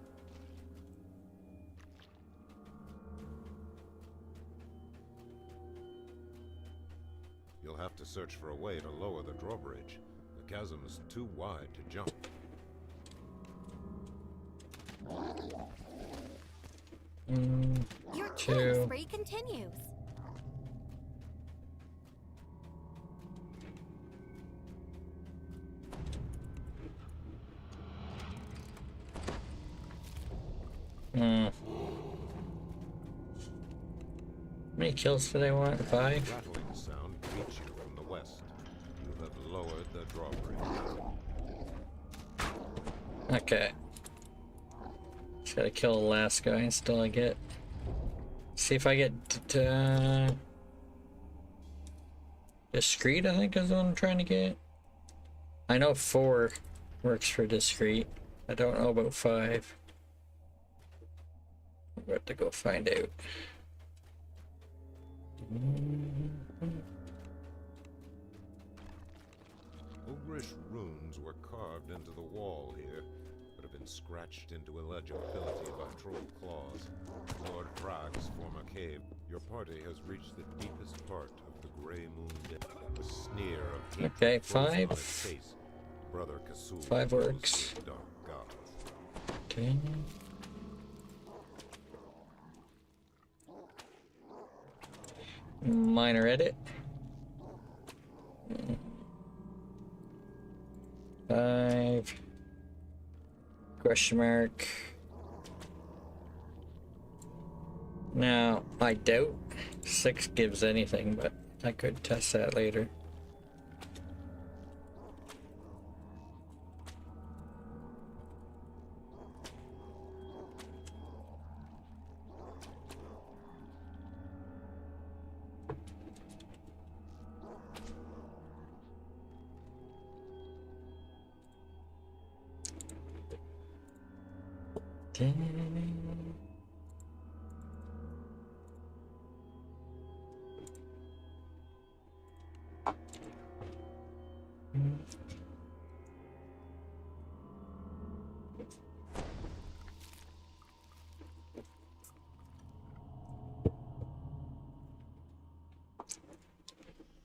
You'll have to search for a way to lower the drawbridge. The chasm is too wide to jump. Your Two. killing spree continues. many kills did I want? 5? Rattling sound greets you from the west. You have lowered the drawbridge. Okay. Just gotta kill the last guy until I get. See if I get discreet, I think is what I'm trying to get. I know 4 works for discreet. I don't know about 5. I'm about to go find out. Ogrish runes were carved into the wall here, but have been scratched into illegibility by troll claws. Lord Krag's former cave. Your party has reached the deepest part of the Grey Moon Dip. A sneer of hatred Okay, flows on 5. its face. Brother Kasul 5 knows works. the dark gods. Okay. Minor edit. 5. Question mark. Now, I doubt 6 gives anything, but I could test that later.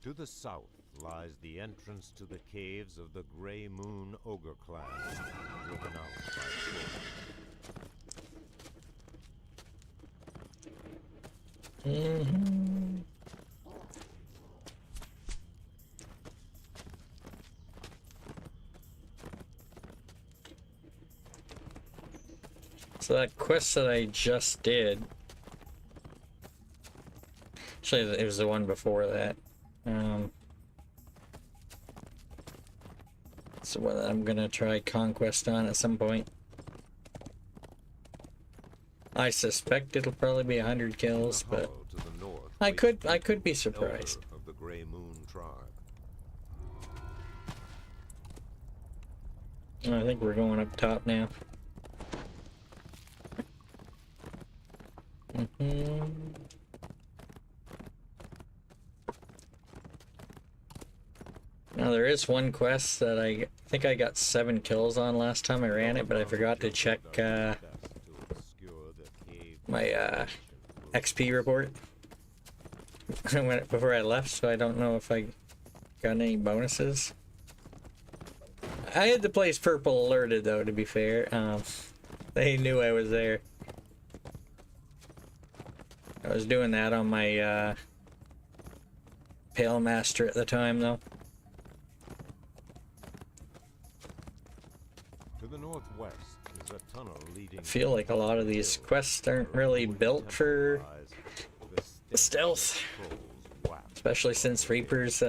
To the south lies the entrance to the caves of the Grey Moon Ogre clan, driven out by trolls. So that quest that I just did, actually it was the one before that. It's the one that I'm gonna try Conquest on at some point. I suspect it'll probably be 100 kills, but I could be surprised. Of the Grey Moon tribe. I think we're going up top now. Now there is one quest that I think I got 7 kills on last time I ran it, but I forgot to check my XP report before I left, so I don't know if I got any bonuses. I had the place purple alerted though, to be fair. They knew I was there. I was doing that on my Pale Master at the time though. To the northwest is a tunnel leading. I feel like a lot of these quests aren't really built for stealth, especially since Reapers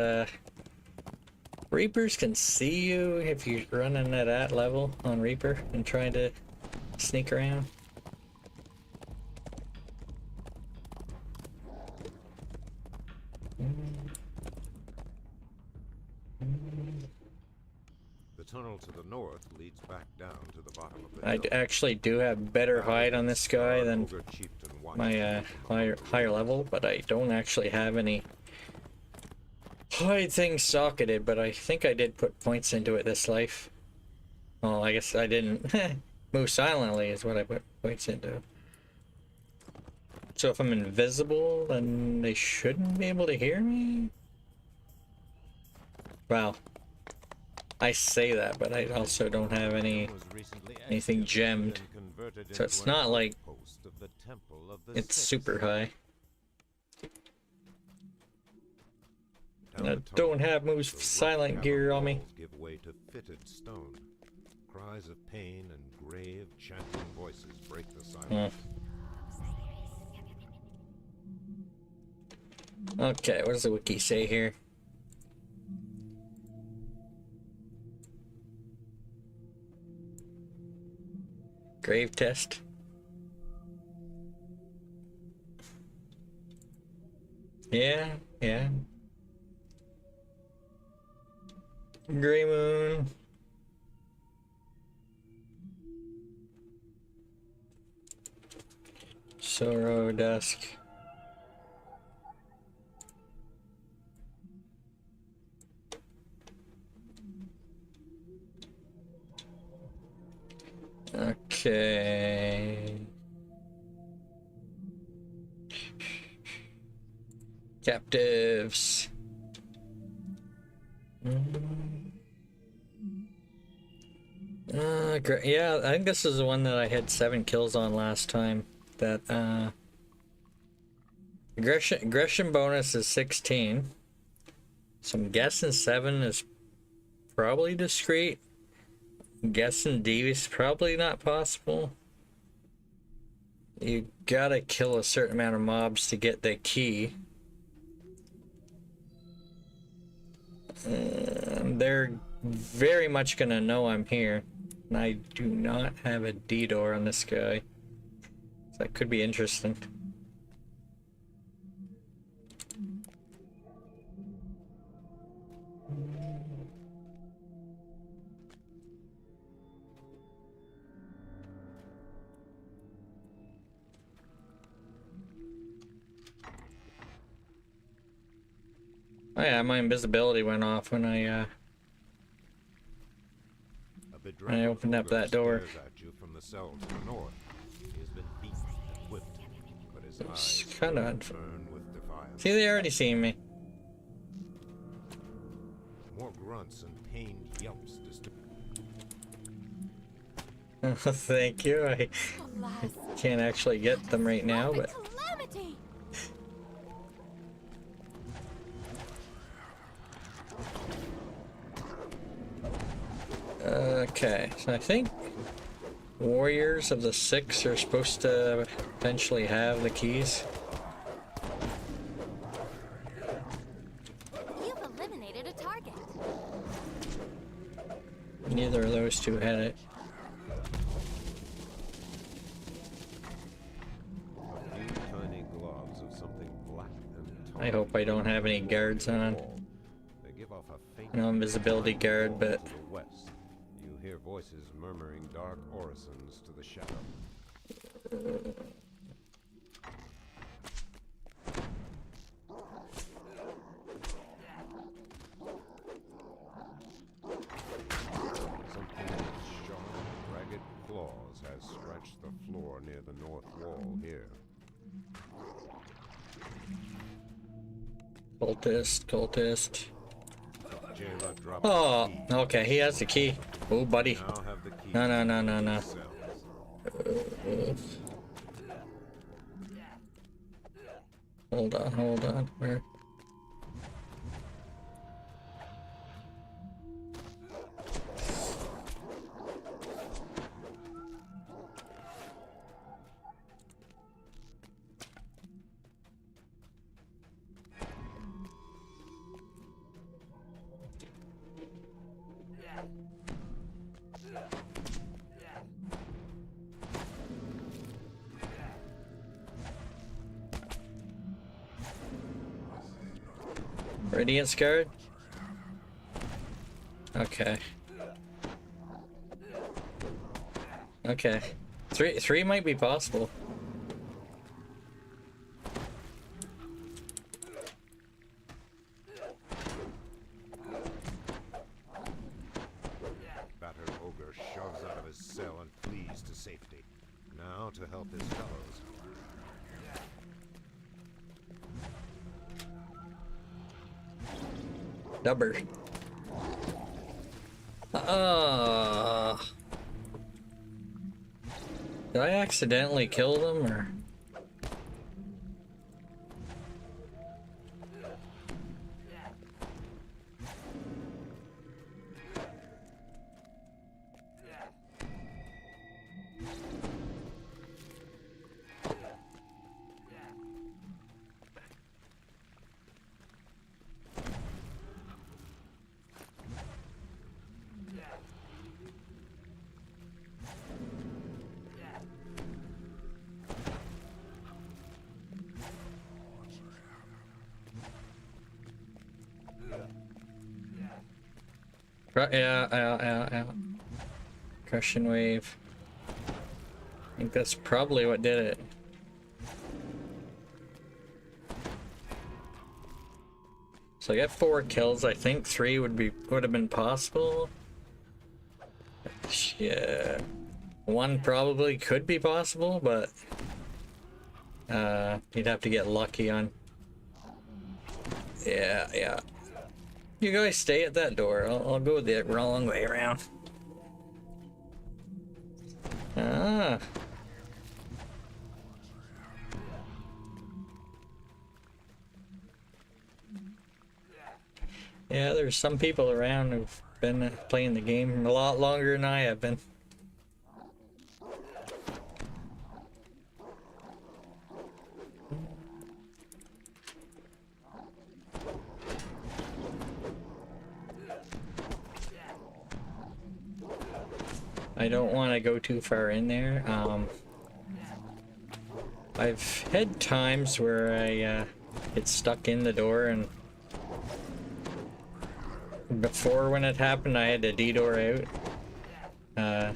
can see you if you're running at that level on Reaper and trying to sneak around. The tunnel to the north leads back down to the bottom of the I actually do have better hide on this guy than my higher level, but I don't actually have any hide things socketed, but I think I did put points into it this life. Well, I guess I didn't. Move silently is what I put points into. So if I'm invisible, then they shouldn't be able to hear me? Wow. I say that, but I also don't have anything gemmed. So it's not like it's super high. And I don't have moves silent gear on me. Give way to fitted stone. Cries of pain and grave chanting voices break the silence. Okay, what does the wiki say here? Grave test. Yeah, yeah. Gray moon. Sorrow dusk. Okay. Captives. Yeah, I think this is the one that I had 7 kills on last time. That aggression bonus is 16. So I'm guessing 7 is probably discreet. I'm guessing devious probably not possible. You gotta kill a certain amount of mobs to get the key. They're very much gonna know I'm here. And I do not have a D-door on this guy. So that could be interesting. Oh yeah, my invisibility went off when I opened up that door. At you from the cell to the north. He has been beaten and whipped, but his It's eyes kind of burn with defiance. See, they already seen me. More grunts and pained yelps disturb. Thank you. I can't actually get them right now, but okay, so I think Warriors of the 6 are supposed to eventually have the keys. You've eliminated a target. Neither of those two had it. Tiny gloves of something black and I hope I don't have any guards on. they give off a faint No invisibility guard, but to the west. You hear voices murmuring dark orisons to the shadow. Something with sharp, ragged claws has scratched the floor near the north wall here. cultist. Jailer dropped Oh, okay, he has the key. Oh, buddy. now have the key No, no, no, no, no. Hold on, hold on. Where? Radiance guard? Okay. Okay. Three might be possible. Battered ogre shoves out of his cell and flees to safety. Now to help his fellows. Dubber. Did I accidentally kill them, or? Yeah. Crushing wave. I think that's probably what did it. So I got 4 kills. I think 3 would have been possible. Yeah, 1 probably could be possible, but you'd have to get lucky on. Yeah. You guys stay at that door. I'll go the wrong way around. Ah. Yeah, there's some people around who've been playing the game a lot longer than I have been. I don't want to go too far in there. I've had times where I get stuck in the door, and before when it happened I had to D-door out.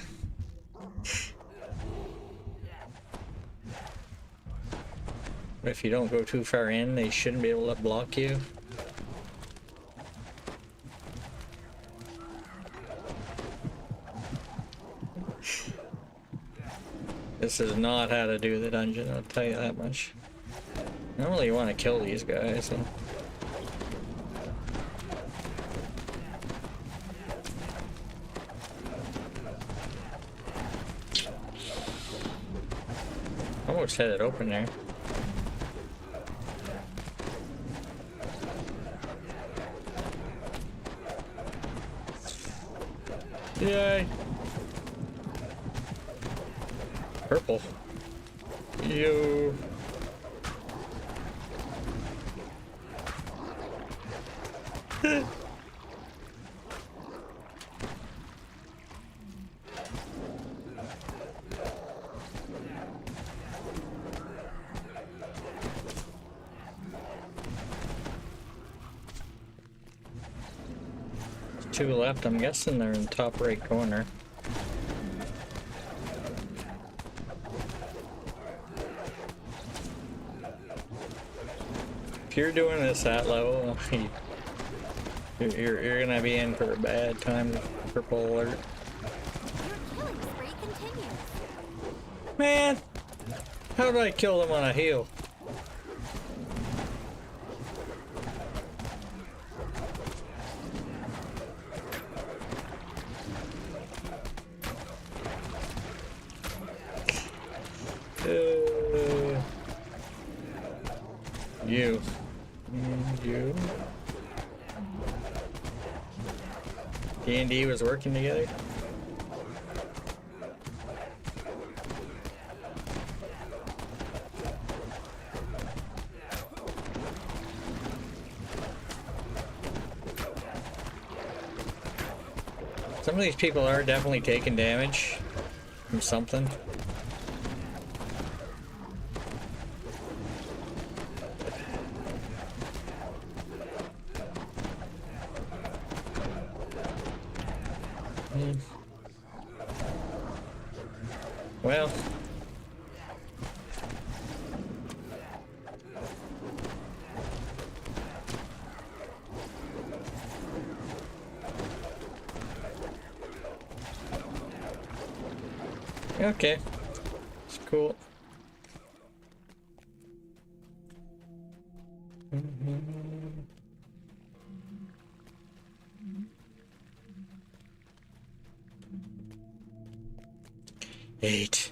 If you don't go too far in, they shouldn't be able to block you. This is not how to do the dungeon, I'll tell you that much. Normally you want to kill these guys. So. Almost had it open there. Yay! Purple. You. Two left. I'm guessing they're in the top right corner. If you're doing this at level, you're gonna be in for a bad time. Purple alert. Your killing spree continues. Man, how did I kill them on a heal? You. D&D was working together. Some of these people are definitely taking damage from something. Well, okay, it's cool. Eight.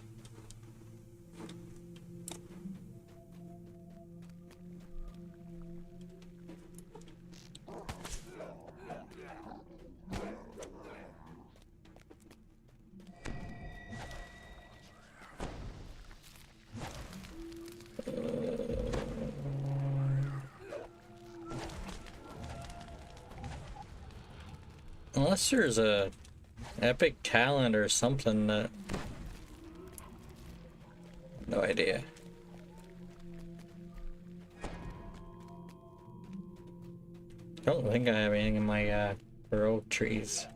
Unless there's a epic talent or something that... No idea. Don't think I have anything in my row trees.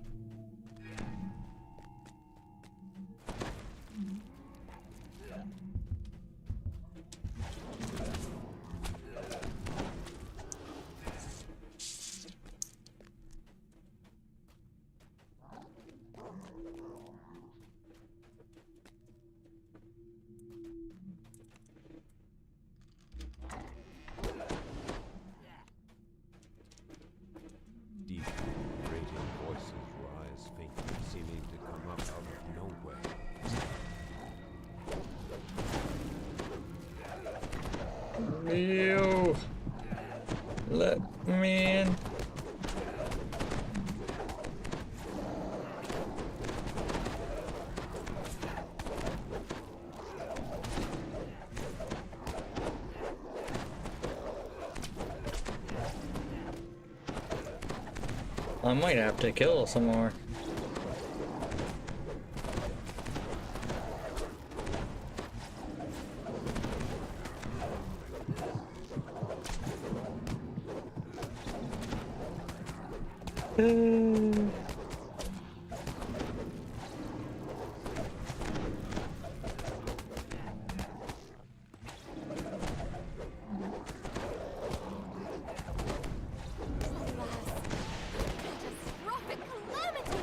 Ew. Let me in. I might have to kill some more. Catastrophic calamity!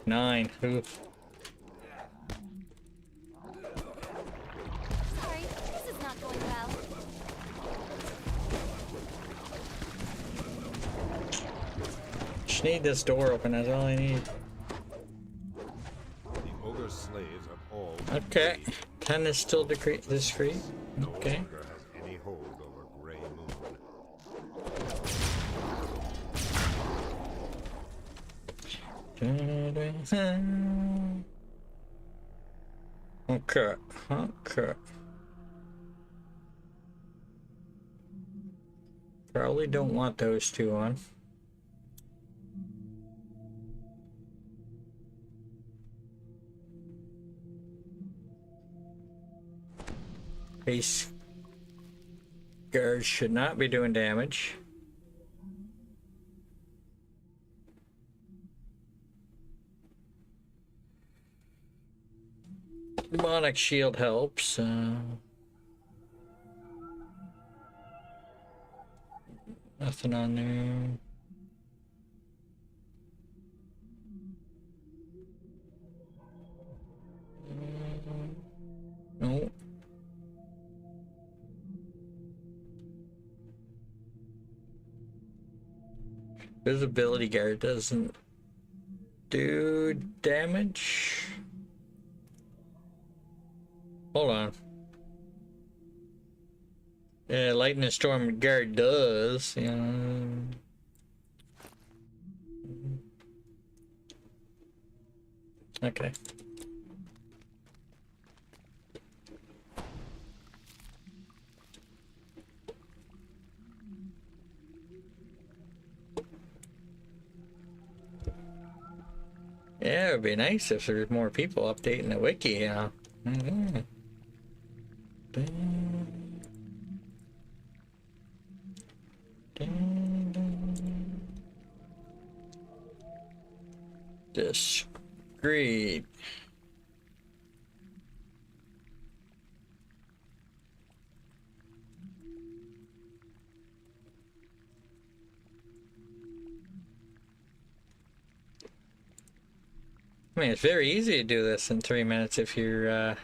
Nine. Oof. Sorry, this is not going well. Just need this door open, that's all I need. The ogre's slaves have all Okay. 10 is still discreet. no Okay. longer has any hold over Grey Moon. Okay. Okay. Probably don't want those two on. Base guards should not be doing damage. Demonic shield helps. Nothing on there. No. Visibility guard doesn't do damage. Hold on. Yeah, lightning storm guard does. Yeah. Okay. Yeah, it would be nice if there's more people updating the wiki, you know. Discreet. I mean, it's very easy to do this in 3 minutes if you're,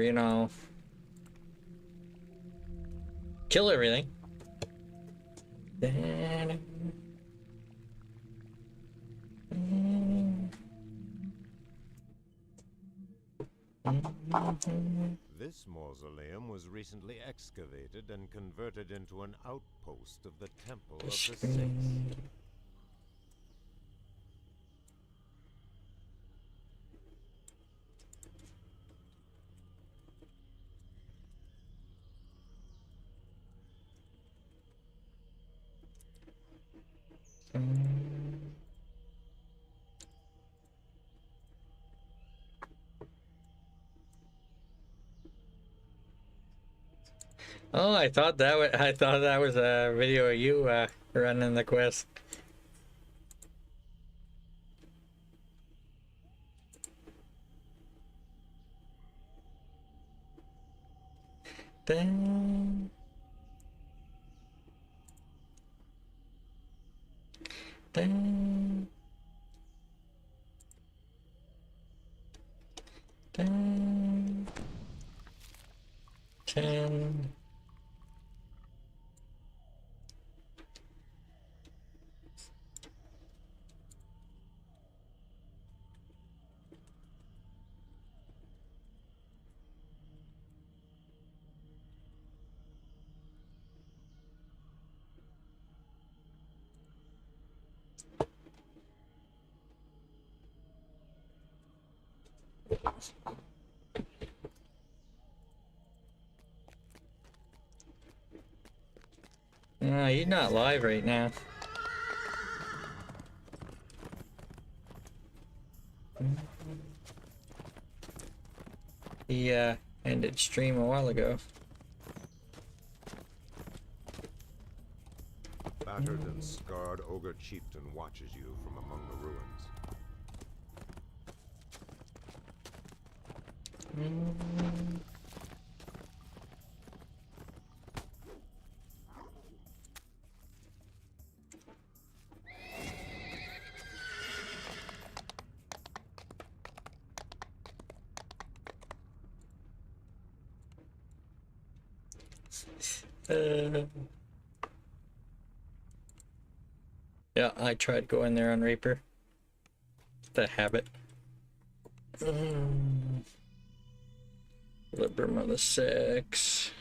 you know, kill everything. This mausoleum was recently excavated and converted into an outpost of the Temple of the Six. Oh, I thought that was a video of you running the quest. Dun. Dun. Dun. 10. No, he's not live right now. He ended stream a while ago. Battered and scarred ogre chieftain watches you from among the ruins. Yeah, I tried going there on Reaper. The habit. Libram of the 6.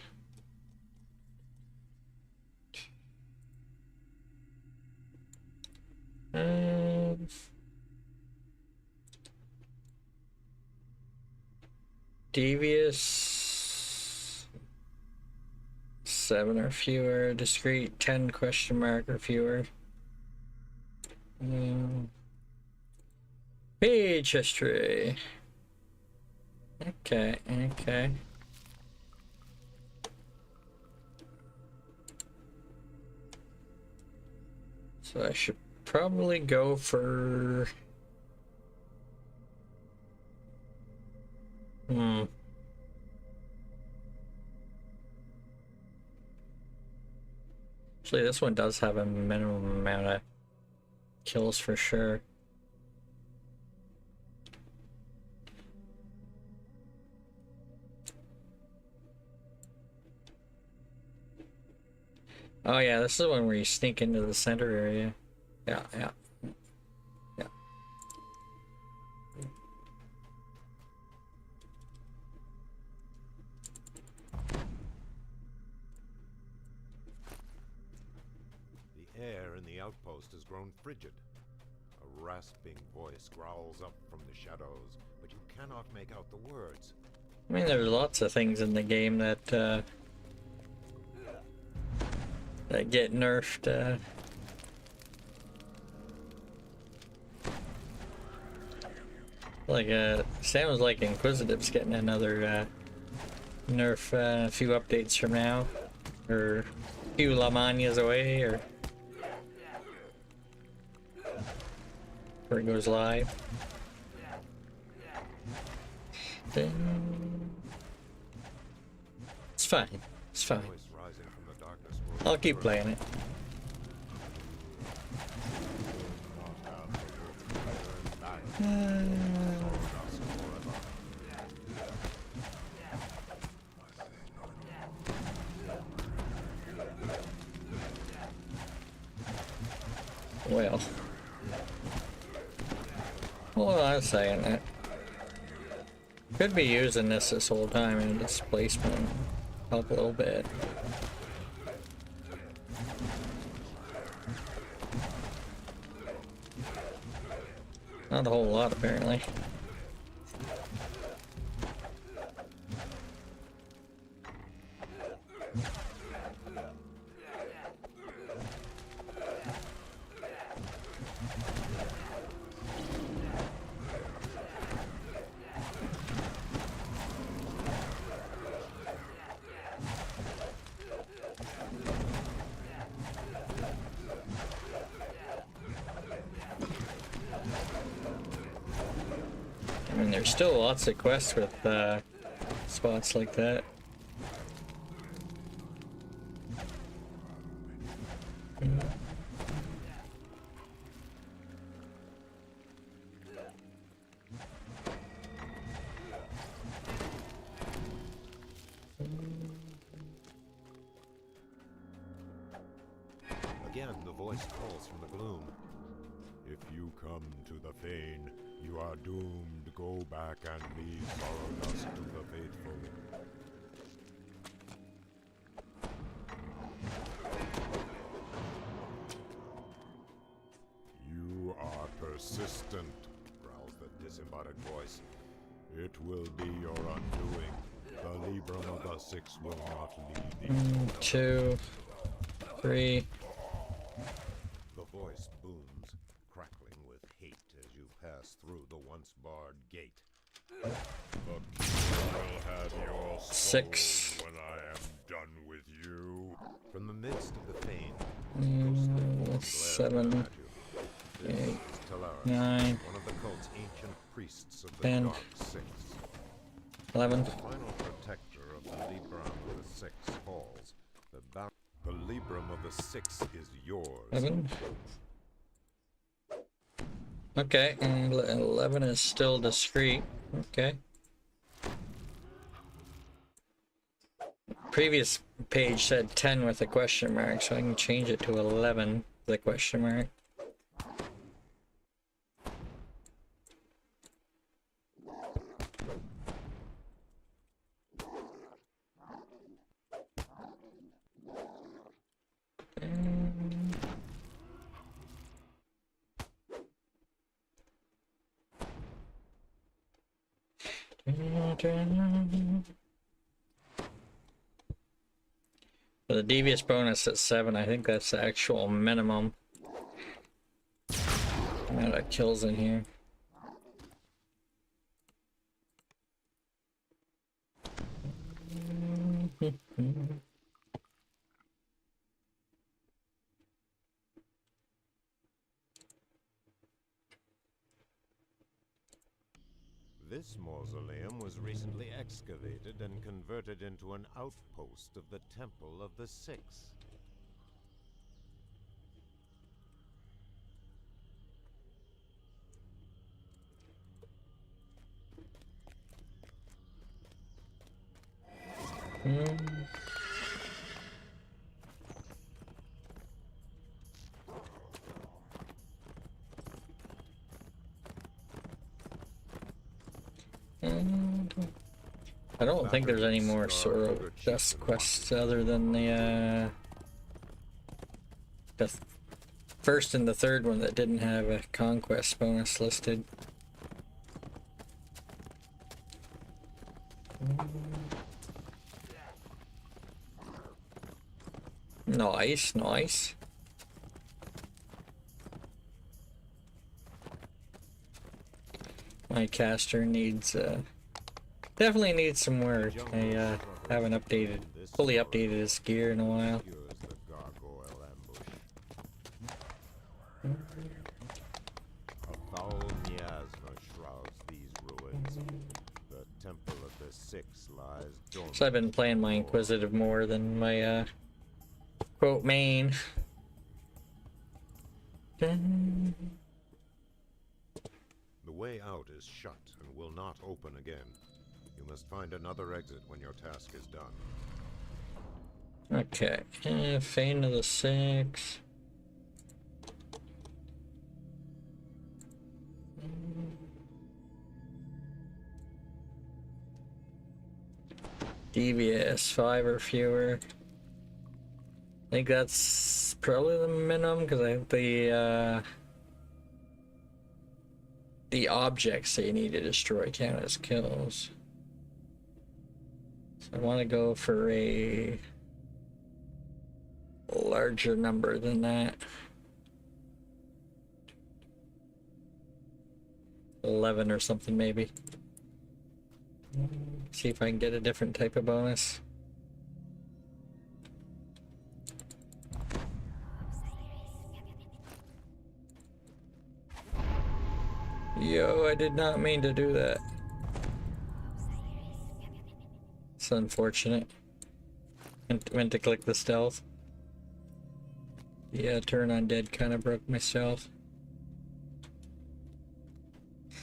Devious 7 or fewer. Discrete 10 question mark or fewer. Page history. Okay, okay. So I should probably go for... Actually, this one does have a minimum amount of kills for sure. Oh yeah, this is one where you sneak into the center area. Yeah, yeah. Yeah. The air in the outpost has grown frigid. A rasping voice growls up from the shadows, but you cannot make out the words. I mean, there's lots of things in the game that get nerfed. Like sounds like Inquisitive's getting another nerf a few updates from now, or a few Lamanias away, or where it goes live. It's fine. It's fine. I'll keep playing it. Well, hold on a second. Could be using this whole time in displacement. Help a little bit. Not a whole lot, apparently. I mean, there's still lots of quests with spots like that. Again, the voice calls from the gloom. If you come to the Fane, you are doomed. Go back and be sorrow dust to the faithful. You are persistent, growls the disembodied voice. It will be your undoing. The Libram of the Six will not leave thee. 2, 3. The voice booms, crackling with hate as you pass through the once barred gate. The king will have your soul 6. when I am done with you. From the midst of the fane, 7, 8, 9, one of the cult's ancient priests of the 10, Dark Six. 11. The final protector of the Libram of the Six falls. The Libram of the Six is yours. 11. Okay, and 11 is still discreet. Okay. Previous page said 10 with a question mark, so I can change it to 11 with a question mark. For the devious bonus at 7, I think that's the actual minimum amount of kills in here. This mausoleum was recently excavated and converted into an outpost of the Temple of the Six. I don't think there's any more Sorrow Dust quests other than the first and the third one that didn't have a conquest bonus listed. Nice, nice. My caster needs definitely needs some work. I haven't fully updated his gear in a while. A foul miasma shrouds these ruins. The Temple of the Six lies dormant. So I've been playing my Inquisitive more than my quote main. The way out is shut and will not open again. You must find another exit when your task is done. Okay, Fane of the Six. Devious, 5 or fewer. I think that's probably the minimum because I think the objects that you need to destroy count as kills. So I want to go for a larger number than that. 11 or something maybe. See if I can get a different type of bonus. Yo, I did not mean to do that. It's unfortunate. Meant to click the stealth. Yeah, turn on dead kind of broke my stealth.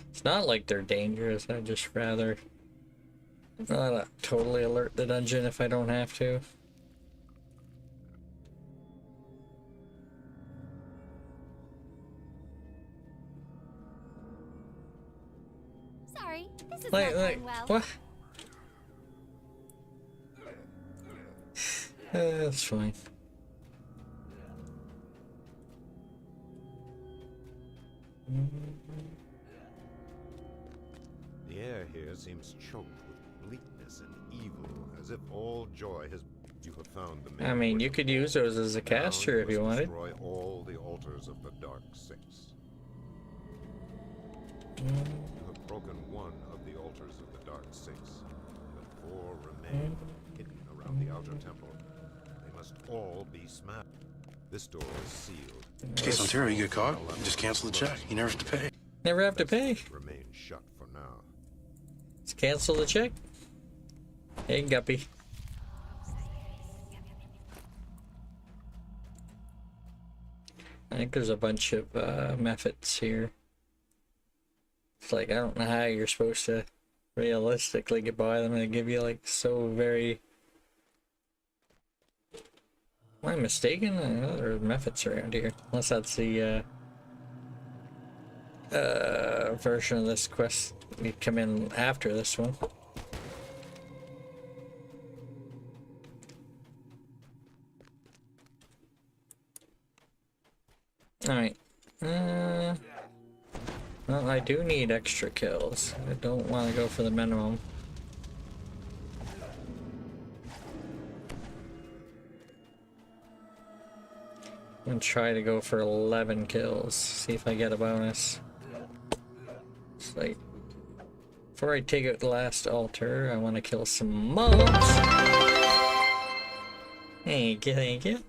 It's not like they're dangerous, I'd just rather not totally alert the dungeon if I don't have to. Sorry, this is not going well. What? That's fine. The air air here seems choked with bleakness and evil, as if all joy has... You have found the I mean, you could use those as a caster if you wanted. Destroy all the altars of the Dark Six. You have broken one of the altars of the Dark Six, but 4 remain hidden around the outer temple. They must all be smashed. This door is sealed. In case Ontario, you get caught, you just cancel the check. You never have to pay. Never have to pay. Remain shut for now. Let's cancel the check. Hey, Guppy. I think there's a bunch of methods here. It's like, I don't know how you're supposed to realistically get by them. They give you like so very... Am I mistaken? I know there are methods around here. Unless that's the version of this quest we come in after this one. Alright. Well, I do need extra kills. I don't want to go for the minimum. I'm gonna try to go for 11 kills. See if I get a bonus. It's like, before I take out the last altar, I want to kill some mobs. Thank you, thank you.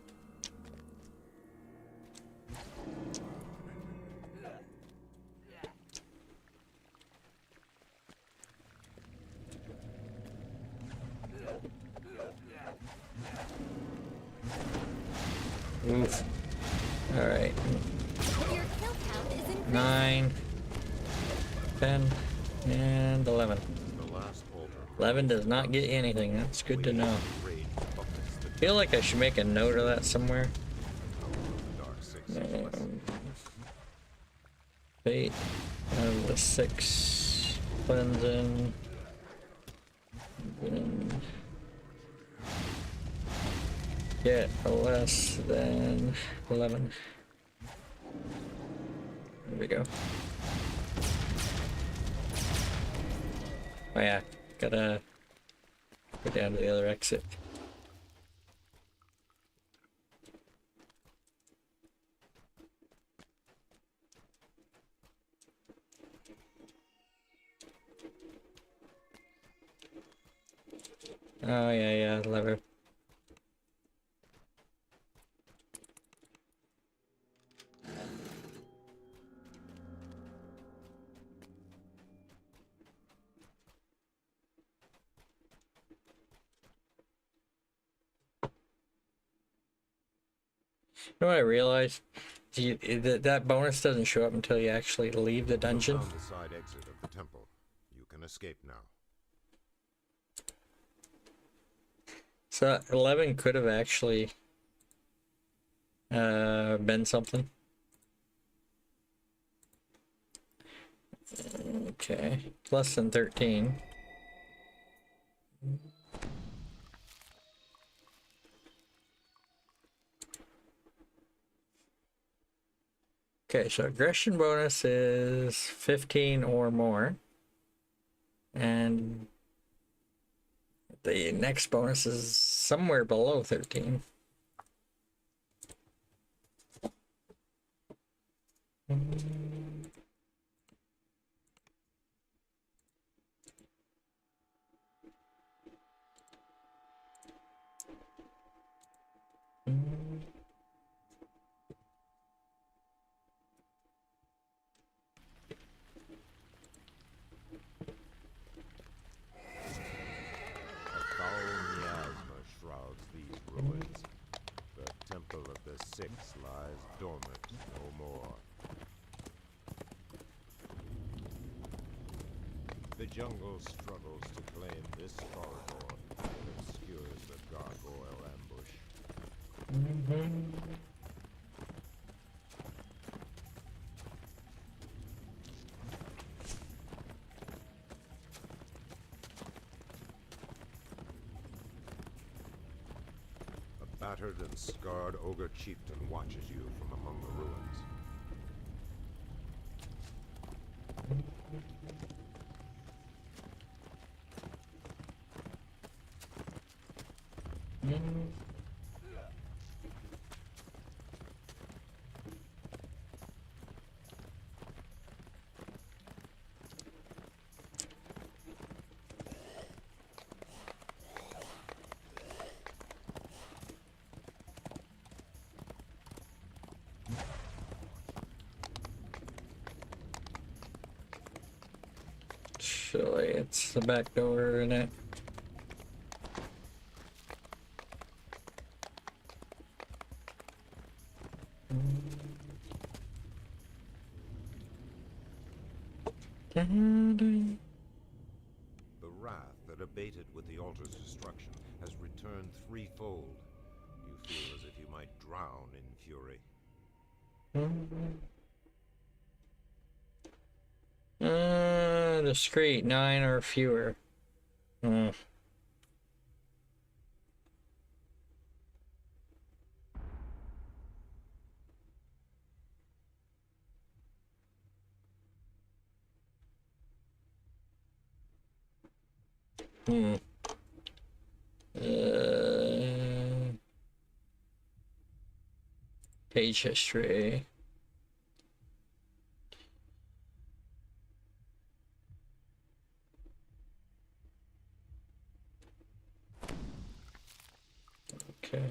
Oof. Alright. 9, 10, and 11. 11 does not get anything. That's good to know. I feel like I should make a note of that somewhere. Fate of the 6 cleansing. Get less than 11. There we go. Oh yeah, gotta go down to the other exit. Oh yeah, lever. You know what I realized? That bonus doesn't show up until you actually leave the dungeon. You found the side exit of the temple. You can escape now. So 11 could have actually been something. Okay, less than 13. Okay, so aggression bonus is 15 or more. And the next bonus is somewhere below 13. Lies dormant no more. The jungle struggles to claim this corridor that obscures the gargoyle ambush. Battered and scarred ogre chieftain watches you from among the ruins. Surely it's the back door in it. The wrath that abated with the altar's destruction has returned threefold. You feel as if you might drown in fury. Discreet, 9 or fewer. Page history. Okay.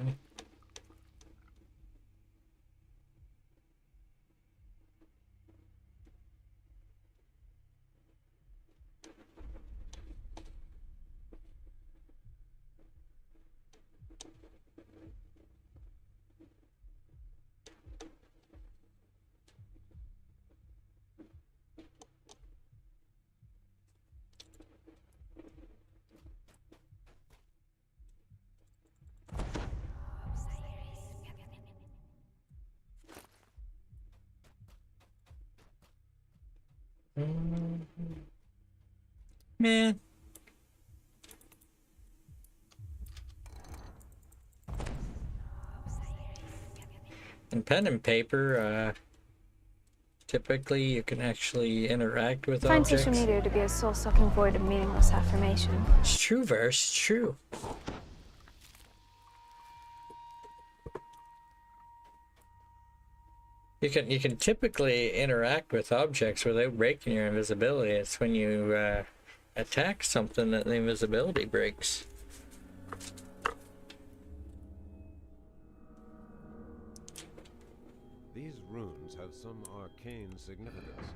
Man. In pen and paper, typically you can actually interact with Find objects. social media to be a soul-sucking void of meaningless affirmation. It's true, Verse. It's true. You can typically interact with objects without breaking your invisibility. It's when you attack something that the invisibility breaks. These runes have some arcane significance,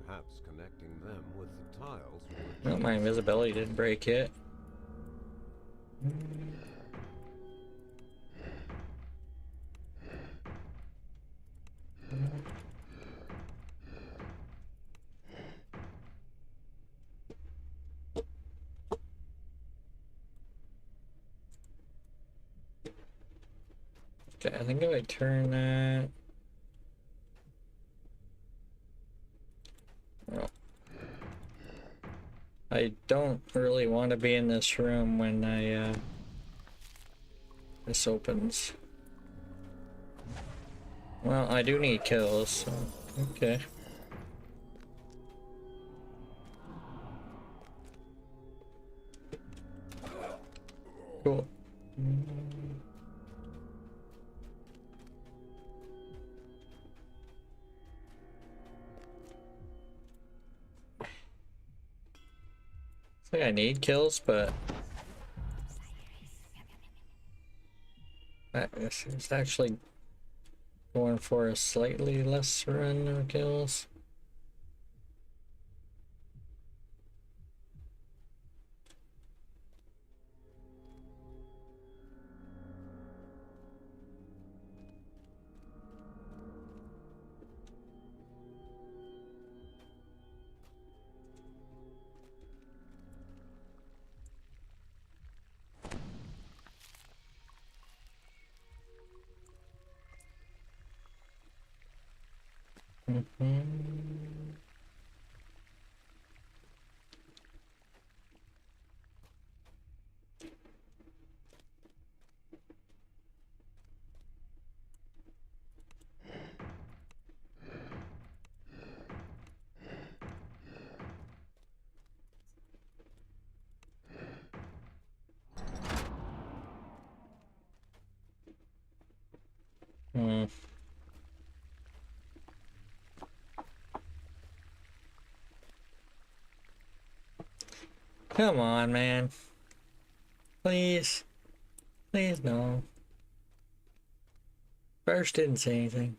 perhaps connecting them with the tiles. No, my invisibility didn't break yet. Okay, I think if I turn that... Well, I don't really want to be in this room when this opens. Well, I do need kills, so okay. Cool. I think I need kills, but this is actually going for a slightly less run of kills. Come on, man. Please. Please, no. First didn't say anything.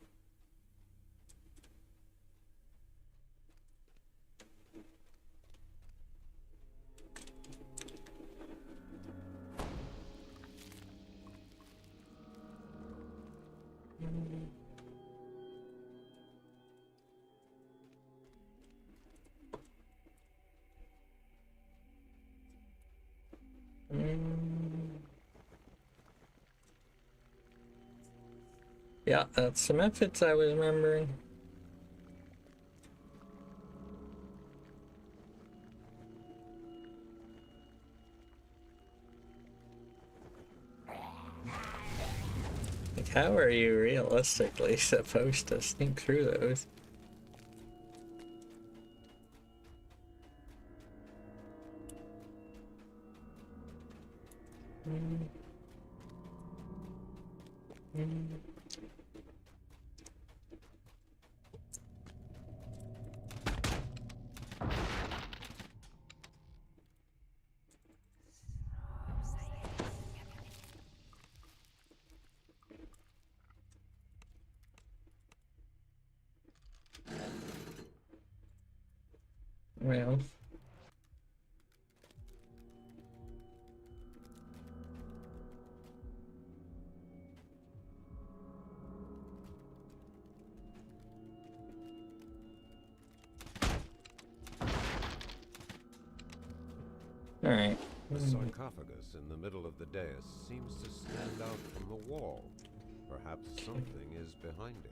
Yeah, that's some methods I was remembering. Like, how are you realistically supposed to sneak through those? Well. Alright. The sarcophagus in the middle of the dais seems to stand out from the wall. Perhaps something is behind it.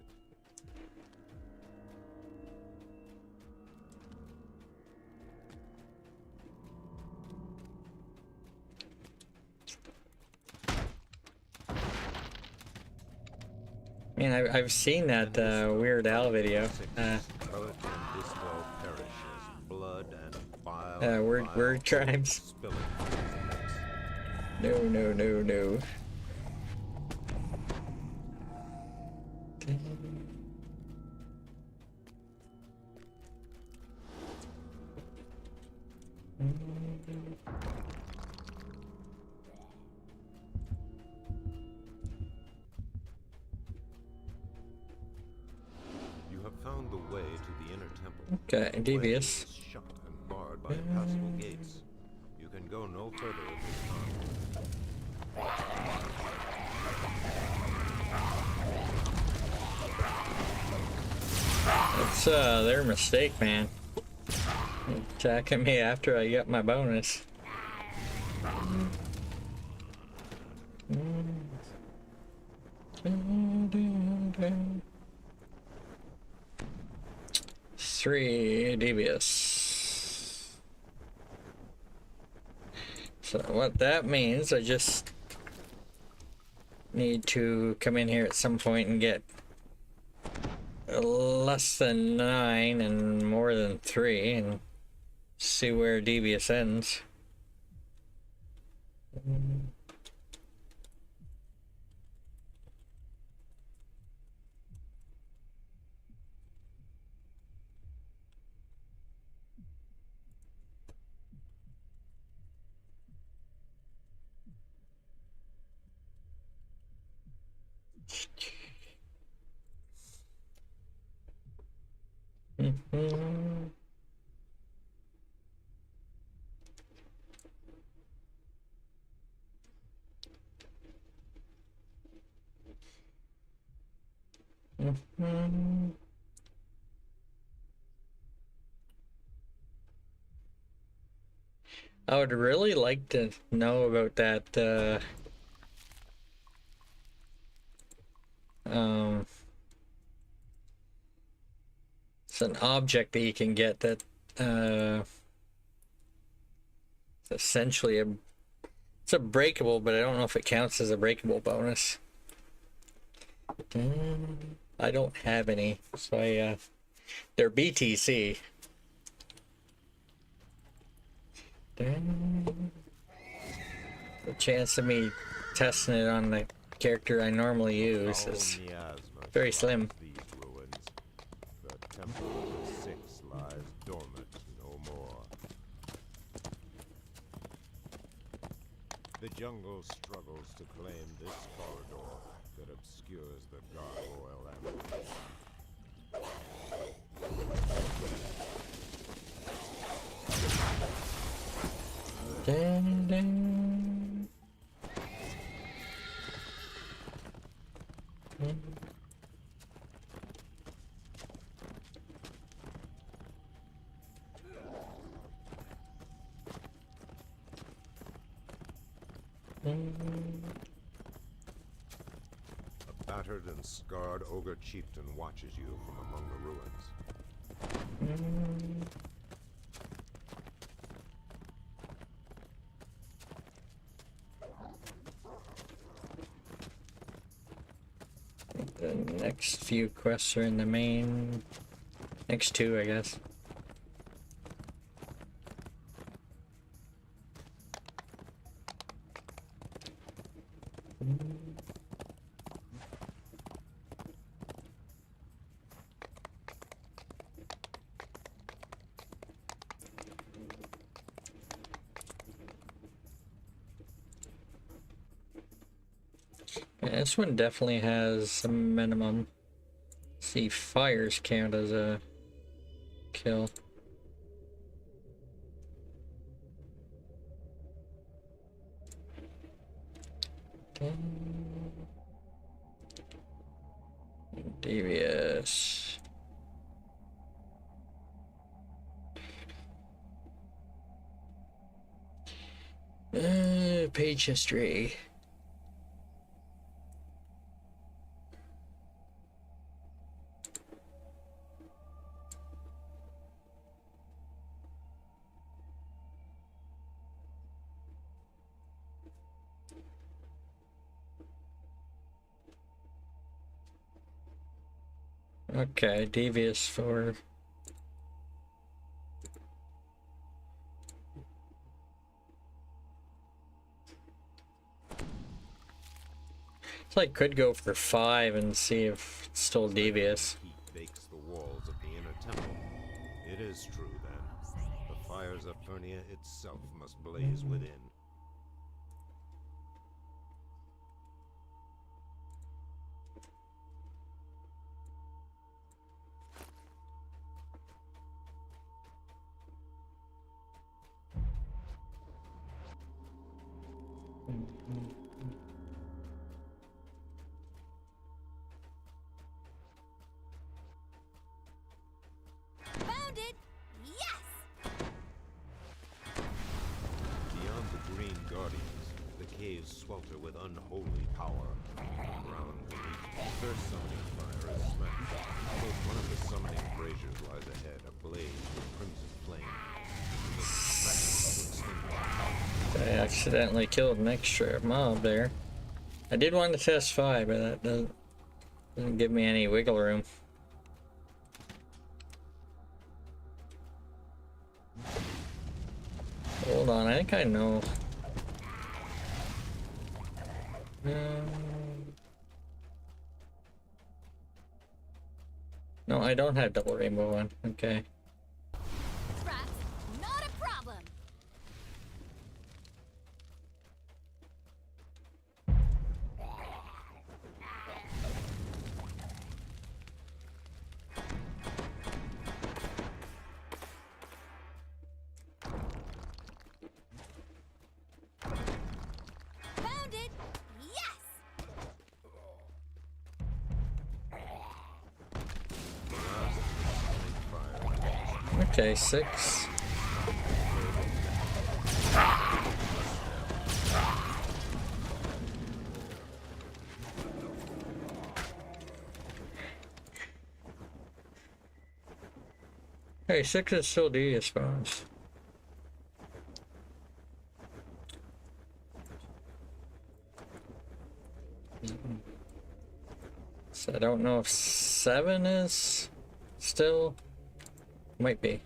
I mean, I've seen that Weird Al video. Word tribes. No, no, no, no. You have found the way to the inner temple. Okay, devious. Shut and barred by impassable gates. You can go no further at this It's their mistake, man. Attacking me after I get my bonus. Three devious. So what that means, I just need to come in here at some point and get less than 9 and more than 3 and see where devious ends. I would really like to know about that it's an object that you can get that it's essentially it's a breakable, but I don't know if it counts as a breakable bonus. I don't have any, so they're BTC. The chance of me testing it on the character I normally use is very slim. The temple of the Six lies dormant no more. jungle struggles to claim this corridor that obscures the gargoyle ambush. Dun, dun. A battered and scarred ogre chieftain watches you from among the ruins. The next few quests are in the main. Next two, I guess. Yeah, this one definitely has a minimum. See, fires count as a kill. Devious. Page history. Okay, devious for so I could go for 5 and see if it's still devious. Heat bakes the walls of the inner temple. It is true then. The fires of Furnia itself must blaze within. Found it! Yes! Beyond the green guardians, the caves swelter with unholy power. Ground beneath, their summoning fire is smashed. One of the summoning braziers lies ahead, ablaze with crimson flame. I accidentally killed an extra mob there. I did want to test 5, but that doesn't give me any wiggle room. Hold on, I think I know. No, I don't have double rainbow one. Okay. Traps, not a problem! Found it! Yes! Okay, 6. Hey, 6 is still D, I suppose. So I don't know if 7 is still. Might be.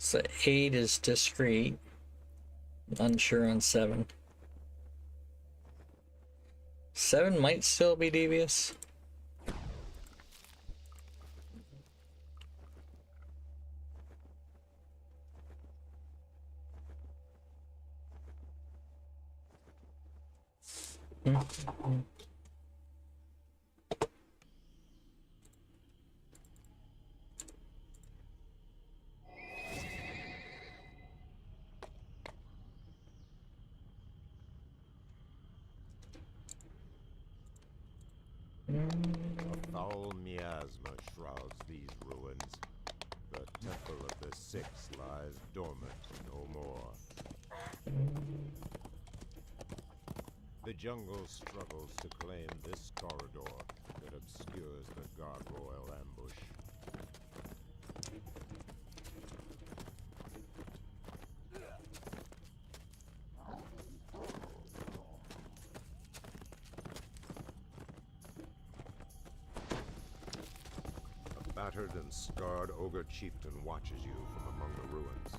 So 8 is discreet. Unsure on 7. 7 might still be devious. A foul miasma shrouds these ruins. The Temple of the Six lies dormant no more. The jungle struggles to claim this corridor that obscures the gargoyle ambush. A battered and scarred ogre chieftain watches you from among the ruins.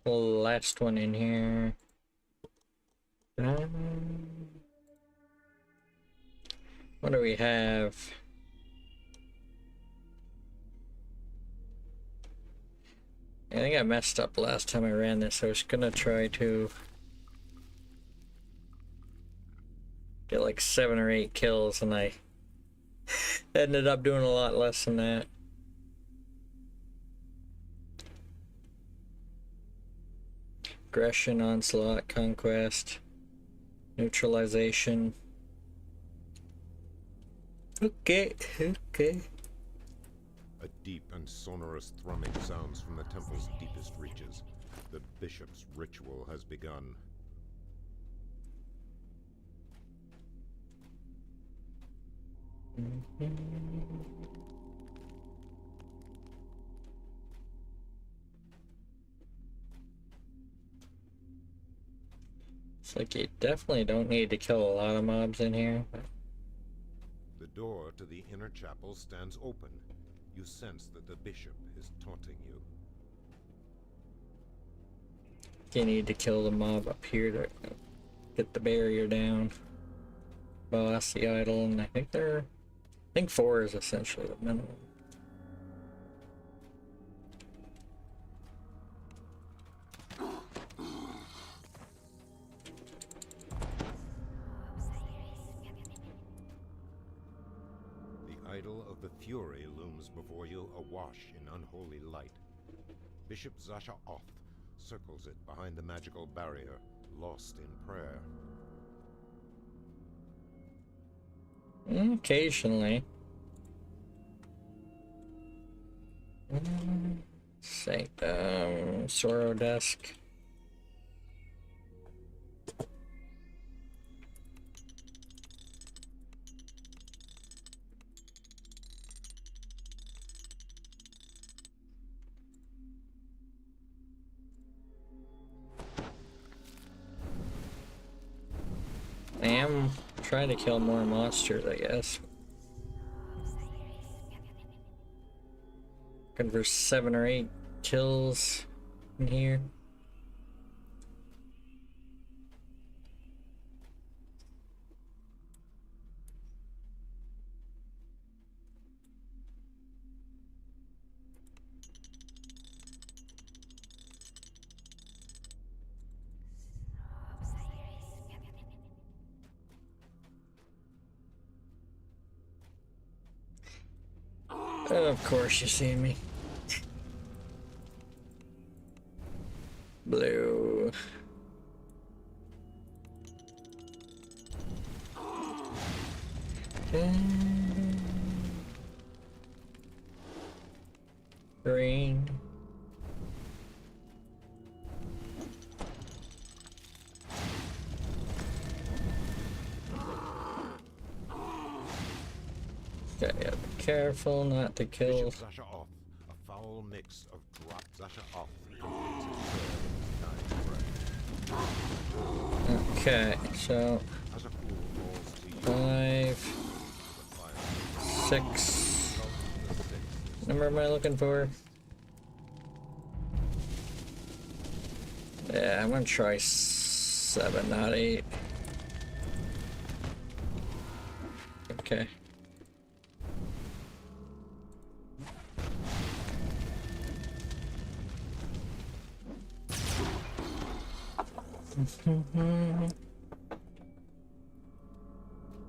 Last one in here. What do we have? I think I messed up last time I ran this. I was gonna try to get like 7 or 8 kills, and I ended up doing a lot less than that. Aggression, onslaught, conquest, neutralization. Okay. A deep and sonorous thrumming sounds from the temple's deepest reaches. The bishop's ritual has begun. It's like you definitely don't need to kill a lot of mobs in here. The door to the inner chapel stands open. You sense that the bishop is taunting you. You need to kill the mob up here to get the barrier down. Boss, the idol, and I think 4 is essentially the minimum. The idol of the Fury looms before you, awash in unholy light. Bishop Zasha Oth circles it behind the magical barrier, lost in prayer. Occasionally. Sanctum, Sorrow Desk. I am trying to kill more monsters, I guess. Looking for 7 or 8 kills in here. Of course you see me. Blue. Green. Okay, yeah, be careful not to kill. Bishop Zasha off. A foul mix of drop Zasha off. Okay, so 5, 6. Number am I looking for? Yeah, I'm gonna try 7, not 8. Okay.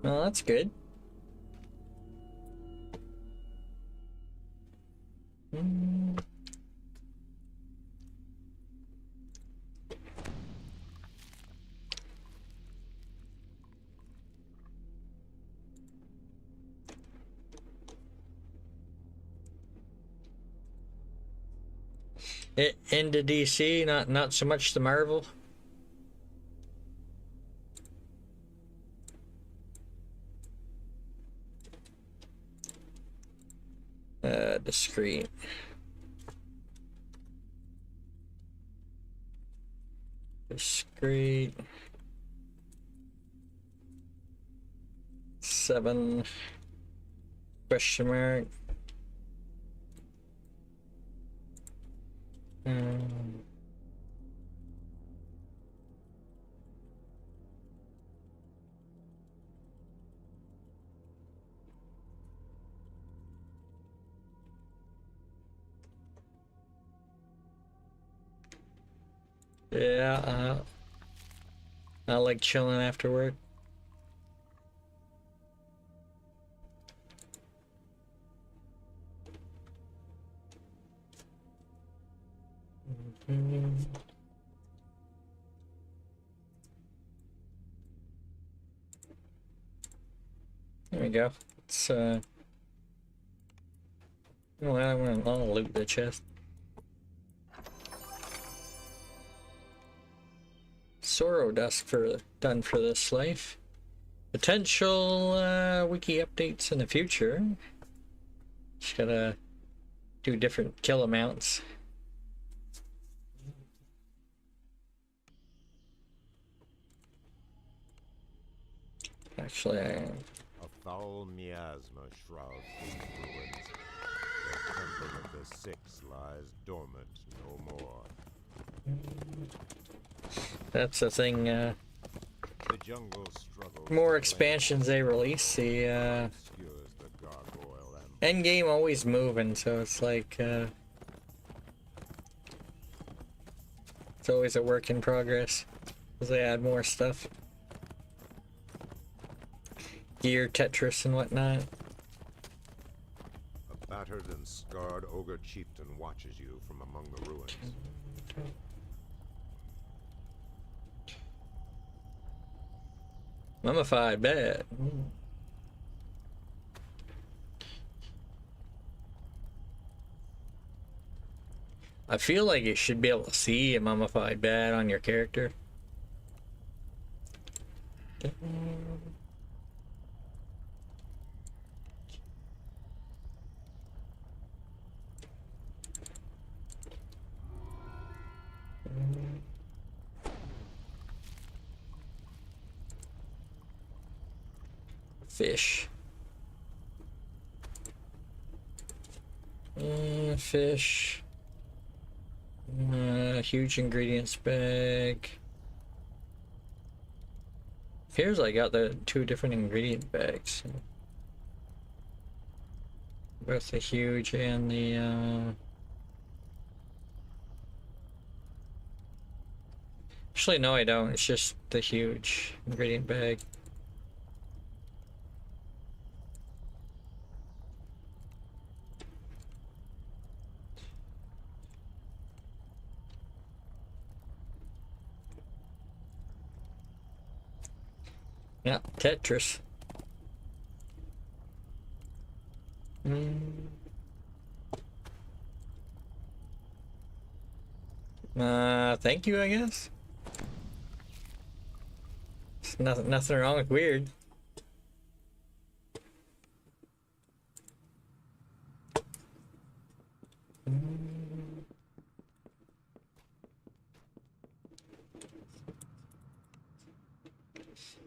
Well, that's good. It into DC, not so much the Marvel. Discreet. Discreet. 7. Question mark. Yeah, I like chilling after work. There we go. It's well, I'll loot the chest. Sorrow Dusk done for this life. Potential wiki updates in the future. Just gotta do different kill amounts. Actually, A foul miasma shrouds these ruins. The temple of the Six lies dormant no more. That's the thing. The jungle struggles. More expansions they release, the end game always moving, so it's like it's always a work in progress as they add more stuff. Gear, Tetris, and whatnot. A battered and scarred ogre chieftain watches you from among the ruins. Mummified, bad. I feel like you should be able to see a mummified bat on your character. Fish. Fish. Huge ingredients bag. Here's I got the 2 different ingredient bags. Both the huge and the actually no I don't, it's just the huge ingredient bag. Yeah, Tetris. Thank you, I guess. There's nothing wrong with weird.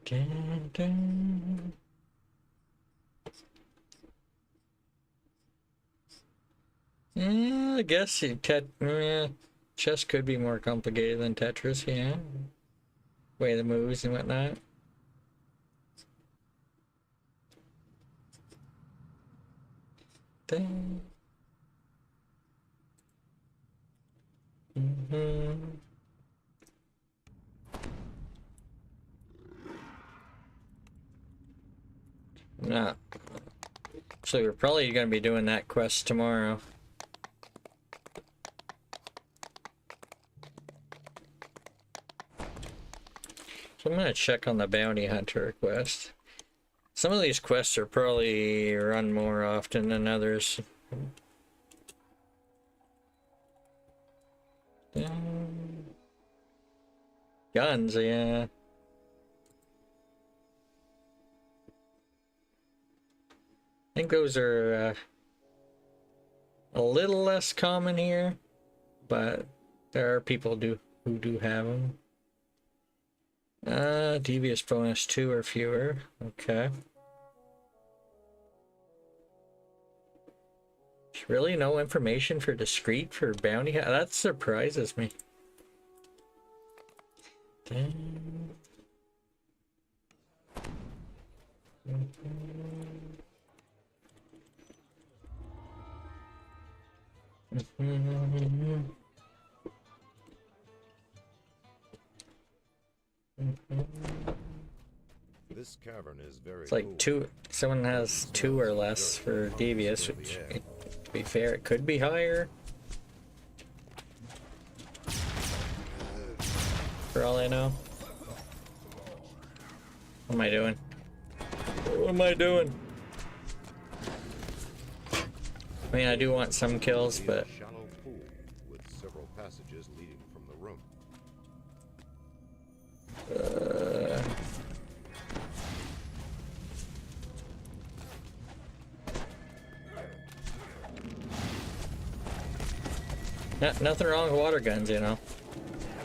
Dun, dun. I guess chess could be more complicated than Tetris, yeah. Way the moves and whatnot. Ding. Nah. So we're probably going to be doing that quest tomorrow. So I'm going to check on the bounty hunter quest. Some of these quests are probably run more often than others. Guns, yeah. I think those are a little less common here, but there are people who do have them. Devious bonus 2 or fewer. Okay. There's really no information for discreet for bounty. That surprises me. This cavern is very It's like cool. 2. Someone has 2 or less for devious, which, to be fair, it could be higher. For all I know. What am I doing? What am I doing? I mean, I do want some kills, but Shallow pool with several passages leading from the room. Nothing wrong with water guns, you know.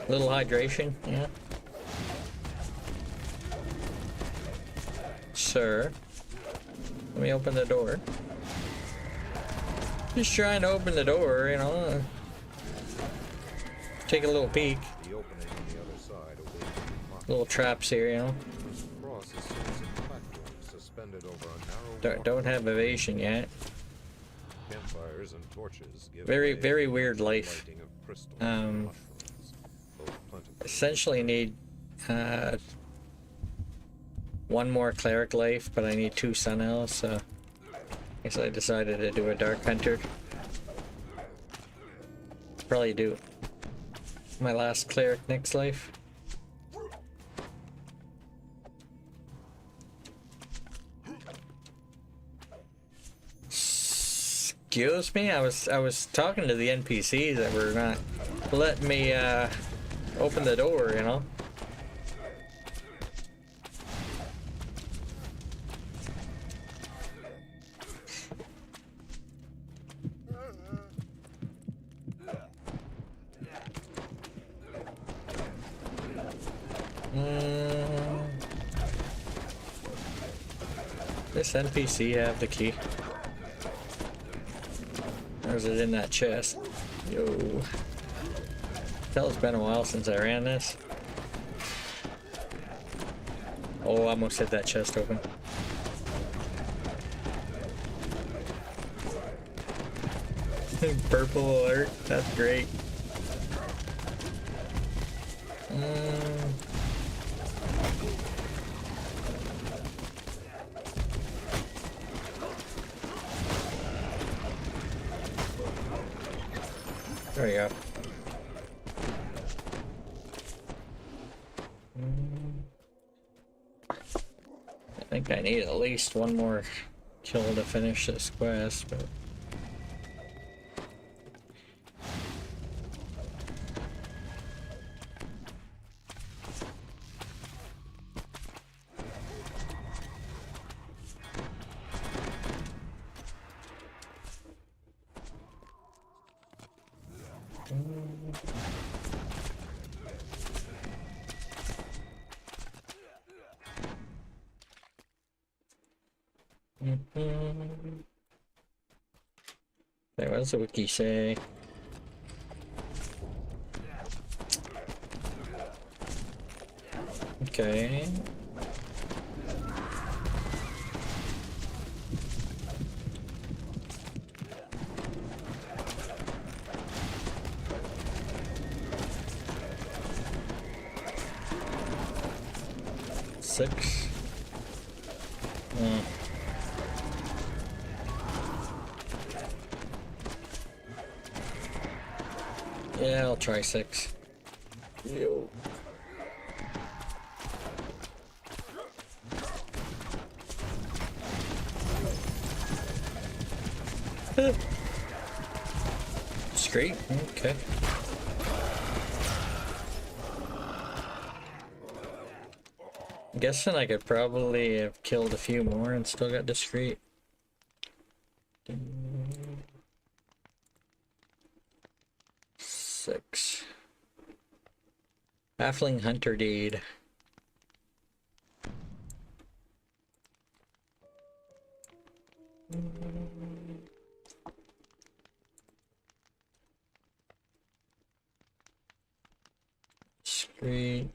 A little hydration, yeah. Sir, let me open the door. Just trying to open the door, you know. Take a little peek. The opening on the other side away from the mark. Little traps here, you know. Cross is a platform suspended over a narrow Don't have evasion yet. campfires and torches give Very, way very to weird the life. lighting of crystals and mushrooms, both plentiful. Essentially need 1 more cleric life, but I need 2 sun elves, so I guess I decided to do a dark hunter. Probably do my last cleric next life. Excuse me, I was talking to the NPCs that were not letting me open the door, you know. This NPC have the key? Or is it in that chest? Yo. Tell it's been a while since I ran this. Oh, I almost hit that chest open. Purple alert, that's great. There we go. I think I need at least 1 more kill to finish this quest, but... Okay, what does the wiki say? Okay. Six. Yeah, I'll try 6. Yo. Straight? Okay. I'm guessing I could probably have killed a few more and still got discreet. 6. Halfling Hunter Deed. Discreet.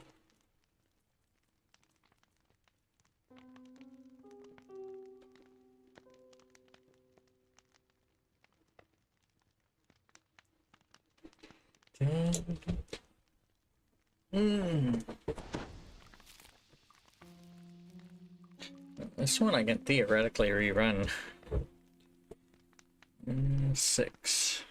This one I can theoretically rerun. 6.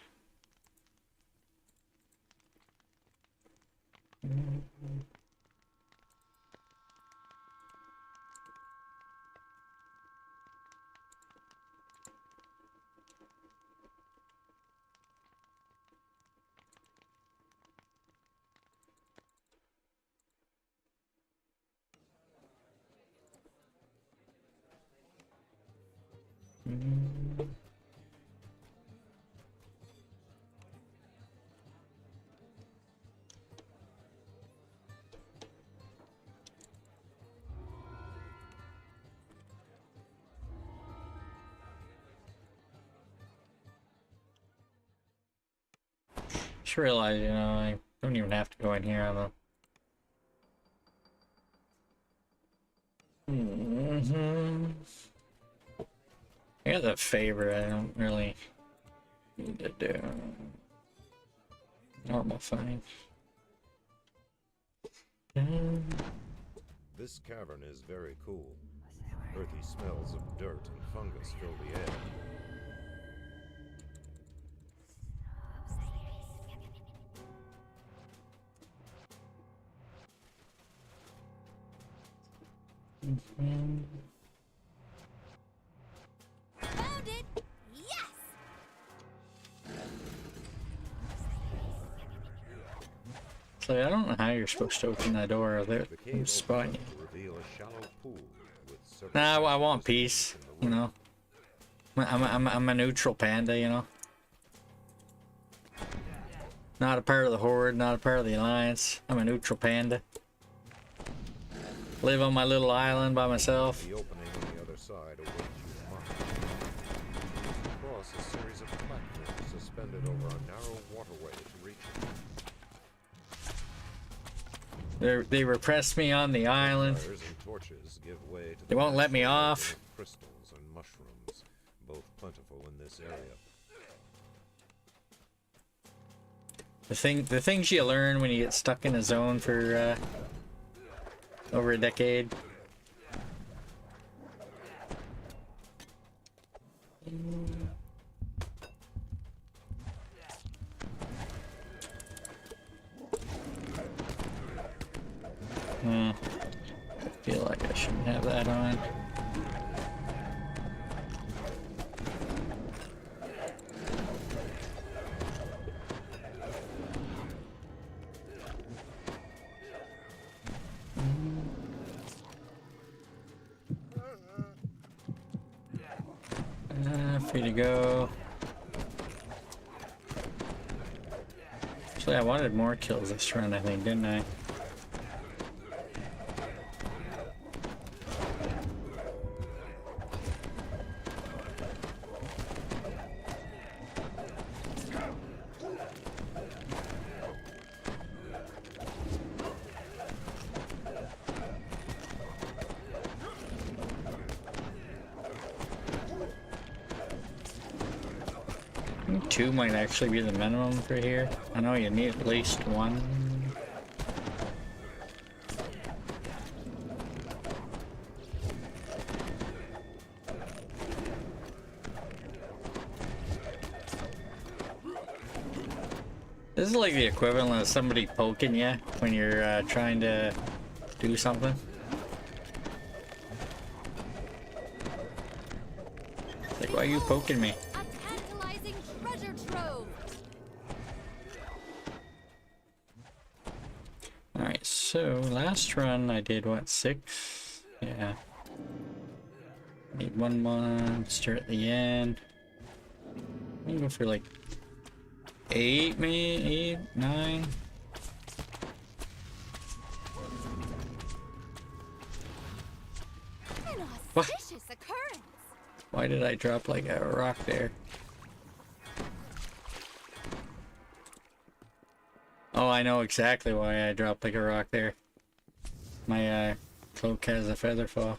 Just realized, you know, I don't even have to go in here on the... I got that favor I don't really need to do. Normal fine. This cavern is very cool. Earthy smells of dirt and fungus fill the air. Found it! Yes! So I don't know how you're supposed to open that door. They're spotting you. Nah, I want peace. You know, I'm a neutral panda. You know, not a part of the Horde, not a part of the Alliance. I'm a neutral panda. Live on my little island by myself. The opening on the other side awaits you marked. Across a series of platforms suspended over a narrow waterway to reach it. They repressed me on the island. Fires and torches give way to They won't let me off. Crystals and mushrooms, both plentiful in this area. The things you learn when you get stuck in a zone for over a decade. I feel like I shouldn't have that on. Free to go. Actually, I wanted more kills this run, I think, didn't I? Two might actually be the minimum for here. I know you need at least one. This is like the equivalent of somebody poking you when you're trying to do something. Like, why are you poking me? Alright, so last run I did what, 6? Yeah. Need one monster at the end. I'm gonna go for like 8, maybe 8, 9. What? Why did I drop like a rock there? Oh, I know exactly why I dropped like a rock there. My cloak has a feather fall.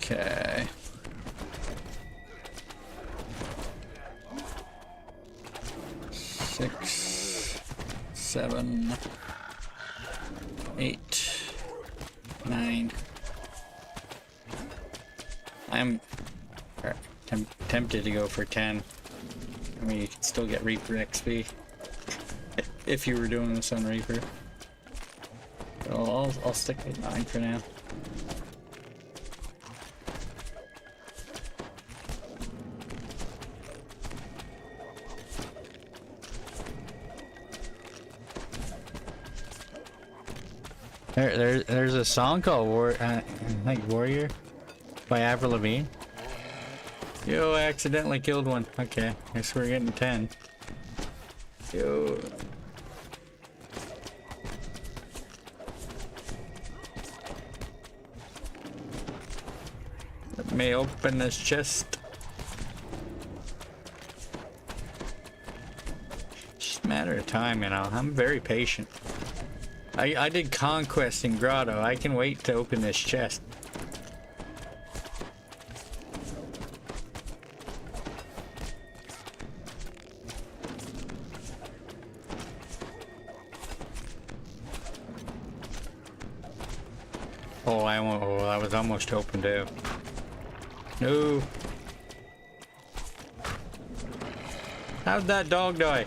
Okay. Six, 7, 8, 9. I'm tempted to go for 10. I mean, you can still get Reaper XP if you were doing this on Reaper. So I'll stick with 9 for now. There's a song called Warrior by Avril Lavigne. Yo, I accidentally killed one. Okay, guess we're getting 10. Yo. Let me open this chest. Just a matter of time, you know. I'm very patient. I did Conquest in Grotto. I can wait to open this chest. Oh, I was almost open too. No. How'd that dog die?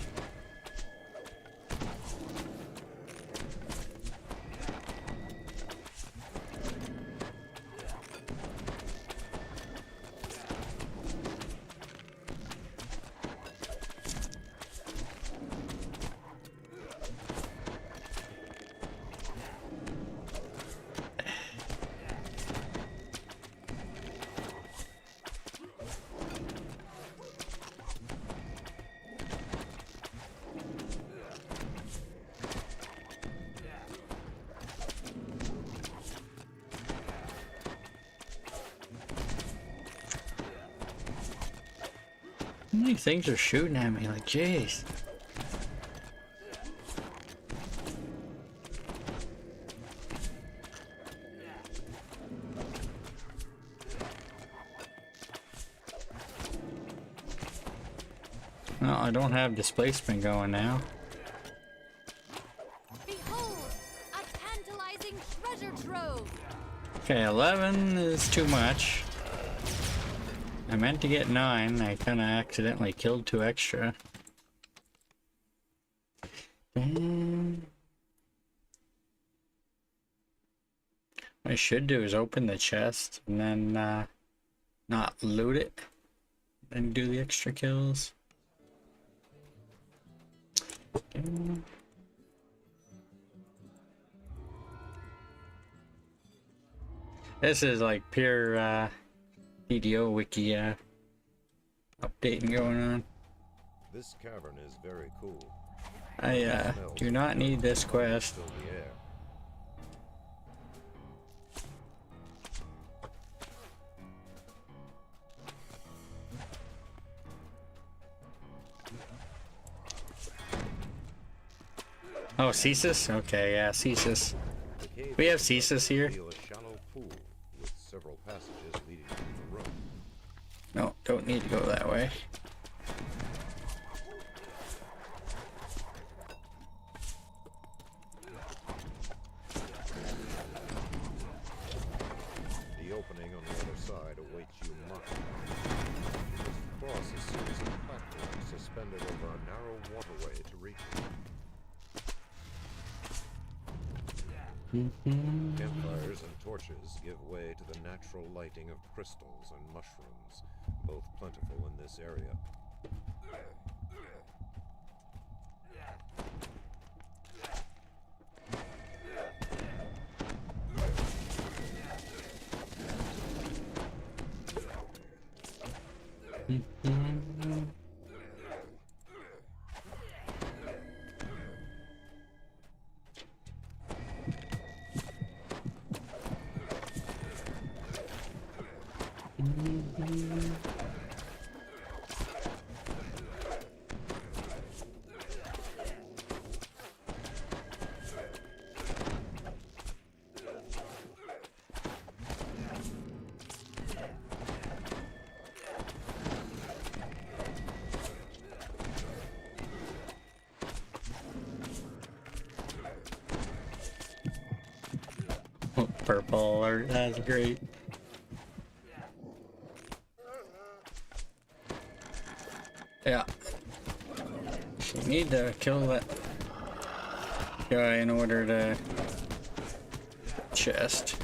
How many things are shooting at me? Like, jeez. No, I don't have displacement going now. Behold, a tantalizing treasure trove. Okay, 11 is too much. I meant to get 9. I kind of accidentally killed 2 extra. What I should do is open the chest and then not loot it and do the extra kills. This is like pure DDO wiki updating going on. This cavern is very cool. I do not need this quest. Fill the air. Oh, Cesis? Okay, yeah, Cesis. We have Cesis here. A shallow pool with several passages leading to the room. No, don't need to go that way. The opening on the other side awaits you marked. Just cross a series of platforms suspended over a narrow waterway to reach it. Campfires and torches give way to the natural lighting of crystals and mushrooms, both plentiful in this area. Purple alert, that's great. Yeah. You need to kill that guy in order to chest.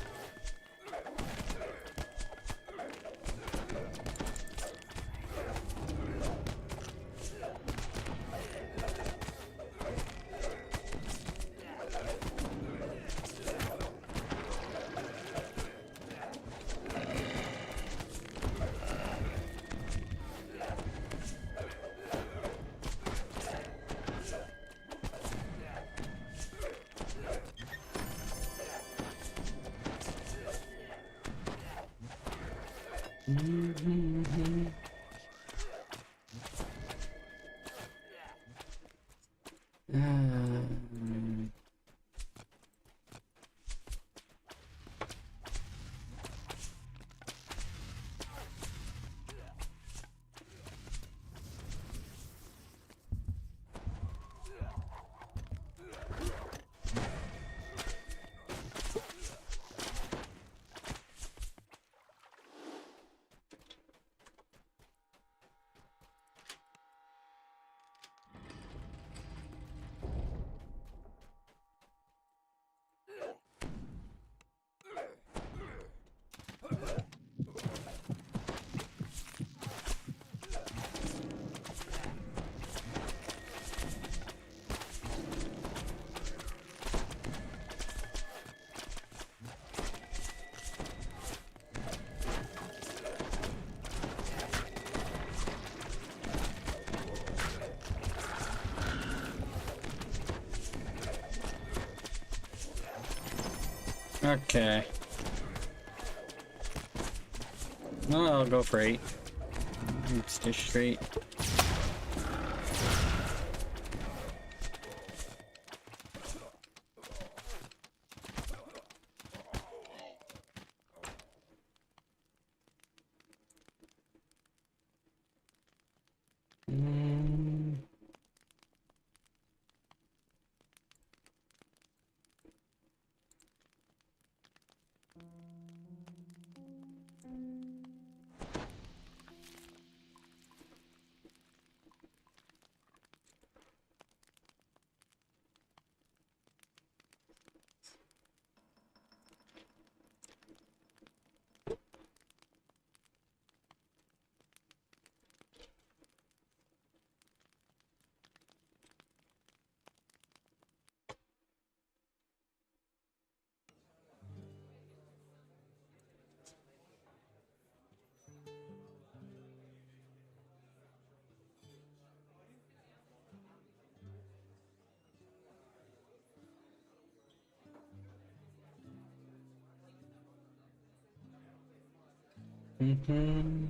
Okay. No, I'll go for 8. Stay straight. Mm-hmm.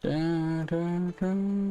Da, da, da.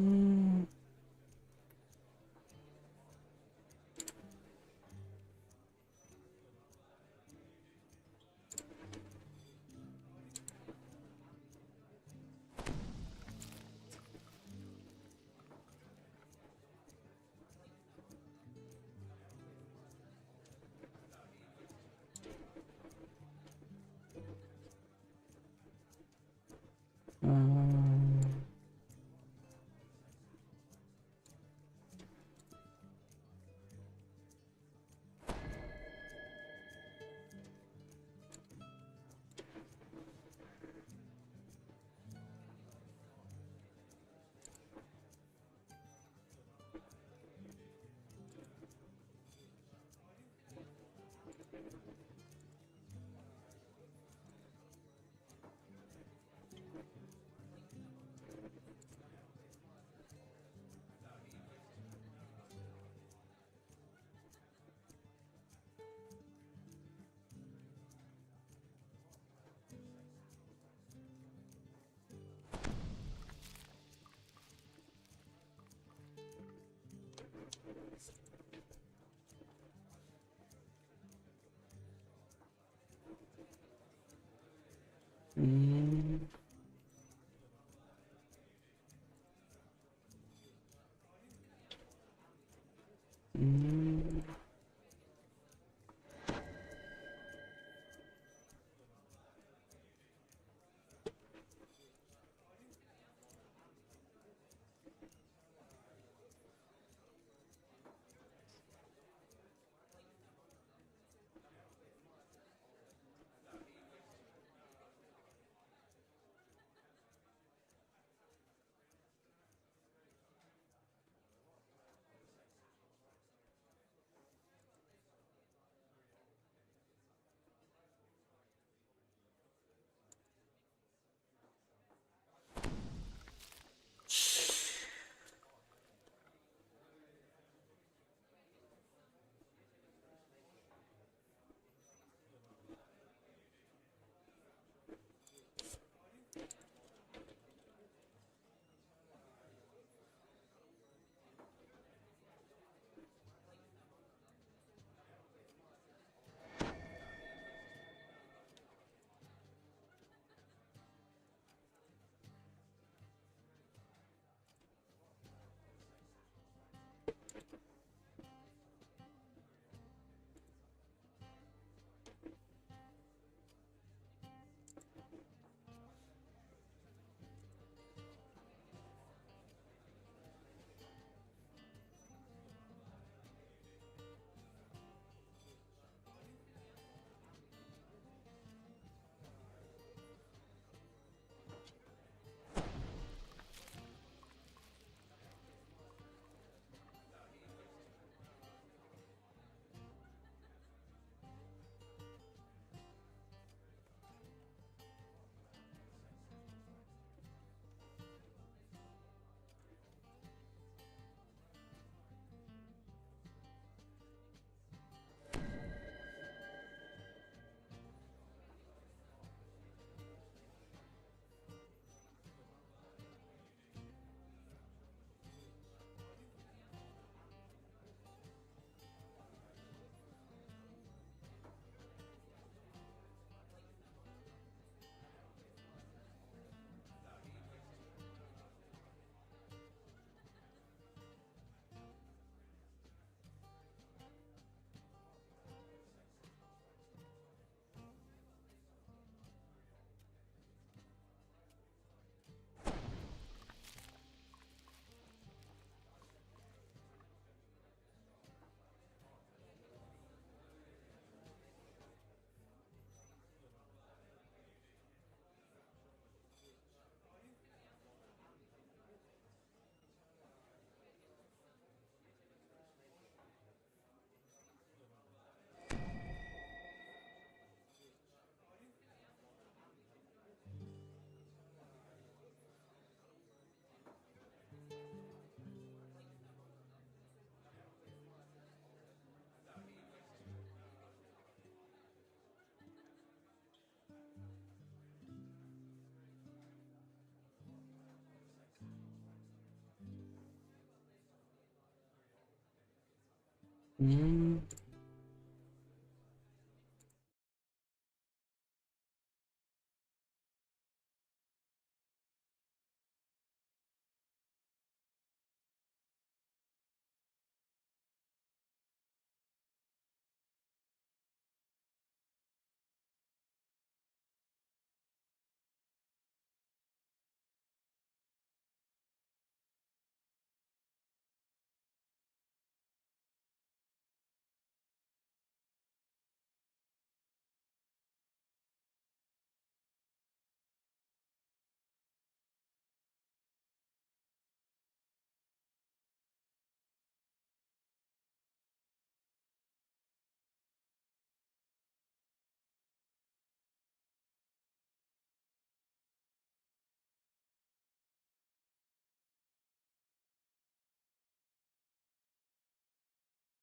Mm.